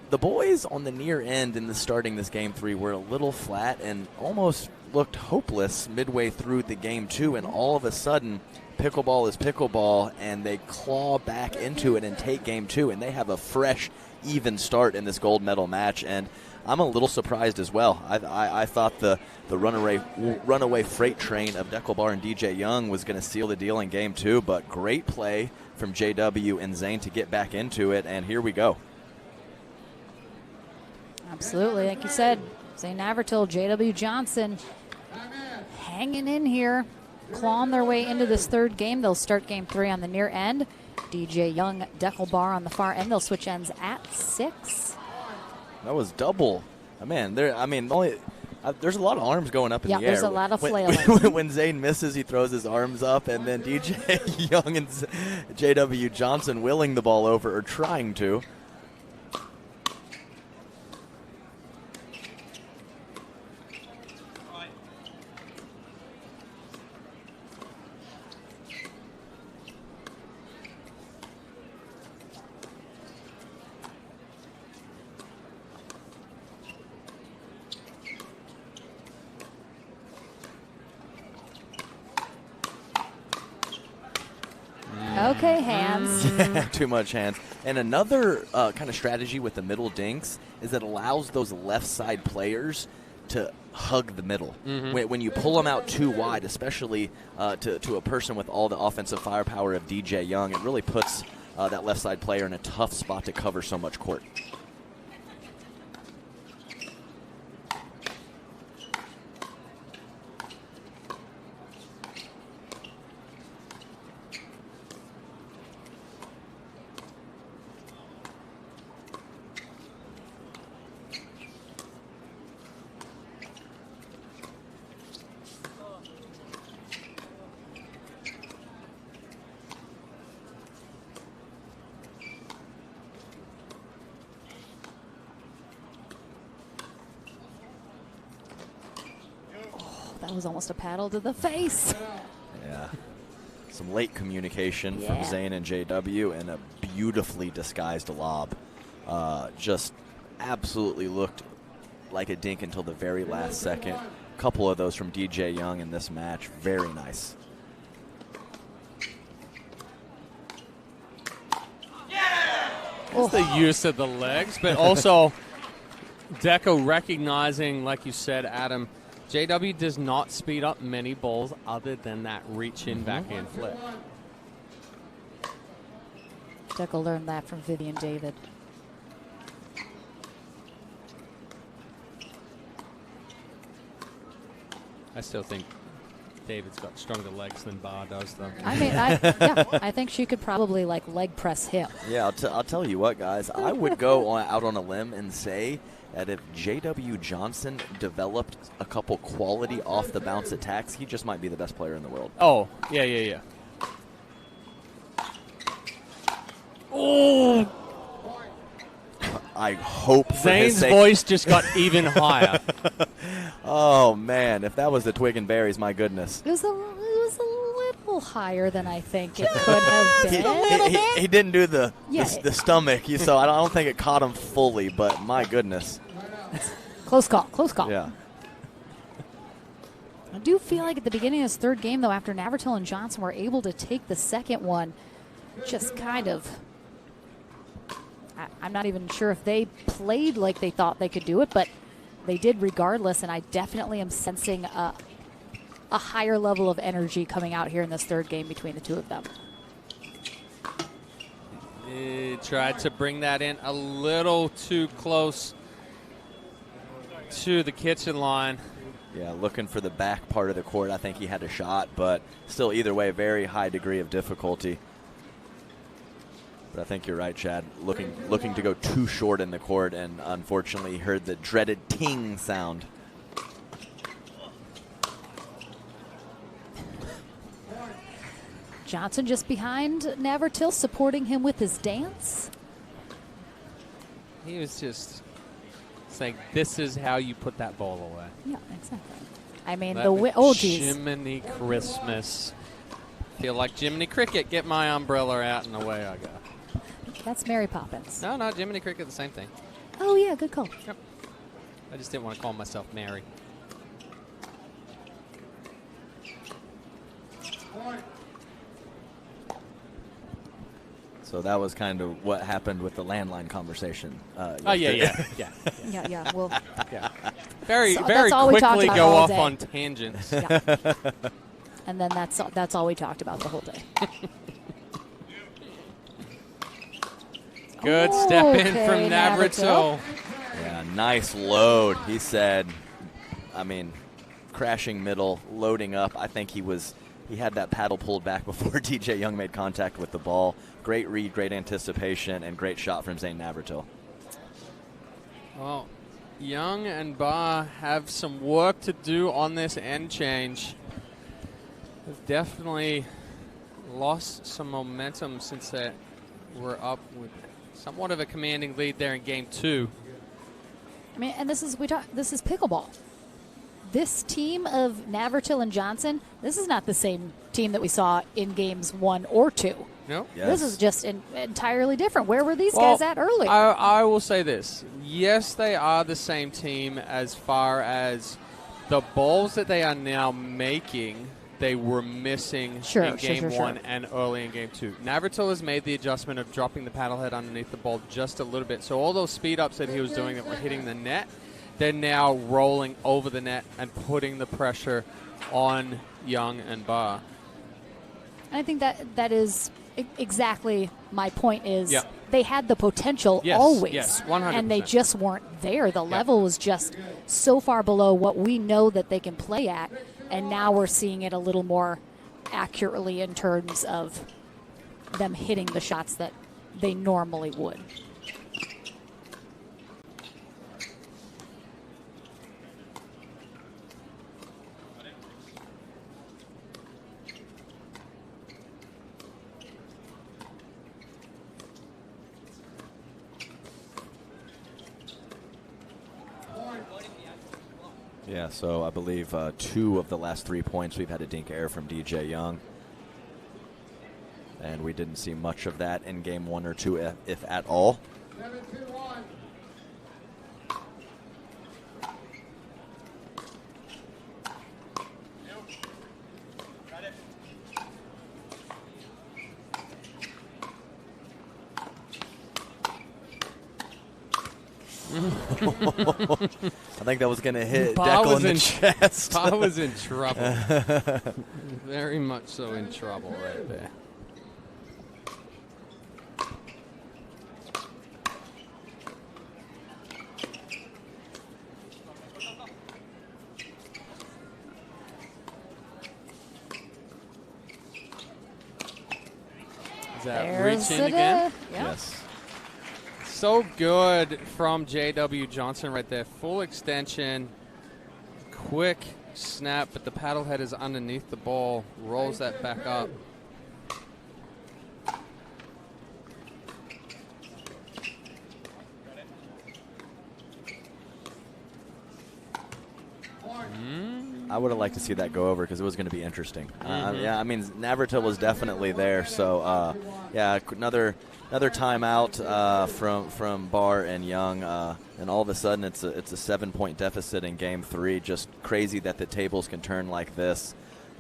the boys on the near end in the starting this Game 3 were a little flat and almost looked hopeless midway through the Game 2, and all of a sudden, pickleball is pickleball, and they claw back into it and take Game 2, and they have a fresh, even start in this gold medal match, and I'm a little surprised as well. I thought the runaway freight train of Deckelbar and DJ Young was going to seal the deal in Game 2, but great play from JW and Zane to get back into it, and here we go. Absolutely. Like you said, Zane Navratil, JW Johnson hanging in here, clawing their way into this third game. They'll start Game 3 on the near end. DJ Young, Deckelbar on the far end. They'll switch ends at 6. That was double. Man, there's a lot of arms going up in the air. Yeah, there's a lot of flailing. When Zane misses, he throws his arms up, and then DJ Young and JW Johnson willing the ball over, or trying to. Okay, hands. Too much hands. And another kind of strategy with the middle dinks is it allows those left side players to hug the middle. When you pull them out too wide, especially to a person with all the offensive firepower of DJ Young, it really puts that left side player in a tough spot to cover so much court. That was almost a paddle to the face. Yeah. Some late communication from Zane and JW, and a beautifully disguised lob. Just absolutely looked like a dink until the very last second. A couple of those from DJ Young in this match. Very nice. It's the use of the legs, but also Deco recognizing, like you said, Adam, JW does not speed up many balls other than that reach-in backhand flip. Deco learned that from Vivian David. I still think David's got stronger legs than Bar does, though. I mean, I think she could probably like leg press him. Yeah, I'll tell you what, guys. I would go out on a limb and say that if J.W. Johnson developed a couple quality off the bounce attacks, he just might be the best player in the world. Oh, yeah. Oh! I hope Zane's voice just got even higher. Oh, man. If that was the twig and berries, my goodness. It was a little higher than I think it could have been. He didn't do the stomach, so I don't think it caught him fully, but my goodness. Close call. Yeah. I do feel like at the beginning of this third game, though, after Navratil and Johnson were able to take the second one, just kind of, I'm not even sure if they played like they thought they could do it, but they did regardless, and I definitely am sensing a higher level of energy coming out here in this third game between the two of them. He tried to bring that in a little too close to the kitchen line. Yeah, looking for the back part of the court. I think he had a shot, but still, either way, very high degree of difficulty. But I think you're right, Chad. Looking to go too short in the court, and unfortunately heard the dreaded ting sound. Johnson just behind Navratil, supporting him with his dance. He was just saying, this is how you put that ball away. Yeah, exactly. I mean, geez. Jiminy Christmas. Feel like Jiminy Cricket. Get my umbrella out and away I go. That's Mary Poppins. No, Jiminy Cricket, the same thing. Oh, yeah, good call. Yep. I just didn't want to call myself Mary. So that was kind of what happened with the landline conversation. Oh, yeah. Well, yeah. Very all we talked quickly about go all off day. on tangents. Yeah. And then that's all we talked about the whole day. Good step in from Navratil. Yeah, nice load, he said. I mean, crashing middle, loading up. I think he had that paddle pulled back before DJ Young made contact with the ball. Great read, great anticipation, and great shot from Zane Navratil. Well, Young and Barr have some work to do on this end change. They've definitely lost some momentum since they were up with somewhat of a commanding lead there in game 2. I mean, and this is pickleball. This team of Navratil and Johnson, this is not the same team that we saw in games 1 or 2. No. Yes. This is just entirely different. Where were these guys at earlier? I will say this. Yes, they are the same team as far as the balls that they are now making, they were missing in game 1 and early in game 2. Navratil has made the adjustment of dropping the paddle head underneath the ball just a little bit. So all those speed ups that he was doing that were hitting the net, they're now rolling over the net and putting the pressure on Young and Barr. I think that is exactly my point is Yeah. they had the potential Yes, always. yes, 100%. And they just weren't there. The level was just so far below what we know that they can play at. And now we're seeing it a little more accurately in terms of them hitting the shots that they normally would. Yeah, so I believe 2 of the last 3 points we've had a dink air from DJ Young. And we didn't see much of that in game 1 or 2, if at all. I think that was going to hit Declan in the chest. I was in trouble. Very much so in trouble right there. Is that There's reaching it. again? Yeah. Yes. So good from J.W. Johnson right there. Full extension, quick snap, but the paddle head is underneath the ball. Rolls that back up. I would have liked to see that go over because it was going to be interesting. Yeah, I mean, Navratil was definitely there. So, yeah, another timeout from Barr and Young, and all of a sudden it's a 7-point deficit in Game 3. Just crazy that the tables can turn like this.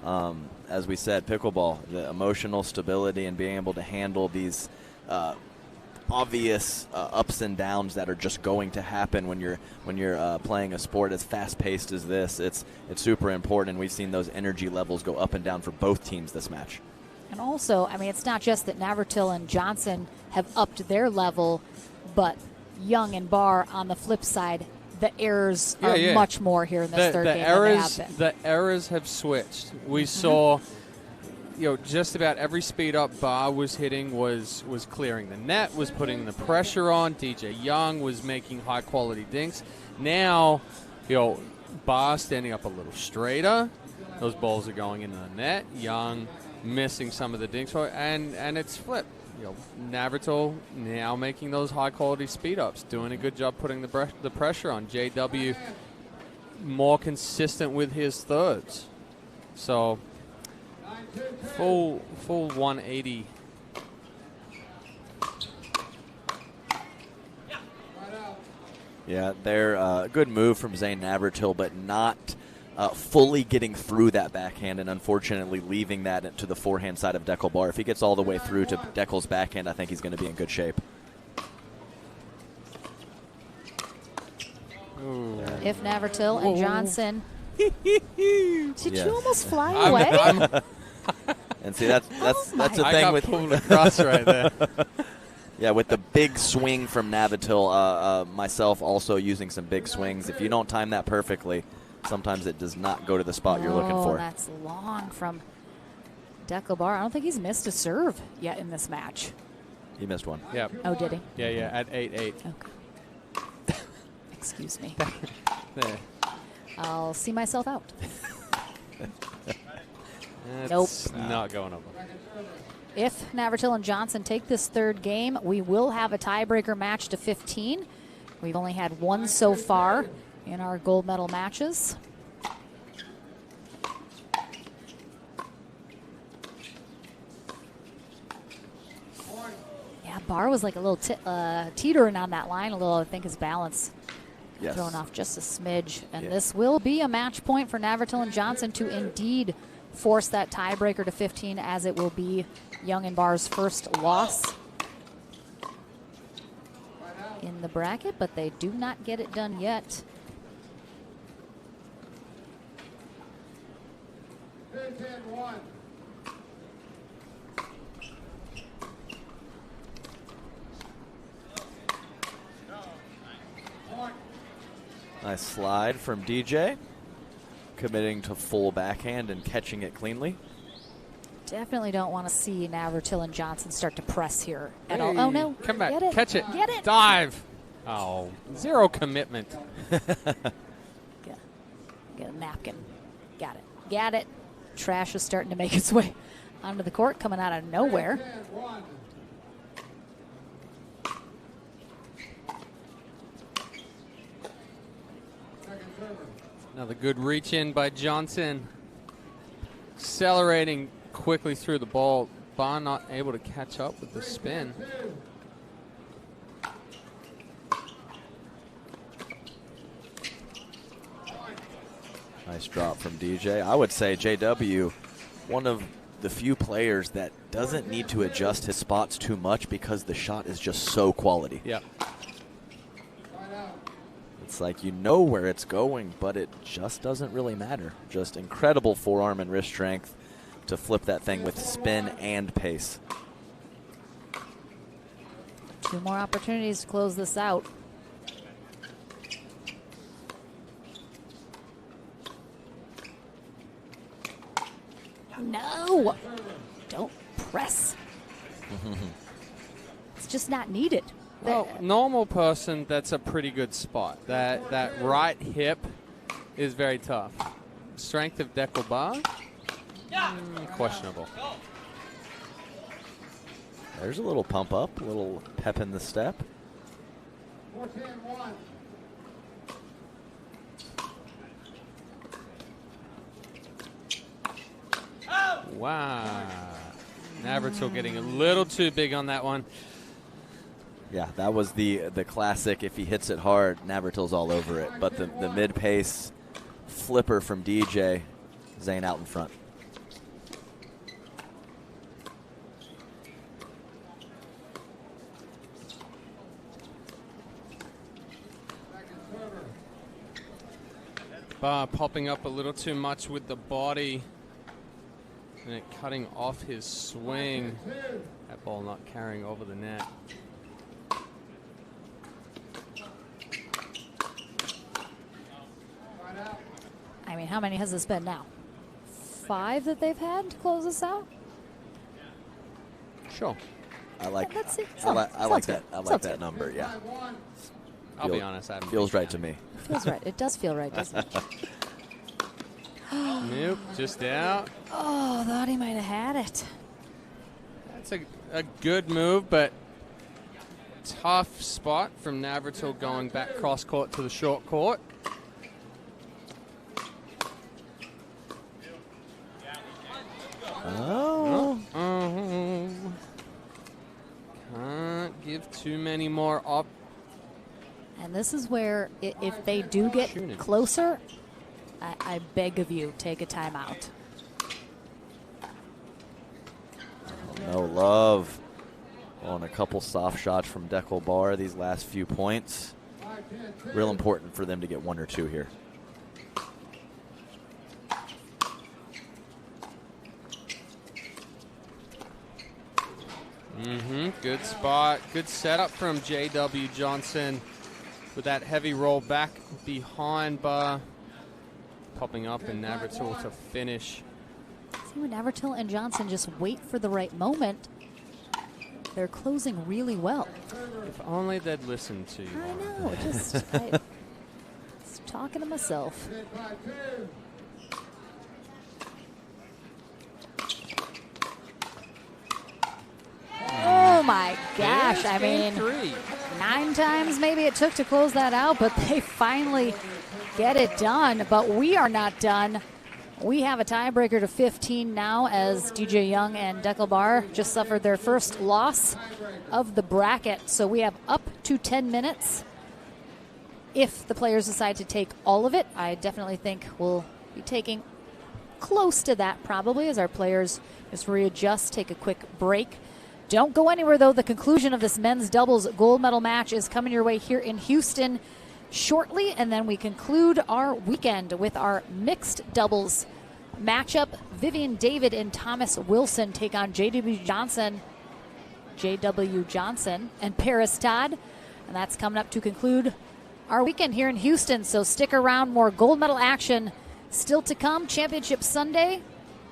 As we said, pickleball, the emotional stability and being able to handle these obvious ups and downs that are just going to happen when you're playing a sport as fast-paced as this. It's super important, and we've seen those energy levels go up and down for both teams this match. And also, I mean, it's not just that Navratil and Johnson have upped their level, but Young and Barr on the flip side, the errors are much more here in this third game than they have been. The errors have switched. We saw, just about every speed up Barr was hitting was clearing the net, was putting the pressure on. DJ Young was making high quality dinks. Now, Barr standing up a little straighter. Those balls are going into the net. Young missing some of the dinks, and it's flipped. Navratil now making those high quality speed ups, doing a good job putting the pressure on. JW more consistent with his thirds. So full 180. Yeah, they're a good move from Zane Navratil, but not fully getting through that backhand, and unfortunately leaving that to the forehand side of Deckel Barr. If he gets all the way through to Deckel's backhand, I think he's going to be in good shape. Ooh. If Navratil and Johnson. Did Yeah. you almost fly away? And see, that's the thing I got with pulled across right there. Yeah, with the big swing from Navratil, myself also using some big swings. If you don't time that perfectly, sometimes it does not go to the spot you're looking for. That's long from Deckel Barr. I don't think he's missed a serve yet in this match. He missed one. Yeah. Oh, did he? Yeah, at 8-8. Okay. Excuse me. There. I'll see myself out. It's not going over. If Navratil and Johnson take this third game, we will have a tiebreaker match to 15. We've only had one so far in our gold medal matches. Yeah, Barr was like a little teetering on that line a little. I think his balance thrown off just a smidge. And this will be a match point for Navratil and Johnson to indeed force that tiebreaker to 15, as it will be Young and Barr's first loss in the bracket, but they do not get it done yet. Nice slide from DJ, committing to full backhand and catching it cleanly. Definitely don't want to see Navratil and Johnson start to press here at all. Oh, no. Come back. Get it. Catch it. Get it. Dive. Oh, zero commitment. Get a napkin. Got it. Got it. Trash is starting to make its way onto the court, coming out of nowhere. Another good reach in by Johnson. Accelerating quickly through the ball. Barr not able to catch up with the spin. Nice drop from DJ. I would say JW, one of the few players that doesn't need to adjust his spots too much because the shot is just so quality. Yeah. It's like you know where it's going, but it just doesn't really matter. Just incredible forearm and wrist strength to flip that thing with spin and pace. 2 more opportunities to close this out. No! Don't press. It's just not needed. Well, normal person, that's a pretty good spot. That right hip is very tough. Strength of decolletage, questionable. There's a little pump up, a little pep in the step. 14-1. Wow. Navratil getting a little too big on that one. Yeah, that was the classic. If he hits it hard, Navratil's all over it. But the mid-pace flipper from DJ, Zane out in front. Bar popping up a little too much with the body. And it cutting off his swing. That ball not carrying over the net. I mean, how many has this been now? 5 that they've had to close this out? Sure. I like Let's see. I like Sounds that. good. I like Sounds that good. number. Yeah. I'll be honest. I haven't Feels been right to me. Feels right. It does feel right, doesn't it? Nope, just out. Oh, thought he might have had it. That's a good move, but tough spot from Navratil going back cross court to the short court. Oh. Can't give too many more up. And this is where, if they do get closer, I beg of you, take a timeout. No love on a couple soft shots from Deckel Bar these last few points. Real important for them to get 1 or 2 here. Good spot. Good setup from J.W. Johnson with that heavy roll back behind bar. Popping up and Navratil to finish. See, when Navratil and Johnson just wait for the right moment, they're closing really well. If only they'd listen to you. I know, just talking to myself. Oh my gosh, I mean, 9 times maybe it took to close that out, but they finally get it done. But we are not done. We have a tiebreaker to 15 now as DJ Young and Deckel Bar just suffered their first loss of the bracket. So we have up to 10 minutes. If the players decide to take all of it, I definitely think we'll be taking close to that probably as our players just readjust, take a quick break. Don't go anywhere, though. The conclusion of this men's doubles gold medal match is coming your way here in Houston shortly, and then we conclude our weekend with our mixed doubles matchup. Vivian David and Thomas Wilson take on J.W. Johnson and Paris Todd, and that's coming up to conclude our weekend here in Houston. So stick around, more gold medal action still to come. Championship Sunday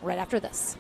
right after this.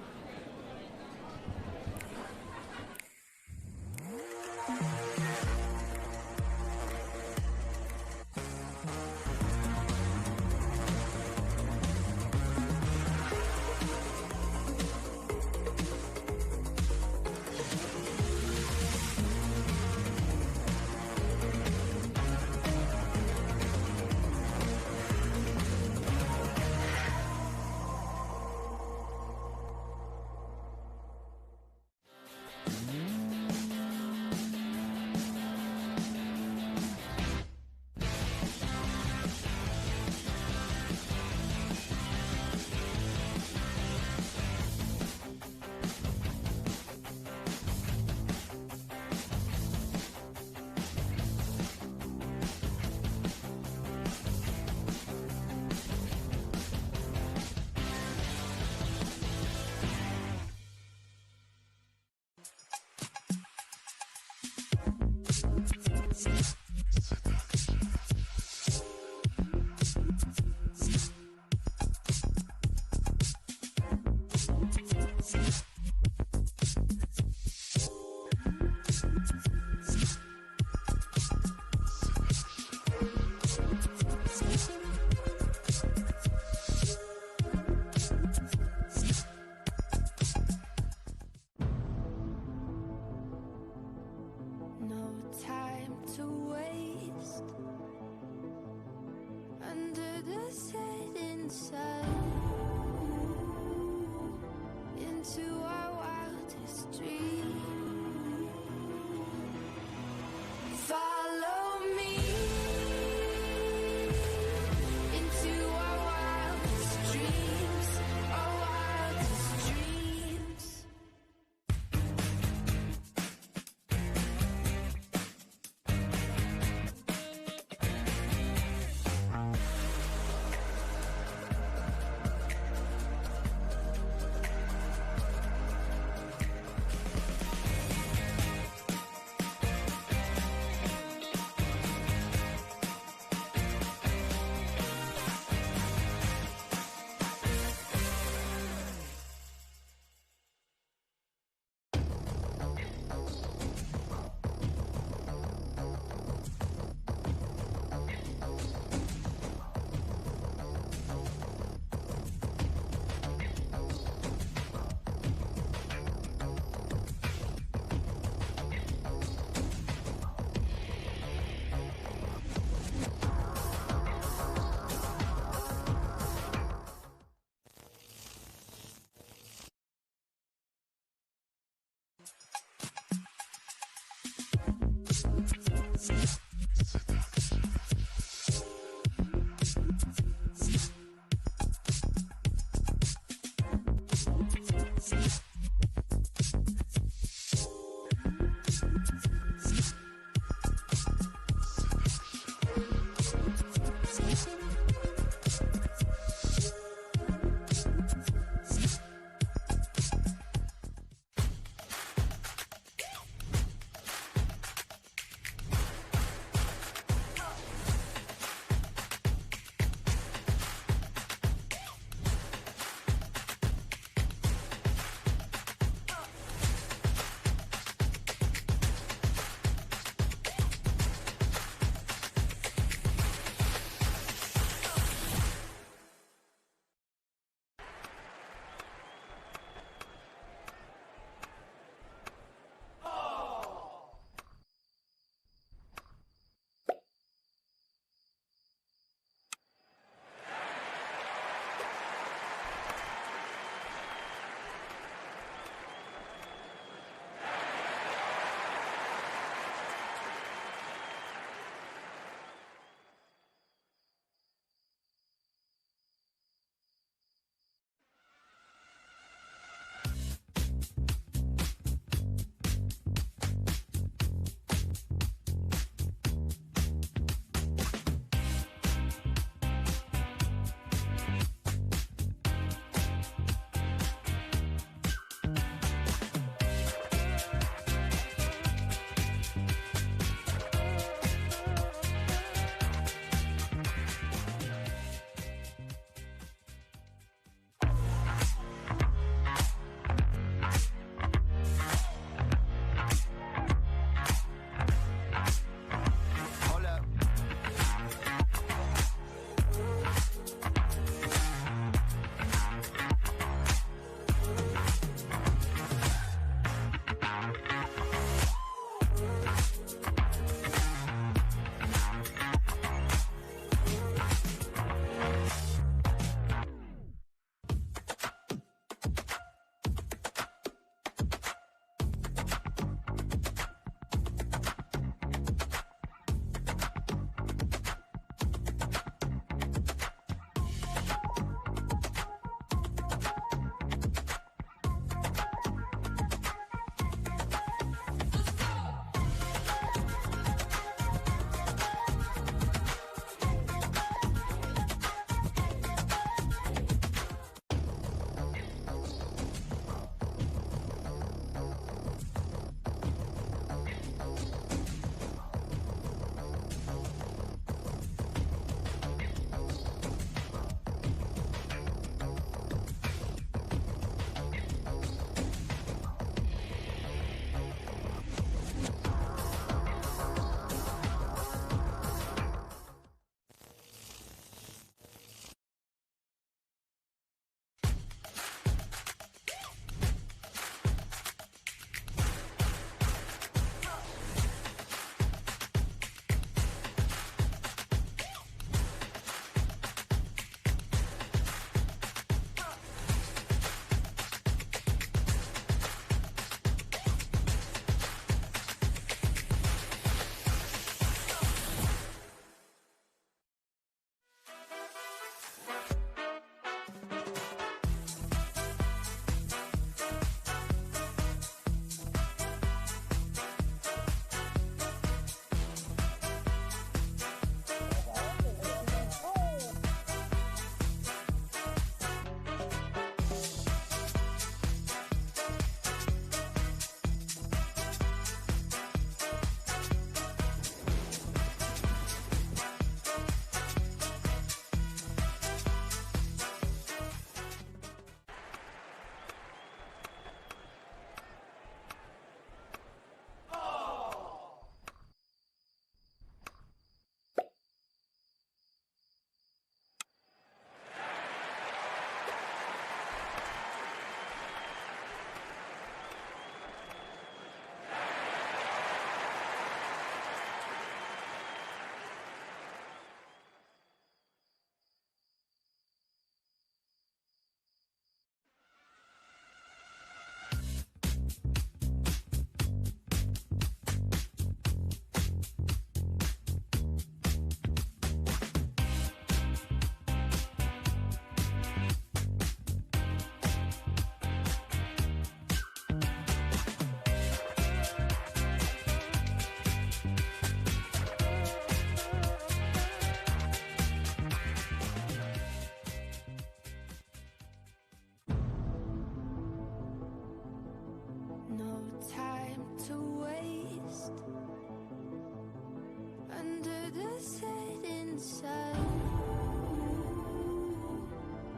inside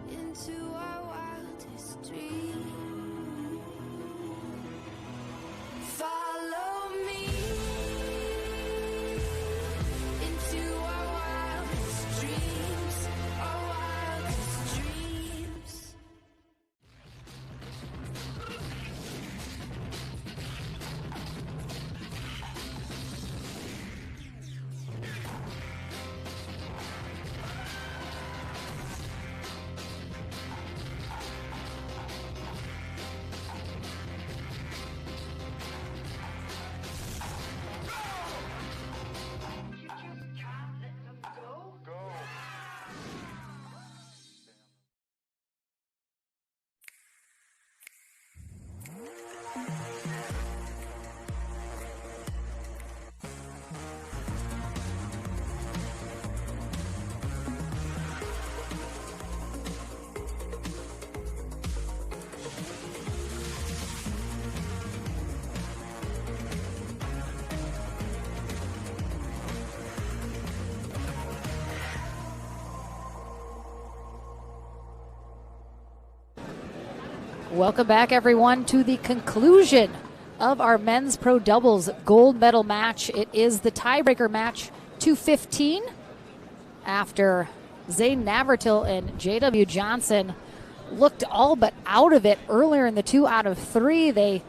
into our wildest dream. Follow me into our wildest dreams, our wildest dreams. Welcome back, everyone, to the conclusion of our men's pro doubles gold medal match. It is the tiebreaker match 2-15 after Zane Navratil and JW Johnson looked all but out of it earlier in the 2 out of 3. They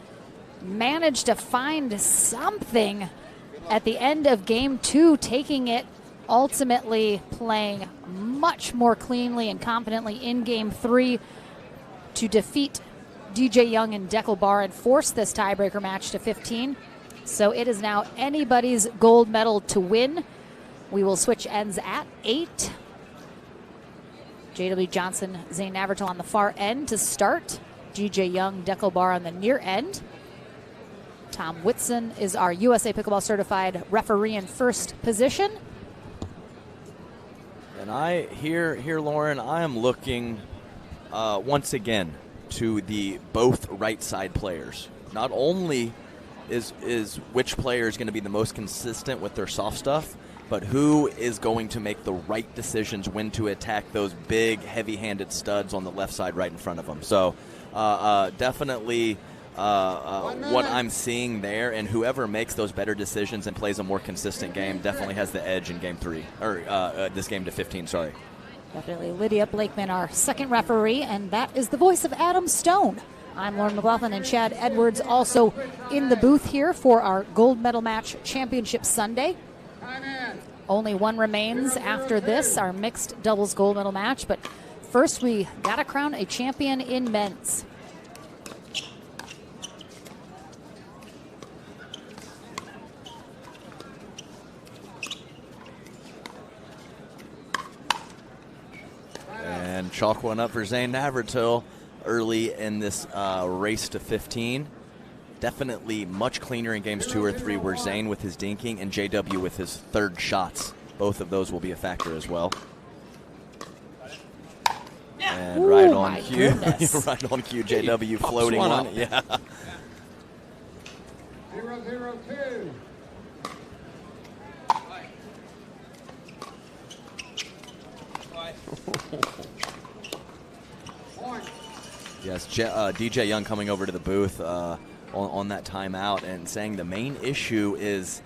managed to find something at the end of game 2, taking it, ultimately playing much more cleanly and confidently in game 3 to defeat DJ Young and Deckel Bar and force this tiebreaker match to 15. So it is now anybody's gold medal to win. We will switch ends at 8. JW Johnson, Zane Navratil on the far end to start. DJ Young, Deckel Bar on the near end. Tom Whitson is our USA Pickleball certified referee in first position. And Lauren, I am looking once again to the both right side players. Not only is which player is going to be the most consistent with their soft stuff, but who is going to make the right decisions when to attack those big, heavy-handed studs on the left side right in front of them. So definitely what I'm seeing there, and whoever makes those better decisions and plays a more consistent game definitely has the edge in game 3, or this game to 15, sorry. Definitely Lydia Blakeman, our second referee, and that is the voice of Adam Stone. I'm Lauren McLaughlin, and Chad Edwards also in the booth here for our gold medal match championship Sunday. Only one remains after this, our mixed doubles gold medal match, but first we gotta crown a champion in men's. And chalk one up for Zane Navratil early in this race to 15. Definitely much cleaner in games 2 or 3, where Zane with his dinking and JW with his third shots. Both of those will be a factor as well. And right on cue, right on cue, JW floating one. Yeah. 0-0-2. Yes, DJ Young coming over to the booth on that timeout and saying the main issue is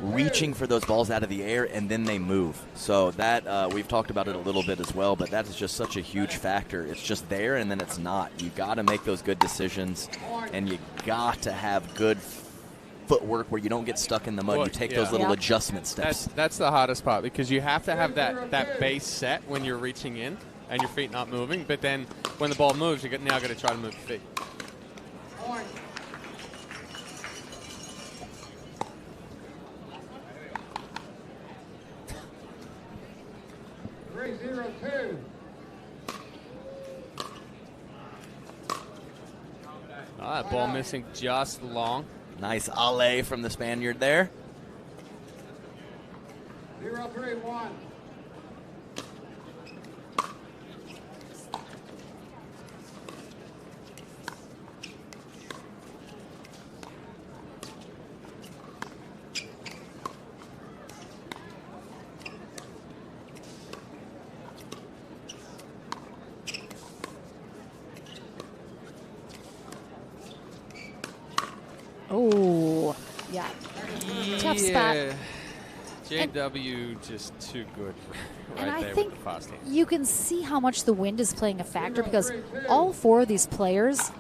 reaching for those balls out of the air and then they move. So that we've talked about it a little bit as well, but that is just such a huge factor. It's just there and then it's not. You got to make those good decisions, and you got to have good footwork where you don't get stuck in the mud. You take those little adjustment steps. That's the hardest part, because you have to have that base set when you're reaching in and your feet not moving, but then when the ball moves, you now got to try to move your feet. 3-0-2. That ball missing just long. Nice alley from the Spaniard there. 0-3-1. got? Tough spot. JW just too good right And I there think with the fast hand. you can see how much the wind is playing a factor because all 4 of these players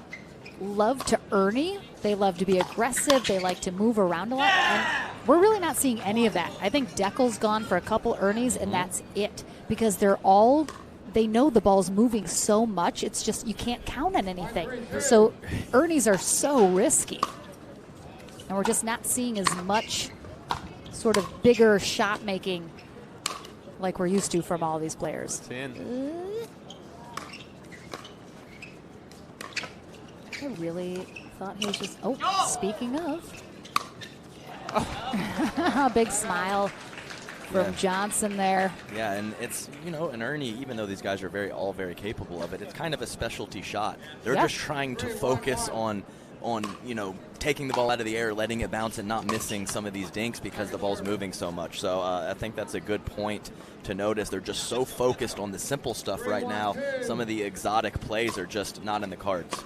love to Ernie. They love to be aggressive. They like to move around a lot. And we're really not seeing any of that. I think Deckel's gone for a couple Ernies, and that's it. Because they know the ball's moving so much, it's just you can't count on anything. So Ernies are so risky. And we're just not seeing as much sort of bigger shot making like we're used to from all these players. I really thought he was just, speaking of. A big smile from Johnson there. Yeah, and it's, an Ernie, even though these guys are all very capable of it, it's kind of a specialty shot. They're just trying to focus on taking the ball out of the air, letting it bounce, and not missing some of these dinks because the ball's moving so much. So I think that's a good point to notice. They're just so focused on the simple stuff right now. Some of the exotic plays are just not in the cards.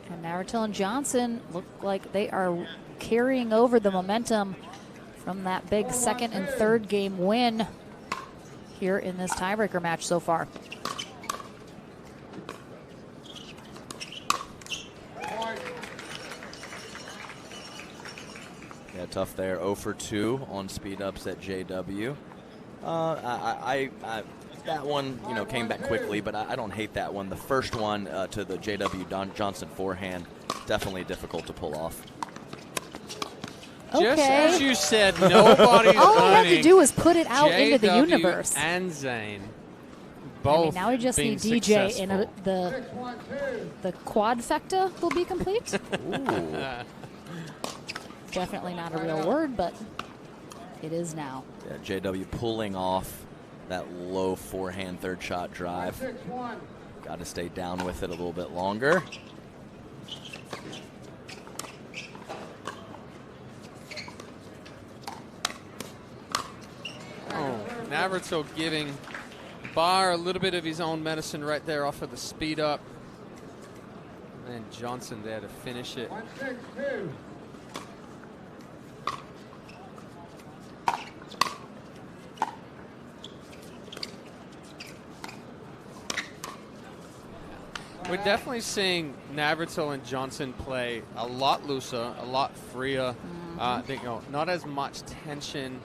And Navratil and Johnson look like they are carrying over the momentum from that big second and third game win here in this tiebreaker match so far. Yeah, tough there. 0 for 2 on speed ups at JW. That one, came back quickly, but I don't hate that one. The first one to the JW Johnson forehand, definitely difficult to pull off. Just as you said, nobody's all he had to do was put it out into the JW universe. And Zane, both. Now we just need DJ, and the quadfecta will be complete. Ooh. Definitely not a real word, but it is now. Yeah, JW pulling off that low forehand third shot drive. Got to stay down with it a little bit longer. Navratil giving Barr a little bit of his own medicine right there off of the speed up. And Johnson there to finish it. We're definitely seeing Navratil and Johnson play a lot looser, a lot freer. Not as much tension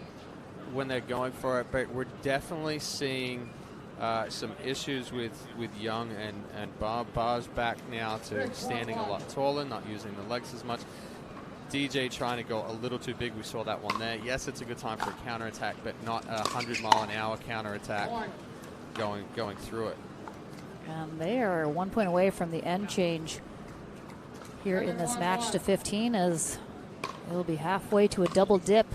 when they're going for it, but we're definitely seeing some issues with Young and Barr. Barr's back now to standing a lot taller, not using the legs as much. DJ trying to go a little too big. We saw that one there. Yes, it's a good time for a counterattack, but not a 100-mile-an-hour counterattack going through it. And they are 1 point away from the end change here in this match to 15, as it will be halfway to a double dip.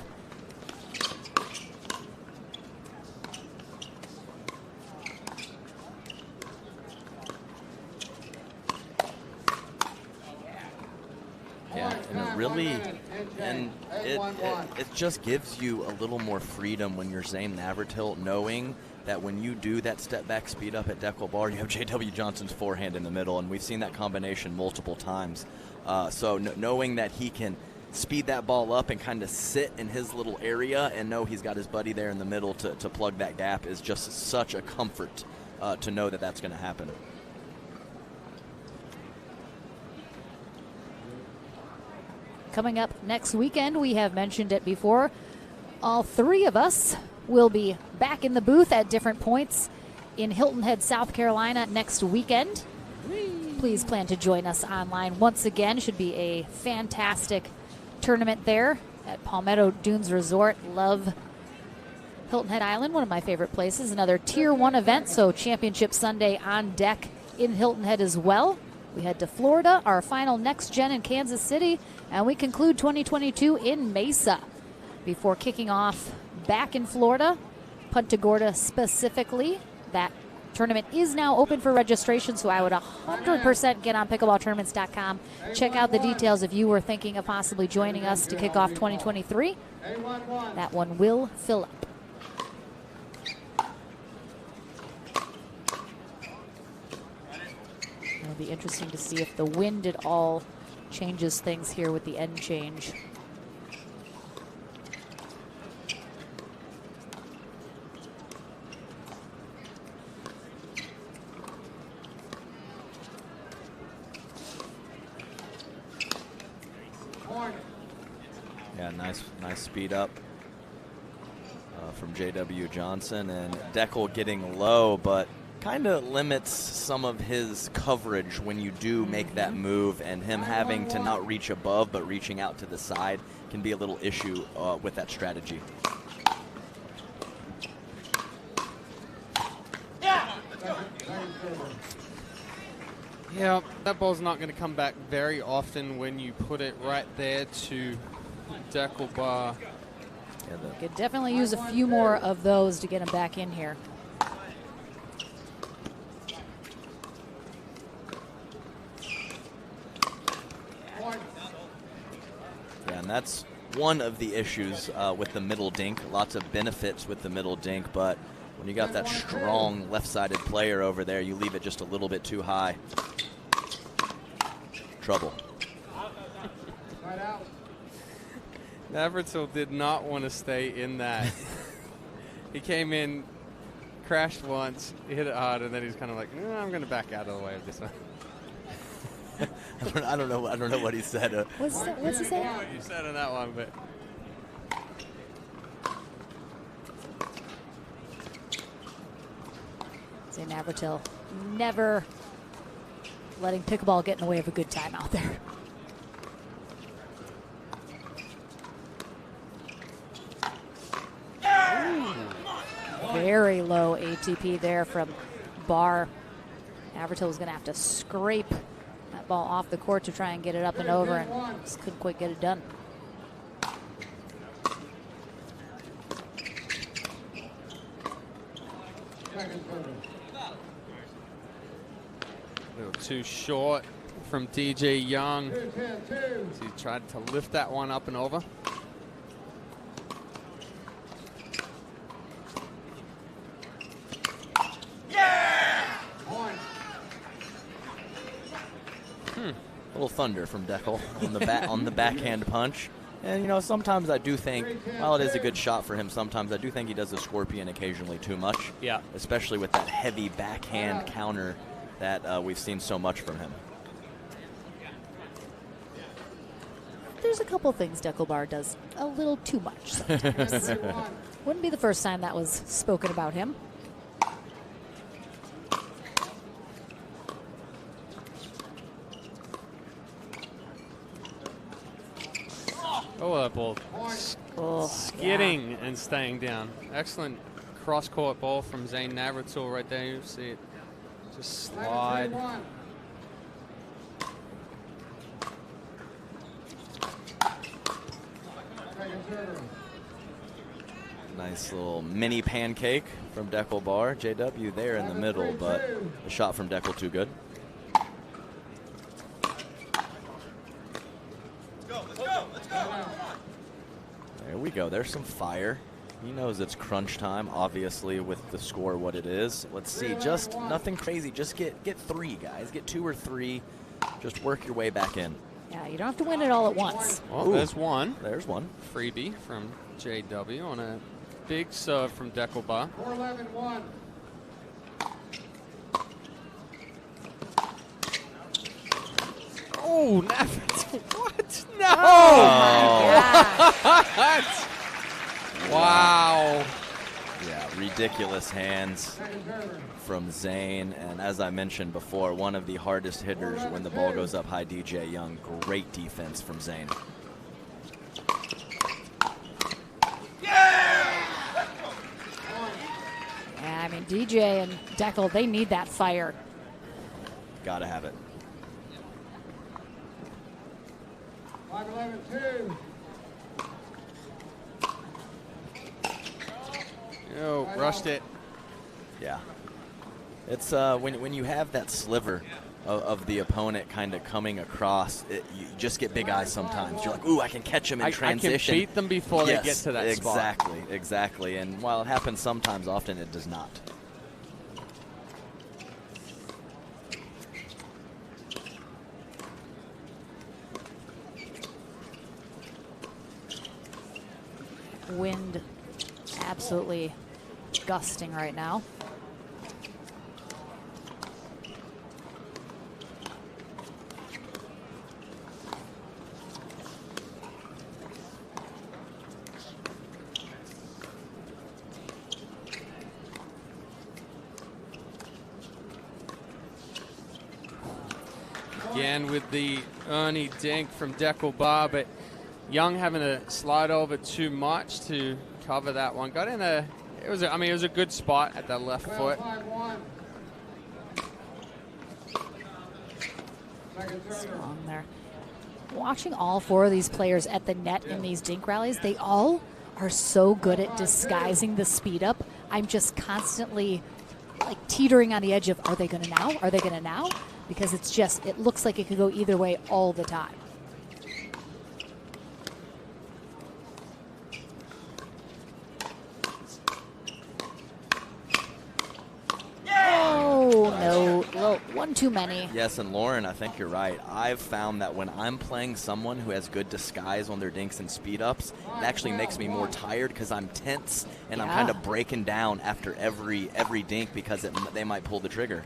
It just gives you a little more freedom when you're Zane Navratil, knowing that when you do that step back speed up at Deckel Bar, you have JW Johnson's forehand in the middle, and we've seen that combination multiple times. So knowing that he can speed that ball up and kind of sit in his little area and know he's got his buddy there in the middle to plug that gap is just such a comfort to know that that's going to happen. Coming up next weekend, we have mentioned it before, all three of us will be back in the booth at different points in Hilton Head, South Carolina next weekend. Please plan to join us online once again. Should be a fantastic tournament there at Palmetto Dunes Resort. Love Hilton Head Island, one of my favorite places. Another Tier 1 event, so Championship Sunday on deck in Hilton Head as well. We head to Florida, our final Next Gen in Kansas City, and we conclude 2022 in Mesa before kicking off back in Florida, Punta Gorda specifically. That tournament is now open for registration, so I would 100% get on pickleballtournaments.com. Check out the details if you were thinking of possibly joining us to kick off 2023. That one will fill up. It'll be interesting to see if the wind at all changes things here with the end change. Yeah, nice speed up from J.W. Johnson, and Deckel getting low, but kind of limits some of his coverage when you do make that move, and him having to not reach above but reaching out to the side can be a little issue with that strategy. Yeah, that ball's not going to come back very often when you put it right there to Deckel Bar. Yeah, Could definitely use a few more of those to get him back in here. Yeah, and that's one of the issues with the middle dink. Lots of benefits with the middle dink, but when you got that strong left-sided player over there, you leave it just a little bit too high. Trouble. Navratil did not want to stay in that. He came in, crashed once, hit it hard, and then he's kind of like, I'm going to back out of the way of this one. I don't know what he said. What's he saying? What you said on that one, but Zane Navratil never letting pickleball get in the way of a good time out there. Very low ATP there from Barr. Navratil was going to have to scrape that ball off the court to try and get it up and over, and just couldn't quite get it done. a little too short from DJ Young. So he tried to lift that one up and over. A little thunder from Deckel on the backhand punch. And, you know, sometimes I do think, while it is a good shot for him, sometimes I do think he does the scorpion occasionally too much. Yeah. Especially with that heavy backhand counter that we've seen so much from him. There's a couple things Deckelbar does a little too much sometimes. Wouldn't be the first time that was spoken about him. Oh, that ball skidding and staying down. Excellent cross-court ball from Zane Navratil right there. You see it just slide. Nice little mini pancake from Deckel Bar. JW there in the middle, but the shot from Deckel too good. There we go. There's some fire. He knows it's crunch time, obviously, with the score what it is. Let's see. Just nothing crazy. Just get three, guys. Get 2 or 3. Just work your way back in. Yeah, you don't have to win it all at once. Well, there's one. There's one. Freebie from JW on a big serve from Deckelbar. 4-11-1. Oh, Navratil. What? No! Oh, What? Wow. Yeah, ridiculous hands from Zane. And as I mentioned before, one of the hardest hitters when the ball goes up high, DJ Young. Great defense from Zane. Yeah, I mean, DJ and Deckel, they need that fire. Gotta have it. 5-11-2. Yo, rushed it. Yeah. It's when you have that sliver of the opponent kind of coming across, you just get big eyes sometimes. You're like, ooh, I can catch him in transition. I can beat them before they get to that spot. Exactly. And while it happens sometimes, often it does not. Wind absolutely gusting right now. Again with the Ernie dink from Deckel Bar, but Young having to slide over too much to cover that one. Got in a, it was a good spot at that left foot. Strong there. Watching all four of these players at the net in these dink rallies, they all are so good at disguising the speed up. I'm just constantly like teetering on the edge of, are they going to now? Are they going to now? Because it's just, it looks like it could go either way all the time. Oh, no. Well, one too many. Yes, and Lauren, I think you're right. I've found that when I'm playing someone who has good disguise on their dinks and speed ups, it actually makes me more tired because I'm tense and I'm kind of breaking down after every dink because they might pull the trigger.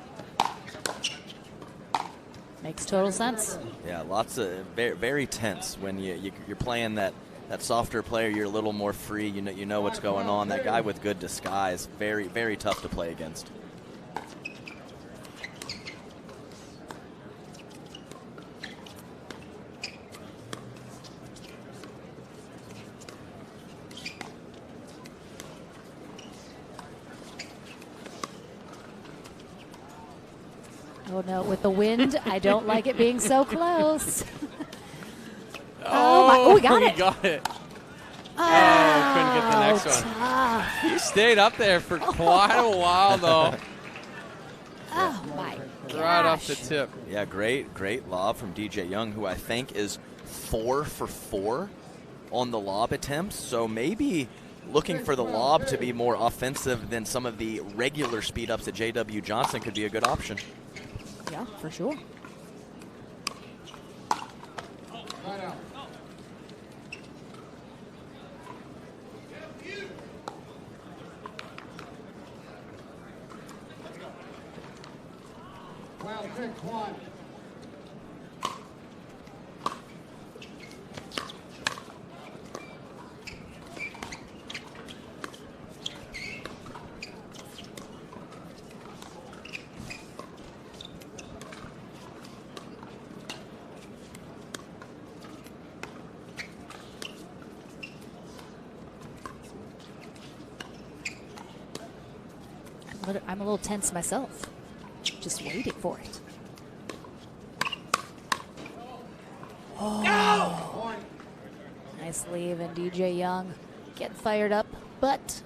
Makes total sense. Yeah, lots of very, very tense when you're playing that softer player. You're a little more free. You know what's going on. That guy with good disguise, very, very tough to play against. Oh no, with the wind, I don't like it being so close. Oh, we got it. Got it. Oh, couldn't get the next one. Tough. He stayed up there for quite a while, though. Oh, my Right off the tip. Yeah, great lob from DJ Young, who I think is 4 for 4 on the lob attempts. So maybe looking for the lob to be more offensive than some of the regular speed ups at J.W. Johnson could be a good option. Yeah, for sure. Well, pick one. I'm a little tense myself, just waiting for it. Oh, nice leave, and DJ Young getting fired up, but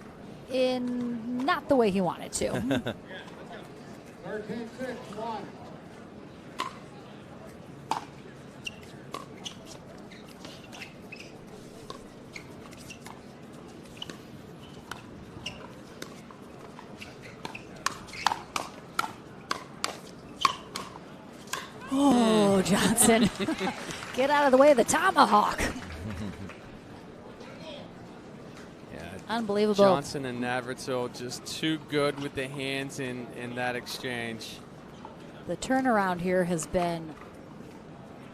in not the way he wanted to. 13-6-1. Oh, Johnson. Get out of the way of the tomahawk. Yeah, unbelievable. Johnson and Navratil just too good with the hands in that exchange. The turnaround here has been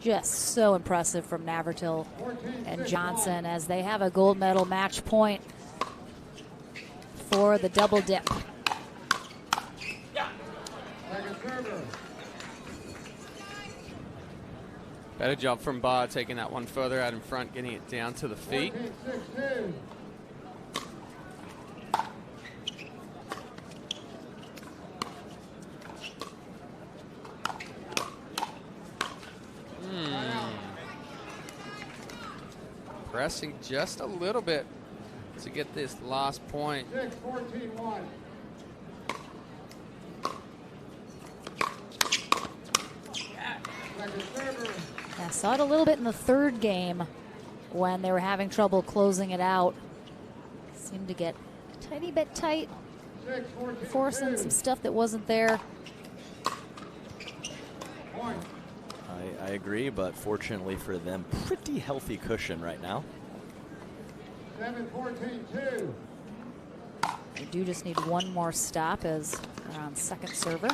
just so impressive from Navratil and Johnson as they have a gold medal match point for the double dip. Better job from Barr taking that one further out in front, getting it down to the feet. 14-16. Pressing just a little bit to get this last point. 6-14-1. I saw it a little bit in the third game when they were having trouble closing it out. Seemed to get a tiny bit tight, forcing some stuff that wasn't there. I agree, but fortunately for them, pretty healthy cushion right now. 7-14-2. We do just need one more stop as they're on second server.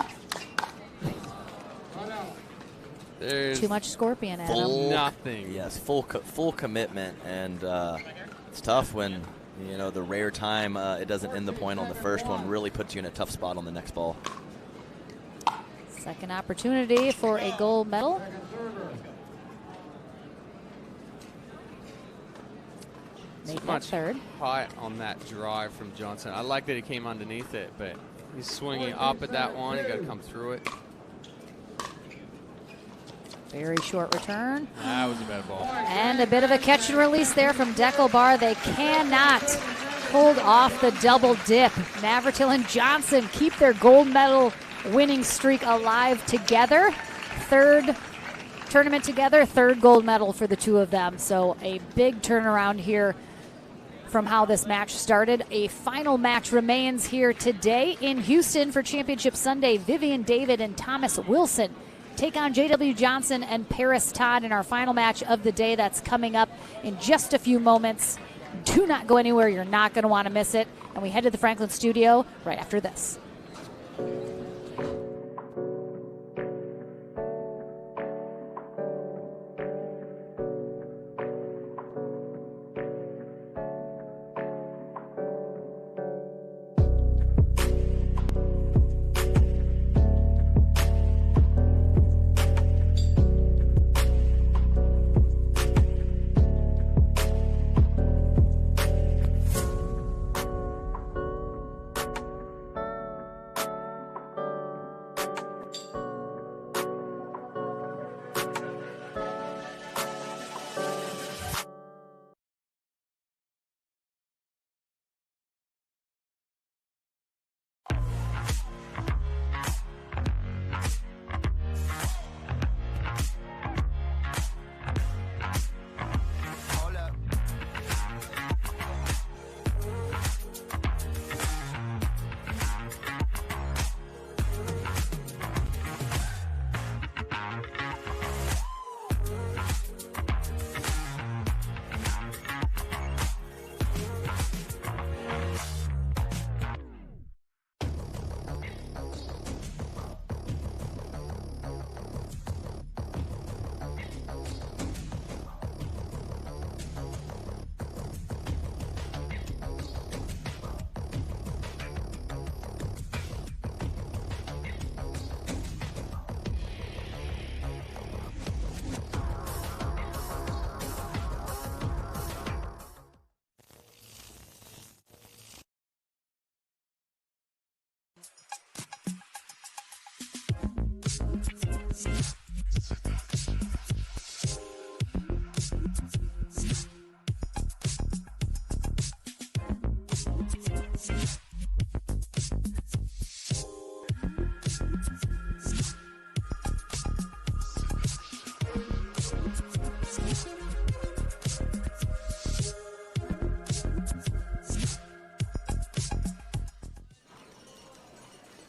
There's Too much Scorpion, Adam. nothing. Yes, full commitment, and it's tough when the rare time it doesn't end the point on the first one really puts you in a tough spot on the next ball. Second opportunity for a gold medal. Make that Much third. height on that drive from Johnson. I like that he came underneath it, but he's swinging up at that one. You got to come through it. Very short return. That was a bad ball. And a bit of a catch and release there from Deckelbar. They cannot hold off the double dip. Navratil and Johnson keep their gold medal winning streak alive together. Third tournament together, third gold medal for the two of them. So a big turnaround here from how this match started. A final match remains here today in Houston for Championship Sunday. Vivian David and Thomas Wilson take on J.W. Johnson and Paris Todd in our final match of the day. That's coming up in just a few moments. Do not go anywhere. You're not going to want to miss it. And we head to the Franklin studio right after this.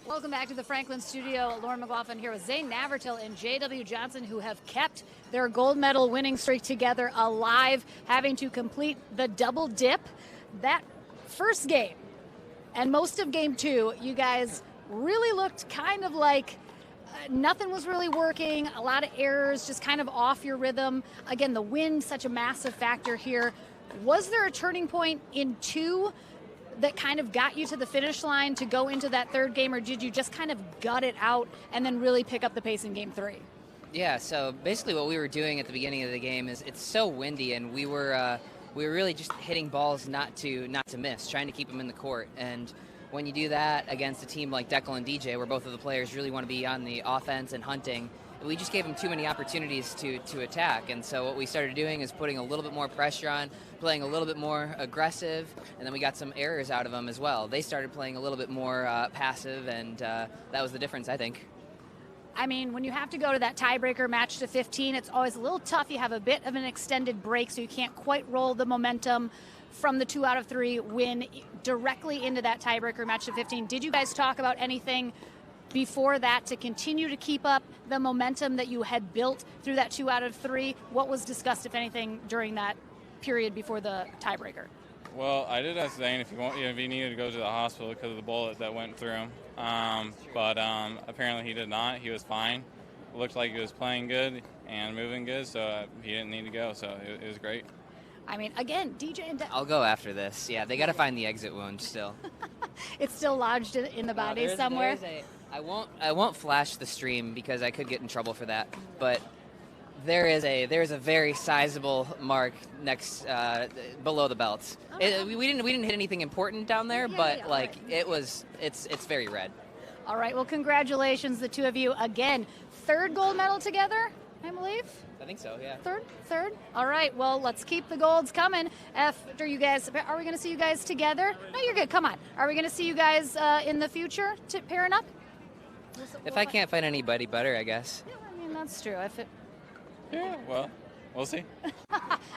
Welcome back to the Franklin studio. Lauren McLaughlin here with Zane Navratil and J.W. Johnson, who have kept their gold medal winning streak together alive, having to complete the double dip. That first game and most of game two, you guys really looked kind of like nothing was really working, a lot of errors, just kind of off your rhythm. Again, the wind, such a massive factor here. Was there a turning point in two that kind of got you to the finish line to go into that third game, or did you just kind of gut it out and then really pick up the pace in game three? Yeah, so basically what we were doing at the beginning of the game is it's so windy, and we were really just hitting balls not to miss, trying to keep them in the court. And when you do that against a team like Deckel and DJ, where both of the players really want to be on the offense and hunting, we just gave them too many opportunities to attack. And so what we started doing is putting a little bit more pressure on, playing a little bit more aggressive, and then we got some errors out of them as well. They started playing a little bit more passive, and that was the difference, I think. I mean, when you have to go to that tiebreaker match to 15, it's always a little tough. You have a bit of an extended break, so you can't quite roll the momentum from the 2 out of 3 win directly into that tiebreaker match to 15. Did you guys talk about anything before that to continue to keep up the momentum that you had built through that 2 out of 3? What was discussed, if anything, during that period before the tiebreaker? Well, I did ask Zane if he needed to go to the hospital because of the bullet that went through him. But apparently he did not. He was fine. It looked like he was playing good and moving good, so he didn't need to go. So it was great. I mean, again, DJ and I'll go after this. Yeah, they got to find the exit wound still. it's still lodged in the body somewhere. I won't flash the stream because I could get in trouble for that. But there is a very sizable mark next below the belt. We didn't hit anything important down there, but it's very red. All right. Well, congratulations, the two of you again. Third gold medal together, I believe. I think so, yeah. Third. All right. Well, let's keep the golds coming. After you guys, are we going to see you guys together? No, you're good. Come on. Are we going to see you guys in the future pairing up? If I can't find anybody better, I guess. Yeah, I mean, that's true. Yeah, well, we'll see.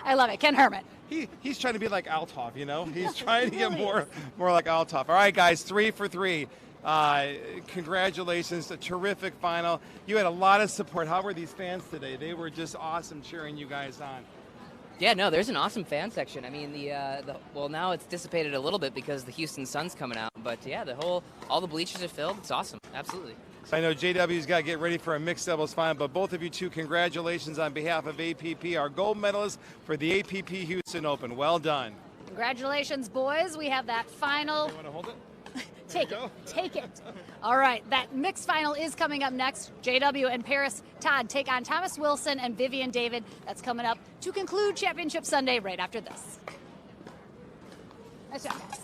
I love it. Ken Hermit. He's trying to be like Althoff, you know? He's trying to get more like Althoff. All right, guys, 3 for 3. Congratulations, a terrific final. You had a lot of support. How were these fans today? They were just awesome cheering you guys on. Yeah, no, there's an awesome fan section. I mean, well, now it's dissipated a little bit because the Houston Sun's coming out. But yeah, all the bleachers are filled. It's awesome. Absolutely. So I know JW's got to get ready for a mixed doubles final, but both of you two, congratulations on behalf of APP, our gold medalists for the APP Houston Open. Well done. Congratulations, boys. We have that final. You want to hold it? Take it. All right, that mixed final is coming up next. JW and Paris Todd take on Thomas Wilson and Vivian David. That's coming up to conclude Championship Sunday right after this. Nice job, guys.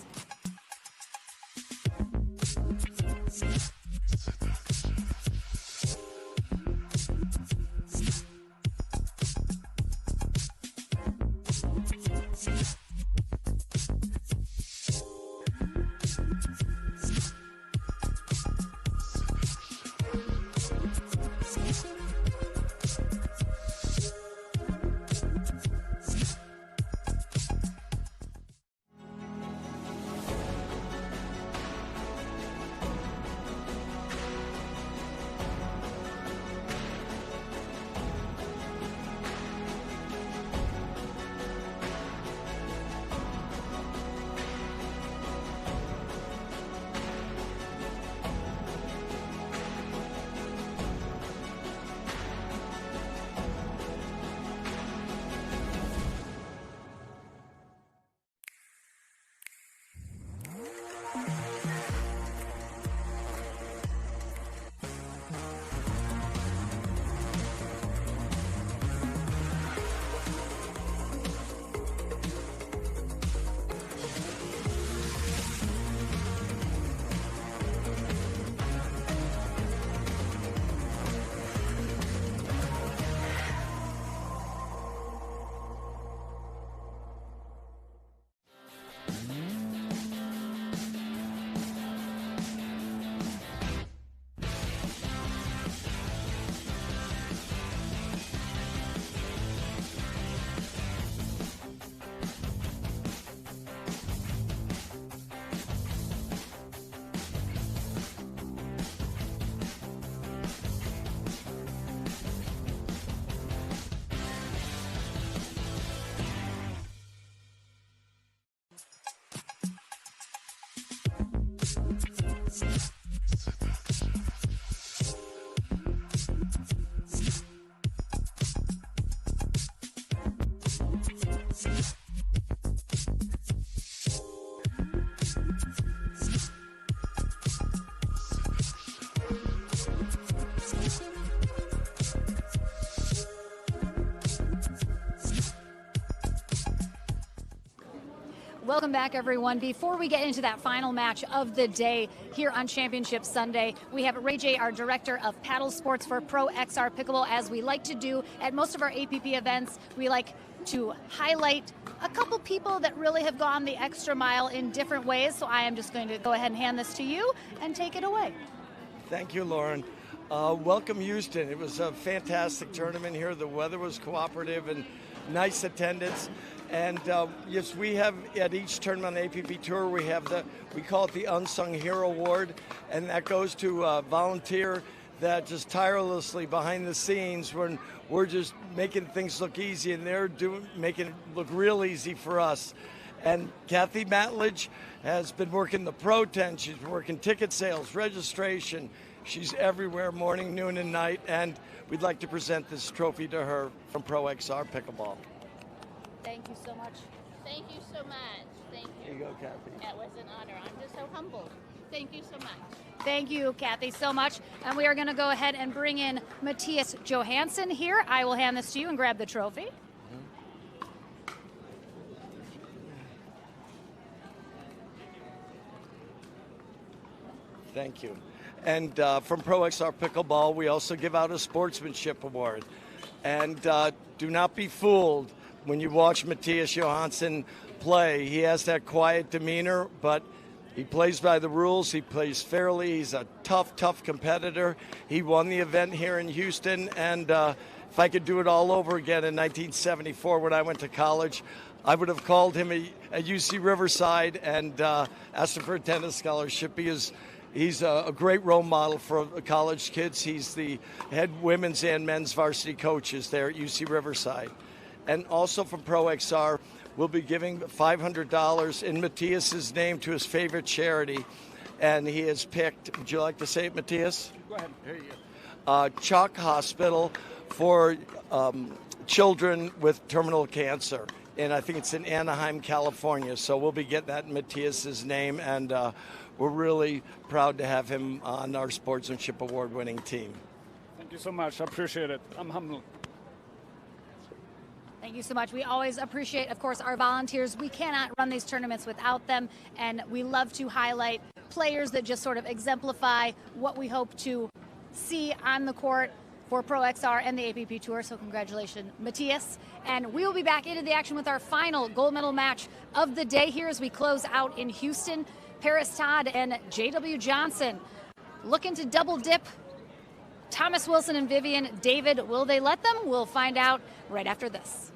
Welcome back, everyone. Before we get into that final match of the day here on Championship Sunday, we have Ray J, our Director of Paddle Sports for Pro XR Pickleball. As we like to do at most of our APP events, we like to highlight a couple people that really have gone the extra mile in different ways. So I am just going to go ahead and hand this to you and take it away. Thank you, Lauren. Welcome, Houston. It was a fantastic tournament here. The weather was cooperative and nice attendance. And yes, we have at each tournament on the APP Tour, we call it the Unsung Hero Award, and that goes to a volunteer that just tirelessly behind the scenes when we're just making things look easy, and they're making it look real easy for us. And Kathy Matledge has been working the Pro Tent. She's been working ticket sales, registration. She's everywhere, morning, noon, and night. And we'd like to present this trophy to her from Pro XR Pickleball. Thank you so much. Thank you so much. Thank you. Here you go, Kathy. That was an honor. I'm just so humbled. Thank you so much. Thank you, Kathy, so much. And we are going to go ahead and bring in Matthias Johansson here. I will hand this to you and grab the trophy. Thank you. And from Pro XR Pickleball, we also give out a sportsmanship award. And do not be fooled when you watch Matthias Johansson play. He has that quiet demeanor, but he plays by the rules. He plays fairly. He's a tough competitor. He won the event here in Houston. And if I could do it all over again in 1974 when I went to college, I would have called him at UC Riverside and asked him for a tennis scholarship because he's a great role model for college kids. He's the head women's and men's varsity coaches there at UC Riverside. And also from Pro XR, we'll be giving $500 in Matthias's name to his favorite charity. And he has picked, would you like to say it, Matthias? Go ahead. Here you go. Chalk Hospital for children with terminal cancer. And I think it's in Anaheim, California. So we'll be getting that in Matthias's name. And we're really proud to have him on our Sportsmanship Award-winning team. Thank you so much. I appreciate it. I'm humbled. Thank you so much. We always appreciate, of course, our volunteers. We cannot run these tournaments without them, and we love to highlight players that just sort of exemplify what we hope to see on the court for Pro XR and the APP Tour. So congratulations, Matthias. And we will be back into the action with our final gold medal match of the day here as we close out in Houston. Paris Todd and J.W. Johnson looking to double dip. Thomas Wilson and Vivian David, will they let them? We'll find out right after this.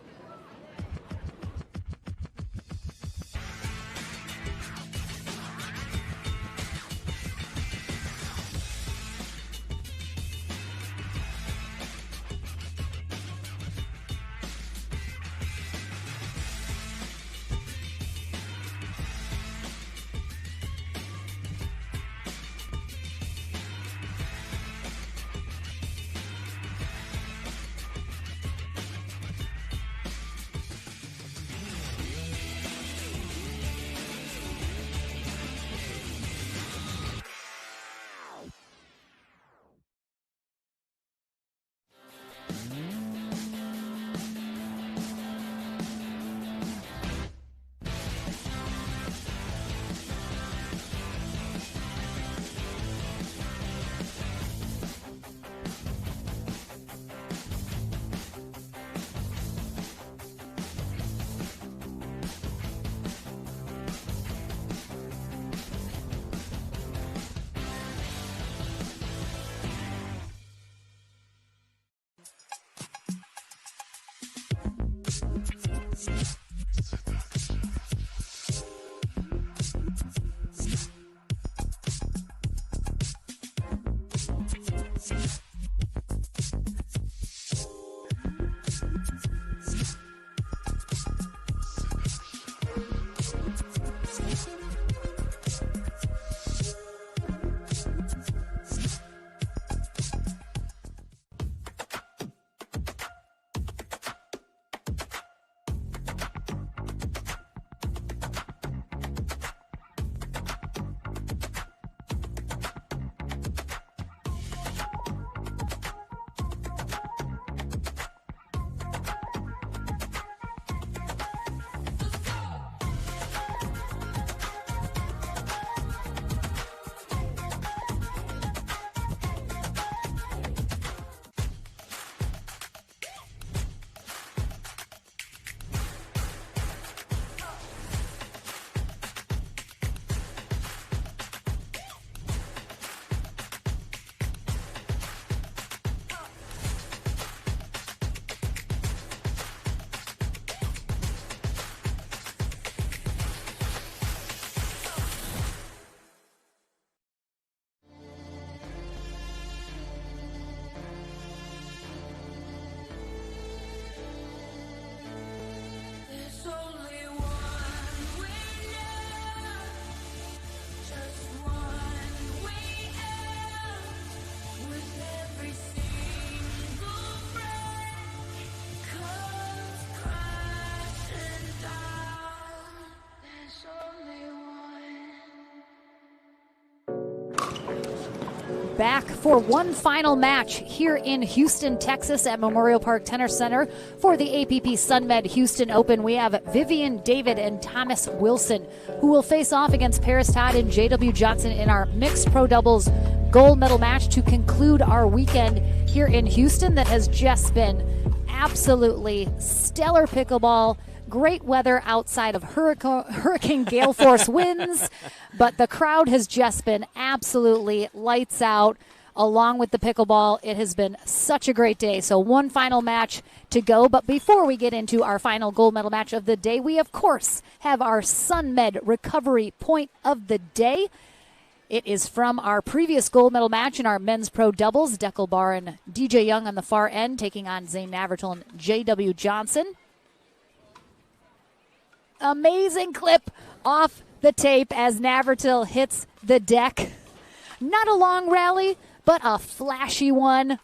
back for one final match here in Houston, Texas at Memorial Park Tennis Center for the APP Sunmed Houston Open. We have Vivian David and Thomas Wilson who will face off against Paris Todd and JW Johnson in our mixed pro doubles gold medal match to conclude our weekend here in Houston that has just been absolutely stellar pickleball. Great weather outside of hurricane gale force winds, but the crowd has just been absolutely lights out along with the pickleball. It has been such a great day. So one final match to go, but before we get into our final gold medal match of the day, we of course have our Sunmed recovery point of the day. It is from our previous gold medal match in our men's pro doubles. Deckel Bar and DJ Young on the far end taking on Zane Navratil and JW Johnson. Amazing clip off the tape as Navratil hits the deck. Not a long rally, but a flashy one.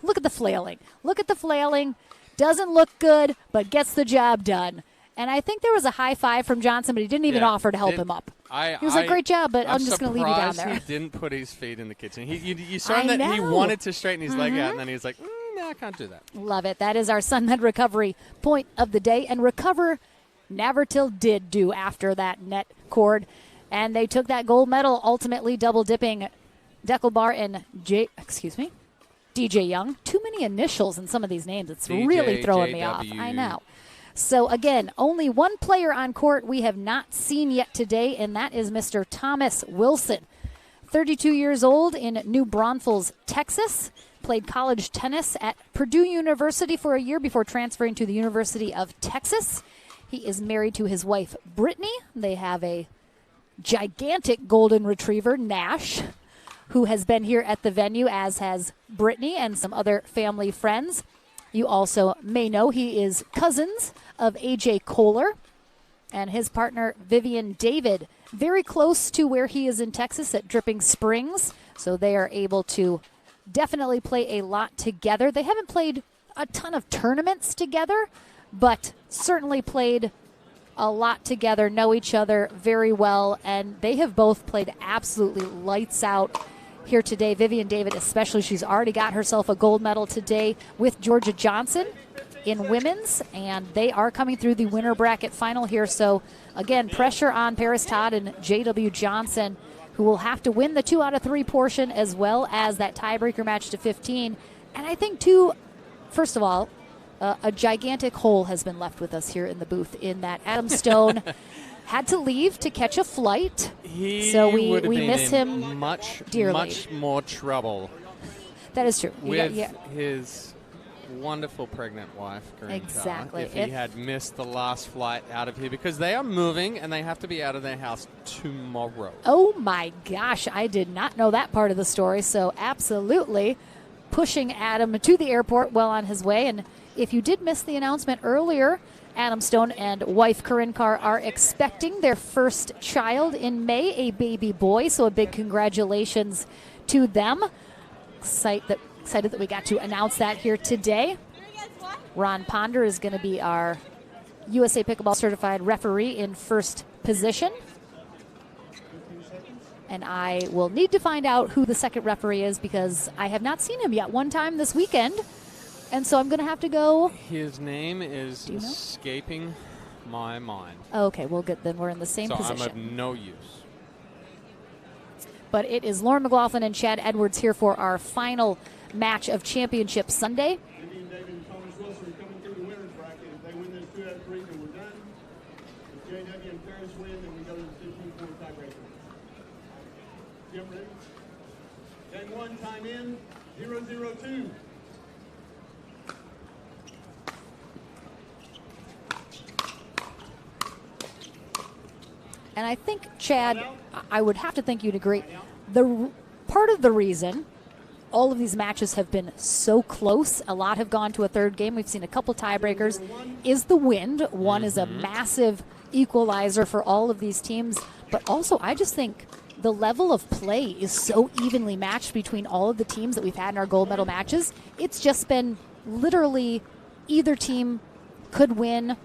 Look at the flailing. Look at the flailing. Doesn't look good, but gets the job done. And I think there was a high five from Johnson, but he didn't even offer to help him up. He was like, great job, but I'm just going to leave you down there. He didn't put his feet in the kitchen. You saw him that he wanted to straighten his leg out, and then he was like, no, I can't do that. Love it. That is our Sunmed recovery point of the day. And recover Navratil did do after that net cord. And they took that gold medal, ultimately double dipping Deckel Bar and DJ Young. Too many initials in some of these names. It's really throwing me off. I know. So, again, only one player on court we have not seen yet today, and that is Mr. Thomas Wilson. 32 years old in New Braunfels, Texas. Played college tennis at Purdue University for a year before transferring to the University of Texas. He is married to his wife, Brittany. They have a gigantic golden retriever, Nash, who has been here at the venue, as has Brittany and some other family friends. You also may know he is cousins of AJ Kohler and his partner Vivian David, very close to where he is in Texas at Dripping Springs. So they are able to definitely play a lot together. They haven't played a ton of tournaments together, but certainly played a lot together, know each other very well, and they have both played absolutely lights out here today. Vivian David especially, she's already got herself a gold medal today with Georgia Johnson in women's, and they are coming through the winner bracket final here. So, again, pressure on Paris Todd and JW Johnson, who will have to win the 2 out of 3 portion as well as that tiebreaker match to 15. And I think, too, first of all, a gigantic hole has been left with us here in the booth in that Adam Stone had to leave to catch a flight. So we miss him dearly. Much more trouble. That is true. With his wonderful pregnant wife, Green exactly. If he had missed the last flight out of here, because they are moving and they have to be out of their house tomorrow. Oh my gosh, I did not know that part of the story. So absolutely pushing Adam to the airport well on his way. And if you did miss the announcement earlier, Adam Stone and wife Corinne Carr are expecting their first child in May, a baby boy. So a big congratulations to them. Excited that we got to announce that here today. Ron Ponder is going to be our USA Pickleball certified referee in first position. And I will need to find out who the second referee is because I have not seen him yet one time this weekend. And so I'm going to have to go. His name is escaping my mind. Okay, well, good. Then we're in the same position. So I'm of no use. But it is Lauren McLaughlin and Chad Edwards here for our final match of Championship Sunday. Vivian David and Thomas Wilson coming through the winner's bracket. If they win this 2 out of 3, then we're done. If JW and Paris win, then we go to the 15-point tiebreaker. Jim ready? Game 1, time in, 0-0-2. And I think, Chad, I would have to think you'd agree, the part of the reason all of these matches have been so close, a lot have gone to a third game, we've seen a couple tiebreakers, is the wind. One is a massive equalizer for all of these teams, but also I just think the level of play is so evenly matched between all of the teams that we've had in our gold medal matches. It's just been literally either team could win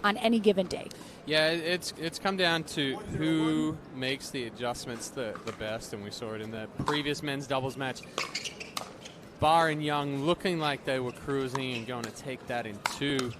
on any given day. Yeah, it's come down to who makes the adjustments the best, and we saw it in the previous men's doubles match. Barr and Young looking like they were cruising and going to take that in 2.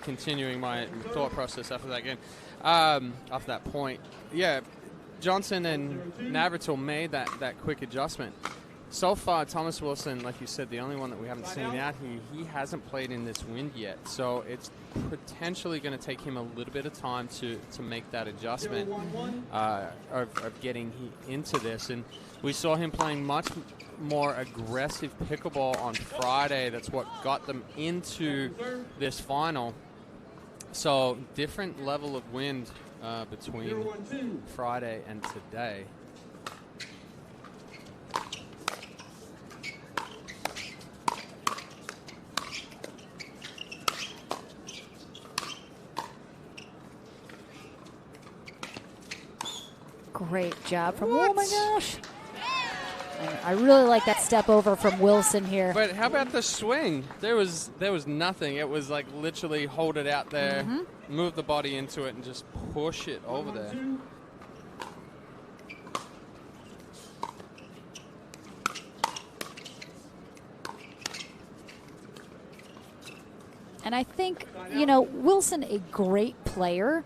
Continuing my thought process after that game, after that point, yeah, Johnson and Navratil made that quick adjustment. So far, Thomas Wilson, like you said, the only one that we haven't seen out here, he hasn't played in this wind yet, so it's potentially going to take him a little bit of time to make that adjustment of getting into this. And we saw him playing much more aggressive pickleball on Friday. That's what got them into this final. So different level of wind between Friday and today. Great job from, oh my gosh. And I really like that step over from Wilson here. But how about the swing? There was nothing. It was like literally hold it out there, move the body into it, and just push it over there. And I think, you know, Wilson, a great player,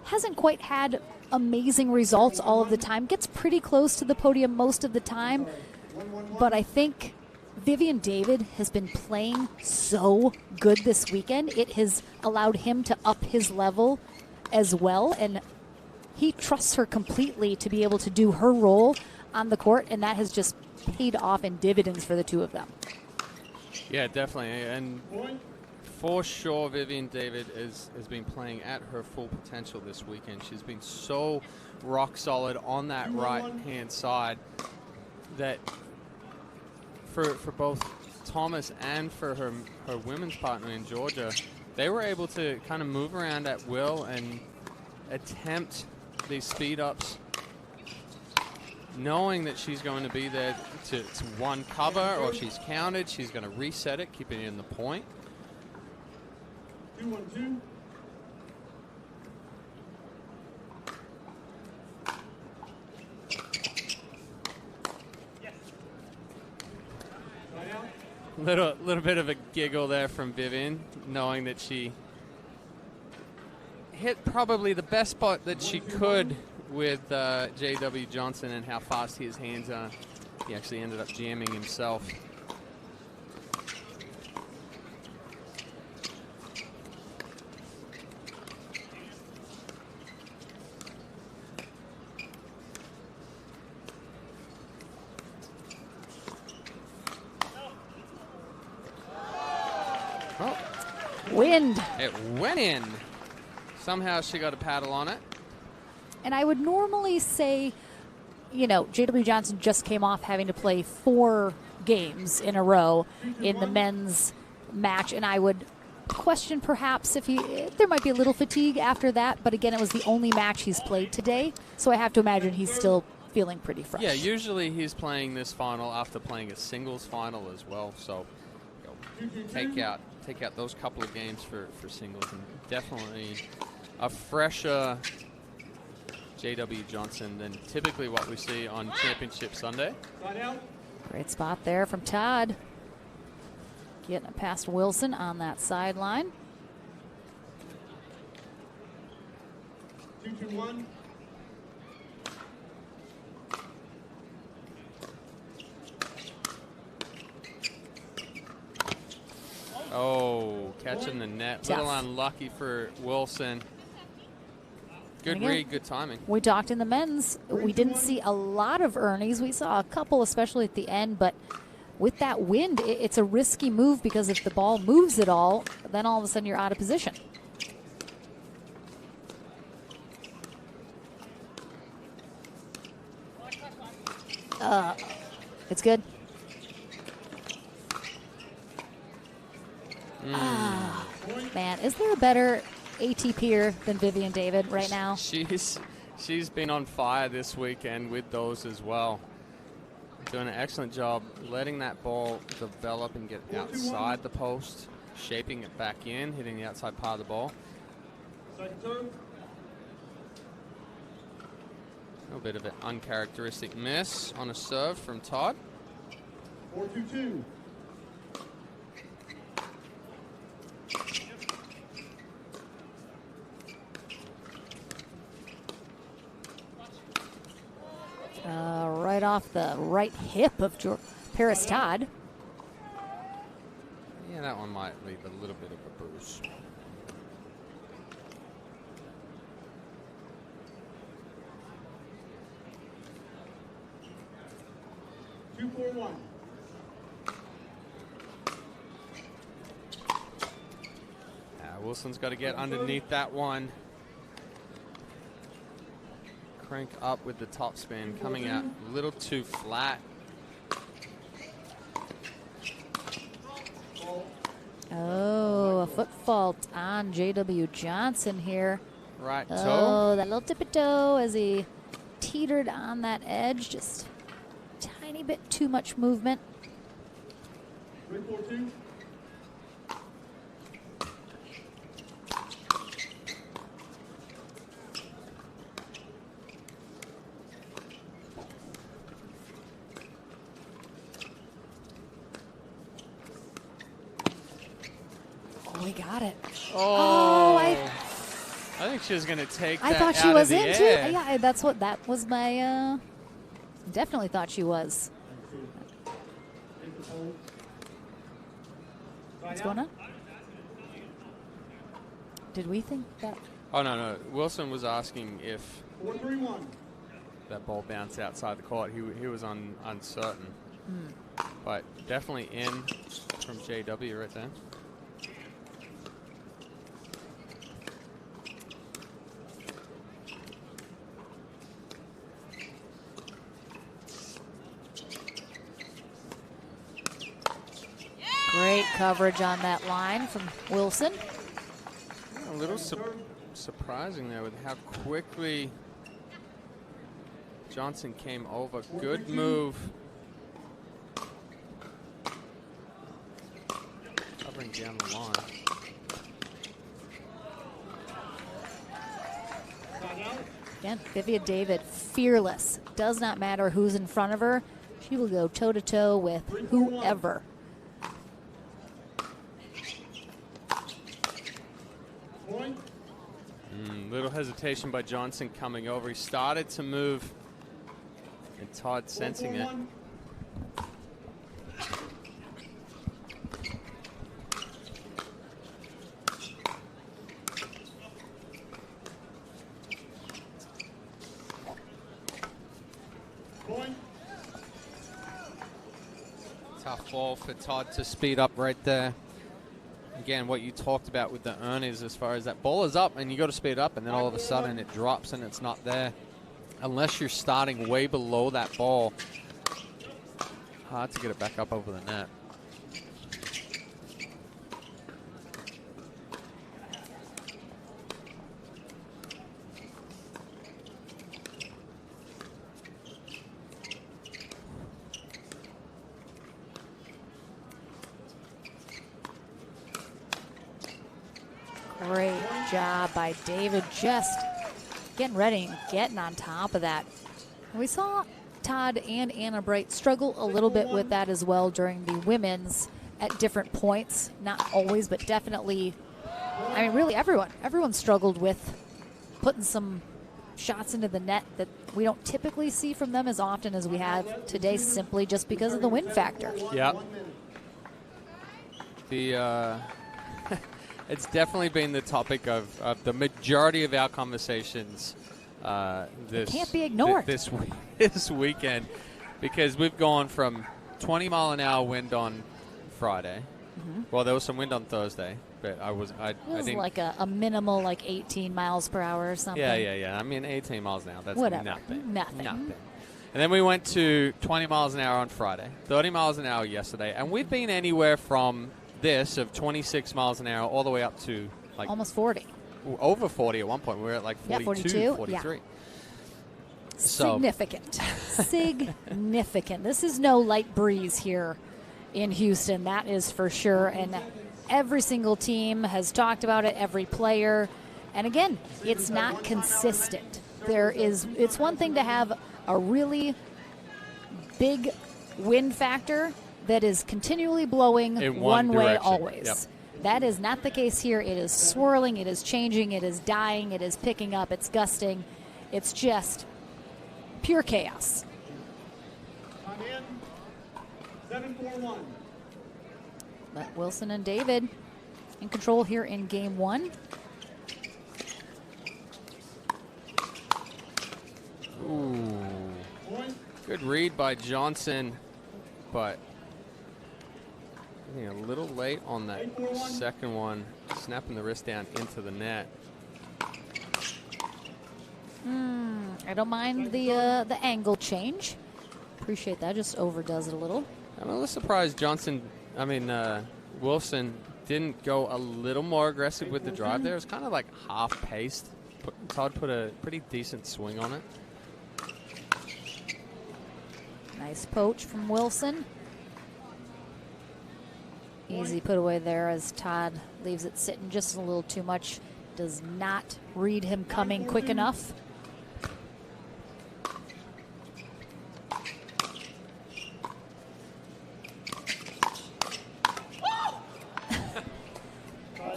hasn't quite had amazing results all of the time, gets pretty close to the podium most of the time, but I think Vivian David has been playing so good this weekend. It has allowed him to up his level as well, and he trusts her completely to be able to do her role on the court, and that has just paid off in dividends for the two of them. Yeah, definitely. And for sure, Vivian David has been playing at her full potential this weekend. She's been so rock solid on that right-hand side that for both Thomas and for her women's partner in Georgia, they were able to kind of move around at will and attempt these speed-ups, knowing that she's going to be there to one cover, or if she's countered, she's going to reset it, keeping it in the point. 2-1-2. Little bit of a giggle there from Vivian, knowing that she hit probably the best spot that she could with J.W. Johnson and how fast his hands are. He actually ended up jamming himself. Wind. It went in. Somehow she got a paddle on it. And I would normally say, you know, J.W. Johnson just came off having to play 4 games in a row in the men's match, and I would question perhaps if there might be a little fatigue after that, but again, it was the only match he's played today, so I have to imagine he's still feeling pretty fresh. Yeah, usually he's playing this final after playing a singles final as well, so take out those couple of games for singles, and definitely a fresher J.W. Johnson than typically what we see on Championship Sunday. Great spot there from Todd. Getting it past Wilson on that sideline. 2-2-1. Oh, catching the net. Tough. Little unlucky for Wilson. Good read, good timing. We talked in the men's. We didn't see a lot of Ernies. We saw a couple, especially at the end, but with that wind, it's a risky move because if the ball moves at all, then all of a sudden you're out of position. It's good. Man, is there a better ATPer than Vivian David right now? She's been on fire this weekend with those as well. Doing an excellent job letting that ball develop and get outside the post, shaping it back in, hitting the outside part of the ball. Second serve. A little bit of an uncharacteristic miss on a serve from Todd. 4-2-2. Right off the right hip of Paris Todd. Yeah, that one might leave a little bit of a bruise. Two, 4-1. Wilson's got to get underneath that one. Crank up with the topspin, coming out a little too flat. Oh, a foot fault on J.W. Johnson here. Right toe. Oh, that little tippy toe as he teetered on that edge. Just a tiny bit too much movement. 3-4-2. Oh, he got it. Oh, I think she was going to take I that thought she out was of the in too. air. Yeah, that was my. Definitely thought she was. What's going on? Did we think that? Oh, no. Wilson was asking if 4-3-1. that ball bounced outside the court. He was uncertain. But definitely in from JW right there. Great coverage on that line from Wilson. A little surprising there with how quickly Johnson came over. Good move. Covering down the line. Again, Vivian David, fearless. Does not matter who's in front of her. She will go toe-to-toe with whoever. Little hesitation by Johnson coming over. He started to move, and Todd sensing it. Tough ball for Todd to speed up right there. Again, what you talked about with the earners as far as that ball is up and you got to speed up and then all of a sudden it drops and it's not there. Unless you're starting way below that ball, hard to get it back up over the net. Great job by David, just getting ready and getting on top of that. We saw Todd and Anna Bright struggle a little bit with that as well during the women's at different points. Not always, but definitely. I mean, really everyone struggled with putting some shots into the net that we don't typically see from them as often as we have today, simply just because of the wind factor. Yeah. It's definitely been the topic of the majority of our conversations It can't be ignored. This weekend, because we've gone from 20-mile-an-hour wind on Friday. Well, there was some wind on Thursday, but I It was didn't. like a minimal, like 18 miles per hour or something. Yeah. I mean, 18 miles an hour, that's Whatever. nothing. Nothing. And then we went to 20 miles an hour on Friday, 30 miles an hour yesterday, and we've been anywhere from this of 26 miles an hour all the way up to like almost 40. Over 40 at one point. We were at like 42, 42, 43. yeah. So Significant. Significant. This is no light breeze here in Houston, that is for sure. And every single team has talked about it, every player. And again, it's not consistent. It's one thing to have a really big wind factor that is continually blowing in one way direction. always. Yep. That is not the case here. It is swirling, it is changing, it is dying, it is picking up, it's gusting. It's just pure chaos. Time in. 7-4-1. But Wilson and David in control here in game one. Ooh. Good read by Johnson, but I think a little late on that second one, snapping the wrist down into the net. I don't mind the angle change. Appreciate that. Just overdoes it a little. I'm a little surprised Wilson didn't go a little more aggressive with the drive there. It was kind of like half-paced. Todd put a pretty decent swing on it. Nice poach from Wilson. Easy put away there as Todd leaves it sitting just a little too much. Does not read him coming quick enough.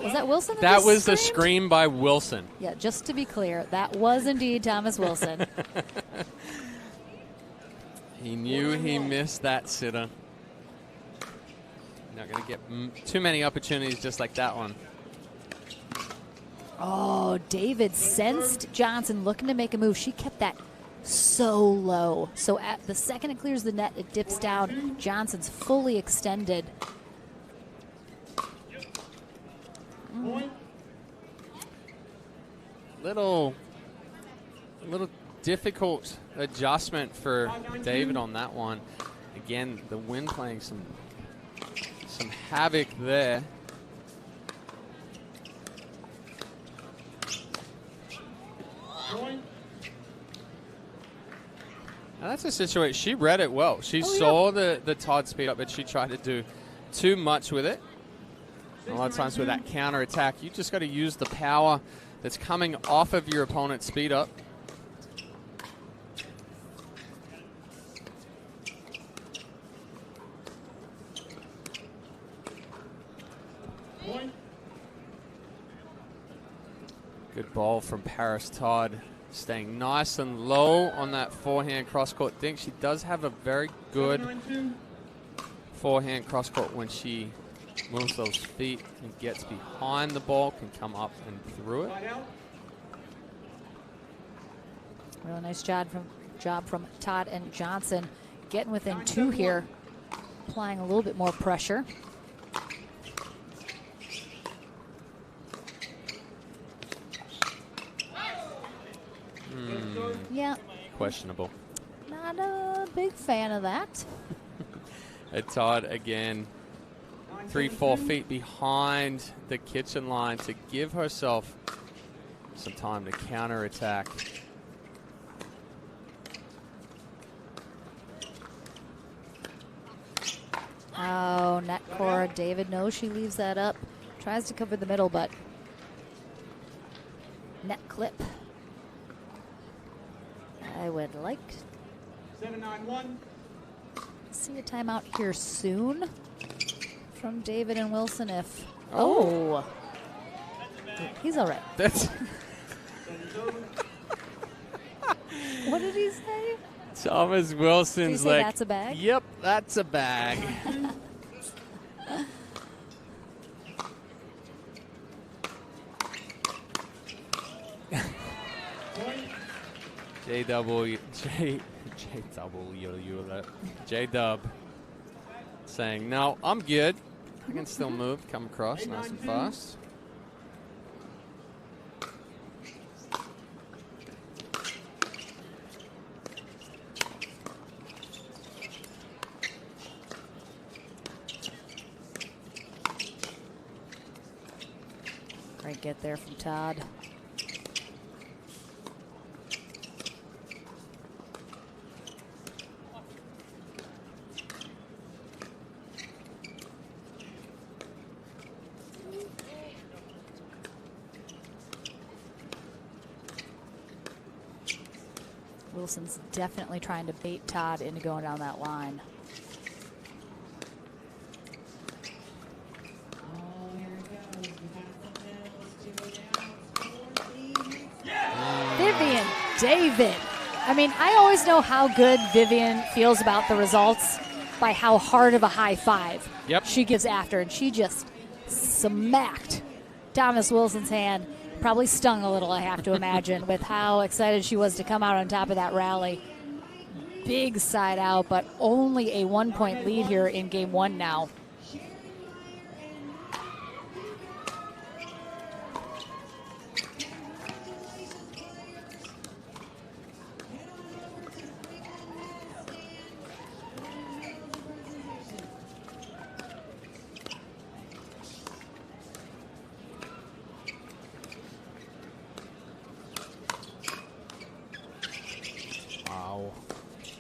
Was that Wilson? That was the scream by Wilson. Yeah, just to be clear, that was indeed Thomas Wilson. He knew he missed that sitter. Not going to get too many opportunities just like that one. Oh, David sensed Johnson looking to make a move. She kept that so low. So at the second it clears the net, it dips down. Johnson's fully extended. Little difficult adjustment for David on that one. Again, the wind playing some havoc there. Now that's a situation. She read it well. She saw the Todd speed up, but she tried to do too much with it. A lot of times with that counter attack, you just got to use the power that's coming off of your opponent's speed up. Good ball from Paris Todd, staying nice and low on that forehand cross-court dink. She does have a very good forehand cross-court when she moves those feet and gets behind the ball, can come up and through it. Really nice job from Todd and Johnson. Getting within two here, applying a little bit more pressure. Yeah. Questionable. Not a big fan of that. Todd again, 3-4 feet behind the kitchen line to give herself some time to counter attack. Oh, net core. David knows she leaves that up. Tries to cover the middle, but net clip. I would like 7-9-1. see a timeout here soon from David and Wilson if... Oh. He's all right. That's... What did he say? Thomas Wilson's Did he say like, that's a bag? Yep, that's a bag. J-Dub saying, no, I'm good. I can still move, come across nice and fast. Great get there from Todd. Wilson's definitely trying to bait Todd into going down that line. Vivian David. I mean, I always know how good Vivian feels about the results by how hard of a high five she gives after, and she just smacked Thomas Wilson's hand. Probably stung a little, I have to imagine, with how excited she was to come out on top of that rally. Big side out, but only a 1-point lead here in game one now.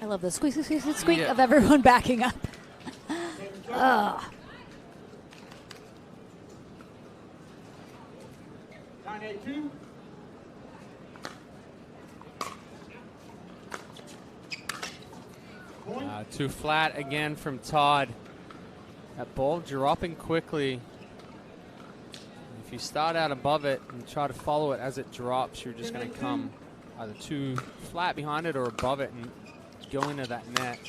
I love the squeak, squeak, squeak, squeak of everyone backing up. Ugh. Too flat again from Todd. That ball dropping quickly. If you start out above it and try to follow it as it drops, you're just going to come either too flat behind it or above it and go into that net.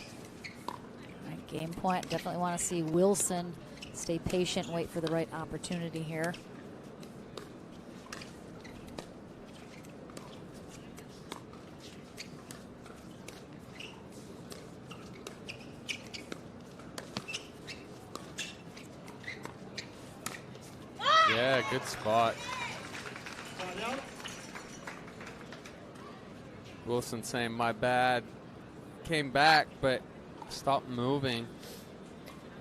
Right, game point. Definitely want to see Wilson stay patient, wait for the right opportunity here. Yeah, good spot. Wilson saying, my bad. Came back, but stopped moving.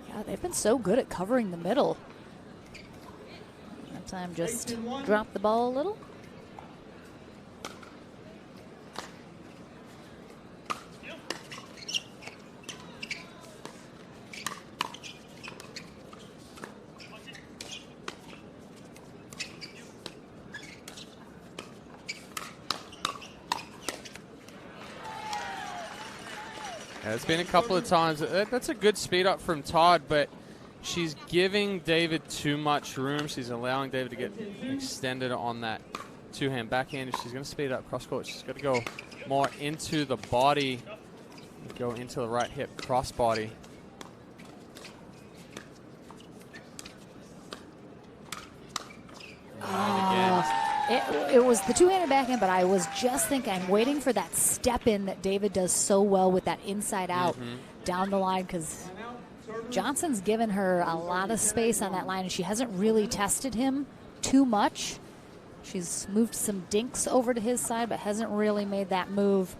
Yeah, they've been so good at covering the middle. That time just dropped the ball a little. It's been a couple of times. That's a good speed up from Todd, but she's giving David too much room. She's allowing David to get extended on that two-hand backhand. She's going to speed up cross court. She's got to go more into the body, go into the right hip cross body. It was the two-handed backhand, but I was just thinking, I'm waiting for that step in that David does so well with that inside out down the line, because Johnson's given her a lot of space on that line, and she hasn't really tested him too much. She's moved some dinks over to his side, but hasn't really made that move.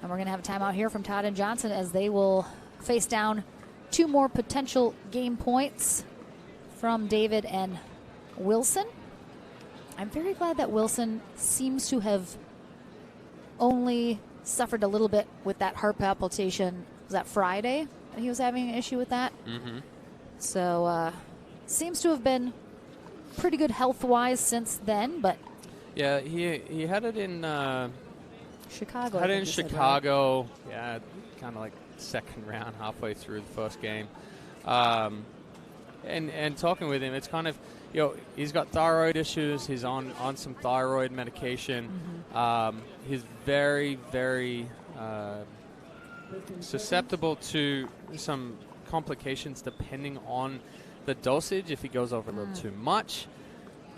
And we're going to have a timeout here from Todd and Johnson as they will face down two more potential game points from David and Wilson. I'm very glad that Wilson seems to have only suffered a little bit with that heart palpitation. Was that Friday that he was having an issue with that? So seems to have been pretty good health-wise since then, but yeah, he had it in Chicago. Had it in Chicago. Yeah, kind of like second round, halfway through the first game. And talking with him, it's kind of, you know, he's got thyroid issues. He's on some thyroid medication. He's very, very susceptible to some complications depending on the dosage. If he goes over a little too much,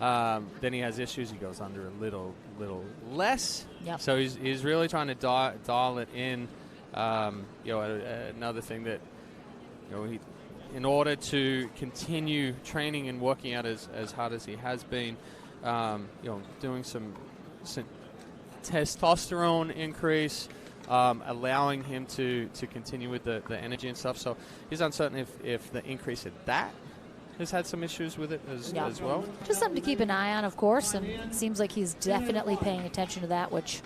then he has issues. He goes under a little less. So he's really trying to dial it in. Another thing that, you know, in order to continue training and working out as hard as he has been, doing some testosterone increase, allowing him to continue with the energy and stuff. So he's uncertain if the increase of that has had some issues with it as well. Just something to keep an eye on, of course, and it seems like he's definitely paying attention to that, which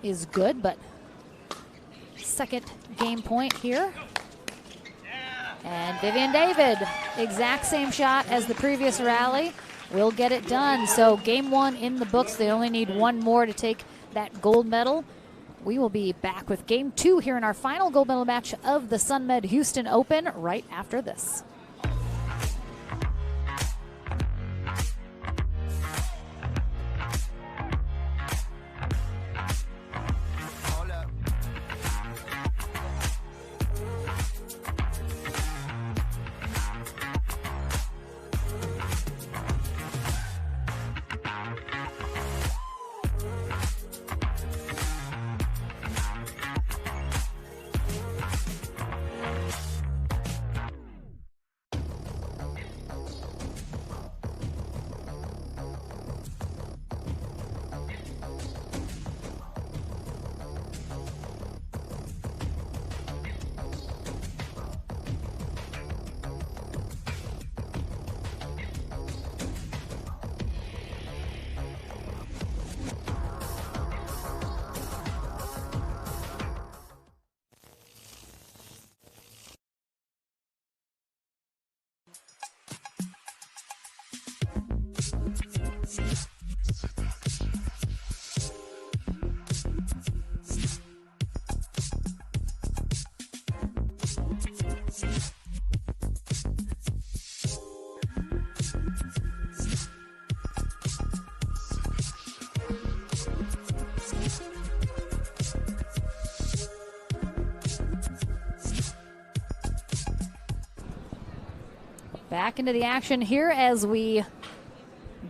is good. But second game point here. And Vivian David, exact same shot as the previous rally, will get it done. So game 1 in the books. They only need one more to take that gold medal. We will be back with game 2 here in our final gold medal match of the Sunmed Houston Open right after this. Back into the action here as we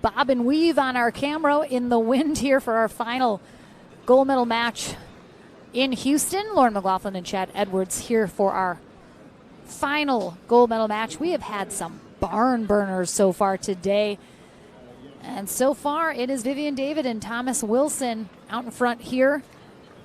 bob and weave on our camera in the wind here for our final gold medal match in Houston. Lauren McLaughlin and Chad Edwards here for our final gold medal match. We have had some barn burners so far today. And so far it is Vivian David and Thomas Wilson out in front here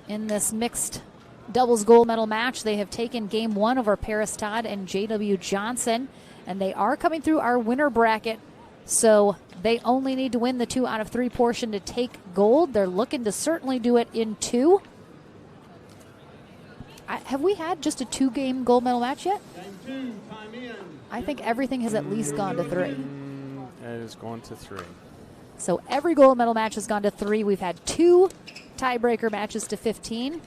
in this mixed doubles gold medal match. They have taken game 1 over Paris Todd and J.W. Johnson. And they are coming through our winner bracket, so they only need to win the 2 out of 3 portion to take gold. They're looking to certainly do it in 2. Have we had just a 2-game gold medal match yet? I think everything has at least gone to 3. It has gone to 3. So every gold medal match has gone to 3. We've had 2 tiebreaker matches to 15.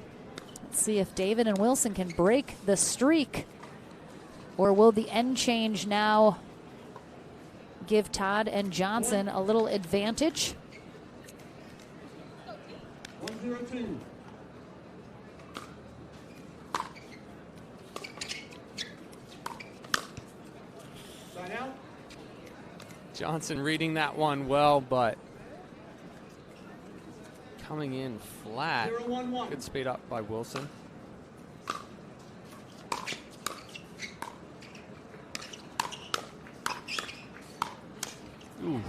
Let's see if David and Wilson can break the streak. Or will the end change now give Todd and Johnson a little advantage? 102. Sign out. Johnson reading that one well, but coming in flat. 0-1-1. Good speed up by Wilson.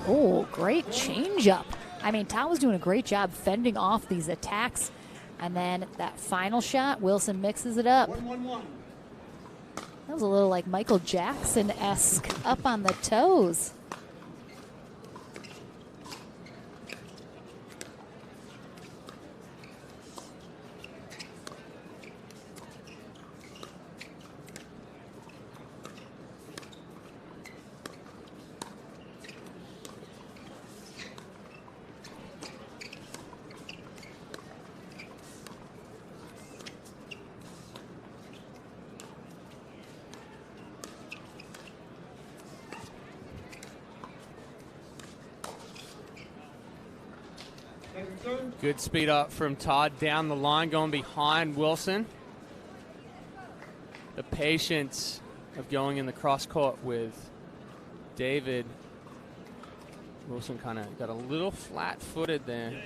Oh, great changeup. I mean, Todd was doing a great job fending off these attacks. And then that final shot, Wilson mixes it up. 1-1-1. That was a little like Michael Jackson-esque up on the toes. Good speed up from Todd down the line, going behind Wilson. The patience of going in the cross court with David. Wilson kind of got a little flat-footed there.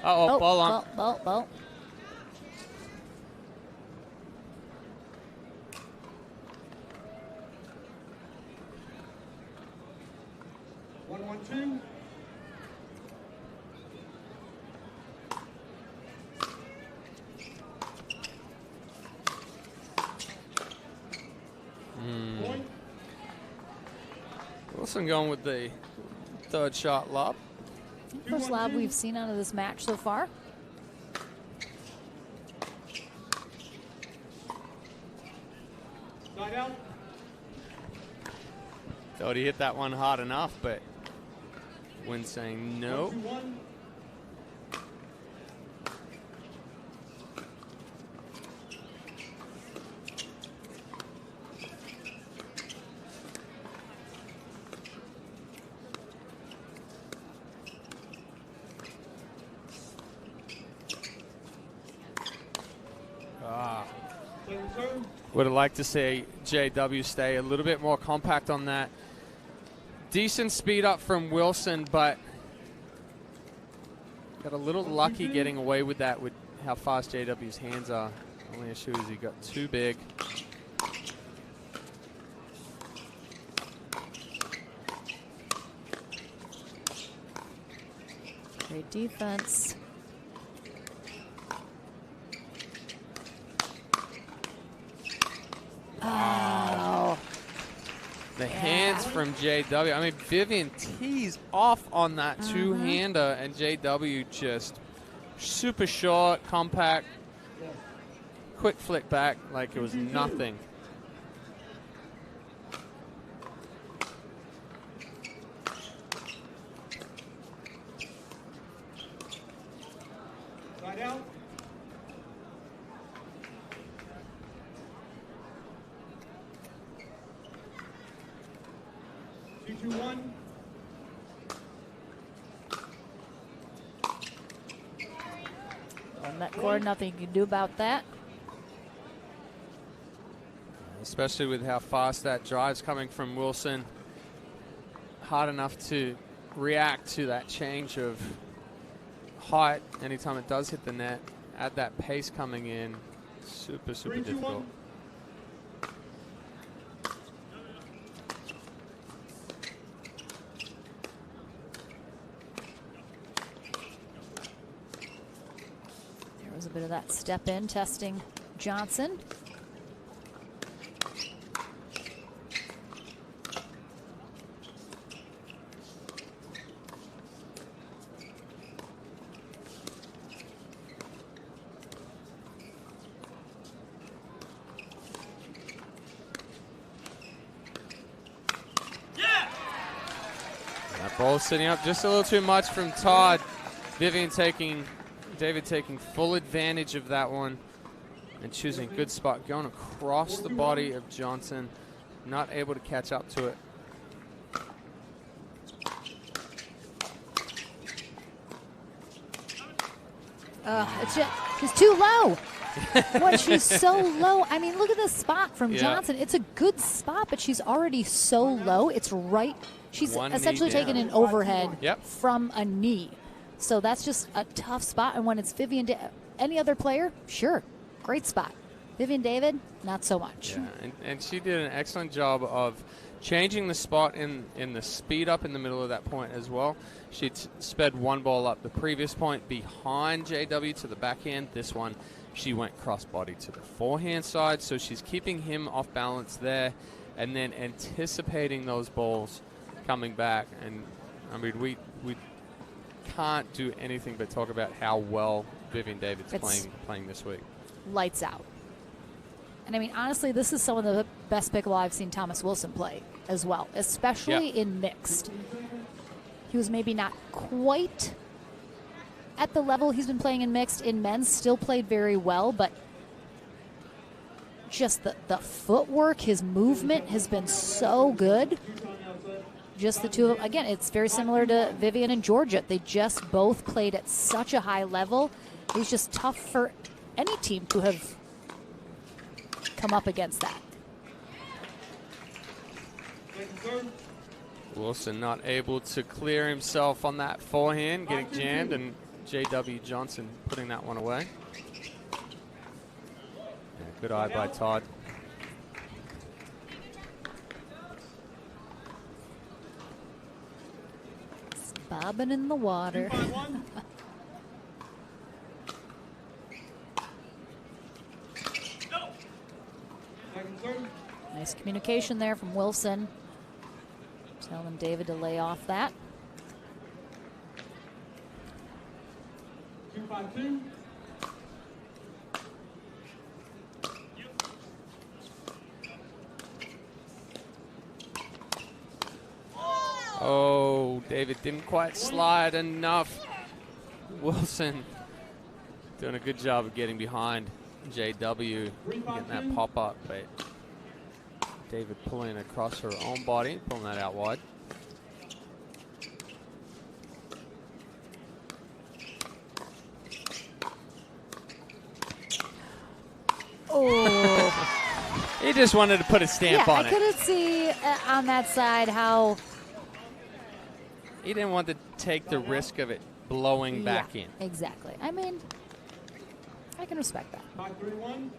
Uh-oh, ball on. Ball. 1-1-2. Wilson going with the third shot lob. First lob we've seen out of this match so far. Thought he hit that one hard enough, but Wynn saying no. Would have liked to see JW stay a little bit more compact on that. Decent speed up from Wilson, but got a little lucky getting away with that with how fast JW's hands are. Only issue is he got too big. Great defense. Oh. The hands from JW. I mean, Vivian tees off on that two-hander, and JW just super short, compact, quick flick back like it was nothing. Side out. One. On that court, nothing you can do about that. Especially with how fast that drive's coming from Wilson. Hard enough to react to that change of height anytime it does hit the net. Add that pace coming in. Super, super difficult. A bit of that step in testing Johnson. That ball sitting up just a little too much from Todd. David taking full advantage of that one and choosing a good spot, going across the body of Johnson, not able to catch up to it. She's too low. What, she's so low. I mean, look at this spot from Johnson. It's a good spot, but she's already so low. It's right. She's essentially taking an overhead from a knee. So that's just a tough spot. And when it's Vivian, any other player, sure, great spot. Vivian David, not so much. Yeah, and she did an excellent job of changing the spot in the speed up in the middle of that point as well. She sped one ball up the previous point behind JW to the backhand. This one, she went cross body to the forehand side. So she's keeping him off balance there and then anticipating those balls coming back. And I mean, we can't do anything but talk about how well Vivian David's playing this week. Lights out. And I mean, honestly, this is some of the best pickleball I've seen Thomas Wilson play as well, especially in mixed. He was maybe not quite at the level he's been playing in mixed. In men's, still played very well, but just the footwork, his movement has been so good. Just the two of them. Again, it's very similar to Vivian and Georgia. They just both played at such a high level. It was just tough for any team to have come up against that. Wilson not able to clear himself on that forehand, getting jammed, and J.W. Johnson putting that one away. Yeah, good eye by Todd. Bobbing in the water. Nice communication there from Wilson. Telling David to lay off that. 252. Oh, David didn't quite slide enough. Wilson doing a good job of getting behind JW, getting that pop up, but David pulling across her own body, pulling that out wide. Oh. He just wanted to put a stamp on I it. couldn't see on that side how. He didn't want to take the risk of it blowing back in. Exactly. I mean, I can respect that. 531.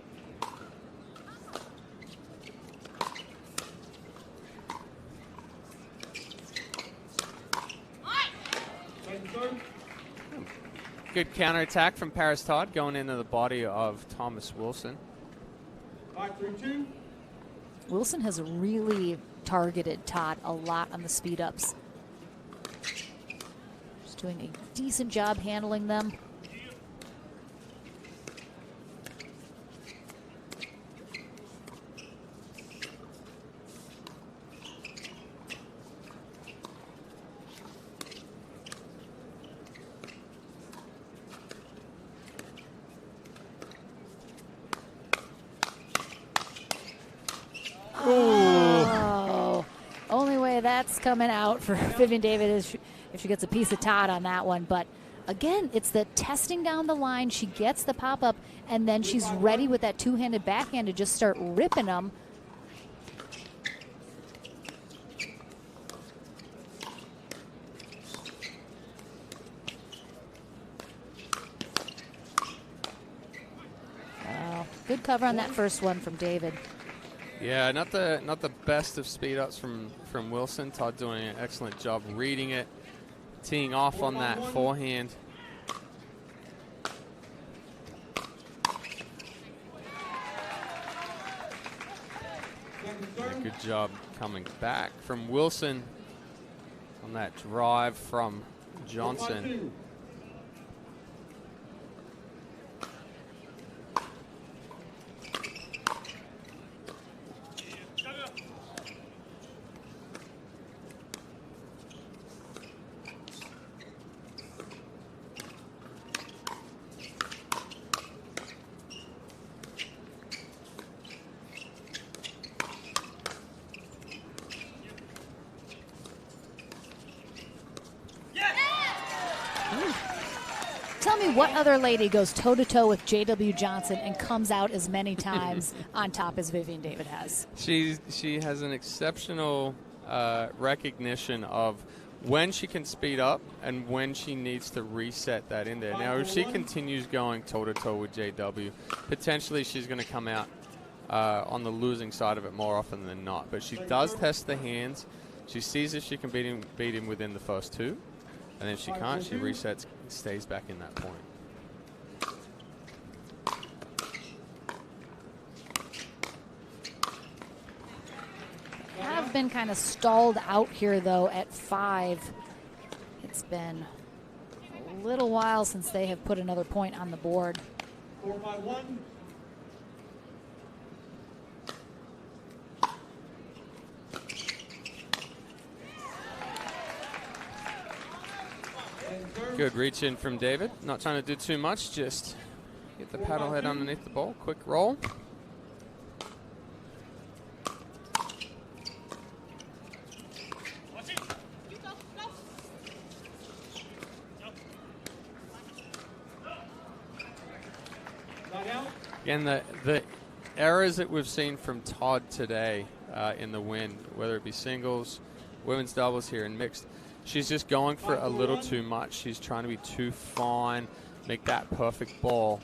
Good counterattack from Paris Todd going into the body of Thomas Wilson. 532. Wilson has really targeted Todd a lot on the speed ups. Just doing a decent job handling them. Oh, only way that's coming out for Vivian David is if she gets a piece of Todd on that one. But again, it's the testing down the line. She gets the pop up, and then she's ready with that two-handed backhand to just start ripping them. Wow, good cover on that first one from David. Yeah, not the best of speed ups from Wilson. Todd doing an excellent job reading it, teeing off on that forehand. Good job coming back from Wilson on that drive from Johnson. Tell me what other lady goes toe-to-toe with J.W. Johnson and comes out as many times on top as Vivian David has. She has an exceptional recognition of when she can speed up and when she needs to reset that in there. Now, if she continues going toe-to-toe with JW, potentially she's going to come out on the losing side of it more often than not. But she does test the hands. She sees if she can beat him within the first two. And if she can't, she resets, stays back in that point. Have been kind of stalled out here, though, at 5. It's been a little while since they have put another point on the board. 451. Good reach in from David. Not trying to do too much, just get the paddle head underneath the ball. Quick roll. Again, the errors that we've seen from Todd today in the win, whether it be singles, women's doubles here, and mixed, she's just going for a little too much. She's trying to be too fine, make that perfect ball.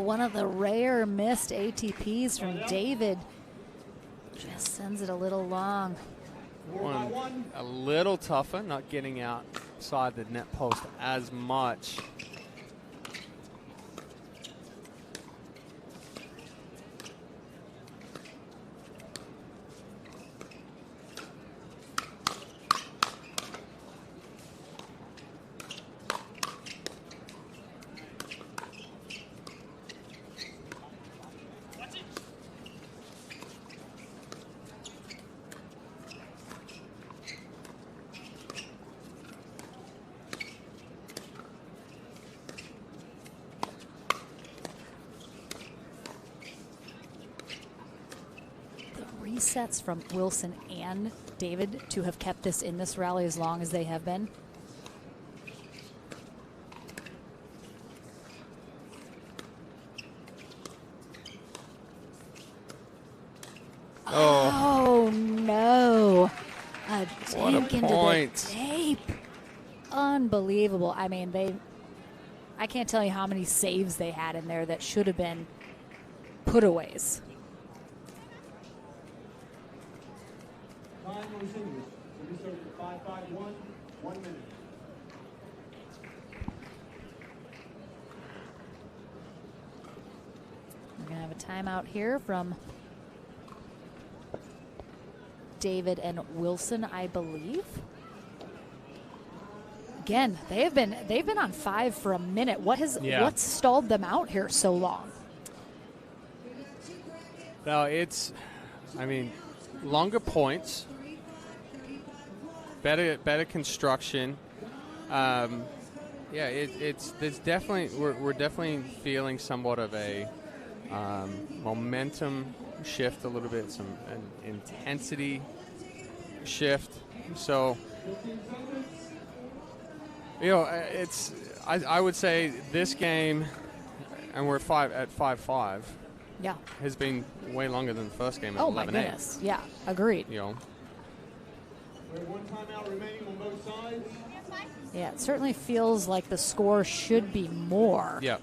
one of the rare missed ATPs from David. Just sends it a little long. One a little tougher, not getting outside the net post as much. Resets from Wilson and David to have kept this in this rally as long as they have been. Oh no. A dink into the tape. Unbelievable. I mean, I can't tell you how many saves they had in there that should have been putaways. Time on singles. So we start at 5-5-1, 1 minute. We're going to have a timeout here from David and Wilson, I believe. Again, they've been on 5 for a minute. What's stalled them out here so long? Well, longer points, better construction. It's definitely we're definitely feeling somewhat of a momentum shift a little bit, an intensity shift. So, I would say this game, and we're at 5-5. Yeah, has been way longer than the first game at 11-8. Oh my goodness! Yeah, agreed. We have 1 timeout remaining on both sides. Yeah, it certainly feels like the score should be more. Yeah.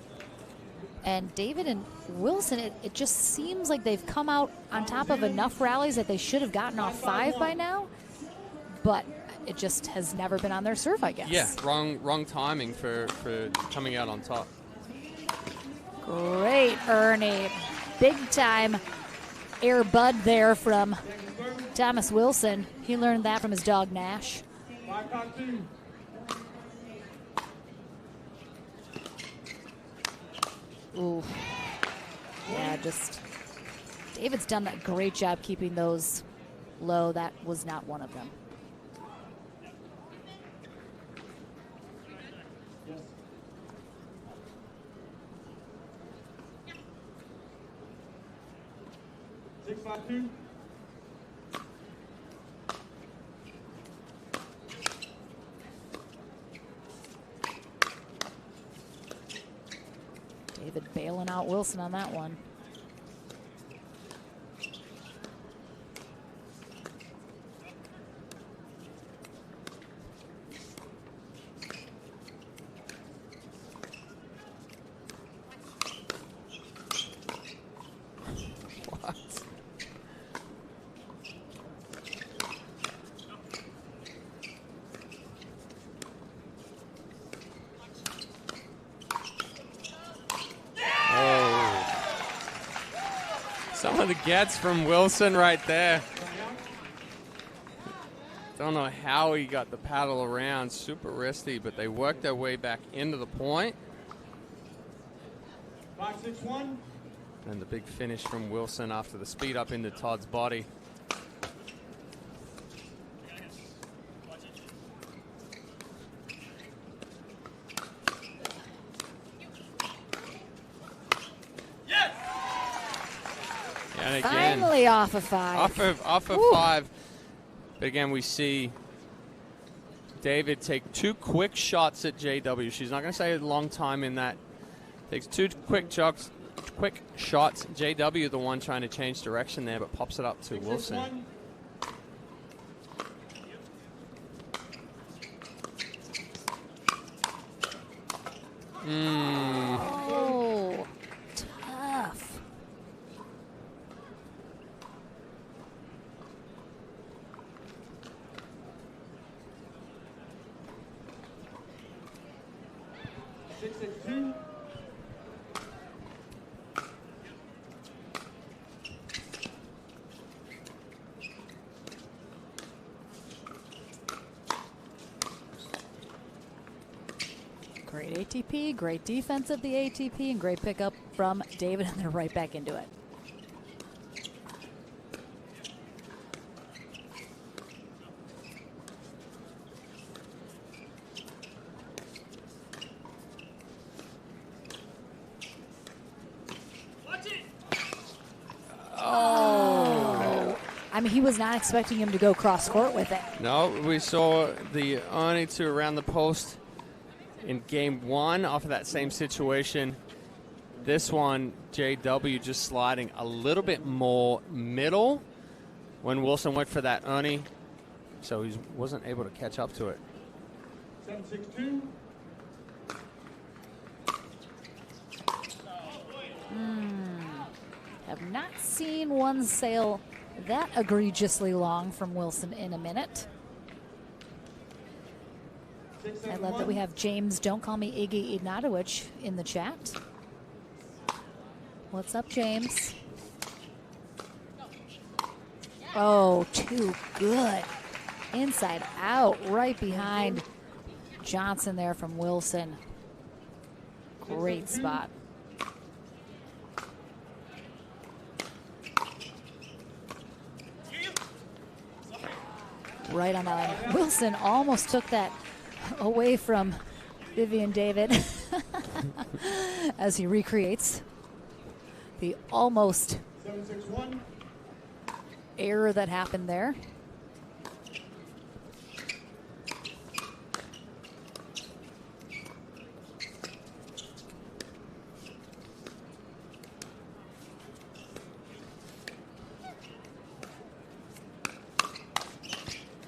And David and Wilson, it just seems like they've come out on top of enough rallies that they should have gotten off 5 by now, but it just has never been on their serve, I guess. Yeah, wrong timing for coming out on top. Great, Ernie. Big time Air Bud there from Thomas Wilson. He learned that from his dog Nash. 5-5-2. Ooh. Yeah, David's done a great job keeping those low. That was not one of them. Yes. 6-5-2. David bailing out Wilson on that one. What? Some of the gets from Wilson right there. Don't know how he got the paddle around. Super risky, but they worked their way back into the point. 5-6-1. And the big finish from Wilson after the speed up into Todd's body. And again, finally off of 5. Off of 5. But again, we see David take 2 quick shots at JW. She's not going to say a long time in that. Takes 2 quick shots. JW, the one trying to change direction there, but pops it up to Wilson. Oh, 6-6-2. Great ATP, great defense of the ATP, and great pickup from David, and they're right back into it. Oh. I mean, he was not expecting him to go cross court with it. No, we saw the Ernie to around the post in game one off of that same situation. This one, JW just sliding a little bit more middle when Wilson went for that Ernie, so he wasn't able to catch up to it. 7-6-2. Have not seen one sail that egregiously long from Wilson in a minute. I love that we have James, don't call me Iggy Ignatowicz, in the chat. What's up, James? Oh, too good. Inside out, right behind Johnson there from Wilson. Great spot. Right on that line. Wilson almost took that away from Vivian David as he recreates the almost 7-6-1. error that happened there.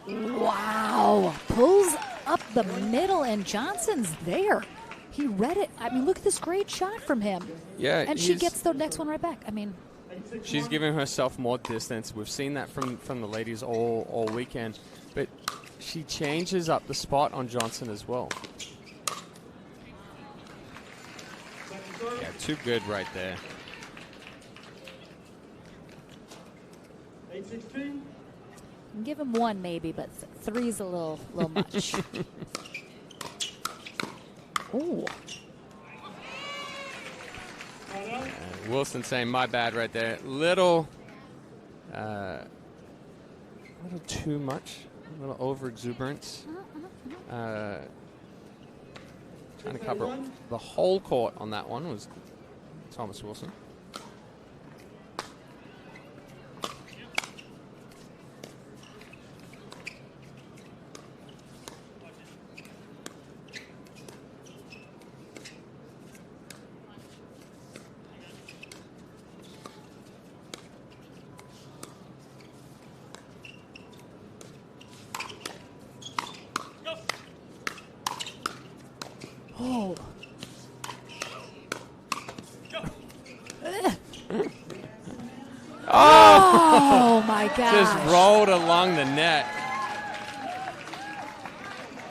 Wow, pulls up the middle, and Johnson's there. He read it. I mean, look at this great shot from him. Yeah, and she gets the next one right back. I mean, she's giving herself more distance. We've seen that from the ladies all weekend, but she changes up the spot on Johnson as well. Yeah, too good right there. 8-6-2. give him one maybe, but three's a little much. Ooh. Wilson saying my bad right there. Little too much, a little over exuberance. Trying to cover the whole court on that one was Thomas Wilson. Oh. Oh my gosh. Just rolled along the net.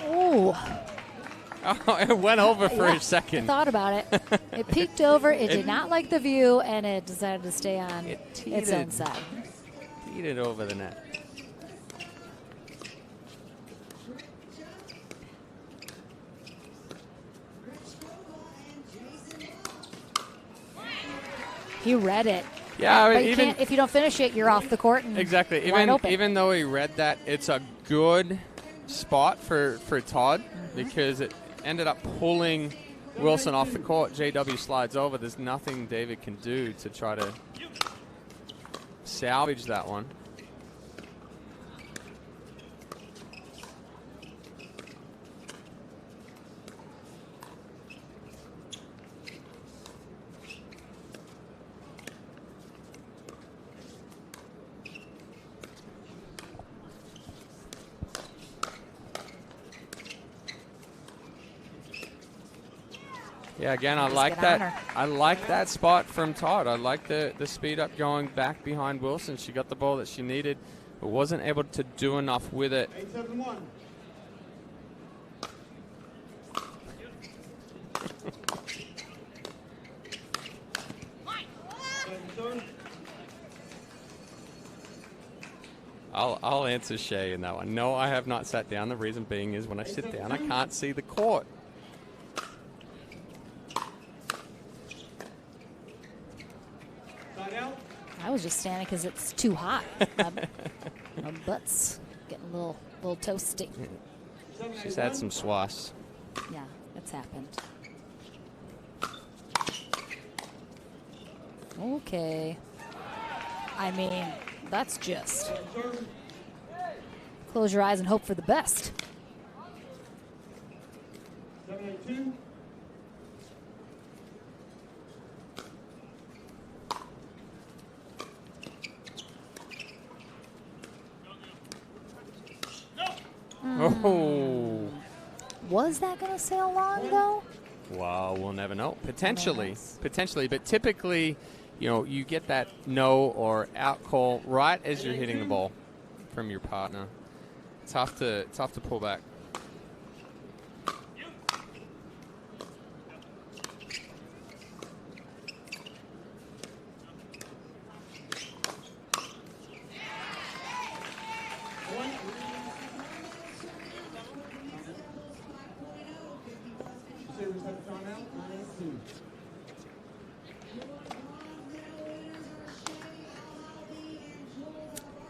Oh. Oh, it went over for a second. I thought about it. It peeked over. It did not like the view, and it decided to stay on its own side. Teed it over the net. He read it. Yeah, I mean, but you can't, if you don't finish it, you're off the court. And exactly. wide open. Even though he read that, it's a good spot for Todd because it ended up pulling Wilson off the court. JW slides over. There's nothing David can do to try to salvage that one. Yeah, again, I like that. I like that spot from Todd. I like the speed up going back behind Wilson. She got the ball that she needed, but wasn't able to do enough with it. 8-7-1. I'll answer Shay in that one. No, I have not sat down. The reason being is when I sit down, I can't see the court. I was just standing because it's too hot. My butt's getting a little toasty. She's had some swass. Yeah, it's happened. Okay. I mean, that's just close your eyes and hope for the best. 782. Oh. Was that going to sail long, though? Well, we'll never know. Potentially. But typically, you get that no or out call right as you're hitting the ball from your partner. Tough to pull back.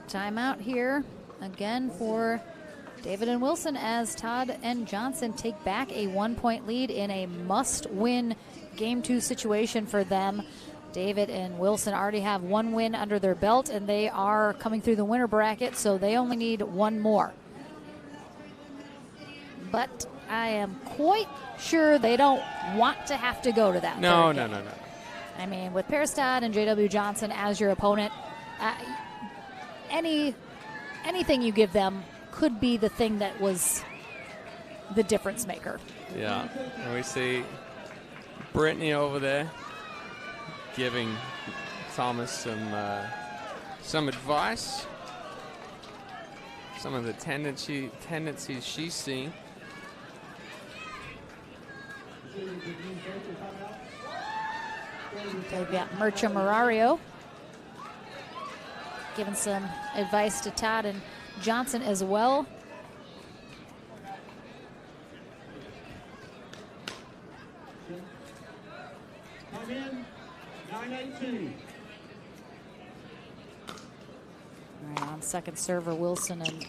Timeout here again for David and Wilson as Todd and Johnson take back a 1-point lead in a must-win Game 2 situation for them. David and Wilson already have one win under their belt, and they are coming through the winner bracket, so they only need one more. But I am quite sure they don't want to have to go to that. No. I mean, with Peristad and J.W. Johnson as your opponent, anything you give them could be the thing that was the difference maker. Yeah, and we see Brittany over there giving Thomas some advice, some of the tendencies she's seen. They've got Murcha Marario giving some advice to Todd and Johnson as well. Come in, 982. All right, on second server, Wilson and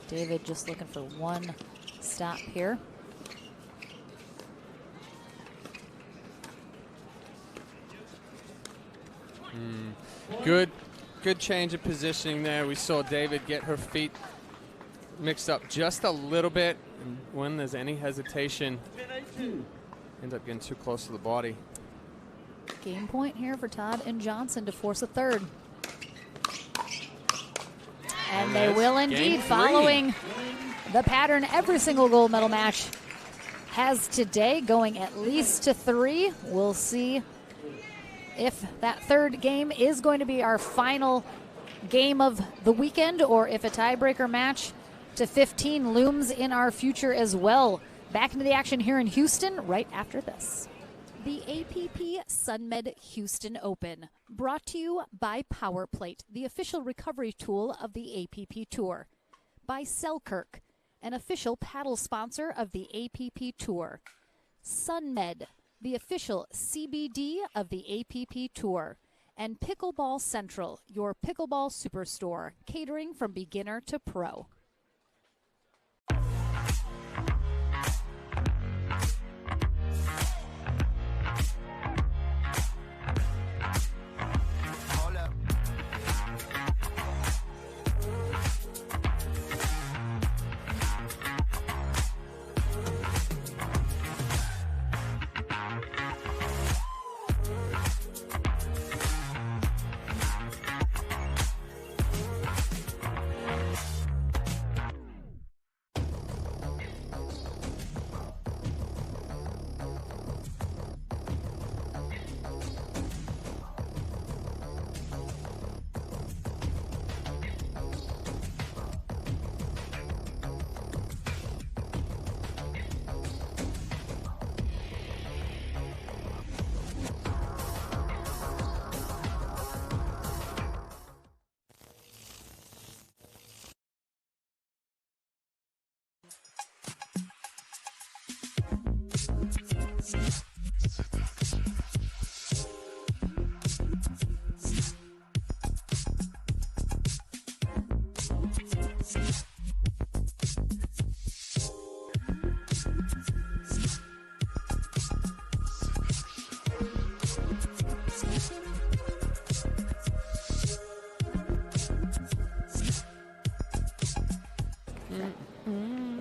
David just looking for one stop here. Good change of positioning there. We saw David get her feet mixed up just a little bit. And when there's any hesitation, ends up getting too close to the body. Game point here for Todd and Johnson to force a third. And they will indeed, following the pattern every single gold medal match has today, going at least to 3. We'll see if that third game is going to be our final game of the weekend, or if a tiebreaker match to 15 looms in our future as well. Back into the action here in Houston right after this. The APP Sunmed Houston Open, brought to you by PowerPlate, the official recovery tool of the APP Tour. By Selkirk, an official paddle sponsor of the APP Tour. Sunmed, the official CBD of the APP Tour. And Pickleball Central, your pickleball superstore, catering from beginner to pro.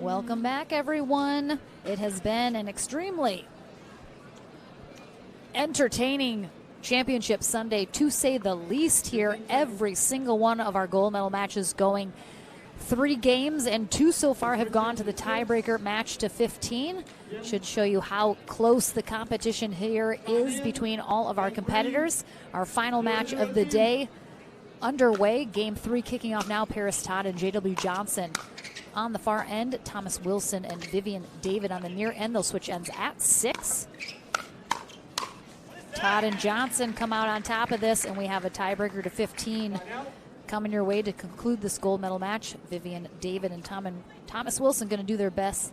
Welcome back, everyone. It has been an extremely entertaining championship Sunday, to say the least here. Every single one of our gold medal matches going 3 games, and 2 so far have gone to the tiebreaker match to 15. Should show you how close the competition here is between all of our competitors. Our final match of the day underway. Game 3 kicking off now. Paris Todd and J.W. Johnson on the far end. Thomas Wilson and Vivian David on the near end. They'll switch ends at 6. Todd and Johnson come out on top of this, and we have a tiebreaker to 15 coming your way to conclude this gold medal match. Vivian David and Thomas Wilson going to do their best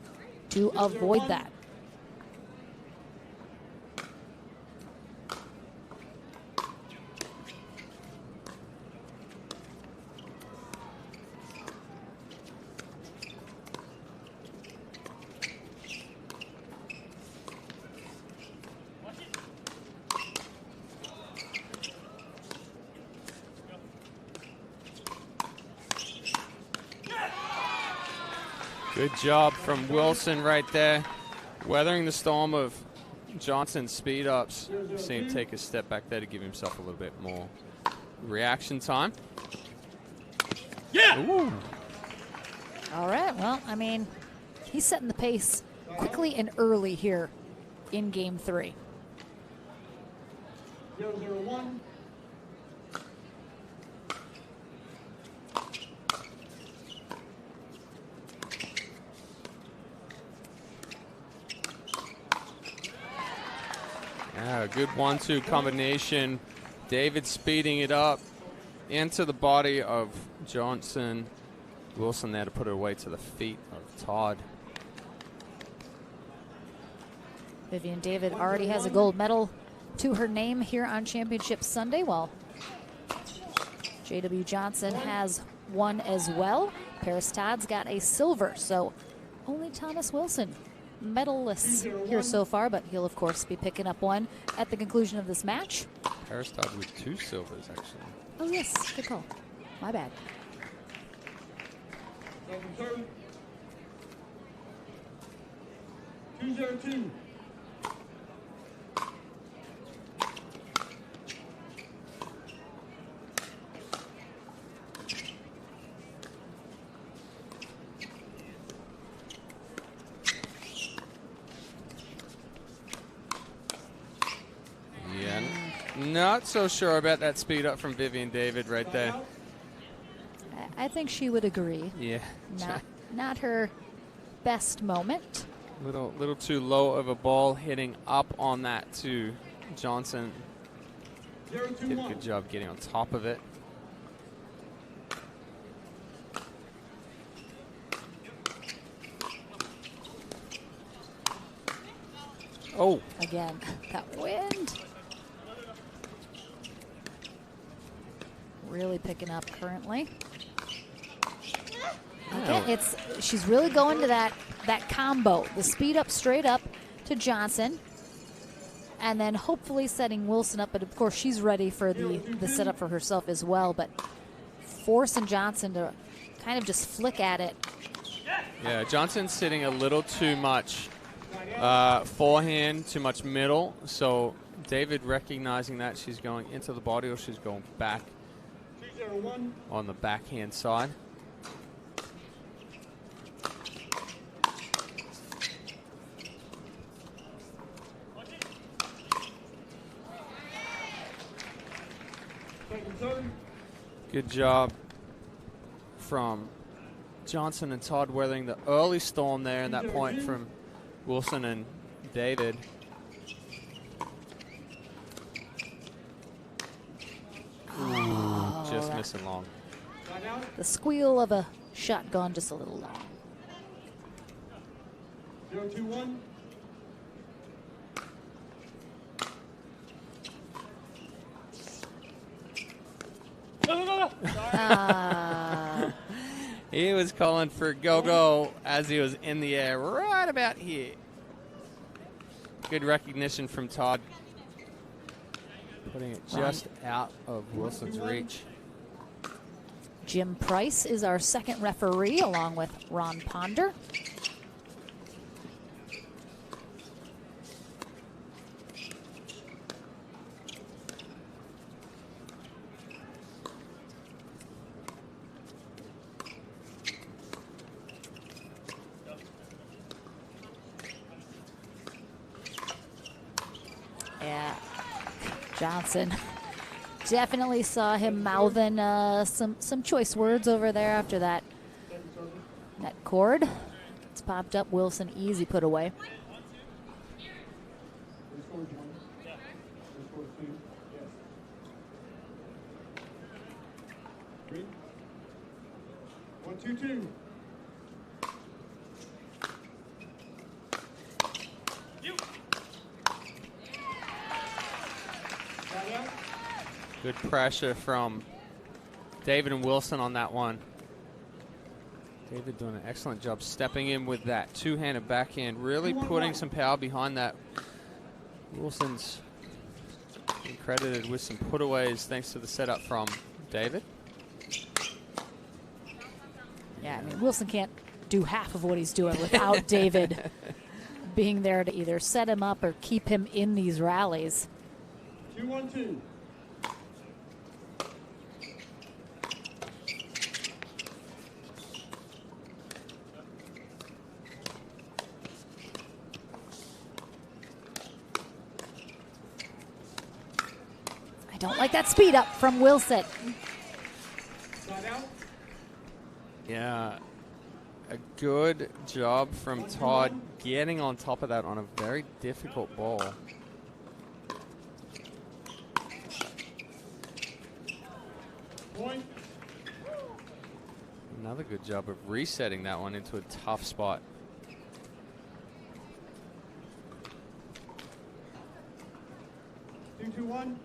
to avoid that. Good job from Wilson right there, weathering the storm of Johnson's speed ups. See him take a step back there to give himself a little bit more reaction time. Yeah. Ooh. All right. Well, I mean, he's setting the pace quickly and early here in game 3. 0-0-1. Yeah, good 1-2 combination. David speeding it up into the body of Johnson. Wilson there to put it away to the feet of Todd. Vivian David already has a gold medal to her name here on Championship Sunday, while J.W. Johnson has one as well. Paris Todd's got a silver, so only Thomas Wilson medalists here so far, but he'll of course be picking up one at the conclusion of this match. Paris Todd with 2 silvers, actually. Oh yes, good call. My bad. 2-0-2. Not so sure about that speed up from Vivian David right there. I think she would agree. Yeah. Not her best moment. Little too low of a ball, hitting up on that too. Johnson did a good job getting on top of it. Oh. Again, that wind. Really picking up currently. Again, she's really going to that combo, the speed up straight up to Johnson, and then hopefully setting Wilson up. But of course, she's ready for the setup for herself as well. But forcing Johnson to kind of just flick at it. Yeah, Johnson's sitting a little too much forehand, too much middle. So David recognizing that, she's going into the body or she's going back on the backhand side. Good job from Johnson and Todd weathering the early storm there, and that point from Wilson and David. Ooh, just missing long. The squeal of a shot gone just a little long. 0-2-1. He was calling for go-go as he was in the air right about here. Good recognition from Todd. Putting it just out of Wilson's reach. Jim Price is our second referee, along with Ron Ponder. Yeah, Johnson definitely saw him mouthing some choice words over there after that cord. It's popped up. Wilson easy put away. One, two, two. Good pressure from David and Wilson on that one. David doing an excellent job stepping in with that two-handed backhand, really putting some power behind that. Wilson's been credited with some putaways thanks to the setup from David. Yeah, I mean, Wilson can't do half of what he's doing without David being there to either set him up or keep him in these rallies. 2-1-2. I don't like that speed up from Wilson. Yeah, a good job from Todd getting on top of that on a very difficult ball. Point. Another good job of resetting that one into a tough spot. Two, two, one.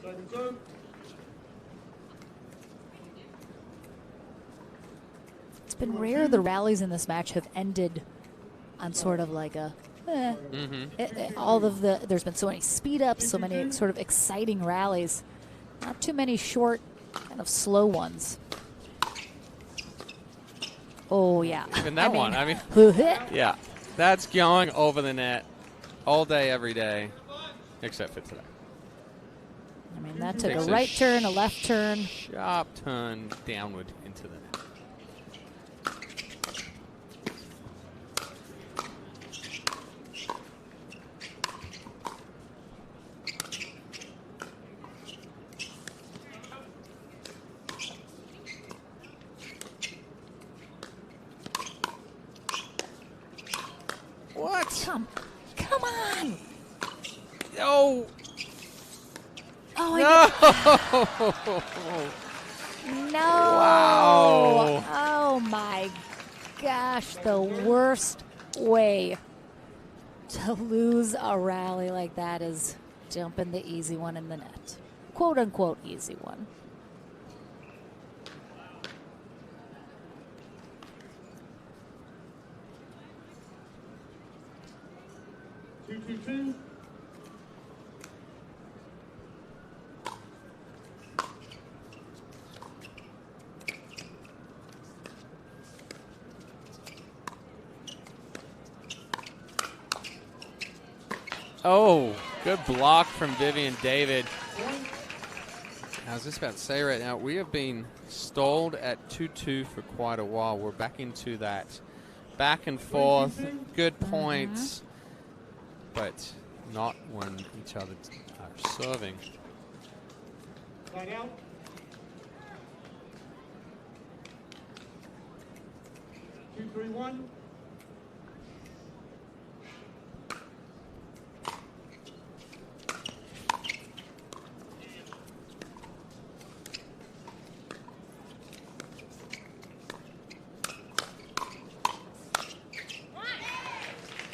Second serve. It's been rare the rallies in this match have ended on sort of like a there's been so many speed ups, so many sort of exciting rallies. Not too many short, kind of slow ones. Oh, yeah. Even that one, I mean, yeah, that's going over the net all day, every day, except for today. I mean, that took a right turn, a left turn. Sharp turn downward into the net. What? Come on. Oh. Oh, no. No. Wow. Oh, my gosh. The worst way to lose a rally like that is dumping the easy one in the net. Quote, unquote, easy one. Two, two, two. Oh, good block from Vivian David. I was just about to say right now, we have been stalled at 2-2 for quite a while. We're back into that back and forth, good points, but not when each other are serving. Line out. Two, three, one.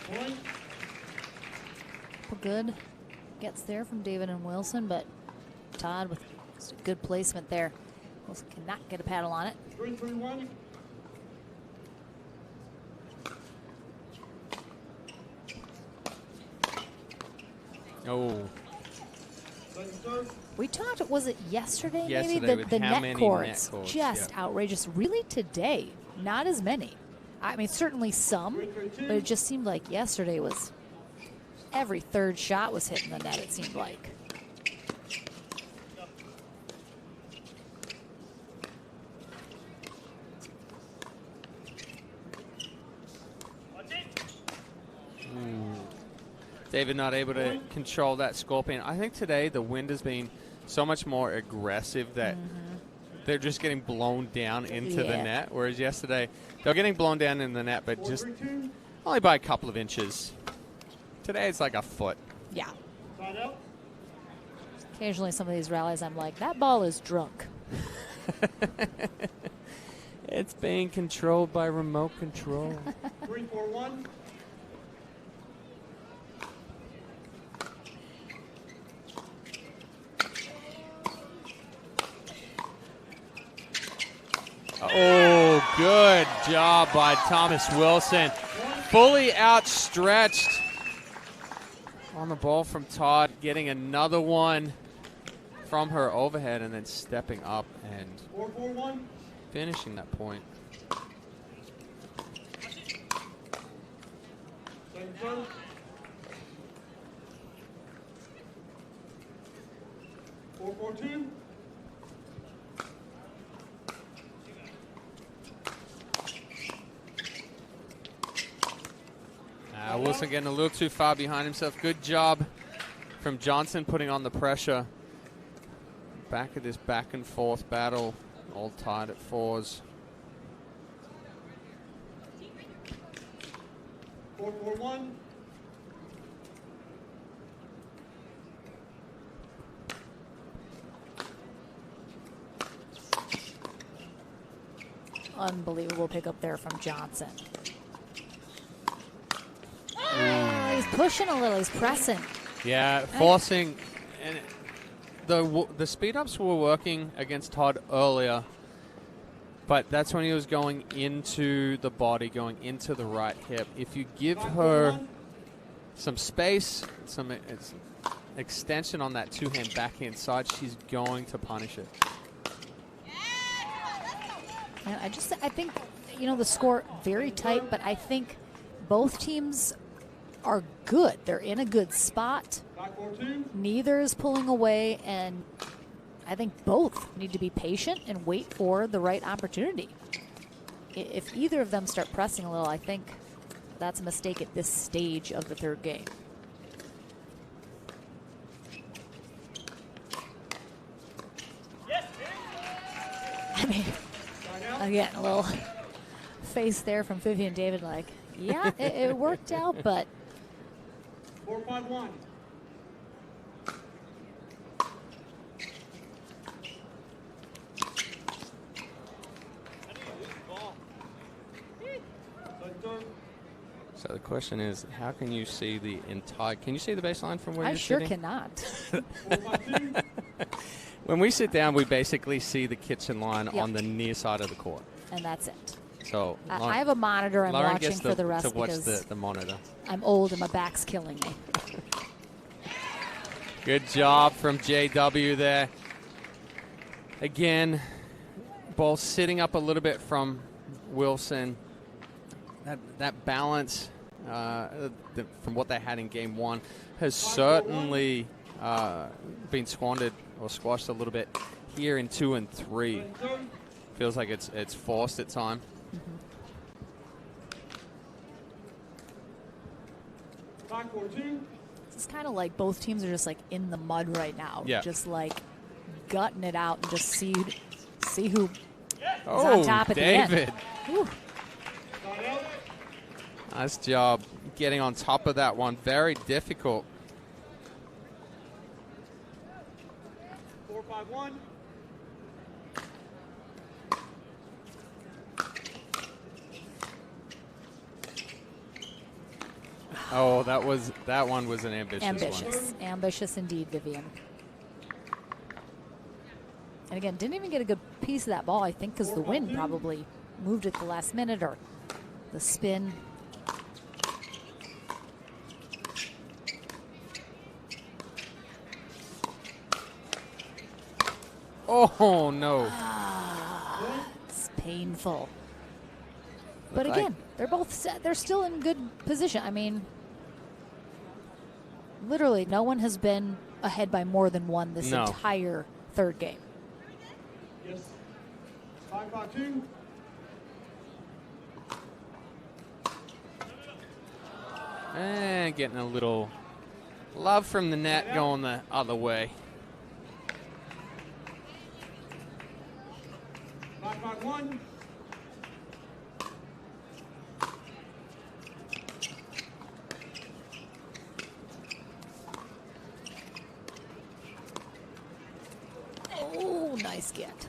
Point. good gets there from David and Wilson, but Todd with just a good placement there. Wilson cannot get a paddle on it. 3-3-1. Oh. We talked, was it yesterday, Yesterday maybe? with The how net many courts, net courts, just yeah. outrageous. Really today, not as many. I mean, certainly some, but it just seemed like yesterday was every third shot was hitting the net, it seemed like. David not able to control that Scorpion. I think today the wind has been so much more aggressive that they're just getting blown down into the net, whereas yesterday they were getting blown down in the net, but just only by a couple of inches. Today it's like a foot. Yeah. Occasionally some of these rallies I'm like, that ball is drunk. It's being controlled by remote control. 3-4-1. Oh, good job by Thomas Wilson. Fully outstretched on the ball from Todd, getting another one from her overhead and then stepping up and 4-4-1. finishing that point. Second serve. Four, 4-2. Wilson getting a little too far behind himself. Good job from Johnson putting on the pressure. Back at this back and forth battle, all tied at 4s. 4-4-1. Unbelievable pickup there from Johnson. Oh, he's pushing a little. He's pressing. Yeah, forcing. And the speed ups were working against Todd earlier, but that's when he was going into the body, going into the right hip. If you give her some space, some extension on that two-hand backhand side, she's going to punish it. Yeah, I think, the score very tight, but I think both teams are good. They're in a good spot. Neither is pulling away, and I think both need to be patient and wait for the right opportunity. If either of them start pressing a little, I think that's a mistake at this stage of the third game. I mean, again, a little face there from Vivian David, like, yeah, it worked out, but 4-5-1. So the question is, how can you see the entire? Can you see the baseline from where I you're sure sitting? cannot. When we sit down, we basically see the kitchen line Yep. on the near side of the court. And that's it. So I have a monitor I'm Lauren watching gets for the rest to watch because the monitor. I'm old and my back's killing me. Good job from JW there. Again, ball sitting up a little bit from Wilson. That balance from what they had in game one has certainly been squandered or squashed a little bit here in 2 and 3. Feels like it's forced at time. It's kind of like both teams are just like in the mud right now. Yeah. Just like gutting it out and just see who is Oh, on top at David. the end. Whew. Nice job getting on top of that one. Very difficult. 4-5-1. Oh, that one was an ambitious one. Ambitious indeed, Vivian. And again, didn't even get a good piece of that ball, I think, because the wind probably moved at the last minute, or the spin. Oh, no. It's painful. But again, they're still in good position. I mean, literally, no one has been ahead by more than one this entire third game. Yes. 5-2. And getting a little love from the net going the other way. 5-1. Oh, nice get.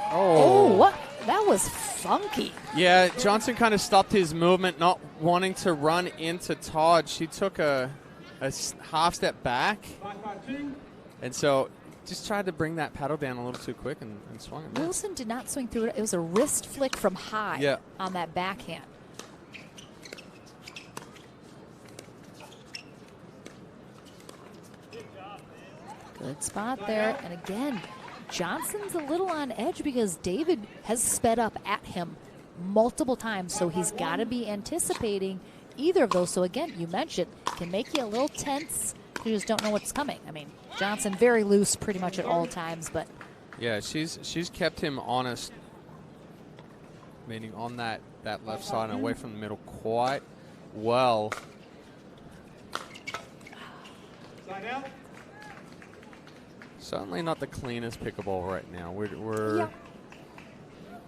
Oh, what? That was funky. Yeah, Johnson kind of stopped his movement, not wanting to run into Todd. She took a half step back, 5-2. and so just tried to bring that paddle down a little too quick and swung it. Wilson did not swing through it. It was a wrist flick from high on that backhand. Good spot there. And again, Johnson's a little on edge because David has sped up at him multiple times, so he's got to be anticipating either of those. So again, you mentioned, can make you a little tense. You just don't know what's coming. I mean, Johnson very loose pretty much at all times, but yeah, she's kept him honest, meaning on that left side and away from the middle quite well. Side out. Certainly not the cleanest pickleball right now. We're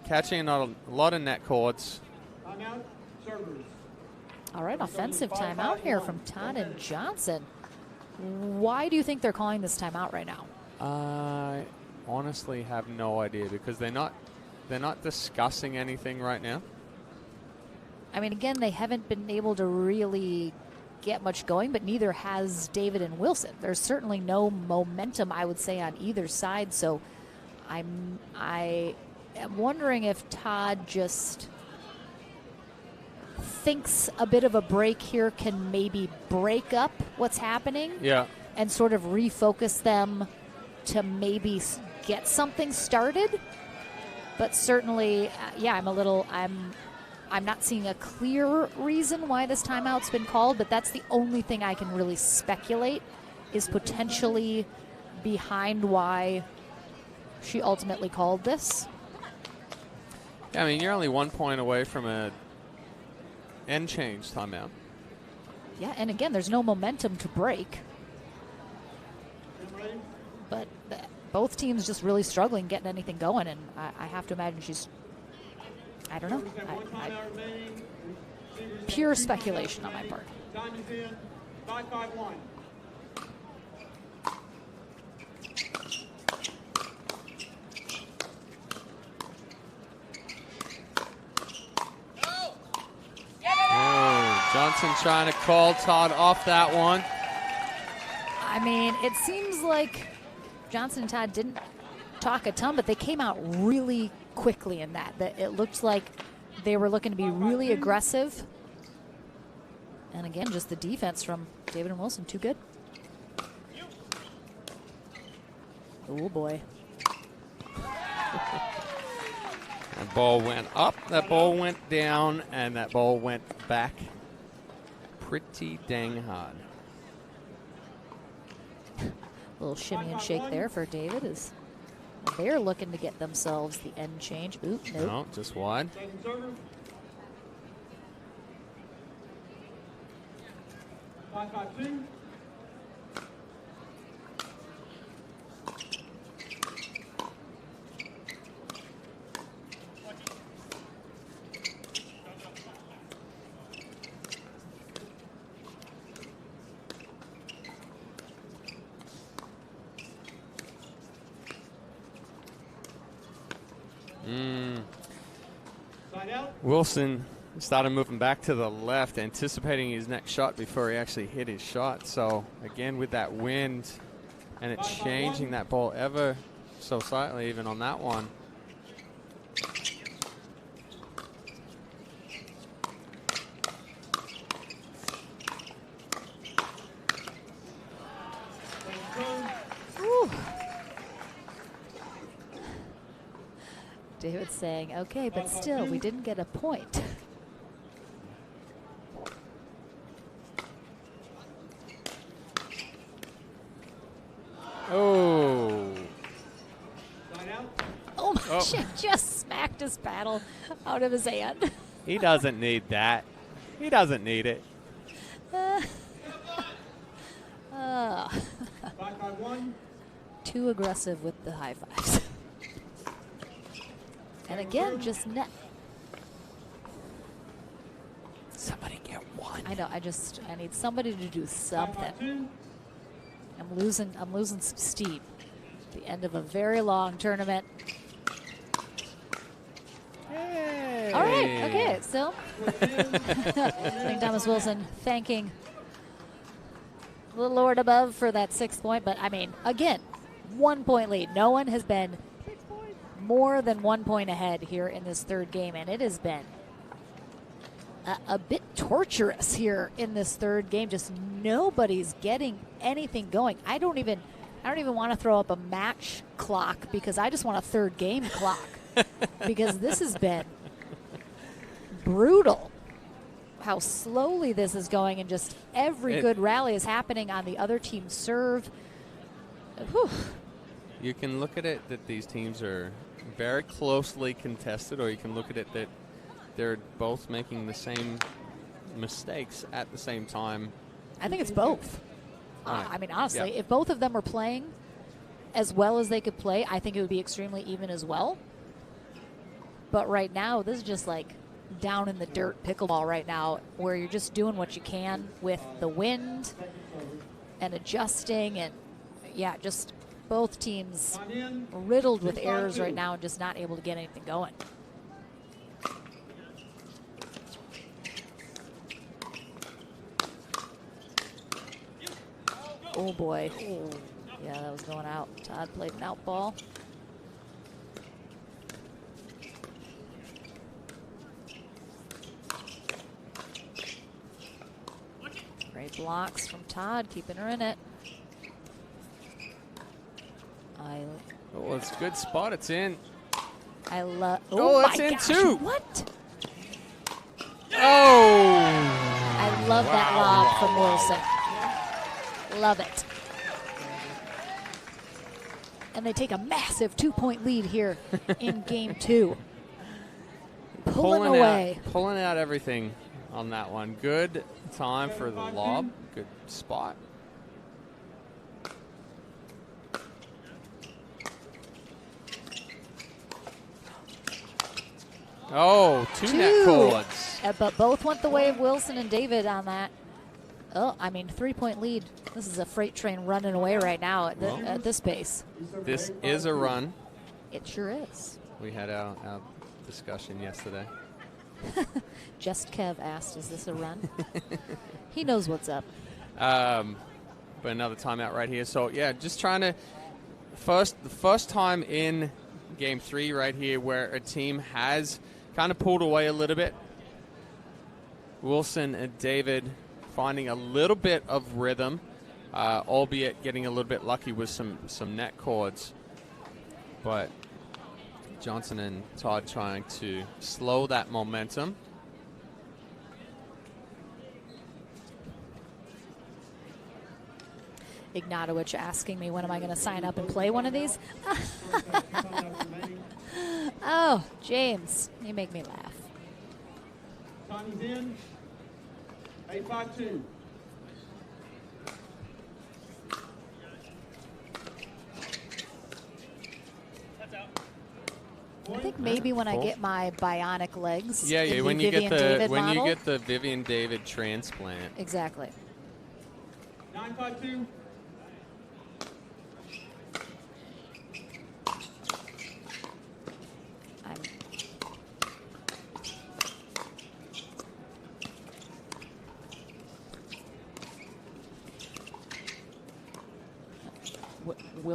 catching a lot of net cords. Timeout. Servers. All right, offensive timeout here from Todd and Johnson. Why do you think they're calling this timeout right now? I honestly have no idea because they're not discussing anything right now. I mean, again, they haven't been able to really get much going, but neither has David and Wilson. There's certainly no momentum, I would say, on either side. So I am wondering if Todd just thinks a bit of a break here can maybe break up what's happening and sort of refocus them to maybe get something started. But certainly, I'm not seeing a clear reason why this timeout's been called, but that's the only thing I can really speculate is potentially behind why she ultimately called this. Yeah, I mean, you're only 1 point away from a end change timeout. Yeah, and again, there's no momentum to break. But both teams just really struggling getting anything going, and I have to imagine she's, I don't know. Pure speculation on my part. Time is in. 5-5-1. Oh, Johnson trying to call Todd off that one. I mean, it seems like Johnson and Todd didn't talk a ton, but they came out really quickly in that. It looked like they were looking to be really aggressive. And again, just the defense from David and Wilson, too good. Oh, boy. That ball went up, that ball went down, and that ball went back pretty dang hard. A little shimmy and shake there for David as they're looking to get themselves the end change. Oop, nope. No, just wide. 5-5-2. Wilson started moving back to the left, anticipating his next shot before he actually hit his shot. So again, with that wind and it changing that ball ever so slightly, even on that one. Whew. David's saying, okay, but still, we didn't get a point. Oh. Oh my, just smacked his paddle out of his hand. He doesn't need that. He doesn't need it. Too aggressive with the high fives. And again, just net. Somebody get one. I know. I need somebody to do something. I'm losing some steam. The end of a very long tournament. Hey. All right. Okay. So, I think Thomas Wilson thanking the Lord above for that 6th point. But I mean, again, 1 point lead. No one has been more than 1 point ahead here in this 3rd game, and it has been a bit torturous here in this 3rd game. Just nobody's getting anything going. I don't even want to throw up a match clock because I just want a 3rd game clock because this has been brutal. How slowly this is going, and just every good rally is happening on the other team's serve. Whew. You can look at it that these teams are very closely contested, or you can look at it that they're both making the same mistakes at the same time. I think it's both. Right. I mean, honestly, Yeah. if both of them were playing as well as they could play, I think it would be extremely even as well. But right now, this is just like down in the dirt pickleball right now, where you're just doing what you can with the wind and adjusting, and yeah, just both teams riddled with errors right now and just not able to get anything going. Oh boy. Oh, yeah, that was going out. Todd played an out ball. Great blocks from Todd, keeping her in it. Oh, it's a good spot. It's in. I love. Oh, my it's in gosh, too. What? Oh! I love that lob from Wilson. Love it. And they take a massive 2-point lead here in game 2. Pulling away. Pulling out everything on that one. Good time for the lob. Good spot. Oh, two net cords. But both went the way of Wilson and David on that. Oh, I mean, 3-point lead. This is a freight train running away right now at this pace. This is a run. It sure is. We had our discussion yesterday. Just Kev asked, is this a run? He knows what's up. But another timeout right here. So, yeah, just trying to the first time in game 3 right here where a team has kind of pulled away a little bit. Wilson and David finding a little bit of rhythm, albeit getting a little bit lucky with some net cords. But Johnson and Todd trying to slow that momentum. Ignatowicz asking me when am I going to sign up and play one of these. Oh, James, you make me laugh. Time's in. 8-5-2. I think maybe when I get my bionic legs. Yeah, in when the you Vivian get David when model. you get the Vivian David transplant. Exactly. 9-5-2.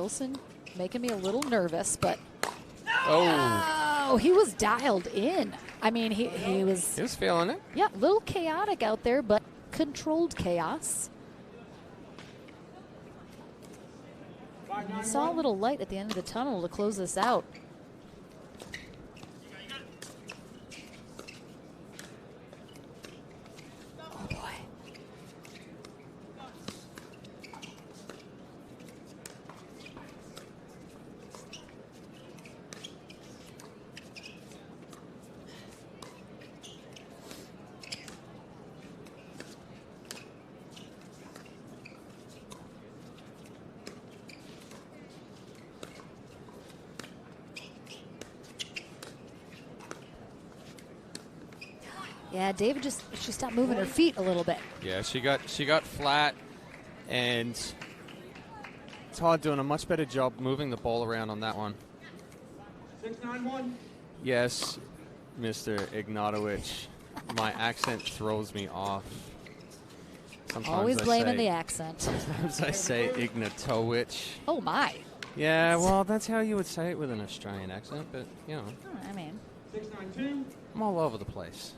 Wilson making me a little nervous, but Oh, he was dialed in. I mean, he was feeling it. Yeah, a little chaotic out there, but controlled chaos. And we saw a little light at the end of the tunnel to close this out. Oh boy. Yeah, David she stopped moving her feet a little bit. Yeah, she got flat, and Todd doing a much better job moving the ball around on that one. 691. Yes, Mr. Ignatowicz, my accent throws me off. Sometimes Always I blaming say- the accent. Sometimes I say Ignatowicz. Oh my. Yeah, well, that's how you would say it with an Australian accent, but, you know. I mean. 692. I'm all over the place.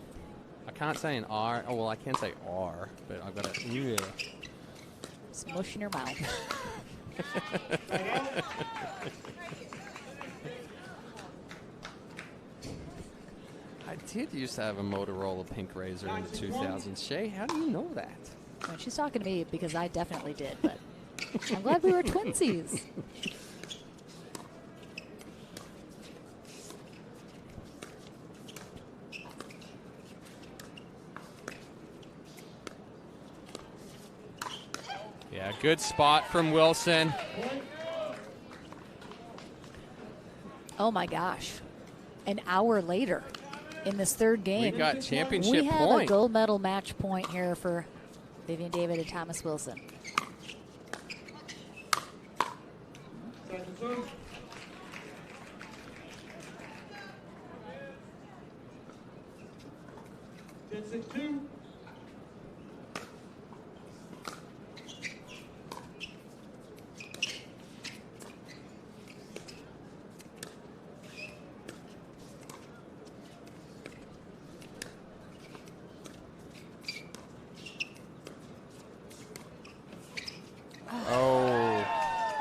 I can't say an R. Oh, well, I can say R, but I've got to, yeah. Smush in your mouth. I did used to have a Motorola Pink Razor in the 2000s. Shay, how do you know that? Well, she's talking to me because I definitely did, but I'm glad we were twinsies. Yeah, good spot from Wilson. Oh my gosh. An hour later in this third game. We got championship We have point. a gold medal match point here for Vivian David and Thomas Wilson. Second serve. Ten 6-2. Oh.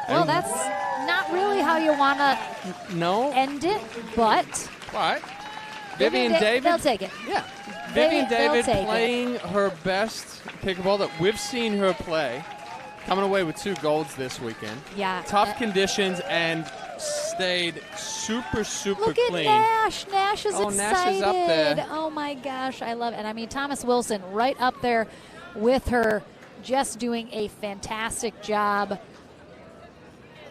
Well, that's not really how you want to end it, but What? Vivian Da- David? they'll take it. Yeah. They- Vivian they'll David take it. playing her best pickleball that we've seen her play, coming away with 2 golds this weekend. Yeah. Tough conditions and stayed super Look clean. at Nash. Nash is Oh, excited. Nash is up there. Oh my gosh, I love it. And I mean, Thomas Wilson right up there with her, just doing a fantastic job.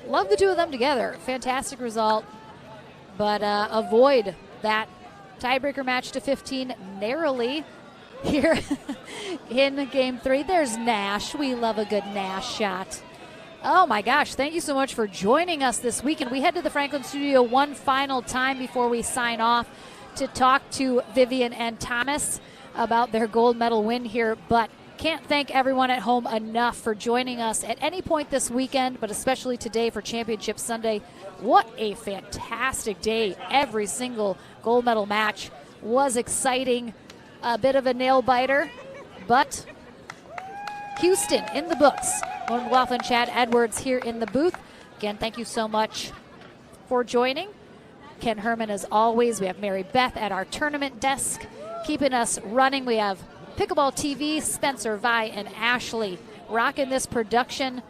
Love the two of them together. Fantastic result. But avoid that tiebreaker match to 15 narrowly here in game 3. There's Nash. We love a good Nash shot. Oh my gosh, thank you so much for joining us this weekend. We head to the Franklin studio one final time before we sign off to talk to Vivian and Thomas about their gold medal win here, but can't thank everyone at home enough for joining us at any point this weekend, but especially today for Championship Sunday. What a fantastic day. Every single gold medal match was exciting. A bit of a nail biter, but Houston in the books. Lauren McLaughlin, Chad Edwards here in the booth. Again, thank you so much for joining. Ken Herman, as always. We have Mary Beth at our tournament desk keeping us running. We have Pickleball TV, Spencer, Vi, and Ashley rocking this production.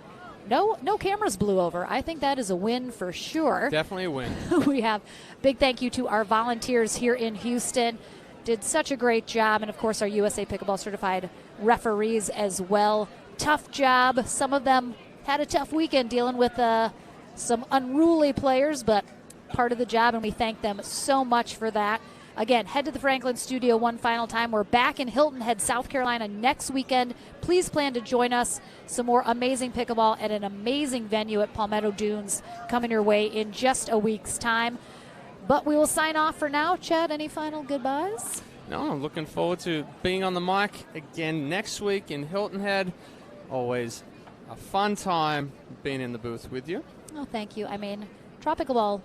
No cameras blew over. I think that is a win for sure. Definitely a win. We have big thank you to our volunteers here in Houston. Did such a great job. And, of course, our USA Pickleball certified referees as well. Tough job. Some of them had a tough weekend dealing with some unruly players, but part of the job, and we thank them so much for that. Again, head to the Franklin studio one final time. We're back in Hilton Head, South Carolina next weekend. Please plan to join us. Some more amazing pickleball at an amazing venue at Palmetto Dunes coming your way in just a week's time. But we will sign off for now. Chad, any final goodbyes? No, I'm looking forward to being on the mic again next week in Hilton Head. Always a fun time being in the booth with you. Oh, thank you. I mean, Tropical Ball.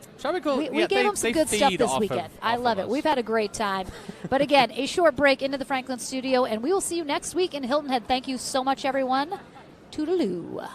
We yeah, gave them some good stuff this weekend. I love it. We've had a great time. But again, a short break into the Franklin studio, and we will see you next week in Hilton Head. Thank you so much, everyone. Toodaloo.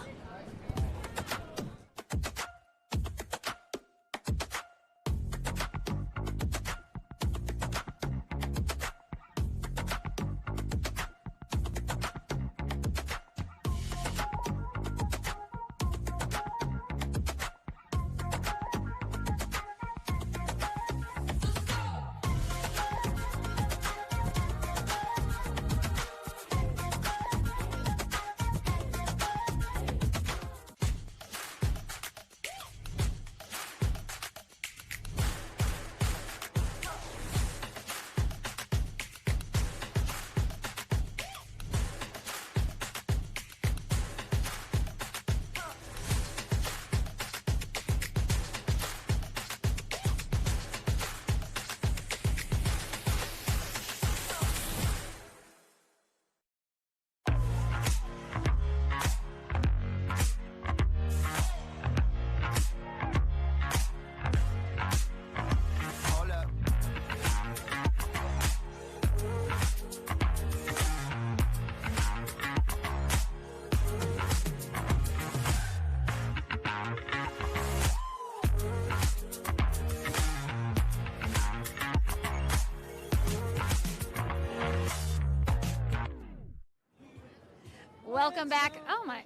Welcome back. Oh, my.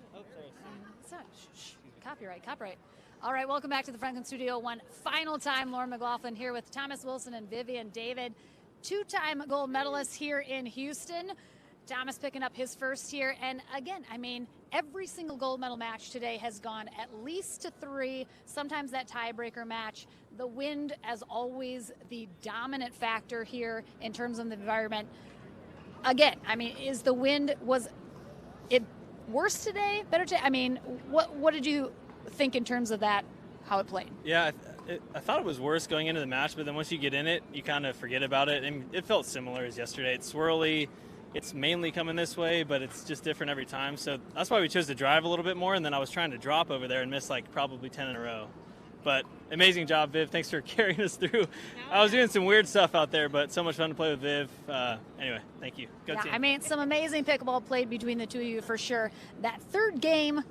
Sorry. Shh. Copyright. All right, welcome back to the Franklin studio. One final time, Lauren McLaughlin here with Thomas Wilson and Vivian David. Two-time gold medalists here in Houston. Thomas picking up his first here. And again, I mean, every single gold medal match today has gone at least to 3, sometimes that tiebreaker match. The wind, as always, the dominant factor here in terms of the environment. Again, I mean, is the wind, was it worse today, better today? I mean, what did you think in terms of that, how it played? Yeah, I thought it was worse going into the match, but then once you get in it, you kind of forget about it. And it felt similar as yesterday. It's swirly. It's mainly coming this way, but it's just different every time. So that's why we chose to drive a little bit more. And then I was trying to drop over there and miss like probably 10 in a row. But amazing job, Viv. Thanks for carrying us through. I was doing some weird stuff out there, but so much fun to play with Viv. Anyway, thank you. Go team. I mean, some amazing pickleball played between the two of you for sure. That third game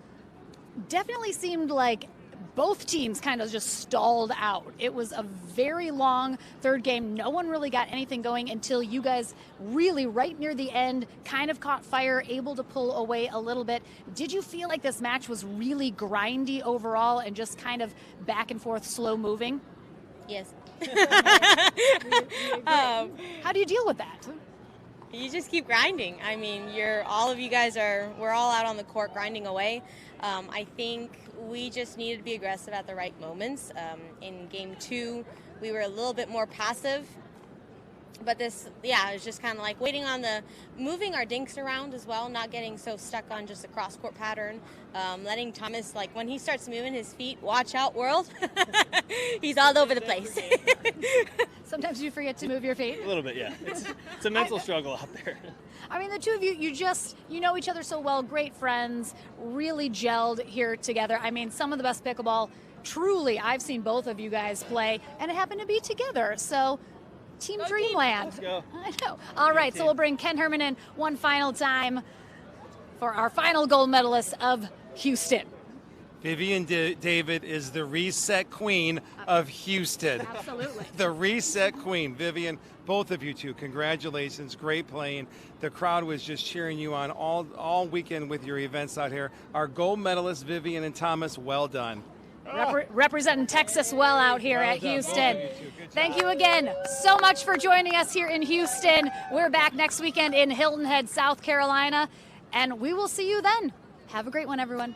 definitely seemed like both teams kind of just stalled out. It was a very long third game. No one really got anything going until you guys really, right near the end, kind of caught fire, able to pull away a little bit. Did you feel like this match was really grindy overall and just kind of back and forth, slow moving? Yes. How do you deal with that? You just keep grinding. I mean, we're all out on the court grinding away. I think we just needed to be aggressive at the right moments. In game 2, we were a little bit more passive. But it was just kind of like moving our dinks around as well, not getting so stuck on just a cross-court pattern. Letting Thomas, like when he starts moving his feet, watch out, world. He's all over the place. Sometimes you forget to move your feet. A little bit, yeah. It's a mental struggle out there. I mean, the two of you, you know each other so well, great friends, really gelled here together. I mean, some of the best pickleball, truly, I've seen both of you guys play, and it happened to be together. So, Team Dreamland. Let's go. I know. All right, so we'll bring Ken Herman in one final time for our final gold medalist of Houston. Vivian David is the reset queen of Houston. Absolutely. The reset queen. Vivian, both of you two, congratulations. Great playing. The crowd was just cheering you on all weekend with your events out here. Our gold medalists, Vivian and Thomas, well done. Representing Texas well out here at Houston. Thank you again so much for joining us here in Houston. We're back next weekend in Hilton Head, South Carolina, and we will see you then. Have a great one, everyone.